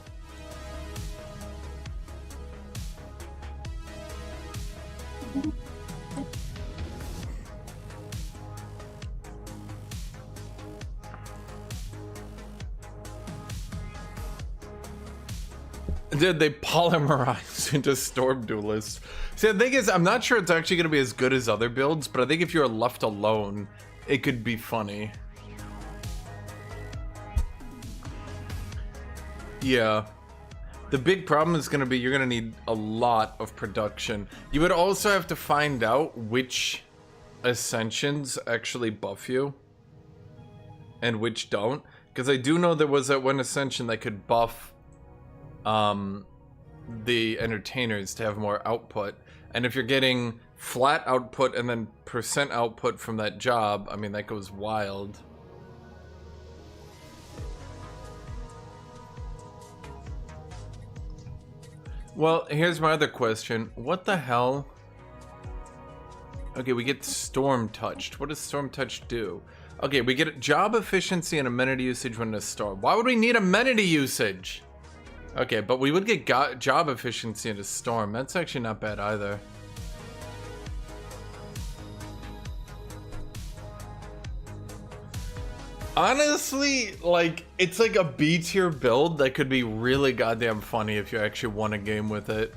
Did they polymerize into Storm Duelists? See, the thing is, I'm not sure it's actually going to be as good as other builds, but I think if you're left alone, it could be funny. Yeah. The big problem is going to be you're going to need a lot of production. You would also have to find out which Ascensions actually buff you and which don't. Because I do know there was that one Ascension that could buff the entertainers to have more output. And if you're getting flat output and then percent output from that job, I mean, that goes wild. Well, here's my other question. What the hell? Okay, we get Storm Touched. What does Storm Touched do? Okay, we get job efficiency and amenity usage when in a storm. Why would we need amenity usage? Okay, but we would get job efficiency in a storm. That's actually not bad either. Honestly, like, it's like a B tier build that could be really goddamn funny if you actually won a game with it.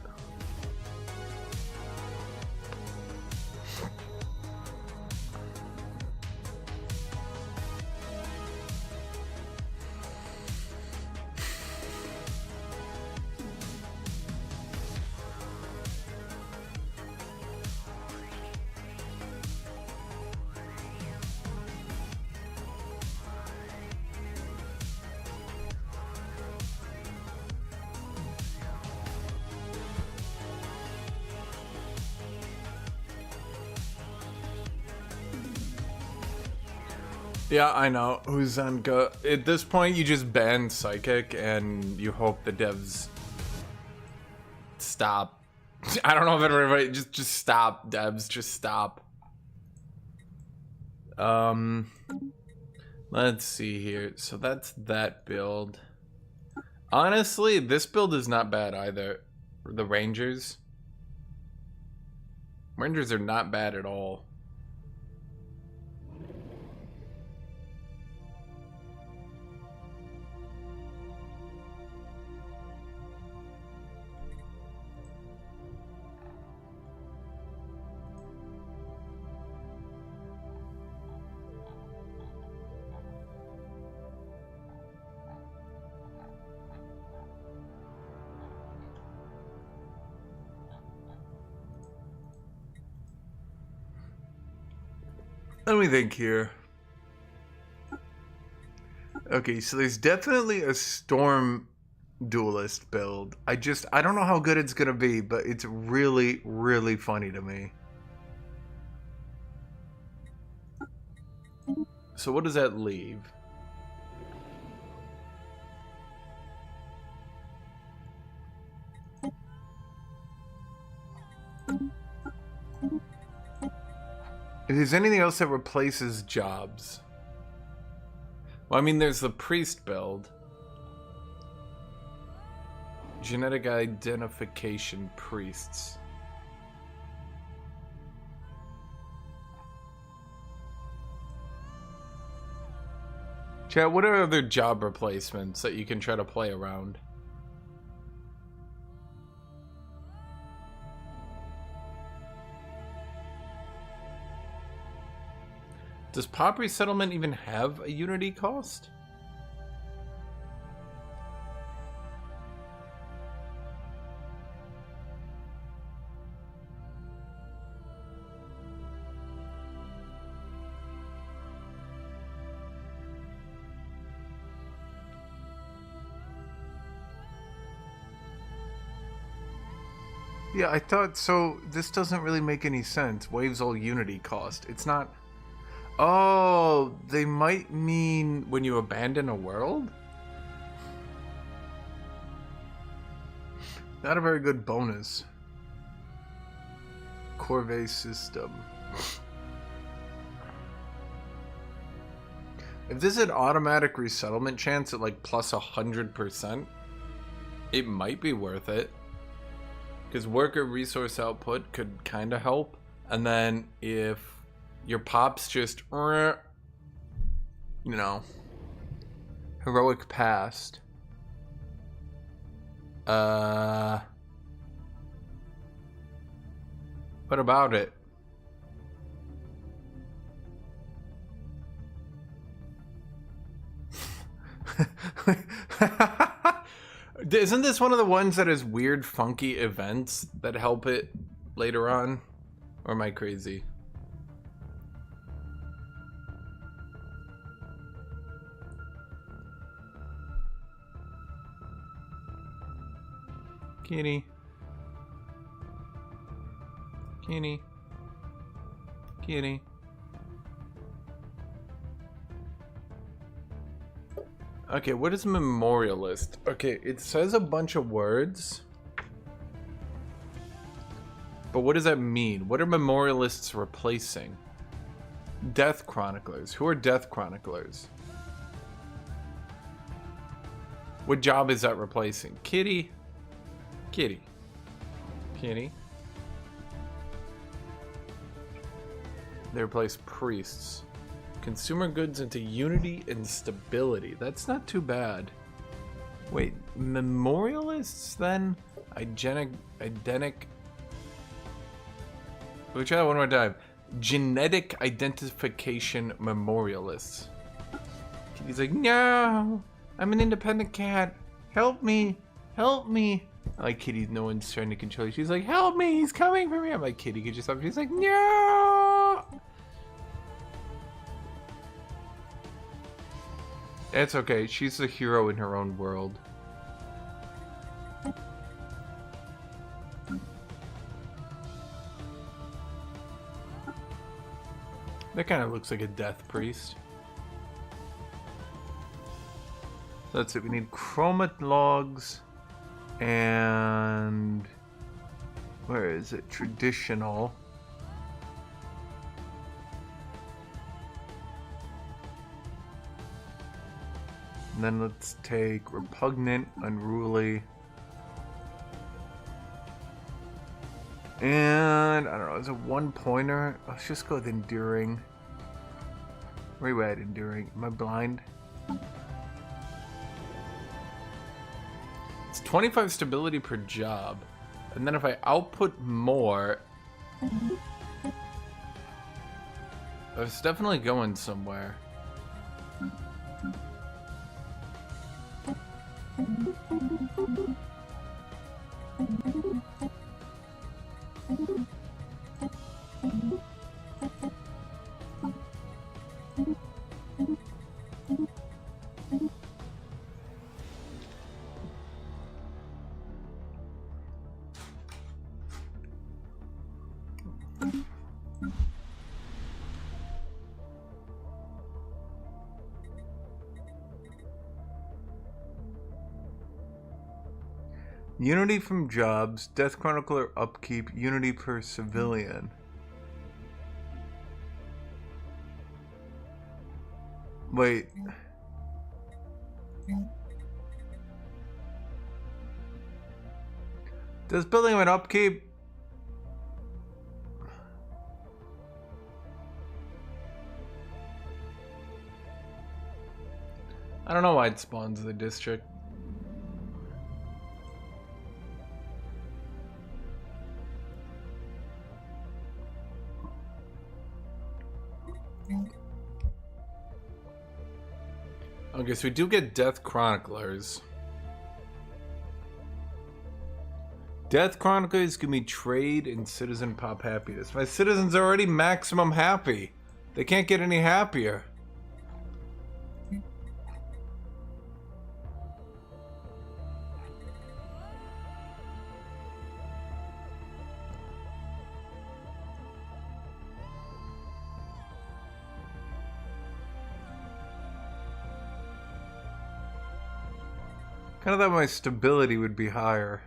Yeah, I know. Who's on go? At this point, you just ban Psychic and you hope the devs stop. I don't know if everybody just stop, devs. Just stop. Let's see here. So that's that build. Honestly, this build is not bad either. The Rangers. Rangers are not bad at all. Let me think here. Okay, so there's definitely a Storm Duelist build. I don't know how good it's gonna be, but it's really, really funny to me. So what does that leave? If there's anything else that replaces jobs. Well, I mean, there's the priest build. Genetic identification priests. Chat, what are other job replacements that you can try to play around? Does pop resettlement even have a unity cost? Yeah, I thought so. This doesn't really make any sense. Waves all unity cost. It's not. Oh, they might mean when you abandon a world? Not a very good bonus. Corvée system. If this had automatic resettlement chance at like plus 100%, it might be worth it. Because worker resource output could kind of help. And then if your pops just, you know, heroic past. What about it? Isn't this one of the ones that has weird, funky events that help it later on? Or am I crazy? Kitty. Kitty. Kitty. Okay, what is memorialist? Okay, it says a bunch of words. But what does that mean? What are memorialists replacing? Death chroniclers. Who are death chroniclers? What job is that replacing? Kitty. Kitty. Kitty. They replace priests. Consumer goods into unity and stability. That's not too bad. Wait, memorialists then? Identic. We'll try that one more time. Genetic identification memorialists. He's like, no, I'm an independent cat. Help me. Help me. I like Kitty, no one's trying to control you. She's like, help me, he's coming for me. I'm like, Kitty, could you stop? She's like, no. It's okay. She's a hero in her own world. That kind of looks like a death priest. That's it. We need chromat logs and where is it? Traditional. And then let's take repugnant, unruly. And I don't know, is it one pointer? Let's just go with enduring. Where are we at enduring? Am I blind? It's 25 stability per job. And then if I output more, it's definitely going somewhere. Unity from jobs, Death Chronicler upkeep, unity per civilian. Wait. Does building an upkeep? I don't know why it spawns the district. Okay, so we do get Death Chroniclers. Death Chroniclers give me trade and citizen pop happiness. My citizens are already maximum happy. They can't get any happier. Kind of thought my stability would be higher.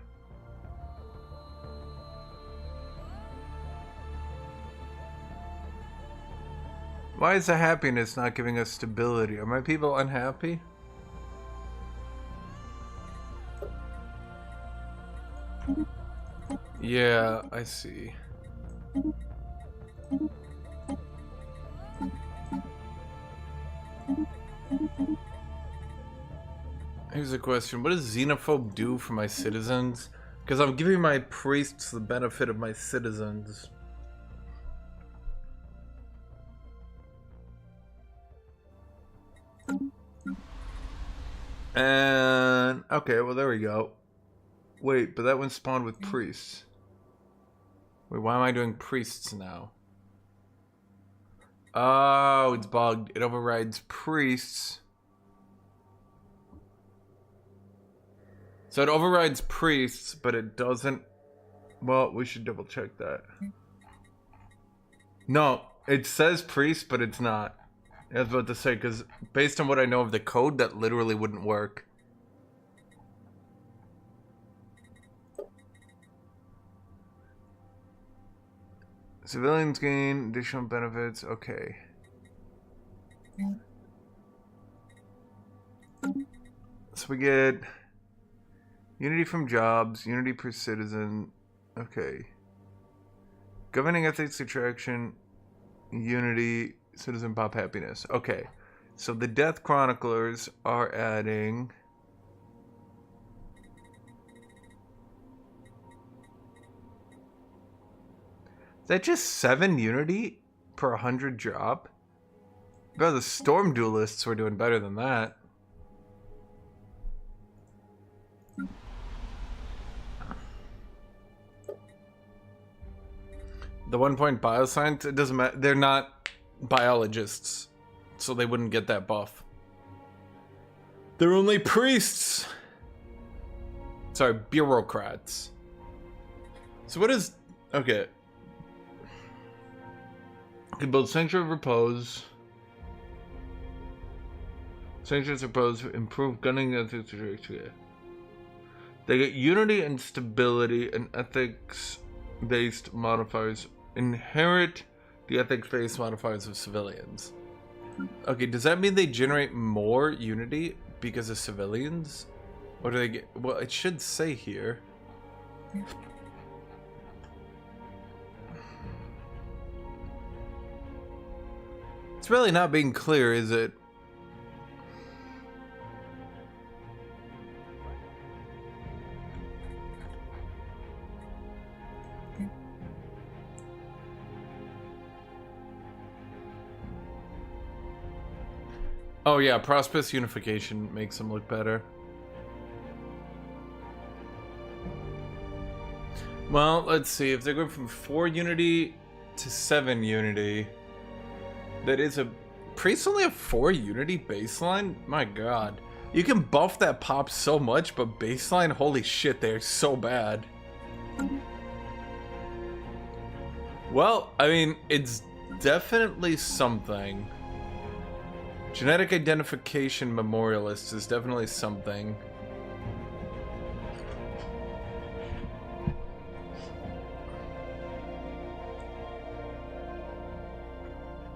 Why is the happiness not giving us stability? Are my people unhappy? Yeah, I see. Here's a question. What does xenophobe do for my citizens? Because I'm giving my priests the benefit of my citizens. And okay, well there we go. Wait, but that one spawned with priests. Wait, why am I doing priests now? Oh, it's bugged. It overrides priests. So it overrides priests, but it doesn't. Well, we should double check that. No, it says priest, but it's not. I was about to say, because based on what I know of the code, that literally wouldn't work. Civilians gain additional benefits. Okay. So we get unity from jobs, unity per citizen. Okay. Governing ethics attraction, unity, citizen pop happiness. Okay. So the Death Chroniclers are adding. Is that just 7 unity per 100 job? Bro, the Storm Duelists were doing better than that. The 1 point bioscience, it doesn't matter. They're not biologists, so they wouldn't get that buff. They're only priests. Sorry, bureaucrats. So what is... Okay. Can build Sanctuary of Repose. Sanctuary of Repose, improve gunning ethics. They get unity and stability and ethics-based modifiers. Inherit the ethics-based modifiers of civilians. Okay, does that mean they generate more unity because of civilians? Or do they get... Well, it should say here. It's really not being clear, is it? Oh yeah, Prospect unification makes them look better. Well, let's see. If they're going from 4 unity to 7 unity, that is a... Priests only have 4 unity baseline? My god. You can buff that pop so much, but baseline, holy shit, they're so bad. Well, I mean, it's definitely something. Genetic identification memorialist is definitely something.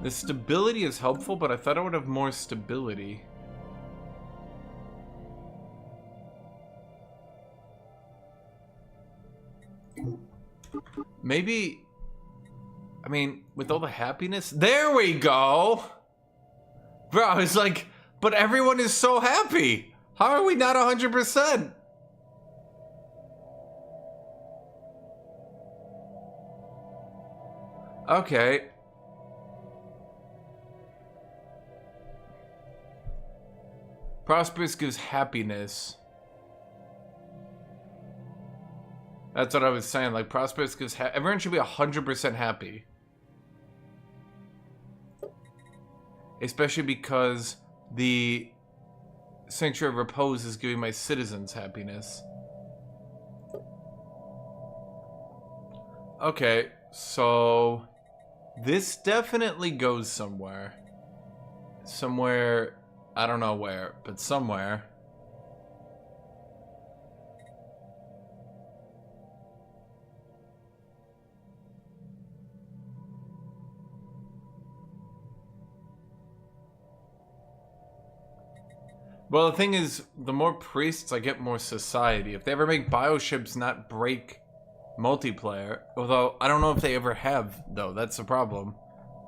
The stability is helpful, but I thought I would have more stability. Maybe... I mean, with all the happiness... There we go! Bro, I was like But everyone is so happy. How are we not 100%? Okay. Prosperous gives happiness. That's what I was saying. Like, prosperous gives everyone should be 100% happy. Especially because the Sanctuary of Repose is giving my citizens happiness. Okay, so this definitely goes somewhere. Somewhere, I don't know where, but somewhere. Well, the thing is, the more priests I get, more society. If they ever make bioships not break multiplayer, although I don't know if they ever have, though. That's the problem.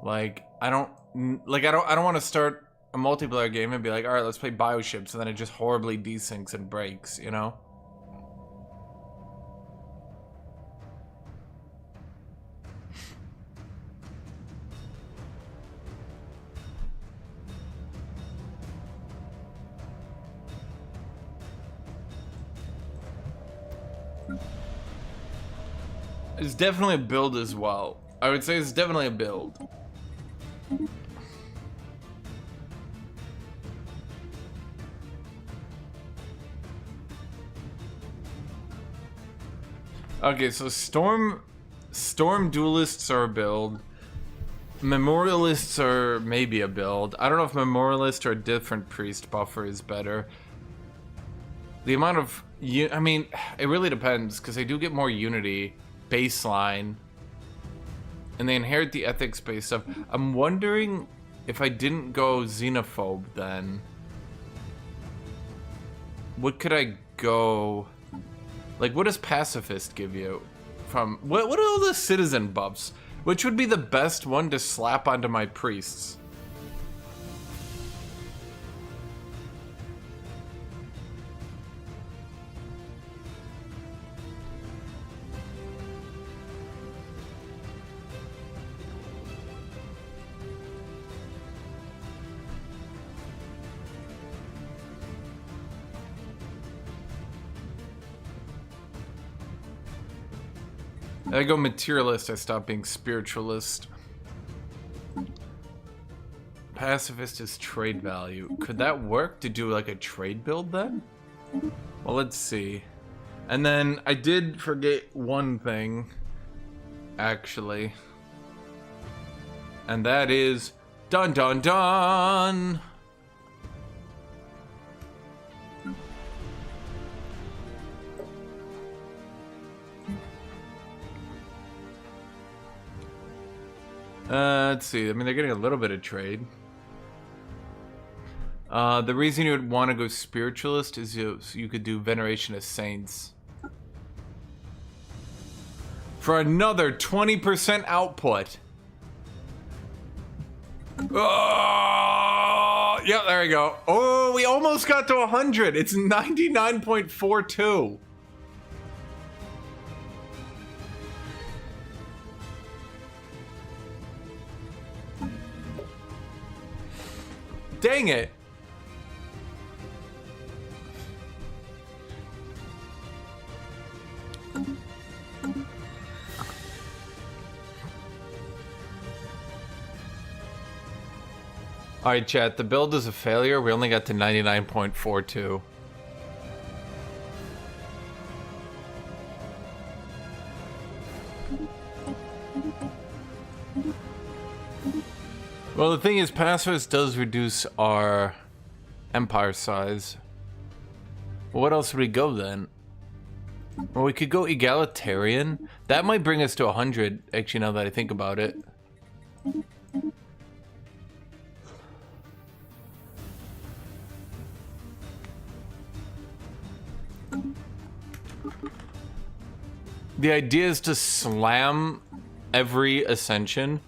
Like, I don't want to start a multiplayer game and be like, all right, let's play bioships, and then it just horribly desyncs and breaks, you know? It's definitely a build as well. I would say it's definitely a build. Okay, so Storm Duelists are a build. Memorialists are maybe a build. I don't know if Memorialist or a different priest buffer is better. The amount of... I mean, it really depends, because they do get more unity baseline. And they inherit the ethics-based stuff. I'm wondering if I didn't go Xenophobe then. What could I go... Like, what does Pacifist give you? From... What are all the citizen buffs? Which would be the best one to slap onto my priests? I go materialist, I stop being spiritualist. Pacifist is trade value. Could that work to do like a trade build then? Well, let's see. And then I did forget one thing, actually. And that is dun dun dun! Let's see. I mean, they're getting a little bit of trade. The reason you would want to go spiritualist is so you could do veneration of saints. For another 20% output. Oh, yeah, there we go. Oh, we almost got to 100. It's 99.42. Dang it. Alright, chat, the build is a failure. We only got to 99.42. Well, the thing is, Pacifist does reduce our empire size. Well, what else would we go then? Well, we could go egalitarian. That might bring us to 100, actually, now that I think about it. The idea is to slam every ascension.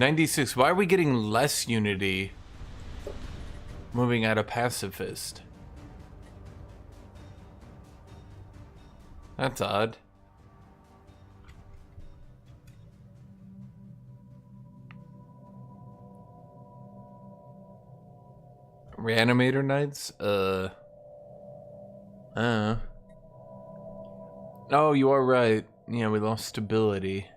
96. Why are we getting less unity moving out of pacifist? That's odd. Reanimator Knights? Oh, you are right. Yeah, we lost stability.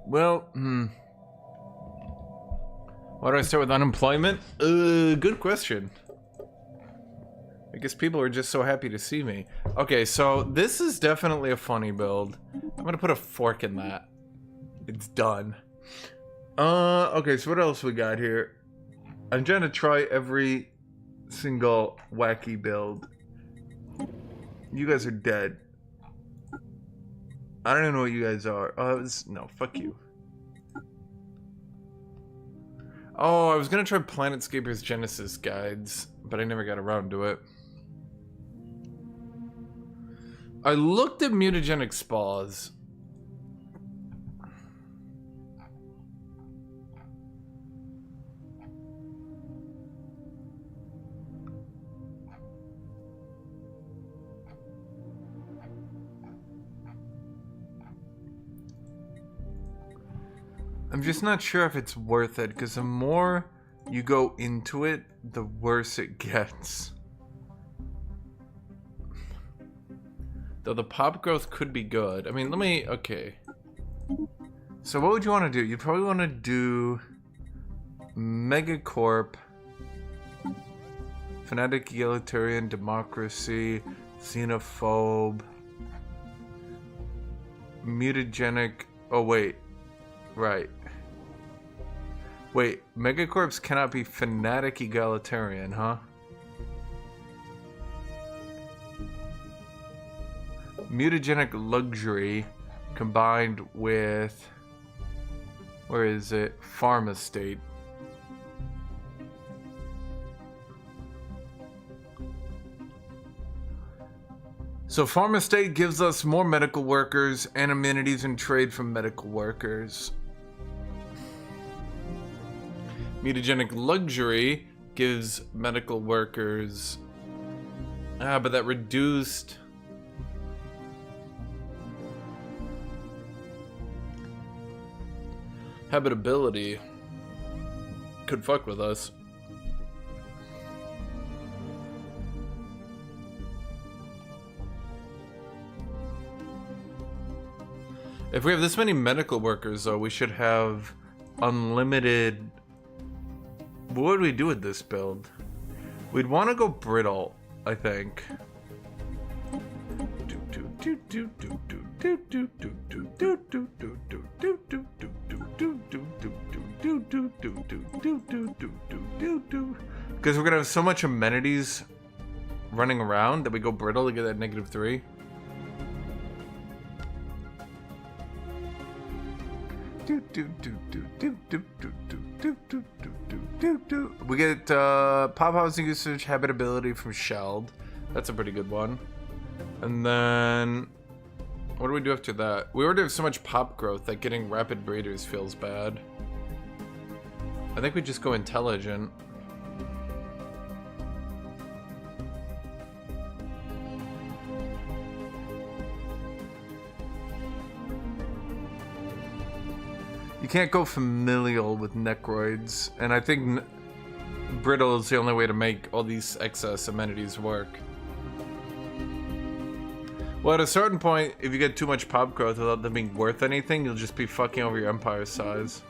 Well, why do I start with unemployment? Good question. I guess people are just so happy to see me. Okay, so this is definitely a funny build. I'm gonna put a fork in that. It's done. Okay, so what else we got here? I'm trying to try every single wacky build. You guys are dead. I don't even know what you guys are. No, fuck you. Oh, I was gonna try Planetscaper's Genesis guides, but I never got around to it. I looked at mutagenic spas. I'm just not sure if it's worth it, because the more you go into it, the worse it gets. Though the pop growth could be good. I mean, okay. So what would you want to do? You probably want to do Megacorp, Fanatic Egalitarian Democracy, Xenophobe, Mutagenic, oh wait, right. Wait, Megacorps cannot be Fanatic Egalitarian, huh? Mutagenic Luxury combined with, where is it? Farm Estate. So Farm Estate gives us more medical workers and amenities and trade from medical workers. Mutagenic Luxury gives medical workers... but that reduced... habitability could fuck with us. If we have this many medical workers, though, we should have unlimited... What would we do with this build? We'd want to go brittle, I think. Because we're gonna have so much amenities running around that we go brittle to get that -3. We get pop housing usage habitability from Shelled. That's a pretty good one. And then what do we do after that? We already have so much pop growth that getting rapid breeders feels bad. I think we just go intelligent. You can't go familial with necroids, and I think brittle is the only way to make all these excess amenities work. Well, at a certain point, if you get too much pop growth without them being worth anything, you'll just be fucking over your empire size.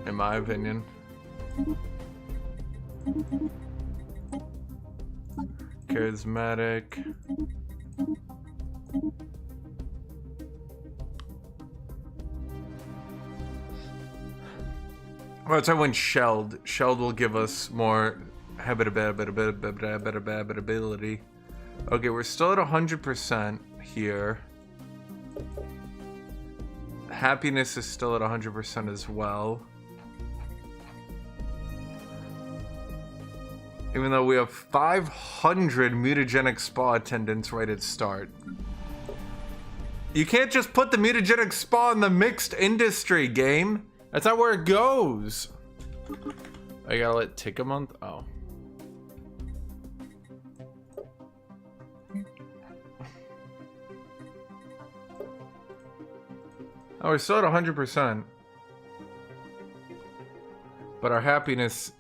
In my opinion. Charismatic. Let's try when shelled. Shelled will give us more habitability. Okay, we're still at 100% here. Happiness is still at 100% as well. Even though we have 500 mutagenic spa attendants right at start. You can't just put the mutagenic spa in the mixed industry, game. That's not where it goes. I gotta let tick a month? Oh. Oh, we're still at 100%. But our happiness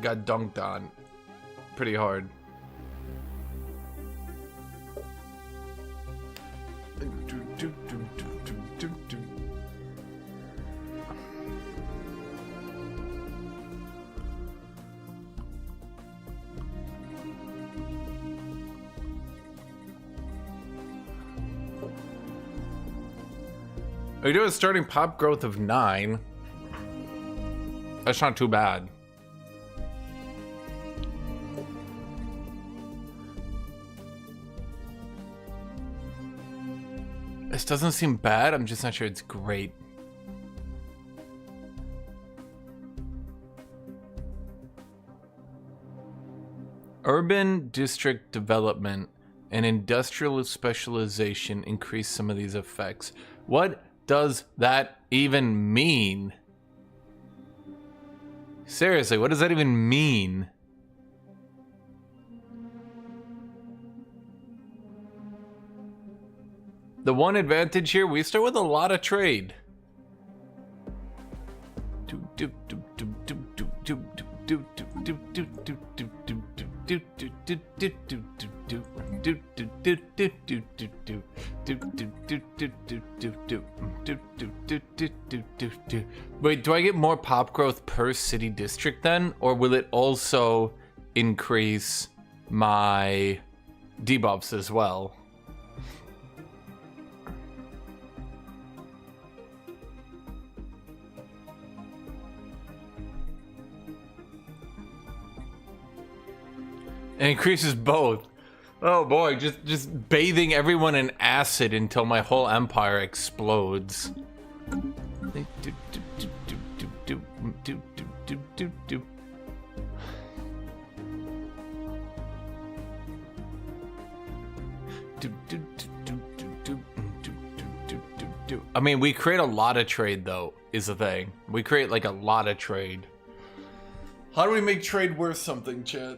got dunked on pretty hard. We do a starting pop growth of 9. That's not too bad. This doesn't seem bad, I'm just not sure it's great. Urban district development and industrial specialization increase some of these effects. What does that even mean? Seriously, what does that even mean? The one advantage here, we start with a lot of trade. Wait, do I get more pop growth per city district then? Or will it also increase my debuffs as well? It increases both. Oh boy, just bathing everyone in acid until my whole empire explodes. I mean, we create a lot of trade though, is the thing. We create like a lot of trade. How do we make trade worth something, chat?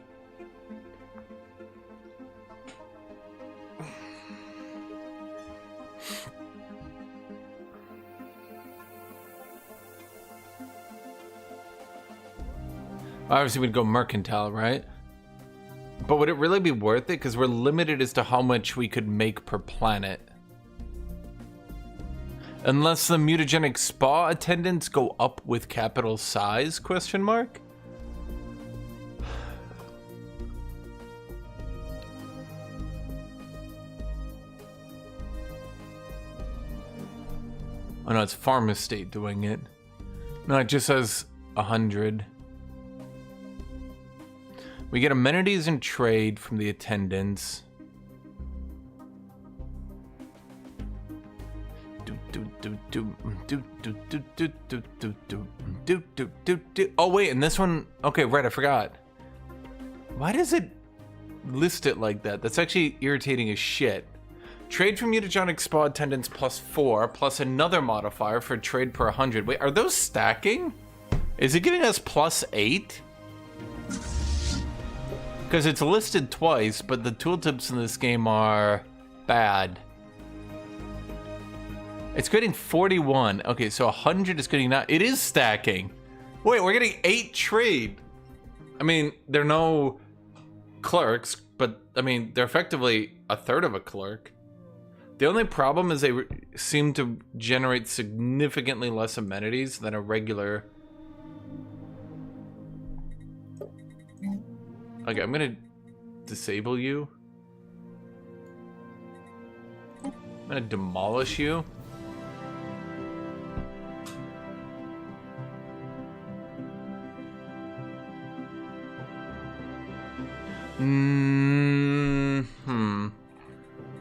Obviously, we'd go mercantile, right? But would it really be worth it? Because we're limited as to how much we could make per planet. Unless the mutagenic spa attendants go up with capital size, question mark? Oh no, it's Farm Estate doing it. No, it just says 100. We get amenities and trade from the attendants. Oh wait, and this one, okay, right, I forgot. Why does it list it like that? That's actually irritating as shit. Trade from mutagenic spa attendants +4, plus another modifier for trade per 100. Wait, are those stacking? Is it giving us +8? Because it's listed twice, but the tooltips in this game are bad. It's getting 41. Okay, so 100 is getting 9. It is stacking. Wait, we're getting 8 trade. I mean, they're no clerks, but I mean, they're effectively a third of a clerk. The only problem is they seem to generate significantly less amenities than a regular. Okay, I'm gonna disable you. I'm gonna demolish you.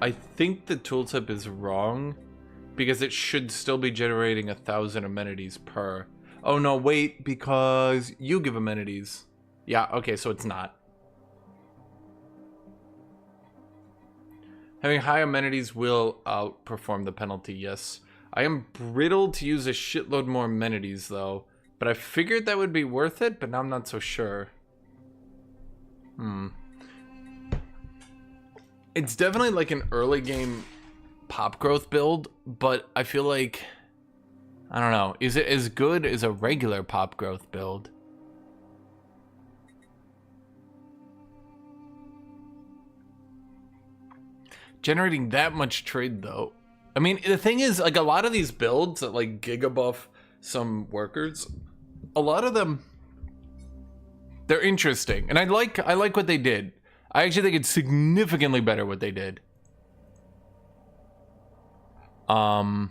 I think the tooltip is wrong because it should still be generating 1,000 amenities per. Oh no, wait, because you give amenities. Yeah, okay, so it's not. Having high amenities will outperform the penalty, yes. I am brittle to use a shitload more amenities though, but I figured that would be worth it, but now I'm not so sure. It's definitely like an early game pop growth build, but I feel like, I don't know, is it as good as a regular pop growth build? Generating that much trade though. I mean, the thing is, like, a lot of these builds that like gigabuff some workers, a lot of them, they're interesting, and I like what they did. I actually think it's significantly better what they did. I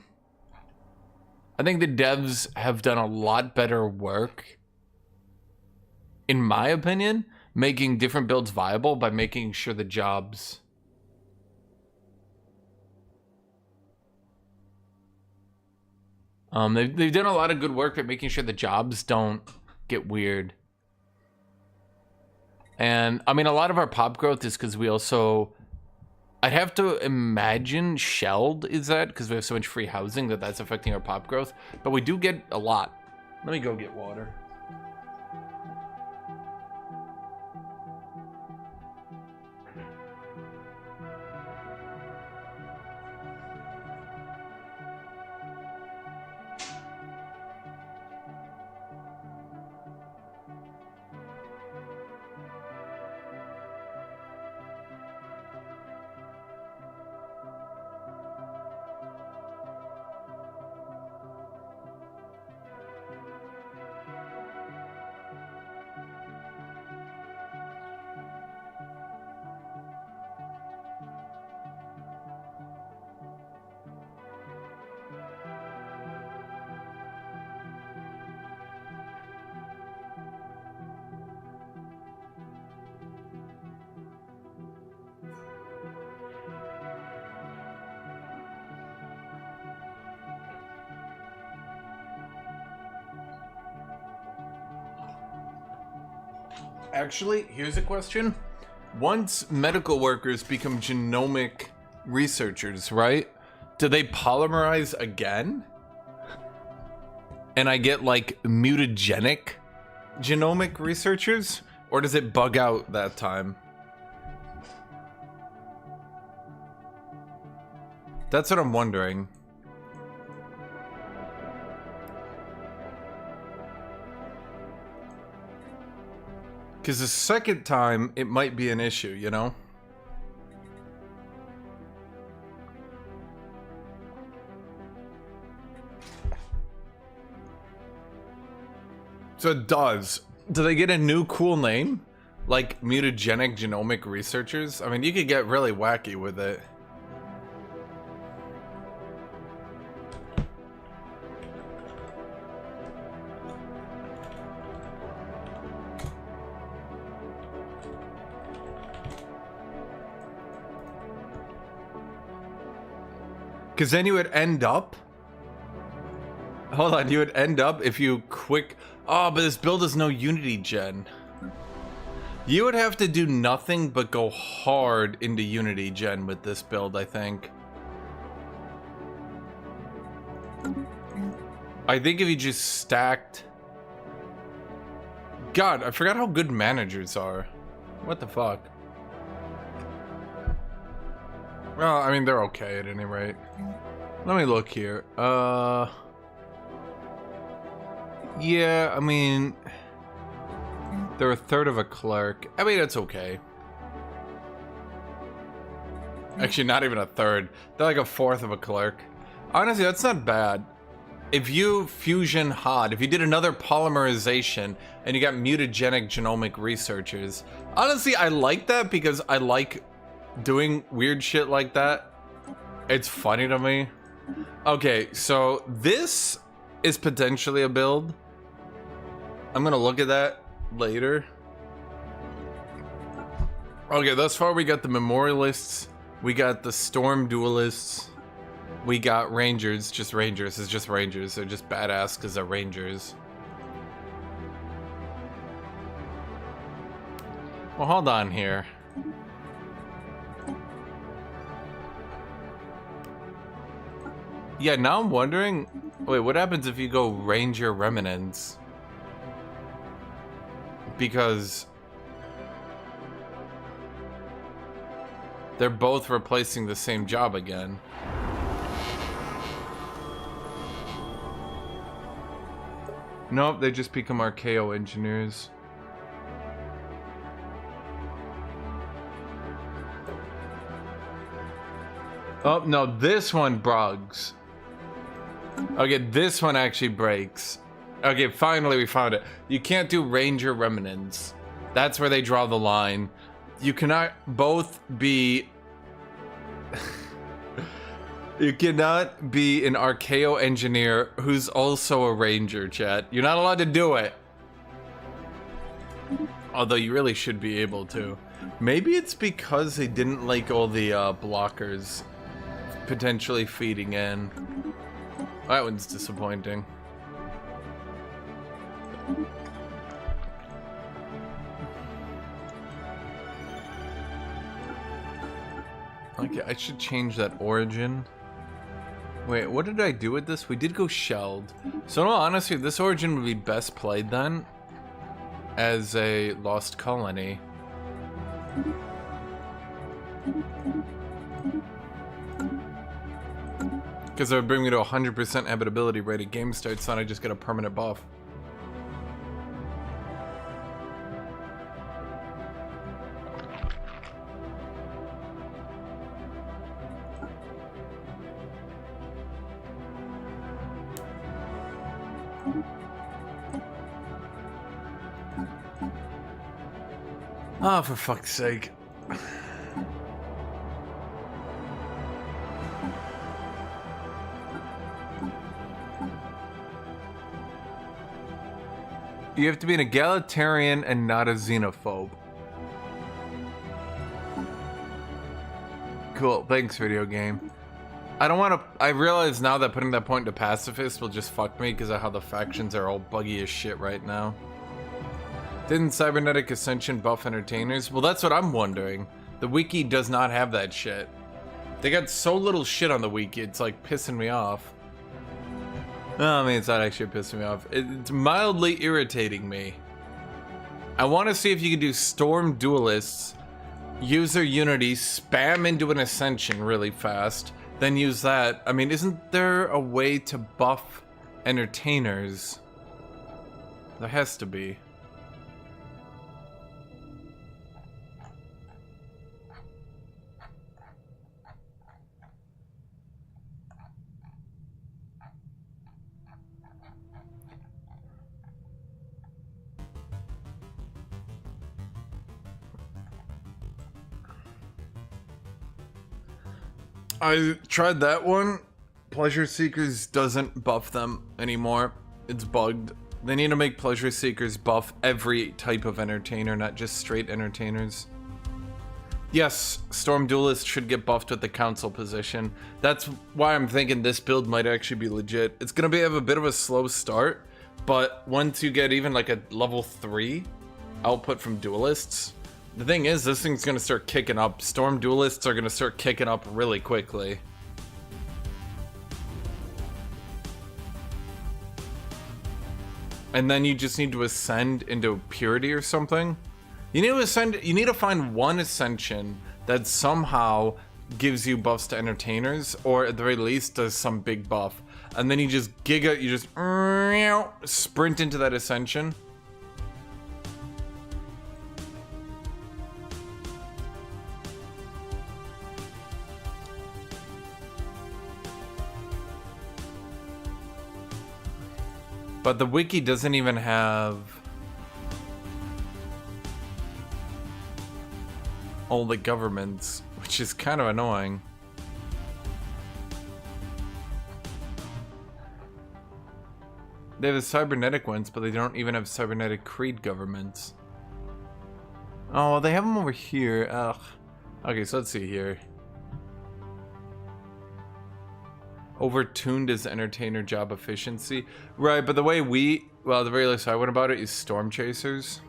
think the devs have done a lot better work, in my opinion, making different builds viable by making sure the jobs. They've done a lot of good work at making sure the jobs don't get weird. And, I mean, a lot of our pop growth is because we also... I'd have to imagine Shelled is that, because we have so much free housing that that's affecting our pop growth. But we do get a lot. Let me go get water. Actually, here's a question. Once medical workers become genomic researchers, right? Do they polymerize again? And I get like mutagenic genomic researchers? Or does it bug out that time? That's what I'm wondering. Because the second time, it might be an issue, you know? So it does. Do they get a new cool name? Like mutagenic genomic researchers? I mean, you could get really wacky with it. Because then you would end up... Hold on, you would end up if you quick... Oh, but this build is no Unity gen. You would have to do nothing but go hard into Unity gen with this build, I think. I think if you just stacked... God, I forgot how good managers are. What the fuck? Well, I mean, they're okay at any rate. Let me look here. Yeah, I mean... They're a third of a clerk. I mean, it's okay. Actually, not even a third. They're like a fourth of a clerk. Honestly, that's not bad. If you fusion hot, if you did another polymerization and you got mutagenic genomic researchers, honestly, I like that because I like doing weird shit like that. It's funny to me. Okay, so this is potentially a build. I'm gonna look at that later. Okay, thus far we got the memorialists, we got the storm duelists, we got rangers, just rangers. It's just rangers. They're just badass because they're rangers. Well, hold on here. Yeah, now I'm wondering, wait, what happens if you go Ranger Remnants? Because they're both replacing the same job again. Nope, they just become RKO engineers. Oh, no, this one bugs. Okay, this one actually breaks. Okay, finally we found it. You can't do Ranger Remnants. That's where they draw the line. You cannot both be... You cannot be an RKO engineer who's also a Ranger, chat. You're not allowed to do it. Although you really should be able to. Maybe it's because they didn't like all the blockers potentially feeding in. That one's disappointing. Okay, I should change that origin. Wait, what did I do with this? We did go shelled. So, no, honestly, this origin would be best played then as a lost colony. Because it would bring me to 100% habitability rate at game starts, then I just get a permanent buff. Oh, for fuck's sake. You have to be an egalitarian and not a xenophobe. Cool, thanks, video game. I don't want to... I realize now that putting that point to pacifist will just fuck me because of how the factions are all buggy as shit right now. Didn't Cybernetic Ascension buff entertainers? Well, that's what I'm wondering. The wiki does not have that shit. They got so little shit on the wiki, it's like pissing me off. No, I mean, it's not actually pissing me off. It's mildly irritating me. I want to see if you can do Storm Duelists, user Unity, spam into an Ascension really fast, then use that. I mean, isn't there a way to buff entertainers? There has to be. I tried that one. Pleasure Seekers doesn't buff them anymore. It's bugged. They need to make Pleasure Seekers buff every type of entertainer, not just straight entertainers. Yes, Storm Duelist should get buffed with the council position. That's why I'm thinking this build might actually be legit. It's gonna have a bit of a slow start, but once you get even like a level 3 output from duelists, the thing is, this thing's gonna start kicking up. Storm Duelists are gonna start kicking up really quickly. And then you just need to ascend into Purity or something. You need to ascend, you need to find one Ascension that somehow gives you buffs to entertainers, or at the very least does some big buff. And then you just sprint into that Ascension. But the wiki doesn't even have all the governments, which is kind of annoying. They have the cybernetic ones, but they don't even have cybernetic creed governments. Oh, they have them over here. Ugh. Okay, so let's see here. Overtuned as entertainer job efficiency. Right, but the way well, the very least I went about it is storm chasers.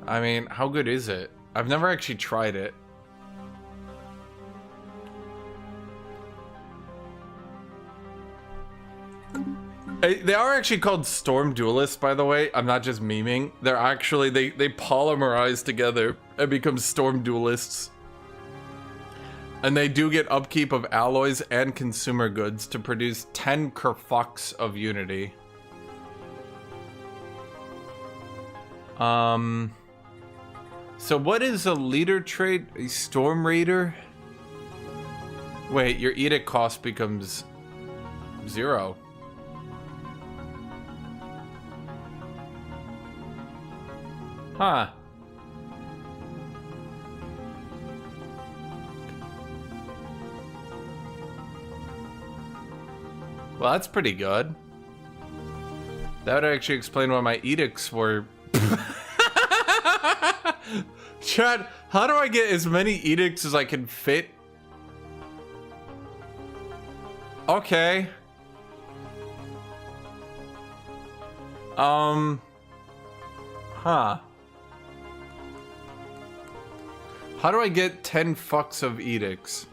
I mean, how good is it? I've never actually tried it. They are actually called storm duelists, by the way. I'm not just memeing. They're actually, they polymerize together and become storm duelists. And they do get upkeep of alloys and consumer goods to produce 10 kerfucks of unity. So what is a leader trait? A storm raider? Wait, your edict cost becomes 0. Huh. Well, that's pretty good. That would actually explain why my edicts were... Chad, how do I get as many edicts as I can fit? Okay. Huh. How do I get 10 fucks of edicts?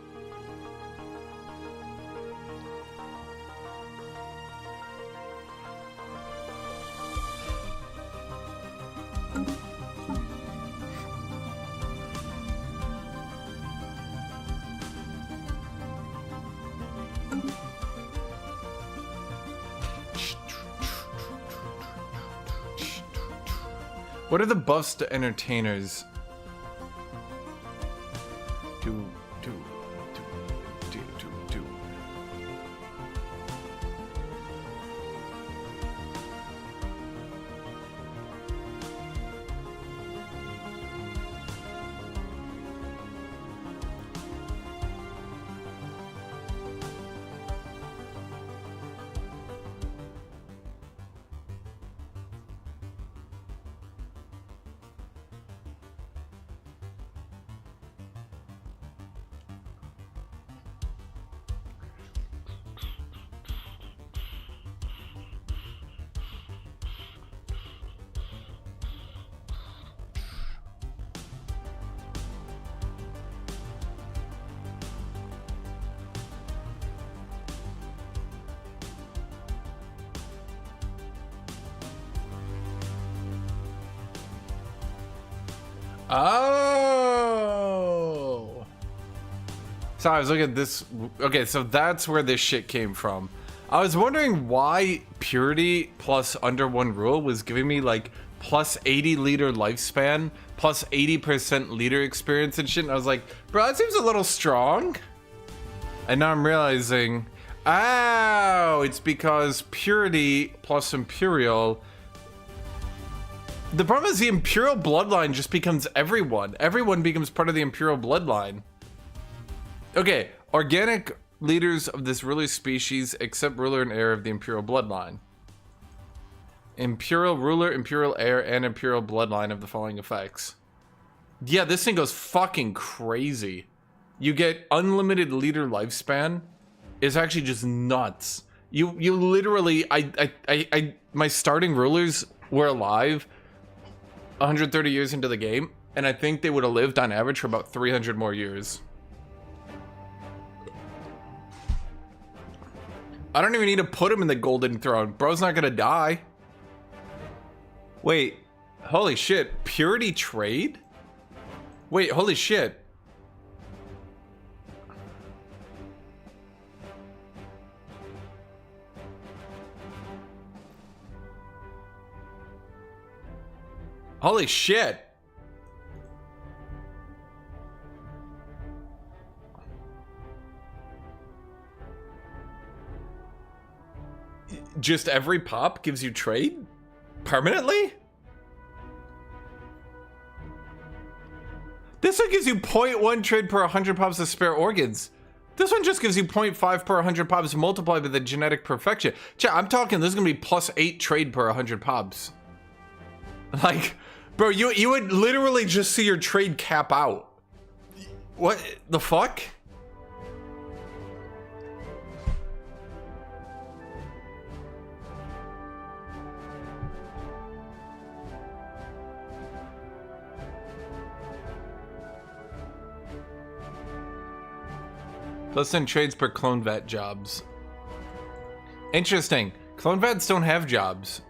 What are the buffs to entertainers? Do. Oh. So I was looking at this. Okay, so that's where this shit came from. I was wondering why purity plus under one rule was giving me like plus 80 liter lifespan, plus 80% leader experience and shit. And I was like, bro, that seems a little strong. And now I'm realizing, oh, it's because purity plus imperial. The problem is the Imperial bloodline just becomes everyone. Everyone becomes part of the Imperial bloodline. Okay, organic leaders of this ruler species except ruler and heir of the Imperial bloodline. Imperial ruler, Imperial heir, and Imperial bloodline of the following effects. Yeah, this thing goes fucking crazy. You get unlimited leader lifespan. It's actually just nuts. You literally, my starting rulers were alive 130 years into the game, and I think they would have lived on average for about 300 more years. I don't even need to put him in the golden throne. Bro's not gonna die. Wait, holy shit, purity trade? Wait, holy shit. Holy shit. Just every pop gives you trade? Permanently? This one gives you 0.1 trade per 100 pops of spare organs. This one just gives you 0.5 per 100 pops multiplied by the genetic perfection. Chat, I'm talking this is gonna be plus 8 trade per 100 pops. Like, bro, you would literally just see your trade cap out. What the fuck? Plus 10 trades per clone vat jobs. Interesting. Clone vats don't have jobs.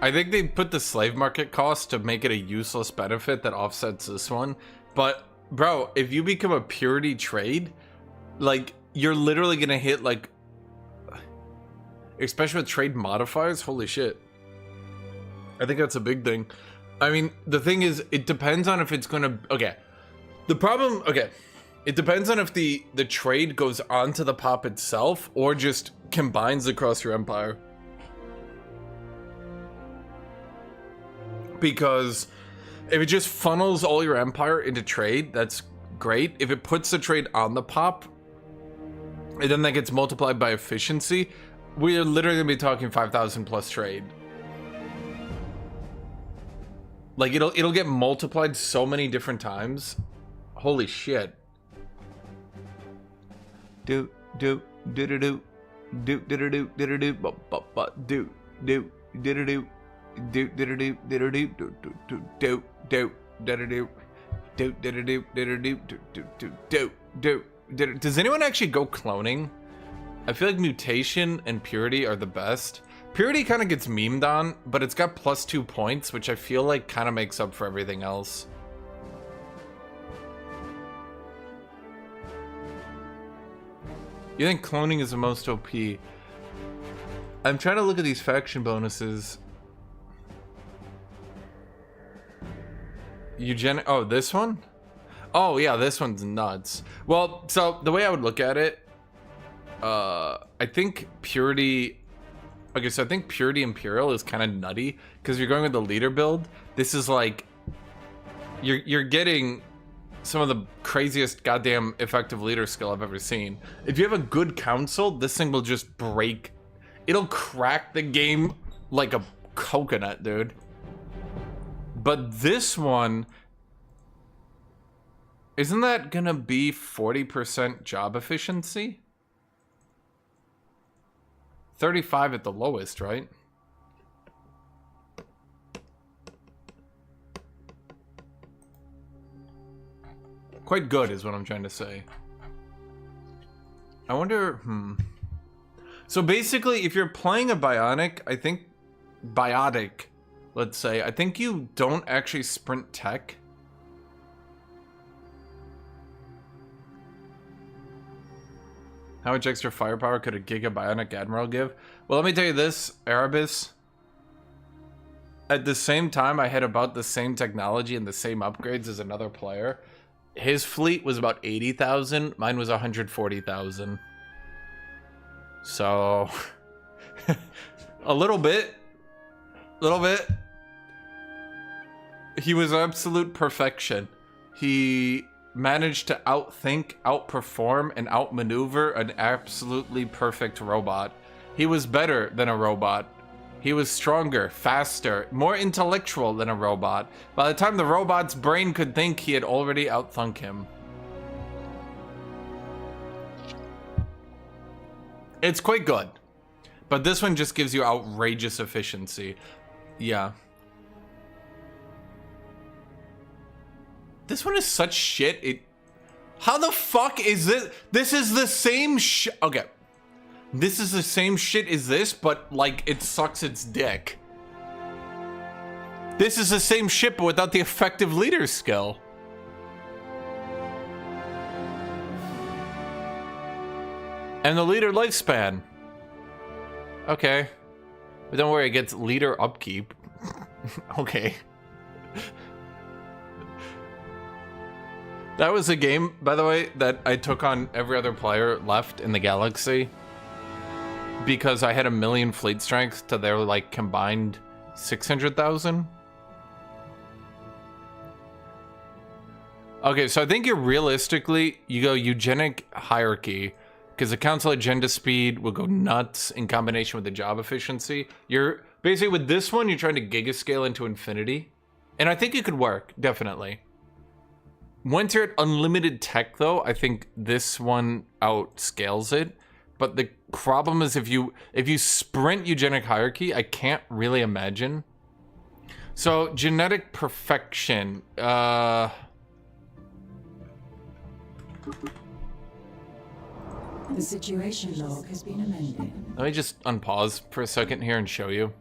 I think they put the slave market cost to make it a useless benefit that offsets this one. But, bro, if you become a purity trade, like, you're literally gonna hit, like, especially with trade modifiers, holy shit. I think that's a big thing. I mean, the thing is, it depends on if it's gonna, okay. The problem, okay, it depends on if the trade goes onto the pop itself or just combines across your empire. Because if it just funnels all your empire into trade, that's great. If it puts the trade on the pop, and then that gets multiplied by efficiency, we're literally gonna be talking 5,000 plus trade. Like it'll get multiplied so many different times. Holy shit. Do do do do do do do do do do do do do do do. Do do do do do do do do do do do do do do. Does anyone actually go cloning? I feel like mutation and purity are the best. Purity kind of gets memed on, but it's got +2 points, which I feel like kind of makes up for everything else. You think cloning is the most OP? I'm trying to look at these faction bonuses. Oh, this one? Oh, yeah, this one's nuts. Well, so the way I would look at it, I think Purity... Okay, so I think Purity Imperial is kind of nutty, because you're going with the leader build. This is like... You're getting some of the craziest goddamn effective leader skill I've ever seen. If you have a good council, this thing will just break... It'll crack the game like a coconut, dude. But this one, isn't that gonna be 40% job efficiency? 35 at the lowest, right? Quite good is what I'm trying to say. I wonder, So basically, if you're playing a bionic, I think biotic, let's say, I think you don't actually sprint tech. How much extra firepower could a Giga Bionic Admiral give? Well, let me tell you this, Erebus. At the same time, I had about the same technology and the same upgrades as another player. His fleet was about 80,000. Mine was 140,000. So, a little bit. He was absolute perfection. He managed to outthink, outperform, and outmaneuver an absolutely perfect robot. He was better than a robot. He was stronger, faster, more intellectual than a robot. By the time the robot's brain could think, he had already outthunk him. It's quite good. But this one just gives you outrageous efficiency. Yeah. This one is such shit. How the fuck is this? This is the same okay. This is the same shit as this, but like it sucks its dick. This is the same shit, but without the effective leader skill. And the leader lifespan. Okay. But don't worry, it gets leader upkeep. That was a game, by the way, that I took on every other player left in the galaxy because I had 1 million fleet strength to their like combined 600,000. Okay, so I think you realistically, you go eugenic hierarchy because the council agenda speed will go nuts in combination with the job efficiency. You're basically with this one, you're trying to gigascale into infinity. And I think it could work, definitely. Once you're at unlimited tech though, I think this one outscales it. But the problem is if you sprint eugenic hierarchy, I can't really imagine. So genetic perfection, The situation log has been amended. let me just unpause for a second here and show you.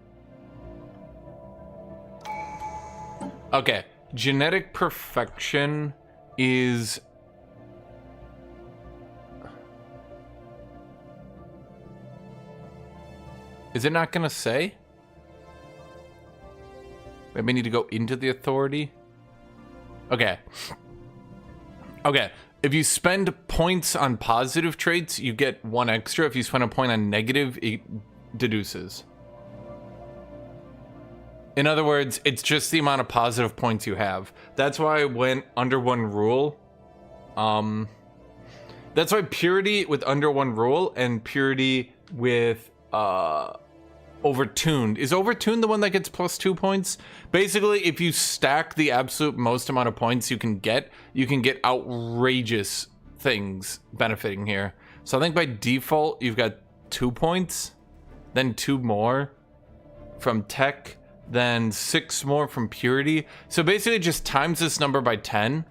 Okay, genetic perfection is... Is it not gonna say? Maybe I need to go into the authority. Okay. Okay. If you spend points on positive traits, you get 1 extra. If you spend a point on negative, it deduces. In other words, it's just the amount of positive points you have. That's why I went under 1 rule. That's why purity with under 1 rule and purity with overtuned. Is overtuned the one that gets +2 points? Basically, if you stack the absolute most amount of points you can get outrageous things benefiting here. So I think by default, you've got 2 points, then 2 more from tech, then 6 more from purity. So basically just times this number by 10,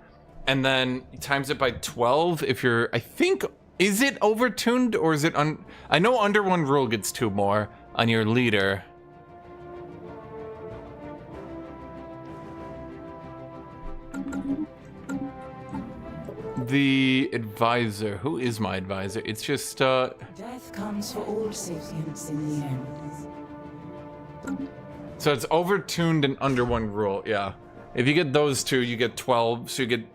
and then times it by 12 if you're, I think, is it overtuned or is it I know under 1 rule gets 2 more on your leader. The advisor, who is my advisor? It's just Death comes for all sapients in the end. so it's overtuned and under 1 rule, yeah. If you get those 2, you get 12, so you get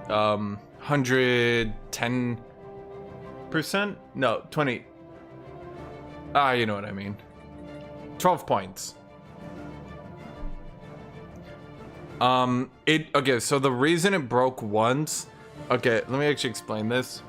110%? No, 20. You know what I mean. 12 points. Okay, so the reason it broke once... Okay, let me actually explain this.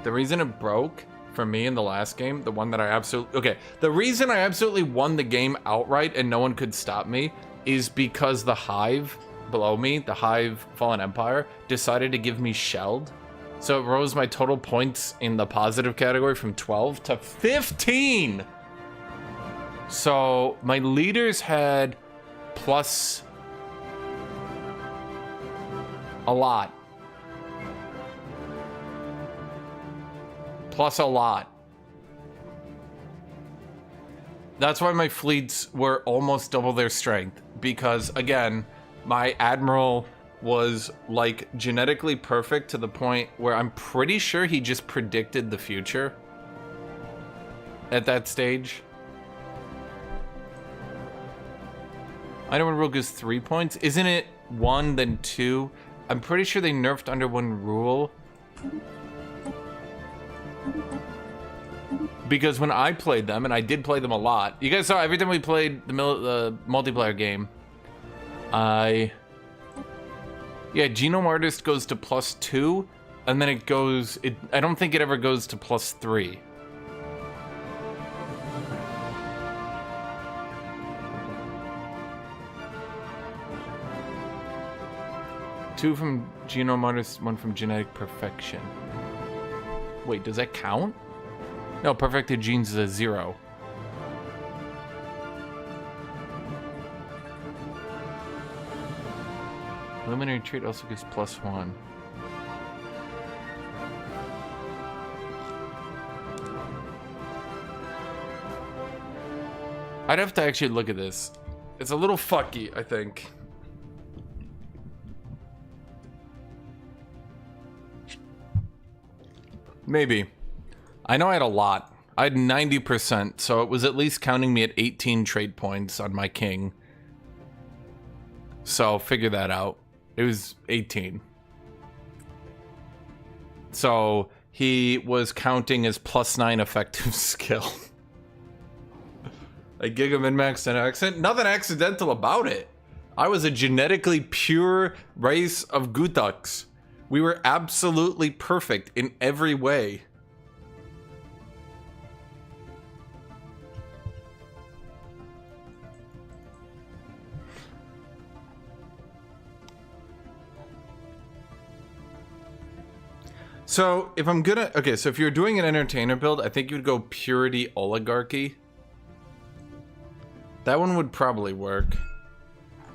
The reason it broke for me in the last game, the one that I absolutely... Okay, the reason I absolutely won the game outright and no one could stop me is because the Hive below me, the Hive Fallen Empire, decided to give me Shelled. So it rose my total points in the positive category from 12 to 15! So my leaders had plus a lot. Plus a lot. That's why my fleets were almost double their strength. Because, again, my admiral was, like, genetically perfect to the point where I'm pretty sure he just predicted the future at that stage. I know when rule gives 3 points. Isn't it 1, then 2? I'm pretty sure they nerfed under 1 rule. Because when I played them, and I did play them a lot, you guys saw every time we played the multiplayer game, yeah, Genome Artist goes to +2, and then it goes, I don't think it ever goes to +3. Two from Genome Artist, 1 from Genetic Perfection. Wait, does that count? No, perfected genes is a 0. Eliminary trait also gives +1. I'd have to actually look at this. It's a little fucky, I think. Maybe. I know I had a lot. I had 90%, so it was at least counting me at 18 trade points on my king. So figure that out. It was 18. So he was counting his +9 effective skill. I giga min-maxed an accent. Nothing accidental about it. I was a genetically pure race of Guthuks. We were absolutely perfect in every way. So if I'm gonna, okay, so if you're doing an entertainer build, I think you'd go purity oligarchy. That one would probably work.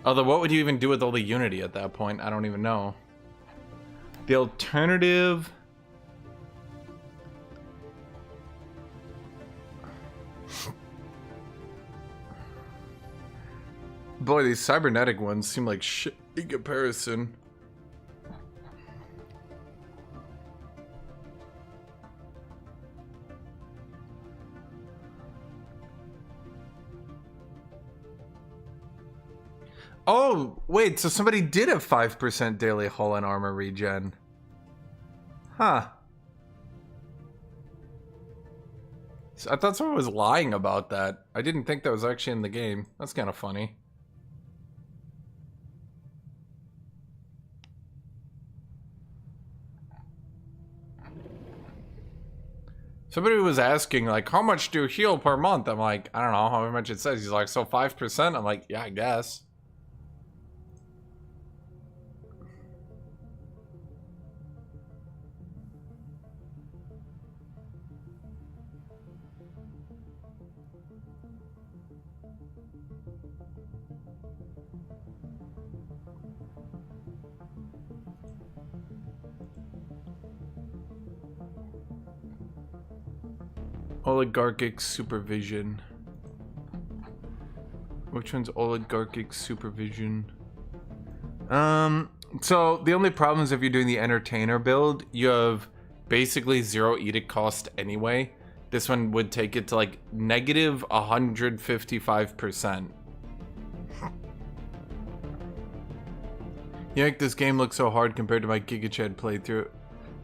Although what would you even do with all the unity at that point? I don't even know. The alternative... Boy, these cybernetic ones seem like shit in comparison. Oh, wait, so somebody did have 5% daily hull and armor regen. Huh. So I thought someone was lying about that. I didn't think that was actually in the game. That's kind of funny. Somebody was asking, like, how much do you heal per month? I'm like, I don't know how much it says. He's like, so 5%? I'm like, yeah, I guess. Oligarchic supervision. Which one's oligarchic supervision? So the only problem is if you're doing the entertainer build, you have basically 0 edict cost anyway. This one would take it to like negative 155%. You make this game look so hard compared to my GigaChad playthrough.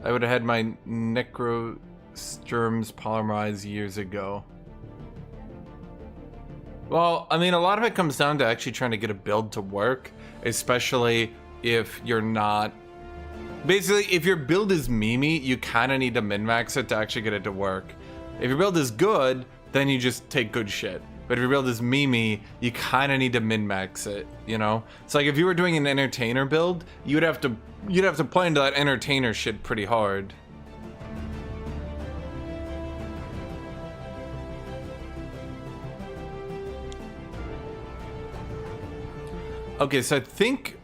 I would have had my necro Sturms polymerized years ago. Well, I mean, a lot of it comes down to actually trying to get a build to work, especially if you're not... Basically, if your build is memey, you kind of need to min-max it to actually get it to work. If your build is good, then you just take good shit. But if your build is memey, you kind of need to min-max it, you know? It's like if you were doing an entertainer build, you'd have to play into that entertainer shit pretty hard. Okay, so I think...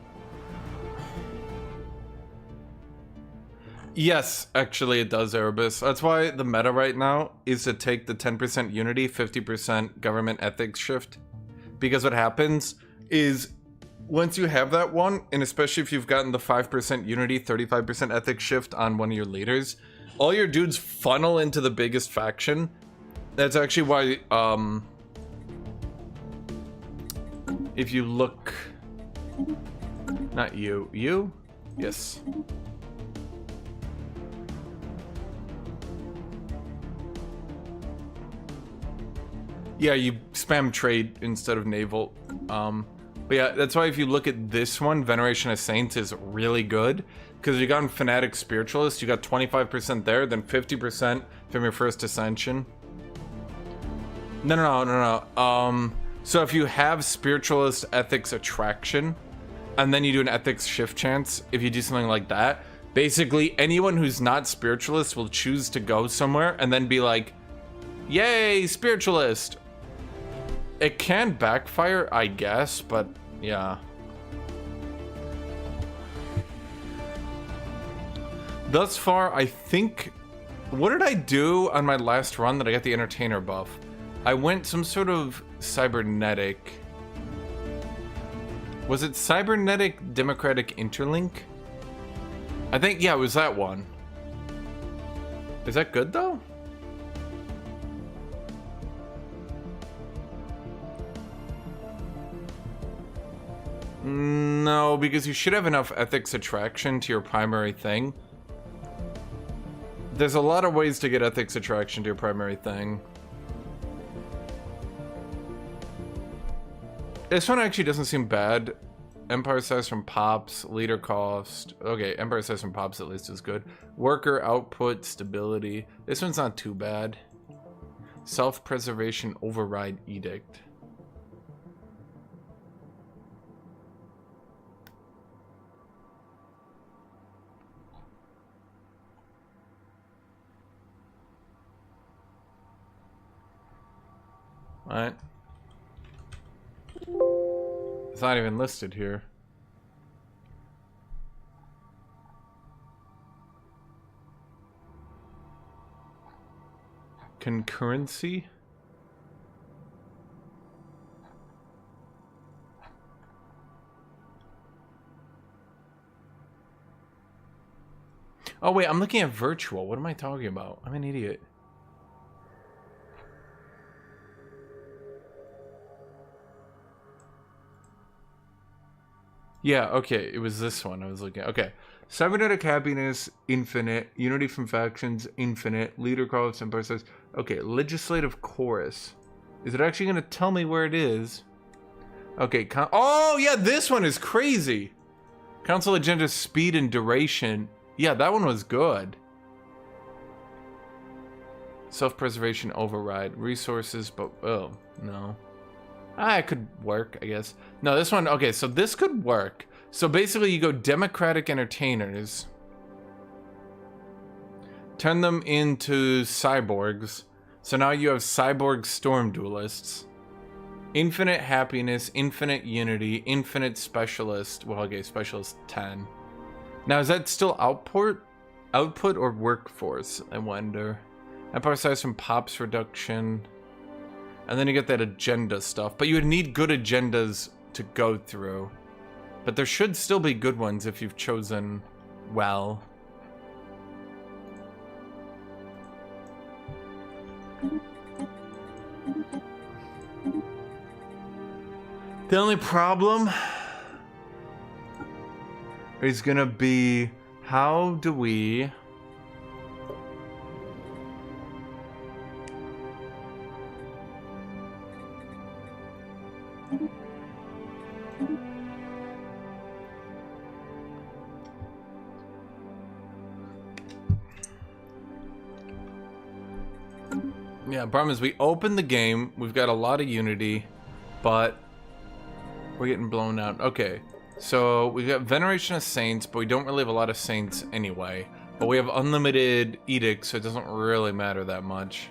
Yes, actually it does, Erebus. That's why the meta right now is to take the 10% unity, 50% government ethics shift. Because what happens is, once you have that one, and especially if you've gotten the 5% unity, 35% ethics shift on one of your leaders, all your dudes funnel into the biggest faction. That's actually why, if you look... Not you. You? Yes. Yeah, you spam trade instead of naval. But yeah, that's why if you look at this one, Veneration of Saints is really good. Because you got in Fanatic Spiritualist, you got 25% there, then 50% from your first Ascension. No. So if you have Spiritualist Ethics Attraction, and then you do an Ethics Shift chance, if you do something like that, basically anyone who's not Spiritualist will choose to go somewhere and then be like, yay, Spiritualist! It can backfire, I guess, but yeah. Thus far, I think... What did I do on my last run that I got the Entertainer buff? I went some sort of cybernetic... Was it Cybernetic Democratic Interlink? I think, yeah, it was that one. Is that good, though? No, because you should have enough ethics attraction to your primary thing. There's a lot of ways to get ethics attraction to your primary thing. This one actually doesn't seem bad. Empire size from Pops, leader cost. Okay, Empire size from Pops at least is good. Worker output, stability. This one's not too bad. Self-preservation override edict. Alright. It's not even listed here. Concurrency? Oh wait, I'm looking at virtual. What am I talking about? I'm an idiot. Yeah, okay, it was this one I was looking at. Okay. Cybernetic happiness, infinite. Unity from factions, infinite. Leader calls, empire says. Okay, legislative chorus. Is it actually going to tell me where it is? Okay, oh, yeah, this one is crazy. Council agenda speed and duration. Yeah, that one was good. Self-preservation override. Resources, but, oh, no. Ah, it could work, I guess. No, this one, okay, so this could work. So basically you go democratic entertainers. Turn them into cyborgs. So now you have cyborg storm duelists. Infinite happiness, infinite unity, infinite specialist. Well, okay, specialist 10. Now, is that still output or workforce? I wonder. Empire size from Pops reduction. And then you get that agenda stuff. But you would need good agendas to go through. But there should still be good ones if you've chosen well. The only problem is gonna be, how do we... Yeah, problem is we open the game, we've got a lot of unity, but we're getting blown out. Okay, so we've got Veneration of Saints, but we don't really have a lot of Saints anyway. But we have unlimited edicts, so it doesn't really matter that much.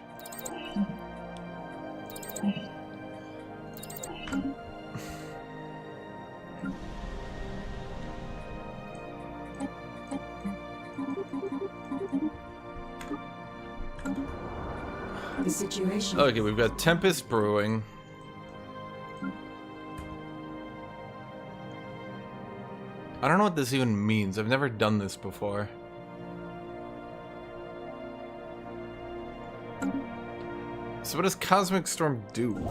The situation. Okay, we've got Tempest Brewing. I don't know what this even means. I've never done this before. So what does Cosmic Storm do?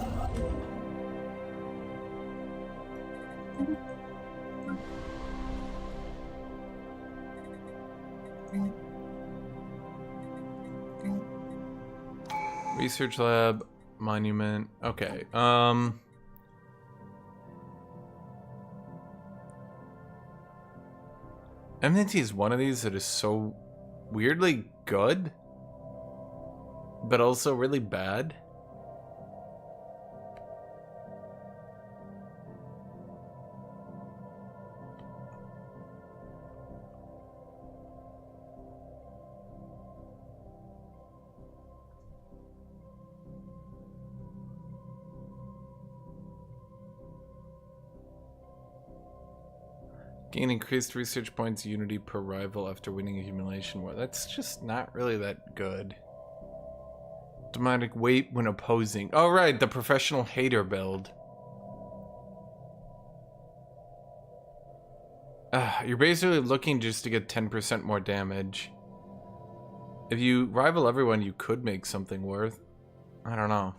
Research lab, monument. Okay. Enmity is one of these that is so weirdly good, but also really bad. Gain increased research points, unity per rival after winning a humiliation war. That's just not really that good. Demonic weight when opposing. Oh, right, the professional hater build. You're basically looking just to get 10% more damage. If you rival everyone, you could make something worth. I don't know.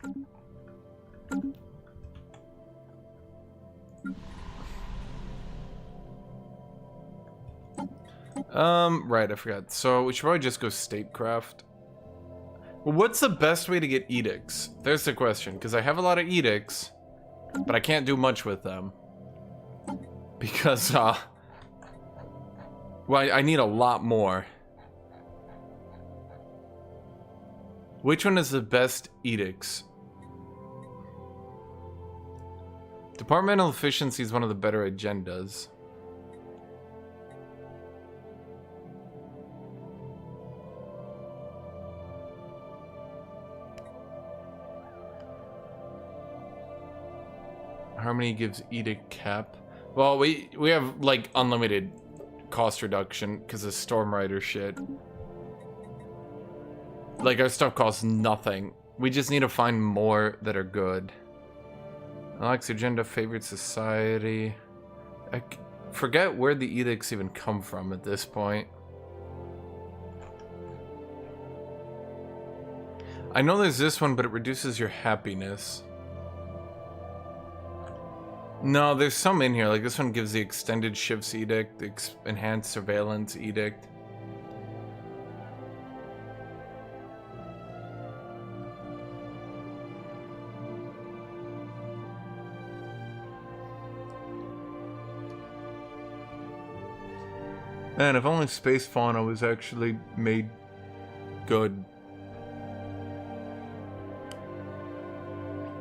Right, I forgot. So we should probably just go statecraft. Well, what's the best way to get edicts? There's the question, because I have a lot of edicts, but I can't do much with them. Because, well, I need a lot more. Which one is the best edicts? Departmental efficiency is one of the better agendas. Harmony gives edict cap. Well, we have like unlimited cost reduction because of Storm Rider shit. Like our stuff costs nothing. We just need to find more that are good. Alex agenda favorite society. I forget where the edicts even come from at this point. I know there's this one, but it reduces your happiness. No, there's some in here. Like this one gives the extended shifts edict, the enhanced surveillance edict. Man, if only space fauna was actually made good.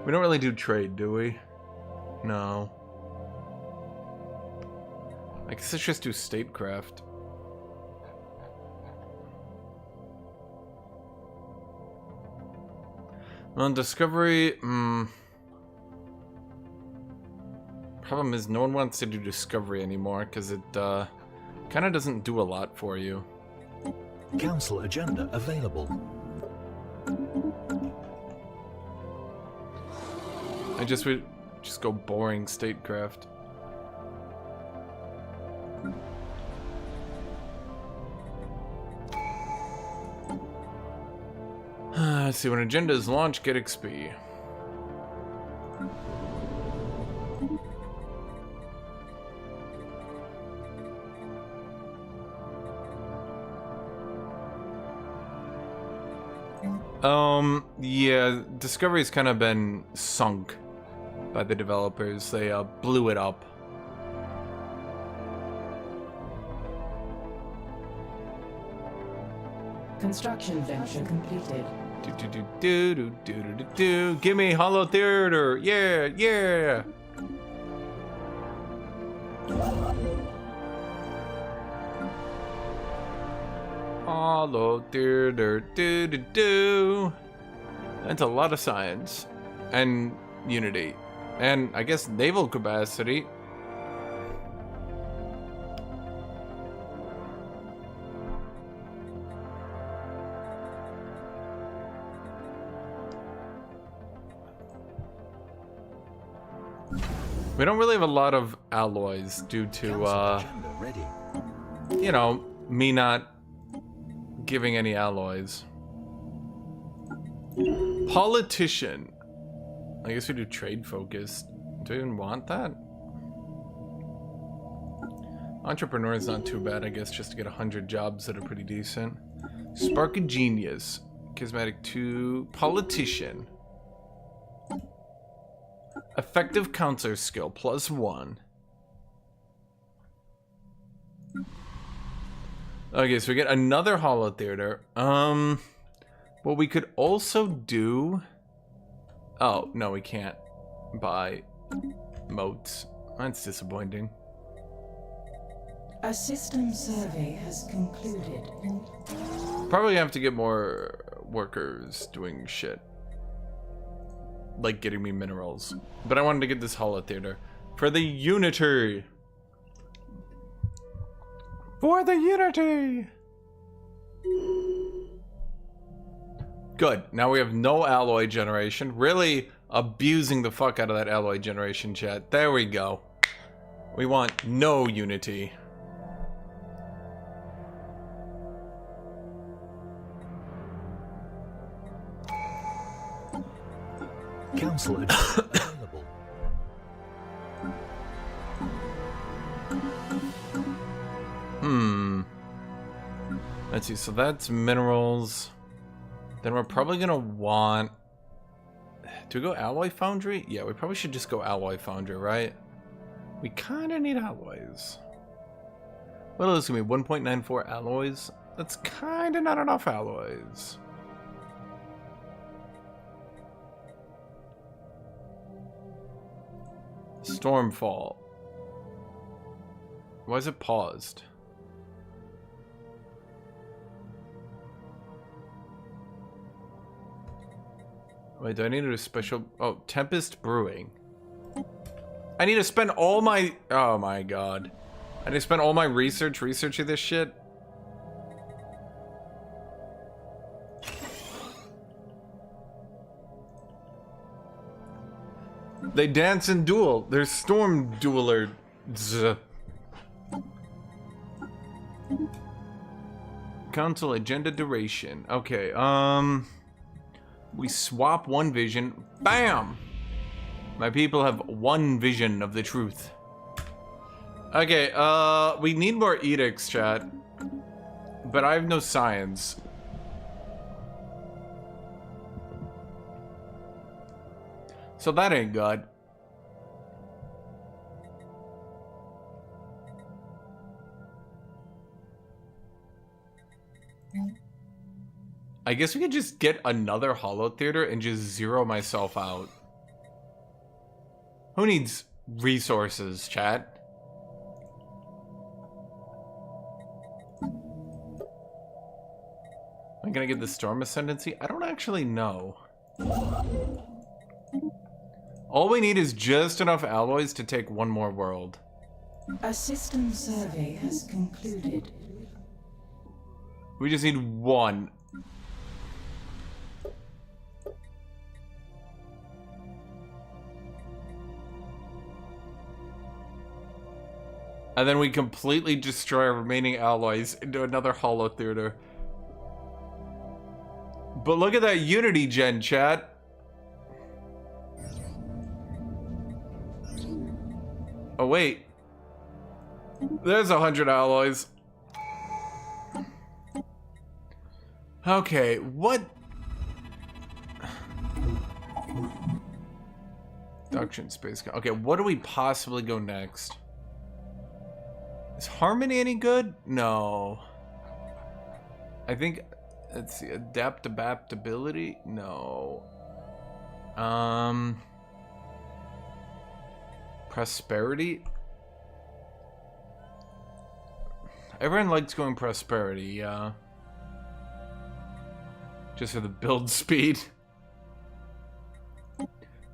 We don't really do trade, do we? No. I guess let's just do statecraft. Well, Discovery, problem is no one wants to do Discovery anymore because it kind of doesn't do a lot for you. Council agenda available. I just would just go boring statecraft. Let's see, when agenda is launched, get XP. Yeah, Discovery's kind of been sunk by the developers. They blew it up. Construction venture completed. Give me Hollow Theater. Yeah, yeah. Hollow Theater. That's a lot of science and unity, and I guess naval capacity. We don't really have a lot of alloys due to, you know, me not giving any alloys. Politician. I guess we do trade focused. Do I even want that? Entrepreneur is not too bad, I guess, just to get 100 jobs that are pretty decent. Spark of Genius. Charismatic 2. Politician. Effective counselor skill +1. Okay, so we get another Hollow Theater. What we could also do... Oh, no, we can't buy moats. That's disappointing. A system survey has concluded. Probably have to get more workers doing shit. Like getting me minerals. But I wanted to get this Hollow Theater. For the Unity! For the Unity! Good. Now we have no alloy generation. Really abusing the fuck out of that alloy generation, chat. There we go. We want no unity. Council agenda available. Let's see, so that's minerals. Then we're probably gonna want... Do we go alloy foundry? Yeah, we probably should just go alloy foundry, right? We kind of need alloys. What is this gonna be? 1.94 alloys? That's kind of not enough alloys. Stormfall. Why is it paused? Wait, do I need to do a special... Oh, Tempest Brewing. I need to spend all my... Oh my god. I need to spend all my researching this shit. They dance and duel. They're storm duelers. Council agenda duration. Okay, we swap one vision. Bam! My people have one vision of the truth. Okay, we need more edicts, chat. But I have no science. So that ain't good. I guess we could just get another holo theater and just zero myself out. Who needs resources, chat? Am I gonna get the Storm Ascendancy? I don't actually know. All we need is just enough alloys to take one more world. A system survey has concluded. We just need one. And then we completely destroy our remaining alloys into another holo theater. But look at that Unity gen, chat. Oh, wait. There's 100 alloys. Okay, what? Production space. Okay, what do we possibly go next? Is Harmony any good? No. I think, let's see, adaptability? No. Prosperity? Everyone likes going prosperity, yeah. Just for the build speed.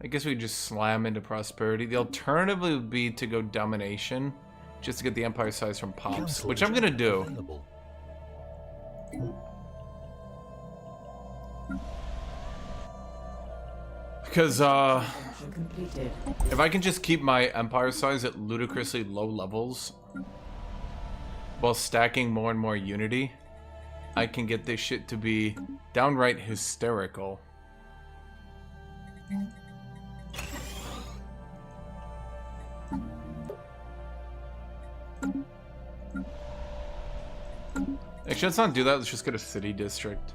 I guess we just slam into prosperity. The alternative would be to go domination, just to get the empire size from Pops, Council which I'm gonna do. available. Because, Completed. if I can just keep my empire size at ludicrously low levels, while stacking more and more unity, I can get this shit to be downright hysterical. Actually, let's not do that. Let's just get a city district.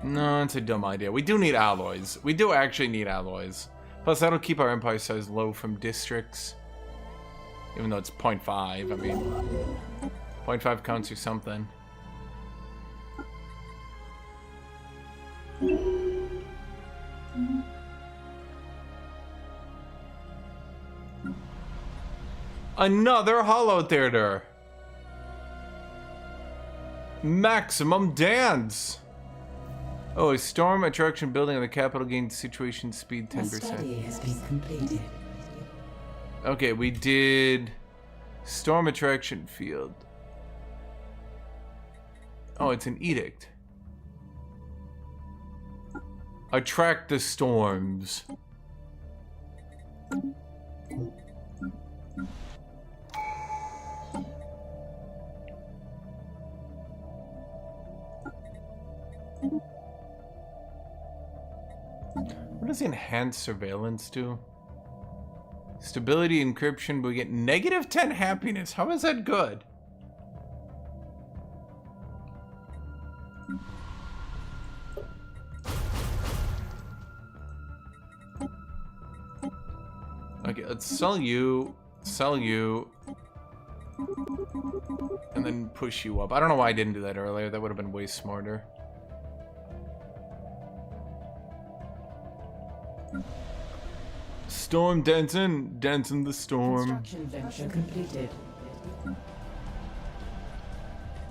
No, it's a dumb idea. We do need alloys. We do actually need alloys. Plus, that'll keep our empire size low from districts. Even though it's 0.5, I mean... 0.5 counts or something. Another holo theater! Maximum dance! Oh, a storm attraction building on the capital gained situation speed The 10%. study has been completed. Okay, we did storm attraction field. Oh, it's an edict. Attract the storms. What does the enhanced surveillance do? Stability encryption, but we get -10 happiness. How is that good? Okay, let's sell you, and then push you up. I don't know why I didn't do that earlier. That would have been way smarter. Storm dancing, dancing the storm. Construction venture completed.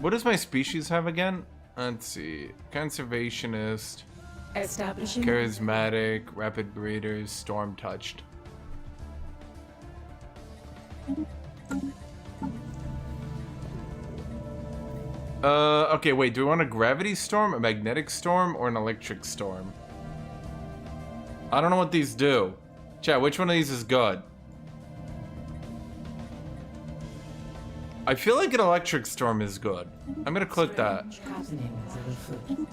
What does my species have again? Let's see. Conservationist, Establishing charismatic, rapid breeders, storm touched. Okay, wait, do we want a gravity storm, a magnetic storm, or an electric storm? I don't know what these do. Chat, which one of these is good? I feel like an electric storm is good. I'm gonna click that. strange happenings are afoot.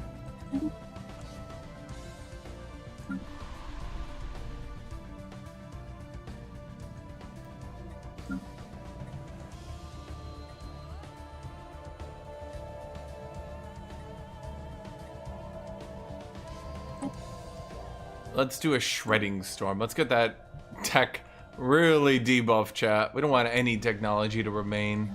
Let's do a shredding storm. Let's get that tech really debuff, chat. We don't want any technology to remain.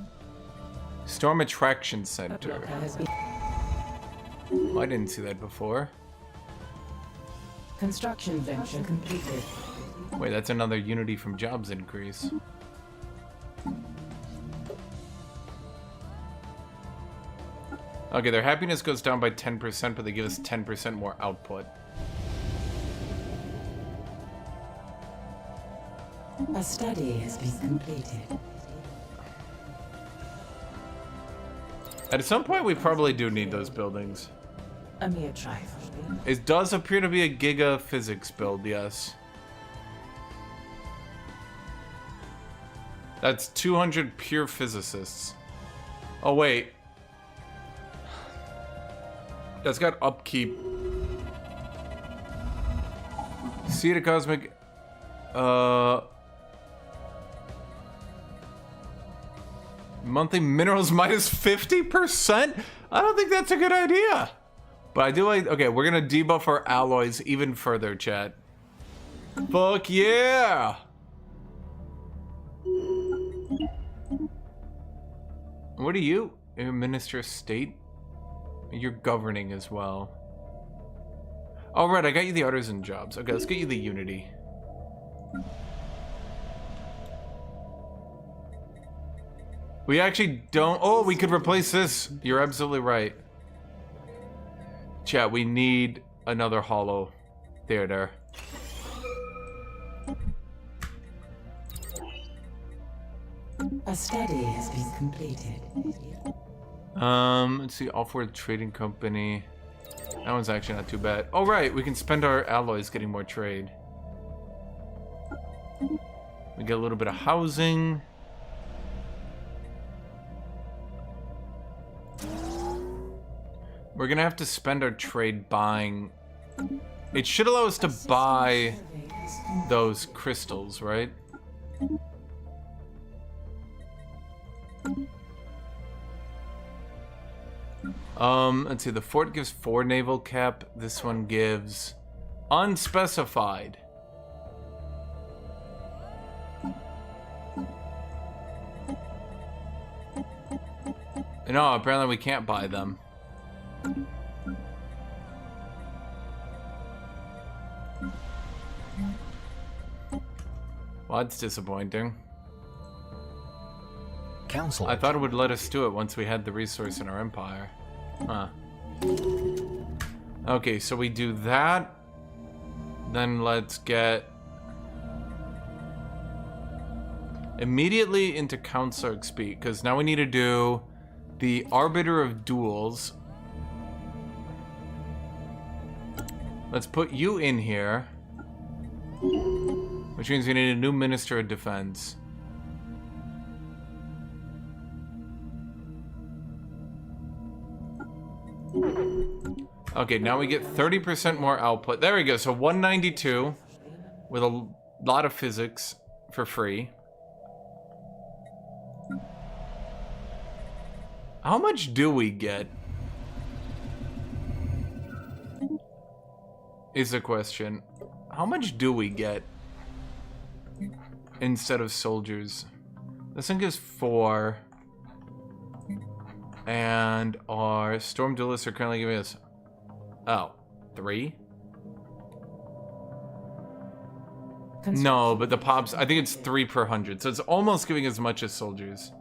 Storm Attraction A Center. blocker has been. Oh, I didn't see that before. Construction venture completed. Wait, that's another unity from jobs increase. Okay, their happiness goes down by 10%, but they give us 10% more output. A study has been completed. At some point, we probably do need those buildings. A mere trifle. It does appear to be a giga physics build, yes. That's 200 pure physicists. Oh, wait. That's got upkeep. Seed of Cosmic... Monthly minerals minus 50%? I don't think that's a good idea. But I do like... Okay, we're gonna debuff our alloys even further, chat. Fuck yeah! What are you? You're Minister of State? You're governing as well. Oh, right, I got you the artisan jobs. Okay, let's get you the unity. We actually don't... Oh, we could replace this. You're absolutely right. Chat, we need another hollow theater. A study has been completed. Let's see, Offworld Trading Company. That one's actually not too bad. Oh, right, we can spend our alloys getting more trade. We get a little bit of housing. We're gonna have to spend our trade buying... It should allow us to buy those crystals, right? Let's see, the fort gives 4 naval cap. This one gives unspecified. No, apparently we can't buy them. Well, that's disappointing. Council. I thought it would let us do it once we had the resource in our empire. Huh. Okay, so we do that. Then let's get... immediately into Counselor XP, because now we need to do the Arbiter of Duels. Let's put you in here. Which means we need a new Minister of Defense. Okay, now we get 30% more output. There we go, so 192 with a lot of physics for free. How much do we get? Is the question. How much do we get? instead of soldiers. This one gives 4. And our storm duelists are currently giving us 3. No, but the pops, I think it's 3 per 100, so it's almost giving as much as soldiers.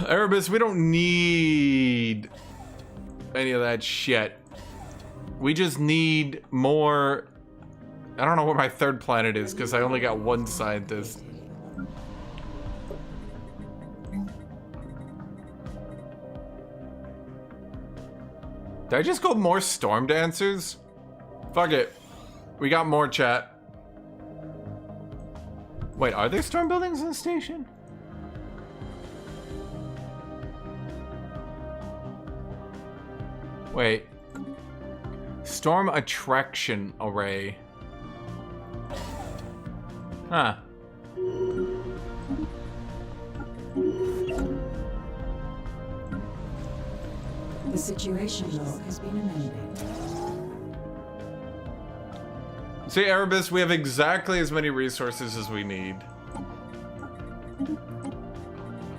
Erebus, we don't need any of that shit. We just need more. I don't know where my 3rd planet is because I only got 1 scientist. Did I just go more storm dancers? Fuck it. We got more, chat. Wait, are there storm buildings in the station? Wait. Storm attraction array. Huh. The situation log has been amended. See, Erebus, we have exactly as many resources as we need.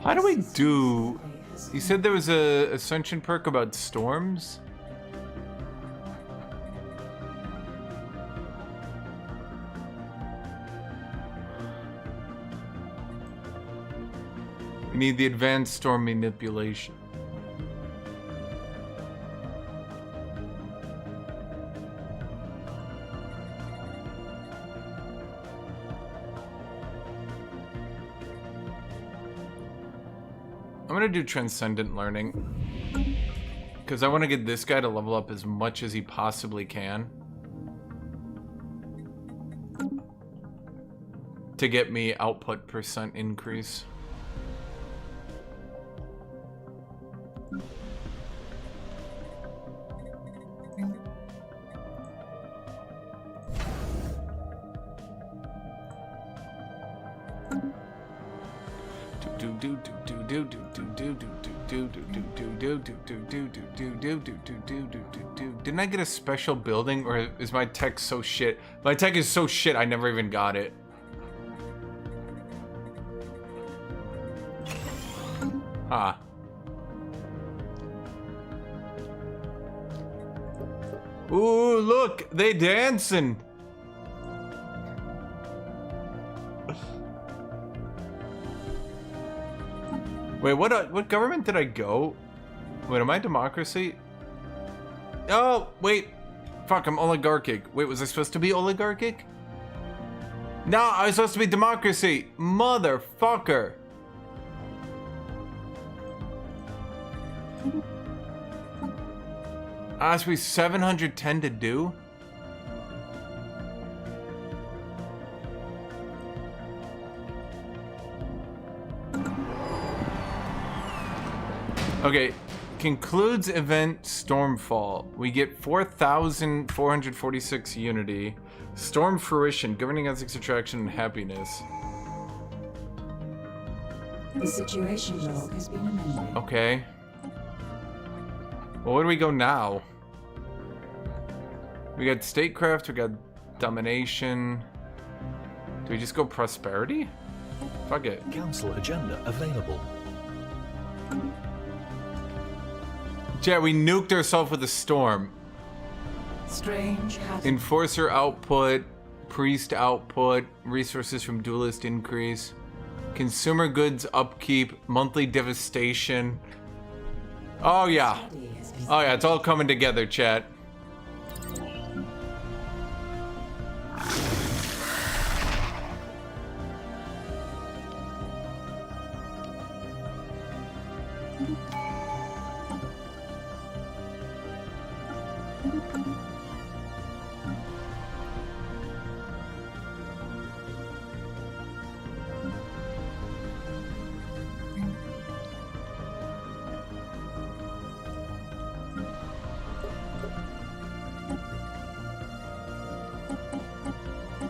How do we do... You said there was a Ascension perk about storms? We need the advanced storm manipulation. I'm gonna do transcendent learning because I want to get this guy to level up as much as he possibly can to get me output % increase. Didn't I get a special building, or is my tech so shit? My tech is so shit I never even got it. Ah. Ooh, look, they dancing. Wait, what government did I go? Wait, am I democracy? Oh, wait. Fuck, I'm oligarchic. Wait, was I supposed to be oligarchic? No, I was supposed to be democracy. Motherfucker. Asked me 710 to do? Okay, concludes event Stormfall. We get 4,446 unity. Storm fruition, governing ethics, attraction, and happiness. The situation log has been amended. Okay. Well, where do we go now? We got statecraft, we got domination. Do we just go prosperity? Fuck it. Council agenda available. Chat, we nuked ourselves with a storm. Strange hazard. Enforcer output, priest output, resources from duelist increase, consumer goods upkeep, monthly devastation. Oh yeah. Oh yeah, it's all coming together, chat.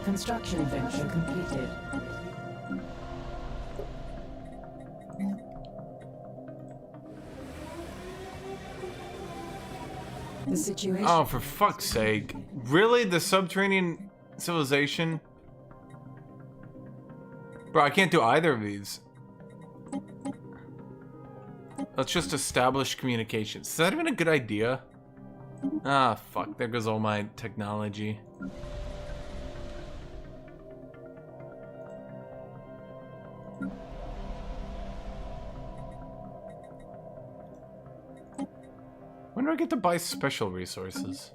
Construction venture completed. The situation. Oh, for fuck's sake. Really? The subterranean civilization? Bro, I can't do either of these. Let's just establish communications. Is that even a good idea? Ah, fuck. There goes all my technology. When do I get to buy special resources?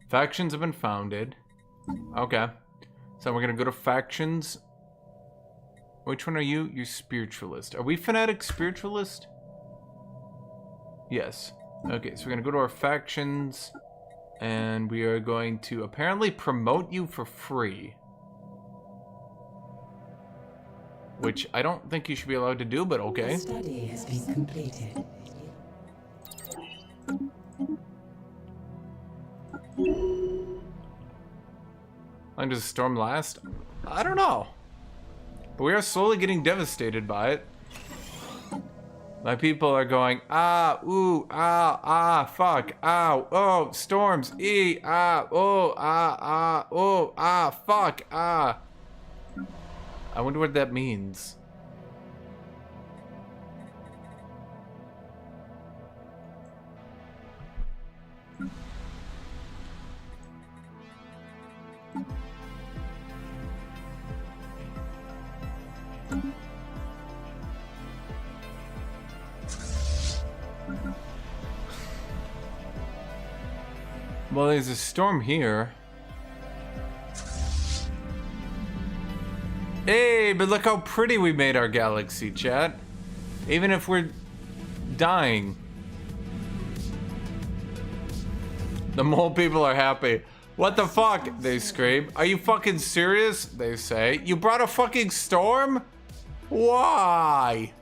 Factions have been founded. Okay. So we're gonna go to factions. Which one are you? You're spiritualist. Are we fanatic spiritualist? Yes. Okay, so we're gonna go to our factions. And we are going to apparently promote you for free. Which I don't think you should be allowed to do, but okay. The study has been completed. How long does the storm last? I don't know. But we are slowly getting devastated by it. My people are going, ah, ooh, ah, fuck, ow, oh, storms, fuck, ah. I wonder what that means. Well, there's a storm here. Hey, but look how pretty we made our galaxy, chat. Even if we're dying. The mole people are happy. What the fuck? They scream. Are you fucking serious? They say. You brought a fucking storm? Why?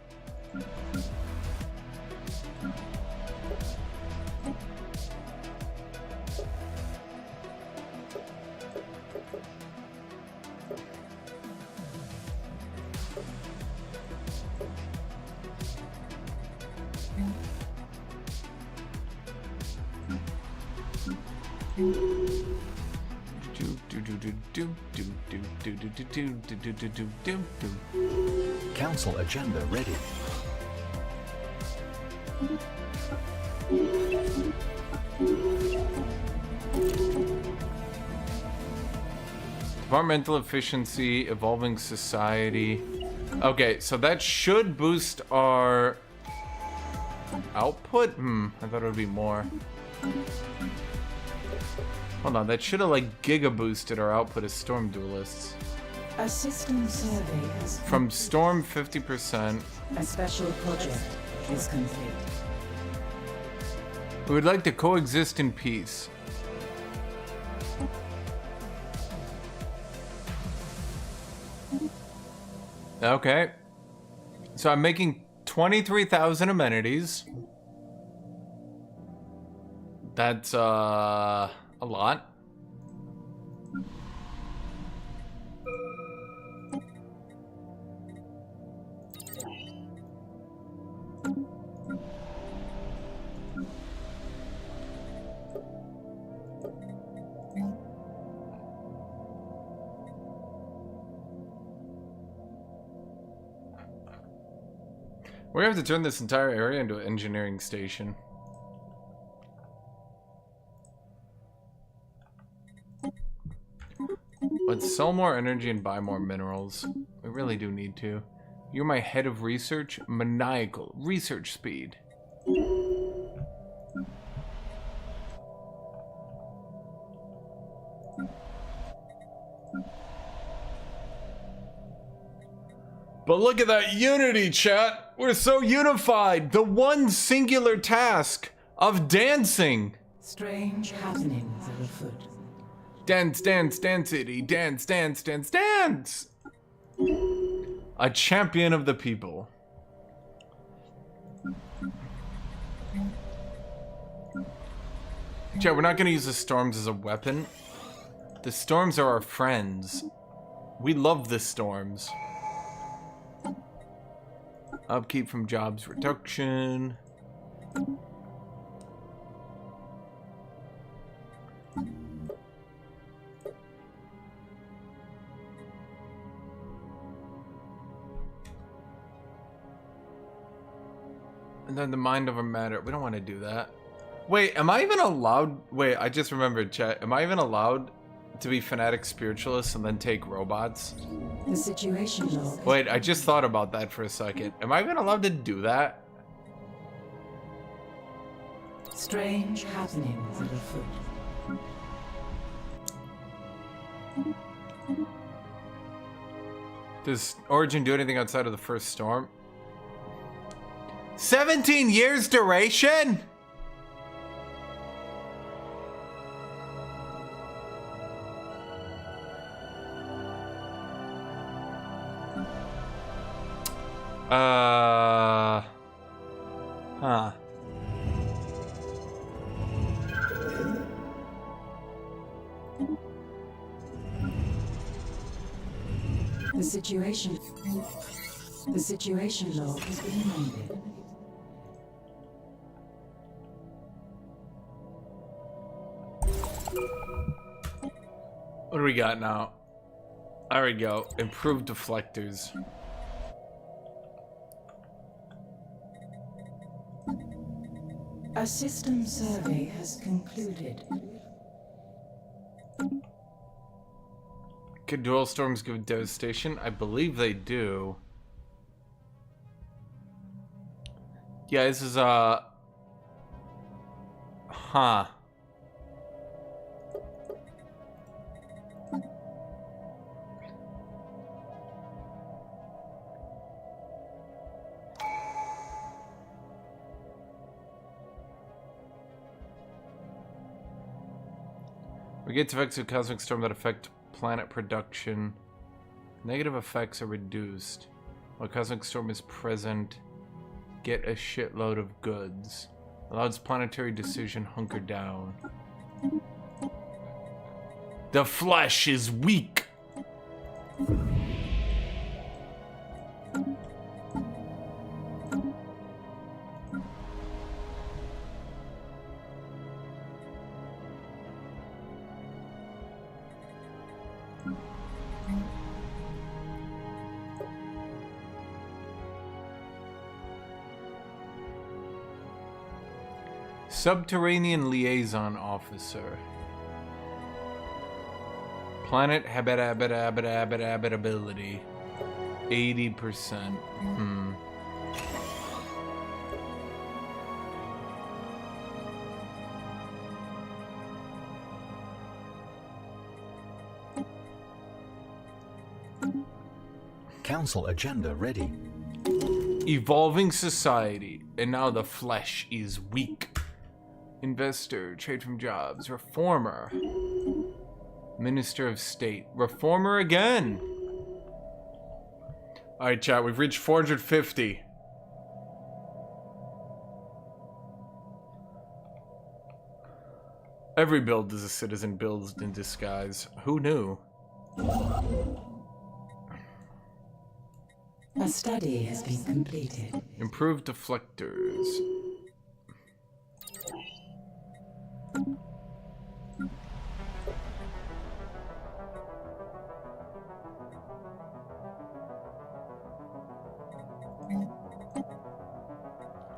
Council agenda ready. Departmental efficiency, evolving society. Okay, so that should boost our output? I thought it would be more. Hold on, that should have like giga boosted our output as storm duelists. A system survey has From storm 50%. a special project is complete. We would like to coexist in peace. Okay. So I'm making 23,000 amenities. That's a lot. We have to turn this entire area into an engineering station. Let's sell more energy and buy more minerals. We really do need to. You're my head of research. Maniacal. Research speed. But look at that unity, chat! We're so unified! The one singular task of dancing! Strange happenings are afoot. Dance, dance, dancity, dance, dance, dance, dance! A champion of the people. Chat, we're not gonna use the storms as a weapon. The storms are our friends. We love the storms. Upkeep from jobs reduction. And then the mind over matter. We don't want to do that. Wait, am I even allowed? Wait, I just remembered, chat. Am I even allowed to be fanatic spiritualists and then take robots? The situation log. Wait, I just thought about that for a second. Am I even allowed to do that? Strange happenings underfoot. Does Origin do anything outside of the first storm? 17 years duration? Huh. The situation log has been amended. What do we got now? There we go. Improved deflectors. A system survey has concluded. Can dual storms give devastation? I believe they do. Yeah, this is huh. We get effects of cosmic storm that affect planet production. Negative effects are reduced. While cosmic storm is present, get a shitload of goods. Allows planetary decision hunker down. The flesh is weak. Subterranean liaison officer. Planet habitability 80%. Council agenda ready. Evolving society, and now the flesh is weak. Investor, trade from jobs, reformer. Minister of State, reformer again. Alright, chat, we've reached 450. Every build is a citizen build in disguise. Who knew? A study has been completed. Improved deflectors.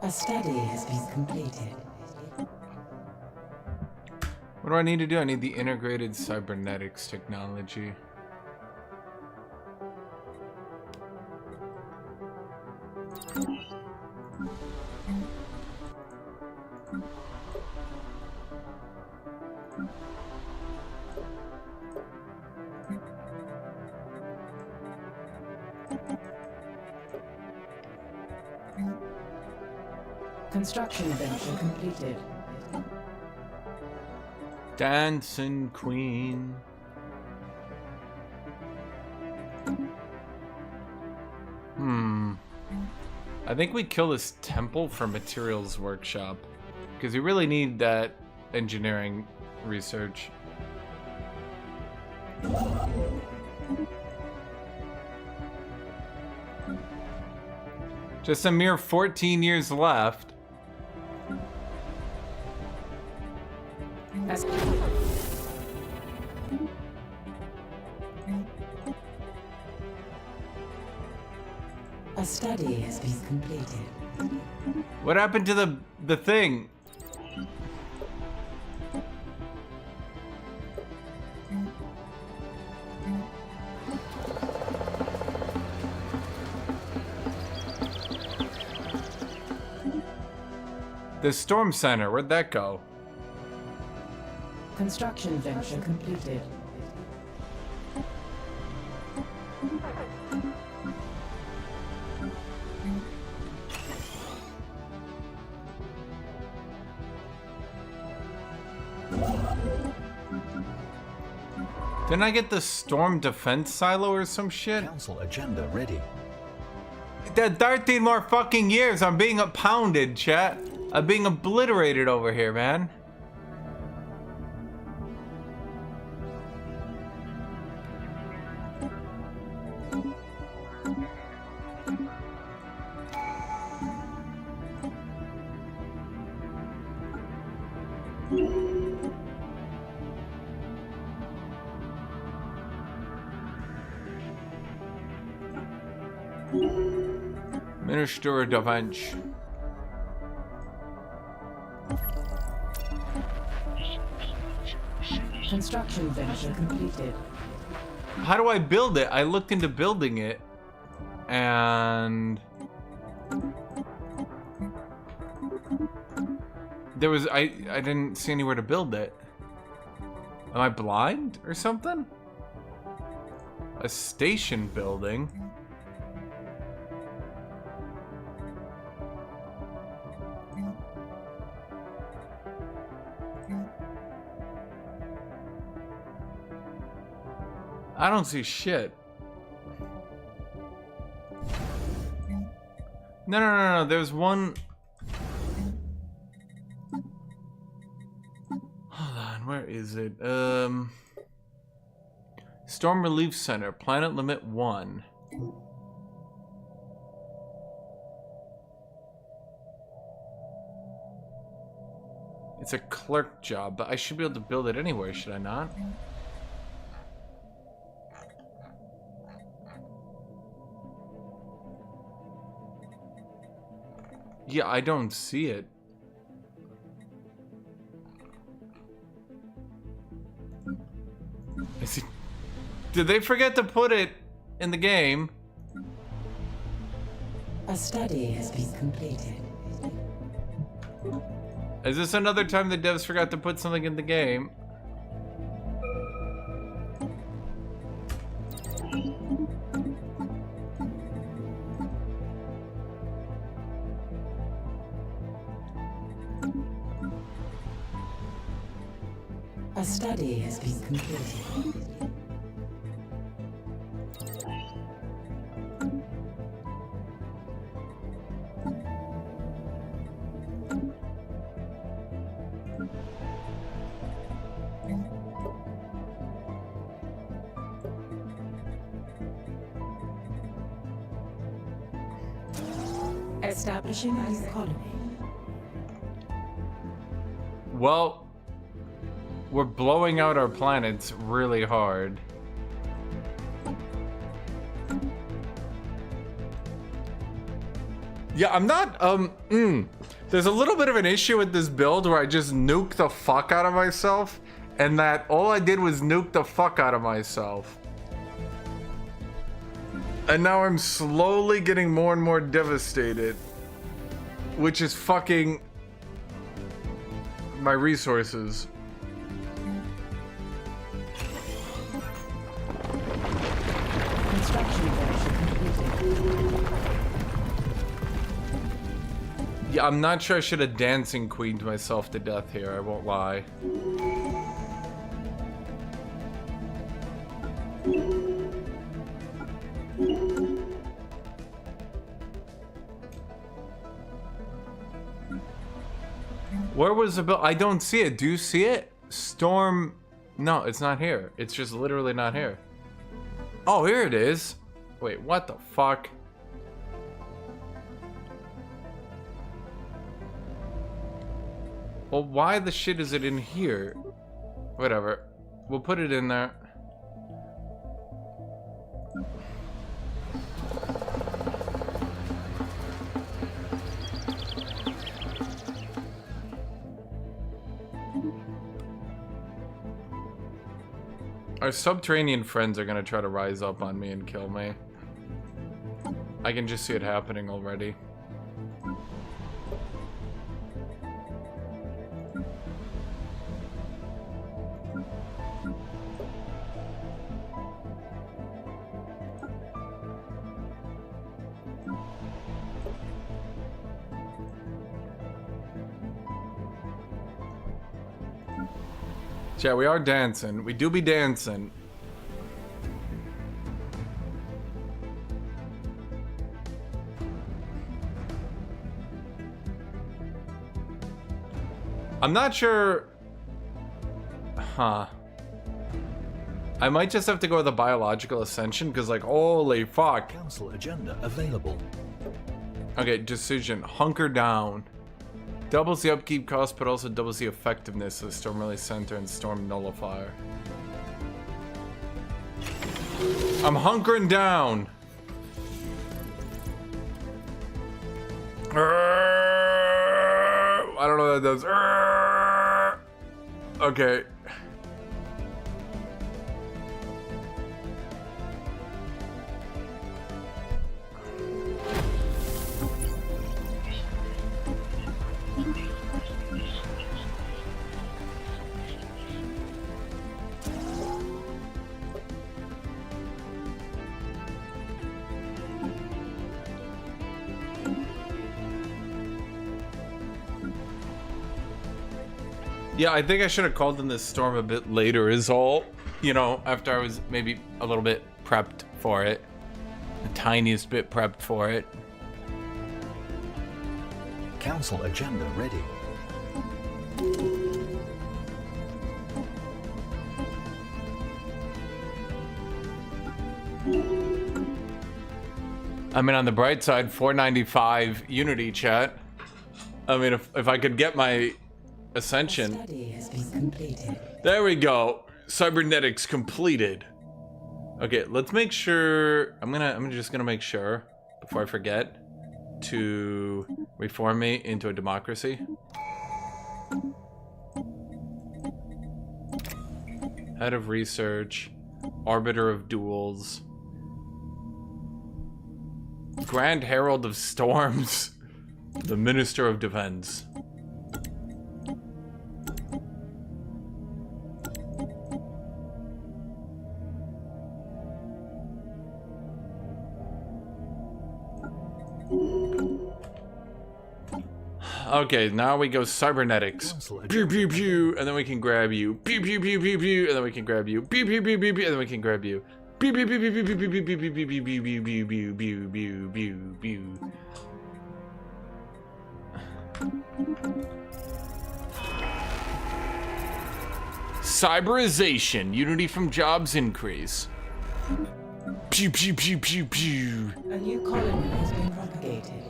A study has been completed. What do I need to do? I need the integrated cybernetics technology. Construction adventure completed. Dancing Queen. I think we kill this temple for materials workshop because we really need that engineering research. Just a mere 14 years left. As a study has been completed. What happened to the thing? The storm center, where'd that go? Construction venture completed. Didn't I get the storm defense silo or some shit? Council agenda ready. That 13 more fucking years, I'm being pounded, chat. I'm being obliterated over here, man. Minister da Vinci. Construction venture completed. How do I build it? I looked into building it, and there was I didn't see anywhere to build it. Am I blind or something? A station building. I don't see shit. No. There's one. Hold on, where is it? Storm Relief Center, Planet Limit 1. It's a clerk job, but I should be able to build it anywhere, should I not? Yeah, I don't see it. Did they forget to put it in the game? A study has been completed. Is this another time the devs forgot to put something in the game? A study has been completed. Establishing a new colony. Well, we're blowing out our planets really hard. Yeah, I'm not, there's a little bit of an issue with this build where I just nuke the fuck out of myself, and that all I did was nuke the fuck out of myself. And now I'm slowly getting more and more devastated, which is fucking my resources. Construction venture completed. Yeah, I'm not sure I should have dancing queened myself to death here, I won't lie. Where was the bill? I don't see it. Do you see it? Storm. No, it's not here. It's just literally not here. Oh, here it is. Wait, what the fuck? Well, why the shit is it in here? Whatever. We'll put it in there. Our subterranean friends are gonna try to rise up on me and kill me. I can just see it happening already. Yeah, we are dancing. We do be dancing. I'm not sure. Huh. I might just have to go with a biological ascension because, like, holy fuck. Council agenda available. Okay, decision. Hunker down. Doubles the upkeep cost, but also doubles the effectiveness of the Storm Relay Center and Storm Nullifier. I'm hunkering down. I don't know what that does. Okay. Yeah, I think I should have called in this storm a bit later is all. You know, after I was maybe a little bit prepped for it. The tiniest bit prepped for it. Council agenda ready. I mean, on the bright side, 495 Unity chat. I mean, if I could get my Ascension. Study has been completed. There we go. Cybernetics completed. Okay, let's make sure. I'm just gonna make sure before I forget to reform me into a democracy. Head of research, arbiter of duels, Grand Herald of Storms, the Minister of Defense. Okay, now we go cybernetics. Pew pew pew, and then we can grab you. Pew pew pew pew pew, and then we can grab you. Pew pew pew pew pew, and then we can grab you. Pew pew pew pew pew pew pew pew pew pew pew pew pew pew pew pew pew pew. Cyberization, Unity from jobs increase. Pew pew pew pew pew. A new colony has been propagated.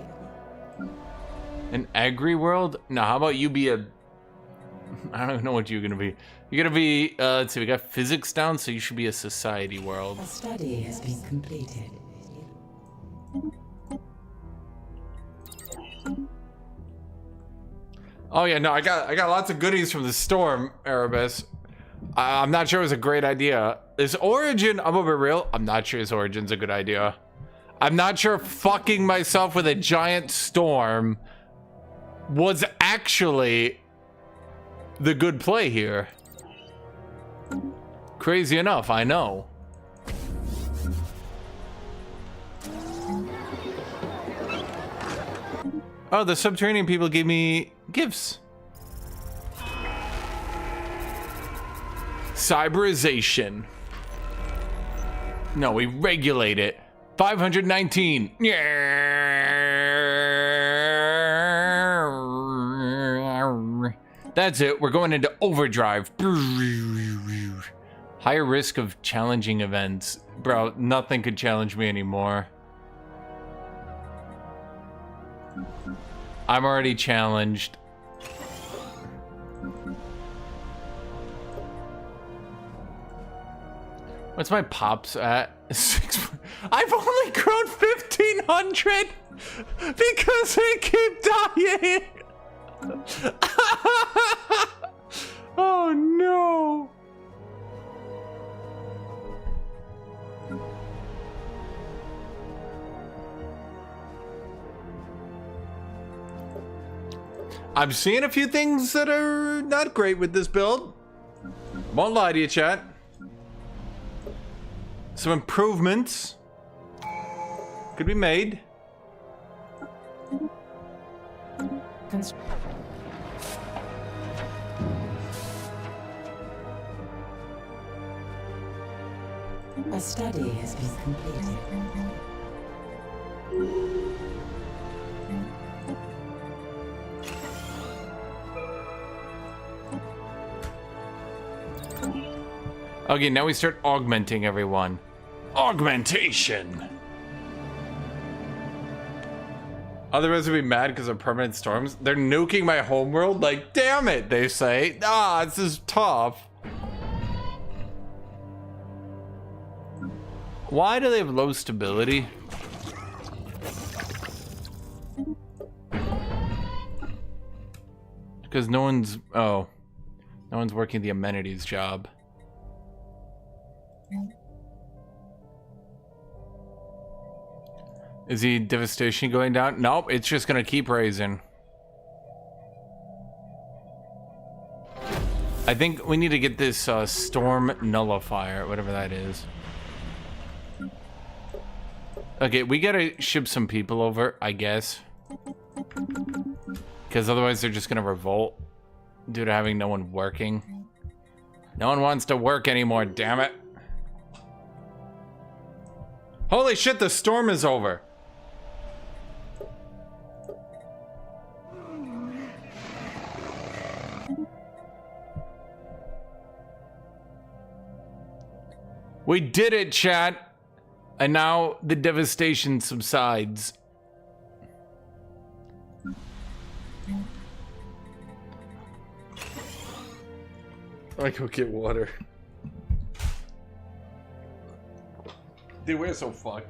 An agri world? No, how about you be a... I don't know what you're gonna be. You're gonna be, let's see, we got physics down, so you should be a society world. A study has been completed. Oh yeah, no, I got lots of goodies from the storm, Erebus. I'm not sure it was a great idea. This origin, I'm gonna be real, I'm not sure his origin's a good idea. I'm not sure fucking myself with a giant storm was actually the good play here. Crazy enough, I know. Oh, the subterranean people gave me gifts. Cyberization. No, we regulate it. 519. That's it. We're going into overdrive. Higher risk of challenging events. Bro, nothing could challenge me anymore. I'm already challenged. What's my pops at? 6. I've only grown 1,500 because I keep dying. Oh no. I'm seeing a few things that are not great with this build. Won't lie to you, chat. Some improvements could be made. A study has been completed. Okay, now we start augmenting everyone. Augmentation! Otherwise we'd be mad because of permanent storms. They're nuking my homeworld? Like, damn it, they say. Ah, this is tough. Why do they have low stability? Because no one's working the amenities job. Is the devastation going down? Nope, it's just gonna keep raising. I think we need to get this storm nullifier, whatever that is. Okay, we gotta ship some people over, I guess. Because otherwise they're just gonna revolt due to having no one working. No one wants to work anymore, damn it. Holy shit, the storm is over. We did it, chat. And now the devastation subsides. I go get water. Dude, we're so fucked.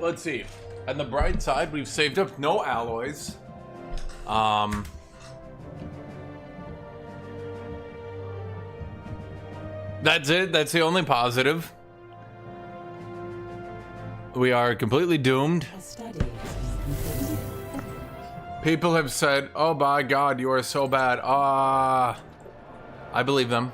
Let's see. On the bright side, we've saved up no alloys. That's it. That's the only positive. We are completely doomed. A study has been completed. People have said, "Oh my God, you are so bad." I believe them.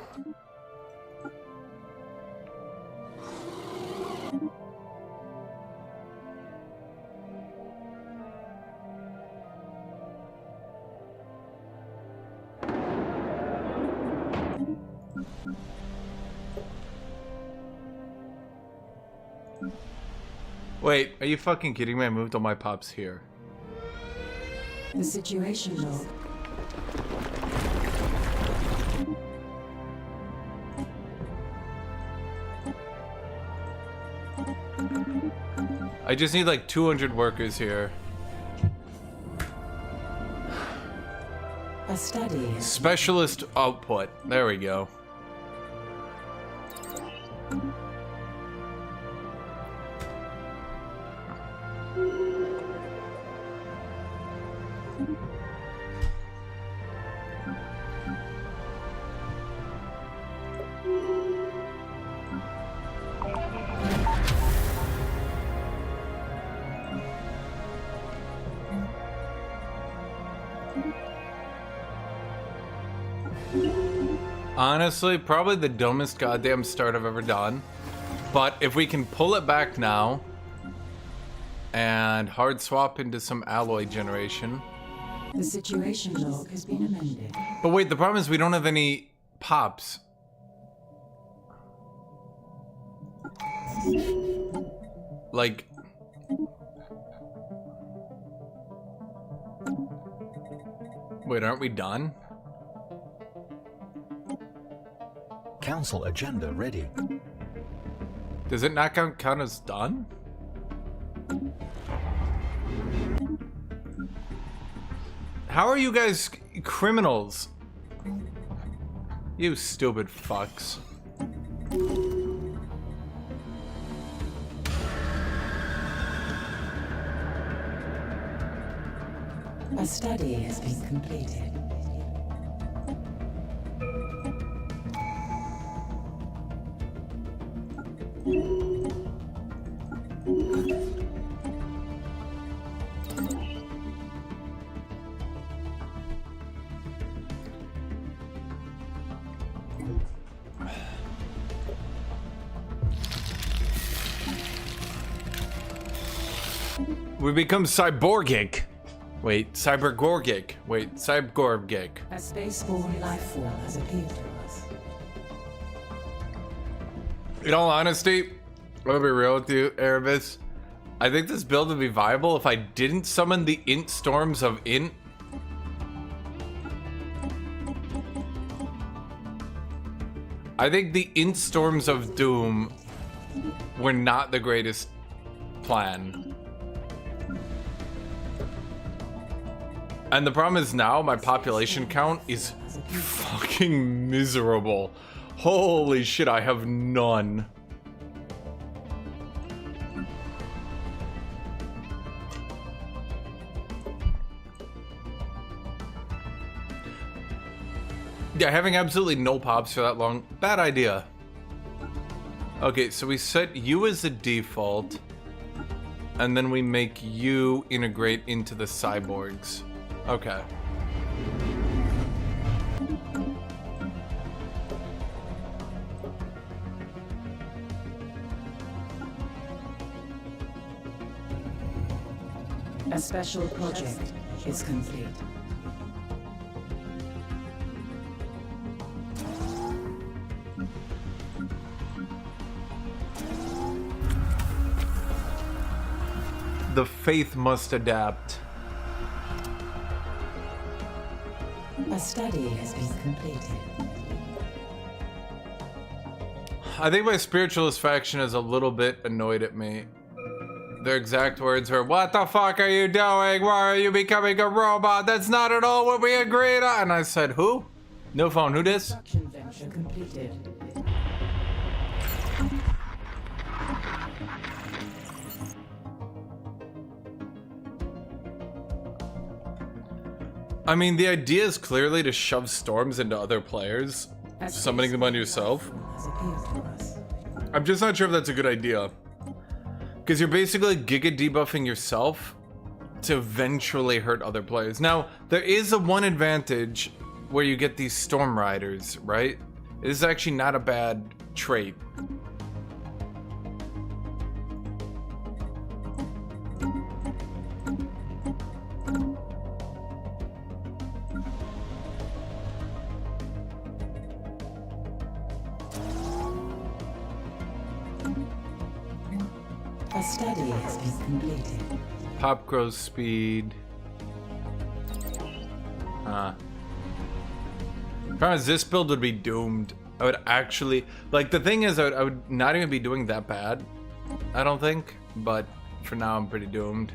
Wait, are you fucking kidding me? I moved all my pops here. The situation log. I just need like 200 workers here. A study has Specialist output. There we go. Honestly, probably the dumbest goddamn start I've ever done. But if we can pull it back now and hard swap into some alloy generation. The situation log has been amended. But wait, the problem is we don't have any pops. Like... Wait, aren't we done? Council agenda ready. Does it not count as done? How are you guys criminals? You stupid fucks. A study has been completed. We become cyborgic. Wait, cybergorgic. Wait, cyborgic. A spaceborne life form has appeared to us. In all honesty, I'm gonna be real with you, Erebus. I think this build would be viable if I didn't summon the int storms of int. I think the int storms of doom were not the greatest plan. And the problem is now my population count is fucking miserable. Holy shit, I have none. Yeah, having absolutely no pops for that long, bad idea. Okay, so we set you as the default, and then we make you integrate into the cyborgs. Okay. A special project is complete. The faith must adapt. A study has been completed. I think my spiritualist faction is a little bit annoyed at me. Their exact words were, "What the fuck are you doing? Why are you becoming a robot? That's not at all what we agreed on." And I said, who? No phone, who dis? Construction venture completed. I mean, the idea is clearly to shove storms into other players, summoning them on yourself. Has appeared to us. I'm just not sure if that's a good idea. Because you're basically giga debuffing yourself to eventually hurt other players. Now, there is a one advantage where you get these storm riders, right? It is actually not a bad trait. A study has been completed. Pop grows speed. Problem is, this build would be doomed. I would actually, like, the thing is, I would not even be doing that bad, I don't think, but for now I'm pretty doomed.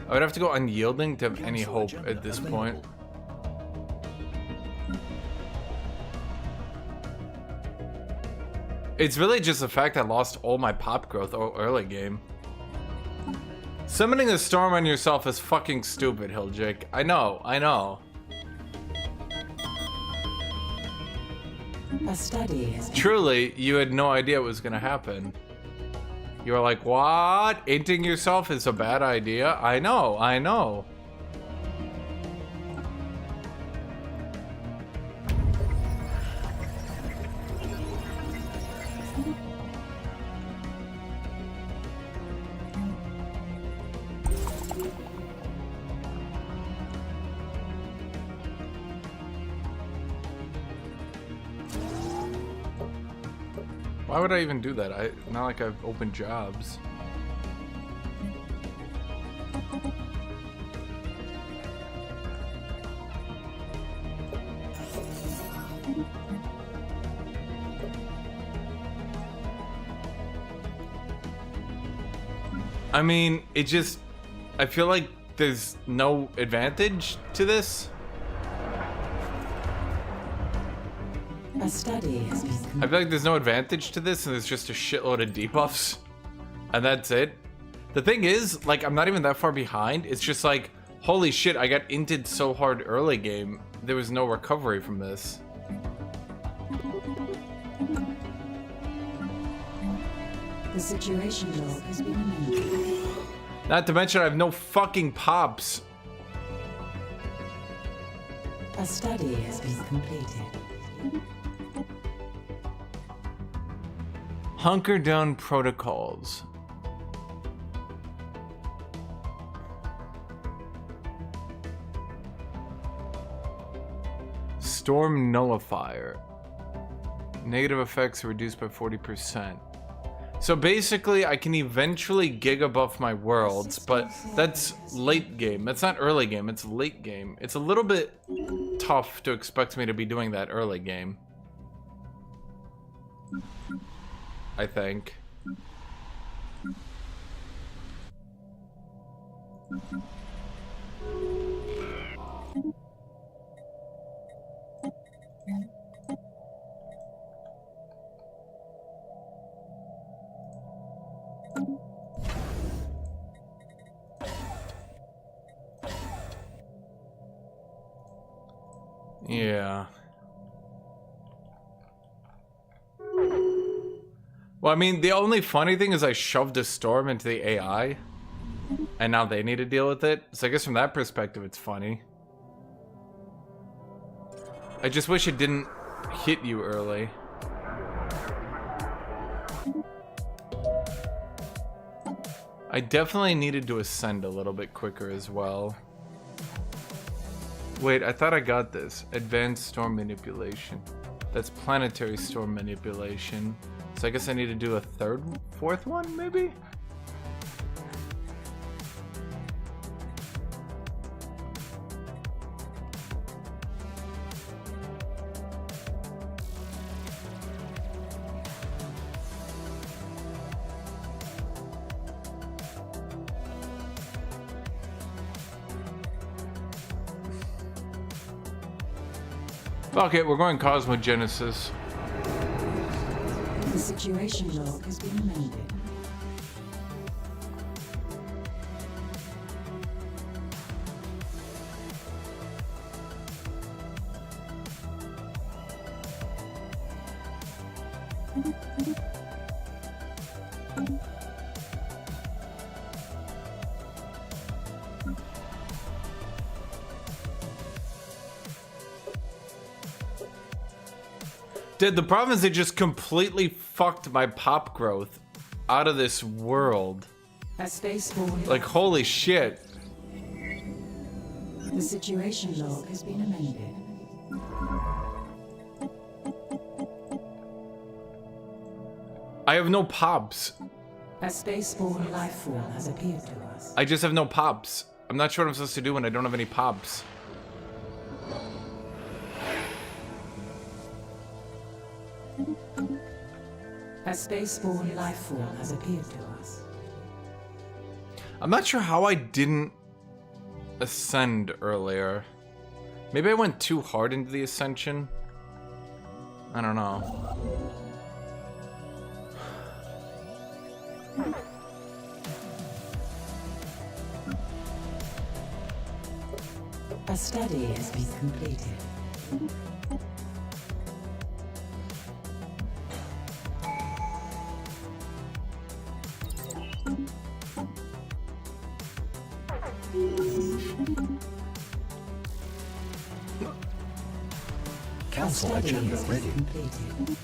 I would have to go unyielding to have any hope at this point. It's really just the fact I lost all my pop growth early game. Summoning a storm on yourself is fucking stupid, Hilljik. I know, I know. A study has been Truly, you had no idea what was gonna happen. You were like, what? Inting yourself is a bad idea? I know, I know. Why would I even do that? Not like I've opened jobs. I mean, it just... I feel like there's no advantage to this. A study has been I feel like there's no advantage to this, and there's just a shitload of debuffs. And that's it. The thing is, like, I'm not even that far behind. It's just like, holy shit, I got inted so hard early game. There was no recovery from this. The situation log has been amended. Not to mention, I have no fucking pops. A study has been completed. Hunker down protocols. Storm nullifier. Negative effects are reduced by 40%. So basically, I can eventually gigabuff my worlds, but that's late game. That's not early game, it's late game. It's a little bit tough to expect me to be doing that early game. I think. Yeah. Well, I mean, the only funny thing is I shoved a storm into the AI, and now they need to deal with it. So I guess from that perspective, it's funny. I just wish it didn't hit you early. I definitely needed to ascend a little bit quicker as well. Wait, I thought I got this. Advanced storm manipulation. That's planetary storm manipulation. So I guess I need to do a fourth one, maybe? Fuck it, we're going Cosmogenesis. The situation log has been amended. Dude, the problem is they just completely fucked my pop growth out of this world. A spaceport. Like, holy shit. The situation log has been amended. I have no pops. A spaceborne life form has appeared to us. I just have no pops. I'm not sure what I'm supposed to do when I don't have any pops. A spaceborne life form has appeared to us. I'm not sure how I didn't ascend earlier. Maybe I went too hard into the ascension. I don't know. A study has been completed. Council agenda ready. Completed.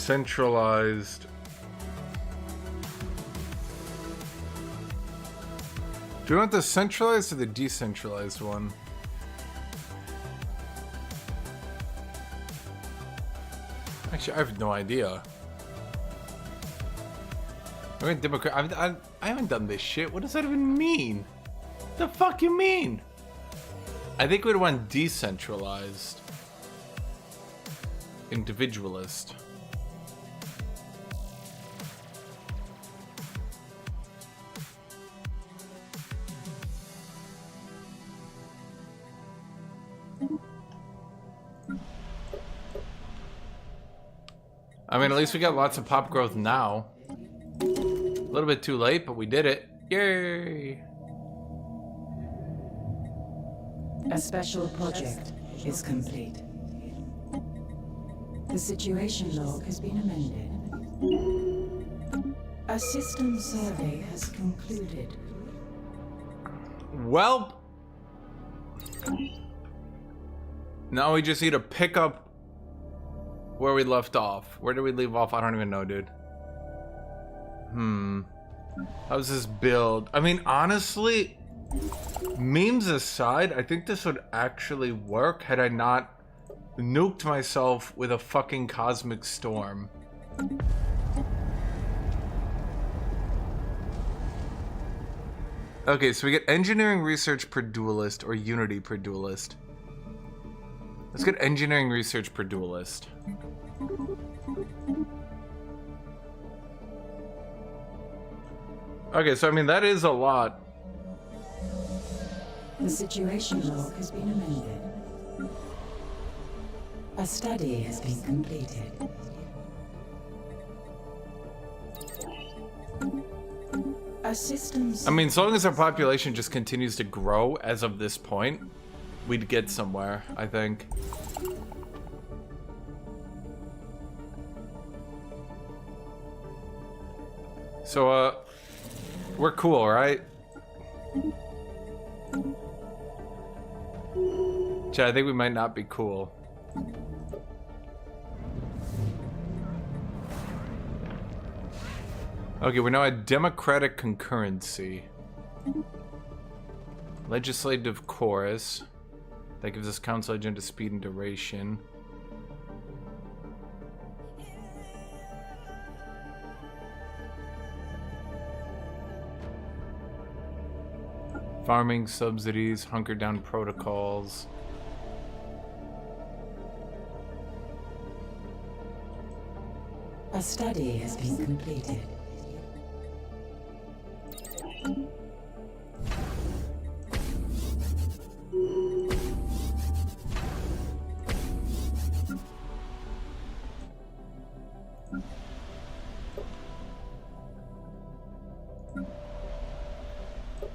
centralized. Do we want the centralized or the decentralized one? Actually, I have no idea. I mean, I haven't done this shit. What does that even mean? The fuck you mean? I think we'd want decentralized. Individualist. I mean, at least we got lots of pop growth now. A little bit too late, but we did it. Yay! A special project is complete. The situation log has been amended. A system survey has concluded. Well, now we just need to pick up where we left off. Where did we leave off? I don't even know, dude. How's this build? I mean, honestly, memes aside, I think this would actually work had I not nuked myself with a fucking cosmic storm. Okay, so we get engineering research per duelist or unity per duelist. Let's get engineering research per duelist. Okay, so I mean, that is a lot. The situation log has been amended. A study has been completed. A system. I mean, as long as our population just continues to grow as of this point, we'd get somewhere, I think. So, we're cool, right? Chad, I think we might not be cool. Okay, we're now at democratic concurrency. Legislative chorus. That gives us council agenda speed and duration. Farming subsidies, hunker down protocols. A study has been completed.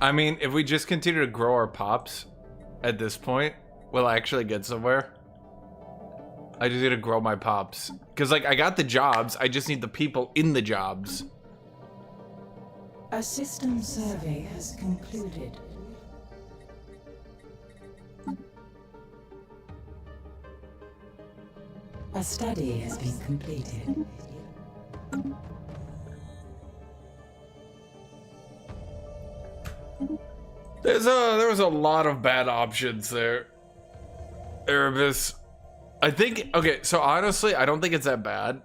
I mean, if we just continue to grow our pops at this point, we'll actually get somewhere. I just need to grow my pops. Because, like, I got the jobs, I just need the people in the jobs. A system survey has concluded. A study has been completed. There was a lot of bad options there. Erebus. I think, okay, so honestly, I don't think it's that bad.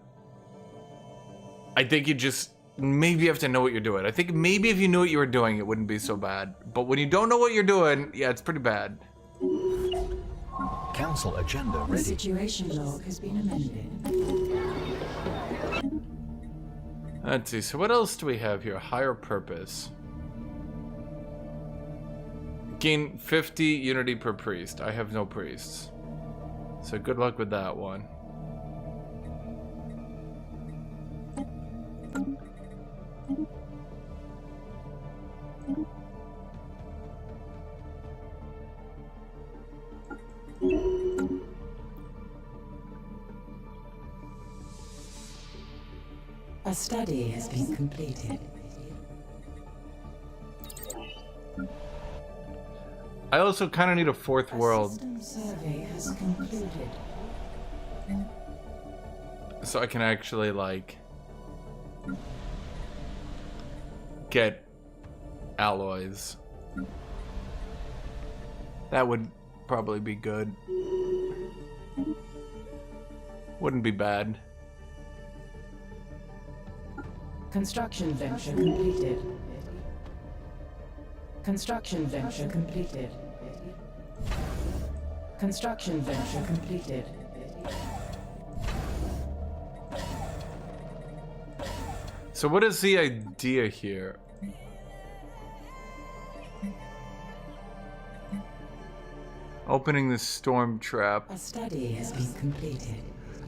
I think you just, maybe you have to know what you're doing. I think maybe if you knew what you were doing, it wouldn't be so bad. But when you don't know what you're doing, yeah, it's pretty bad. Council agenda The ready. situation log has been amended. Let's see, so what else do we have here? Higher purpose. Gain 50 unity per priest. I have no priests. So good luck with that one. A study has been completed. I also kind of need a fourth A world. system survey has concluded. so I can actually, like, get alloys. That would probably be good. Wouldn't be bad. Construction venture completed. Construction venture completed. Construction venture completed. So what is the idea here? Opening the storm trap. A study has been completed.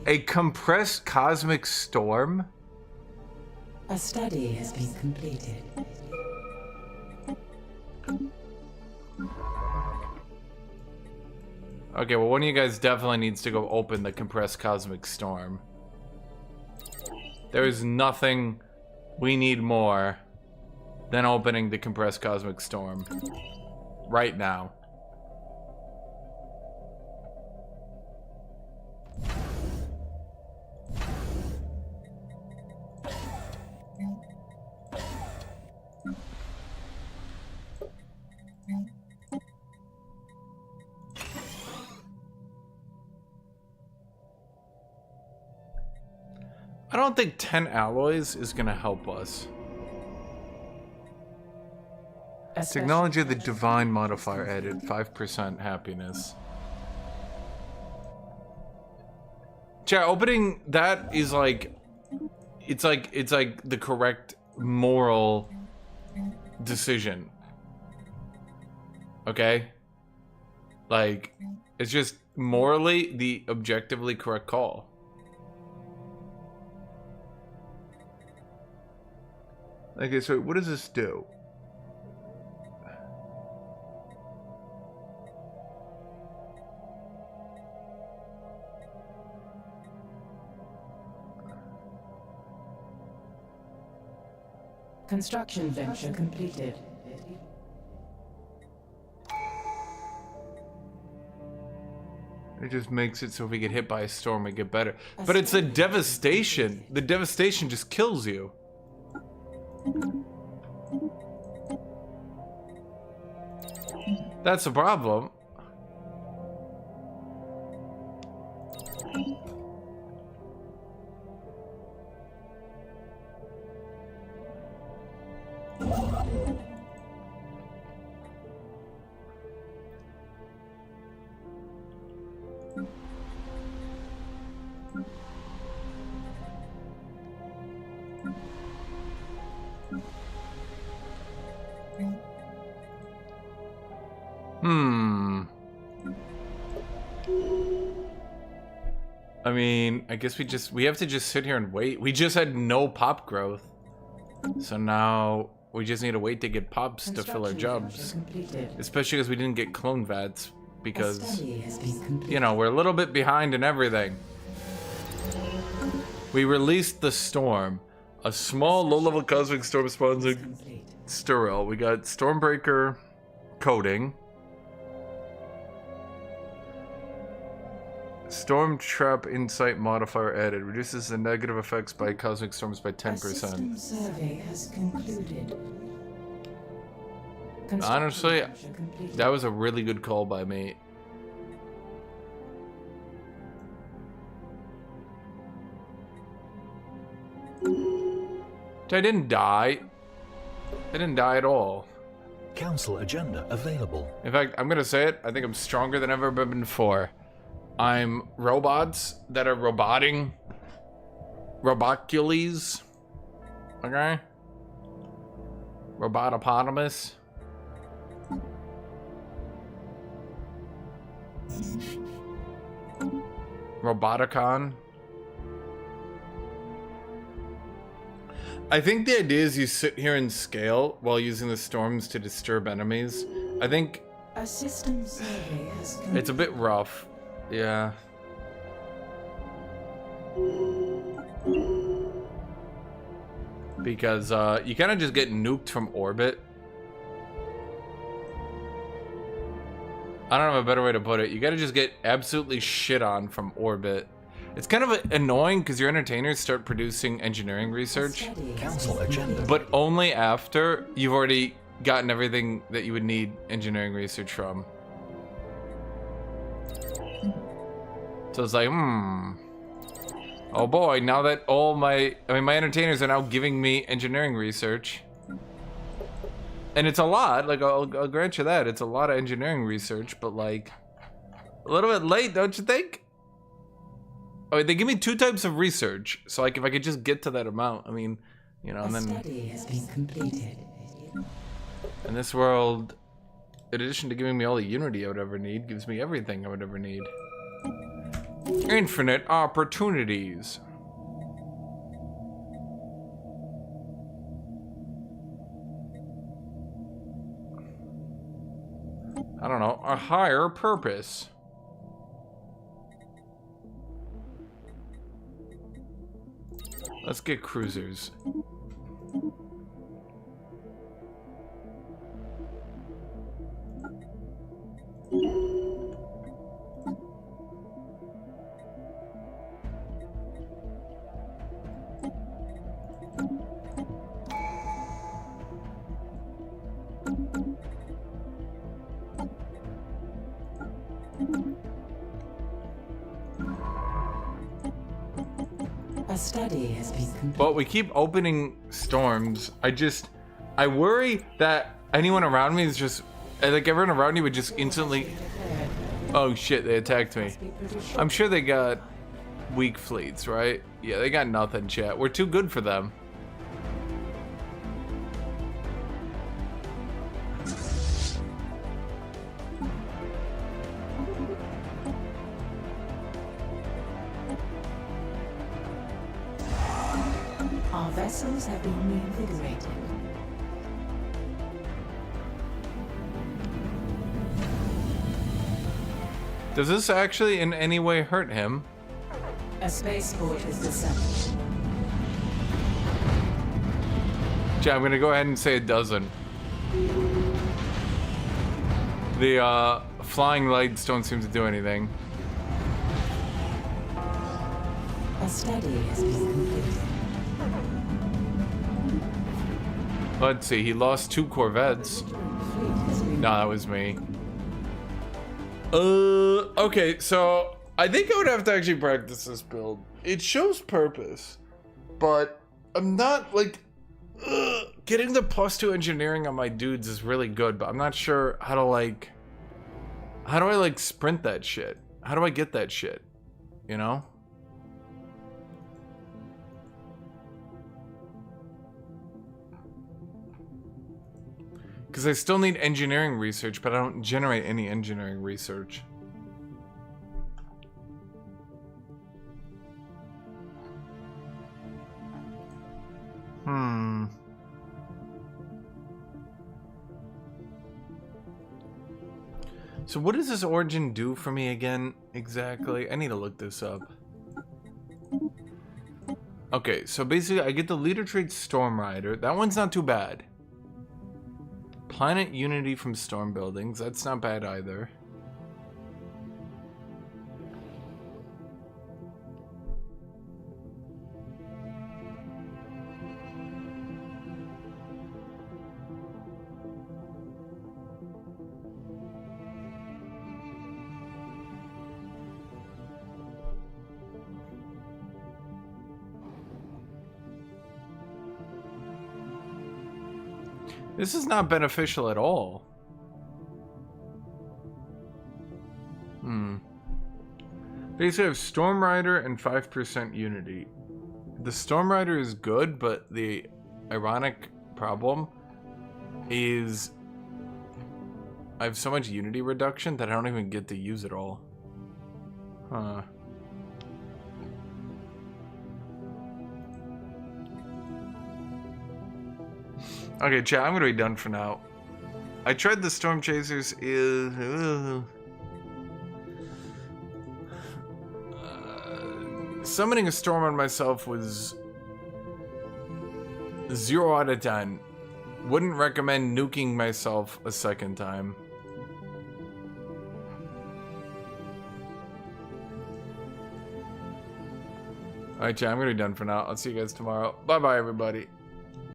A compressed cosmic storm? A study has been completed. Okay, well, one of you guys definitely needs to go open the compressed cosmic storm. There is nothing we need more than opening the compressed cosmic storm. Right now. I don't think 10 alloys is gonna help us. Technology of the divine modifier added 5% happiness. Chat, opening that is like it's like the correct moral decision. Okay? Like it's just morally the objectively correct call. Okay, so what does this do? Construction venture completed. It just makes it so if we get hit by a storm, we get better. But it's a devastation. The devastation just kills you. That's the problem. I mean, I guess we have to just sit here and wait. We just had no pop growth. So now we just need to wait to get pops to fill our jobs. Especially because we didn't get clone vats because, you know, we're a little bit behind in everything. We released the storm. A small low-level cosmic storm spawns a Sturil. We got Stormbreaker coding. Storm Trap Insight modifier added. Reduces the negative effects by cosmic storms by 10%. System survey has concluded. Honestly, that was a really good call by me. I didn't die. I didn't die at all. Council agenda available. In fact, I'm gonna say it. I think I'm stronger than I've ever been before. I'm robots that are roboting. Robocules. Okay? Robotopotamus. Roboticon. I think the idea is you sit here and scale while using the storms to disturb enemies. I think A system survey has concluded. it's a bit rough. Yeah. Because you kind of just get nuked from orbit. I don't have a better way to put it. You gotta just get absolutely shit on from orbit. It's kind of annoying because your entertainers start producing engineering research, Council agenda. but only after you've already gotten everything that you would need engineering research from. So it's like, oh boy, now that all my entertainers are now giving me engineering research. And it's a lot, like, I'll grant you that. It's a lot of engineering research, but, like, a little bit late, don't you think? Oh, they give me 2 types of research. So, like, if I could just get to that amount, I mean, you know, and then... Study has been completed. In this world, in addition to giving me all the unity I would ever need, gives me everything I would ever need. Infinite opportunities. I don't know, a higher purpose. Let's get cruisers. A study has been completed. But we keep opening storms. I worry that anyone around me is just, like everyone around me would just instantly, oh shit, they attacked me. I'm sure they got weak fleets, right? Yeah, they got nothing, chat. We're too good for them. Our vessels have been reinvigorated. Does this actually in any way hurt him? A spaceport is assembled. Yeah, I'm gonna go ahead and say it doesn't. The flying lights don't seem to do anything. A study has been completed. Let's see, he lost 2 corvettes. Fleet has been No, that was me. Okay, so I think I would have to actually practice this build. It shows purpose, but I'm not like getting the +2 engineering on my dudes is really good, but I'm not sure how to how do I sprint that shit? How do I get that shit? You know? Because I still need engineering research, but I don't generate any engineering research. So what does this origin do for me again, exactly? I need to look this up. Okay, so basically I get the leader trait Storm Rider. That one's not too bad. Planet Unity from Storm Buildings. That's not bad either. This is not beneficial at all. Basically I have Storm Rider and 5% Unity. The Storm Rider is good, but the ironic problem is I have so much Unity reduction that I don't even get to use it all. Huh. Okay, chat, I'm gonna be done for now. I tried the Storm Chasers. Summoning a storm on myself was 0 out of 10. Wouldn't recommend nuking myself a second time. Alright, chat, I'm gonna be done for now. I'll see you guys tomorrow. Bye bye, everybody.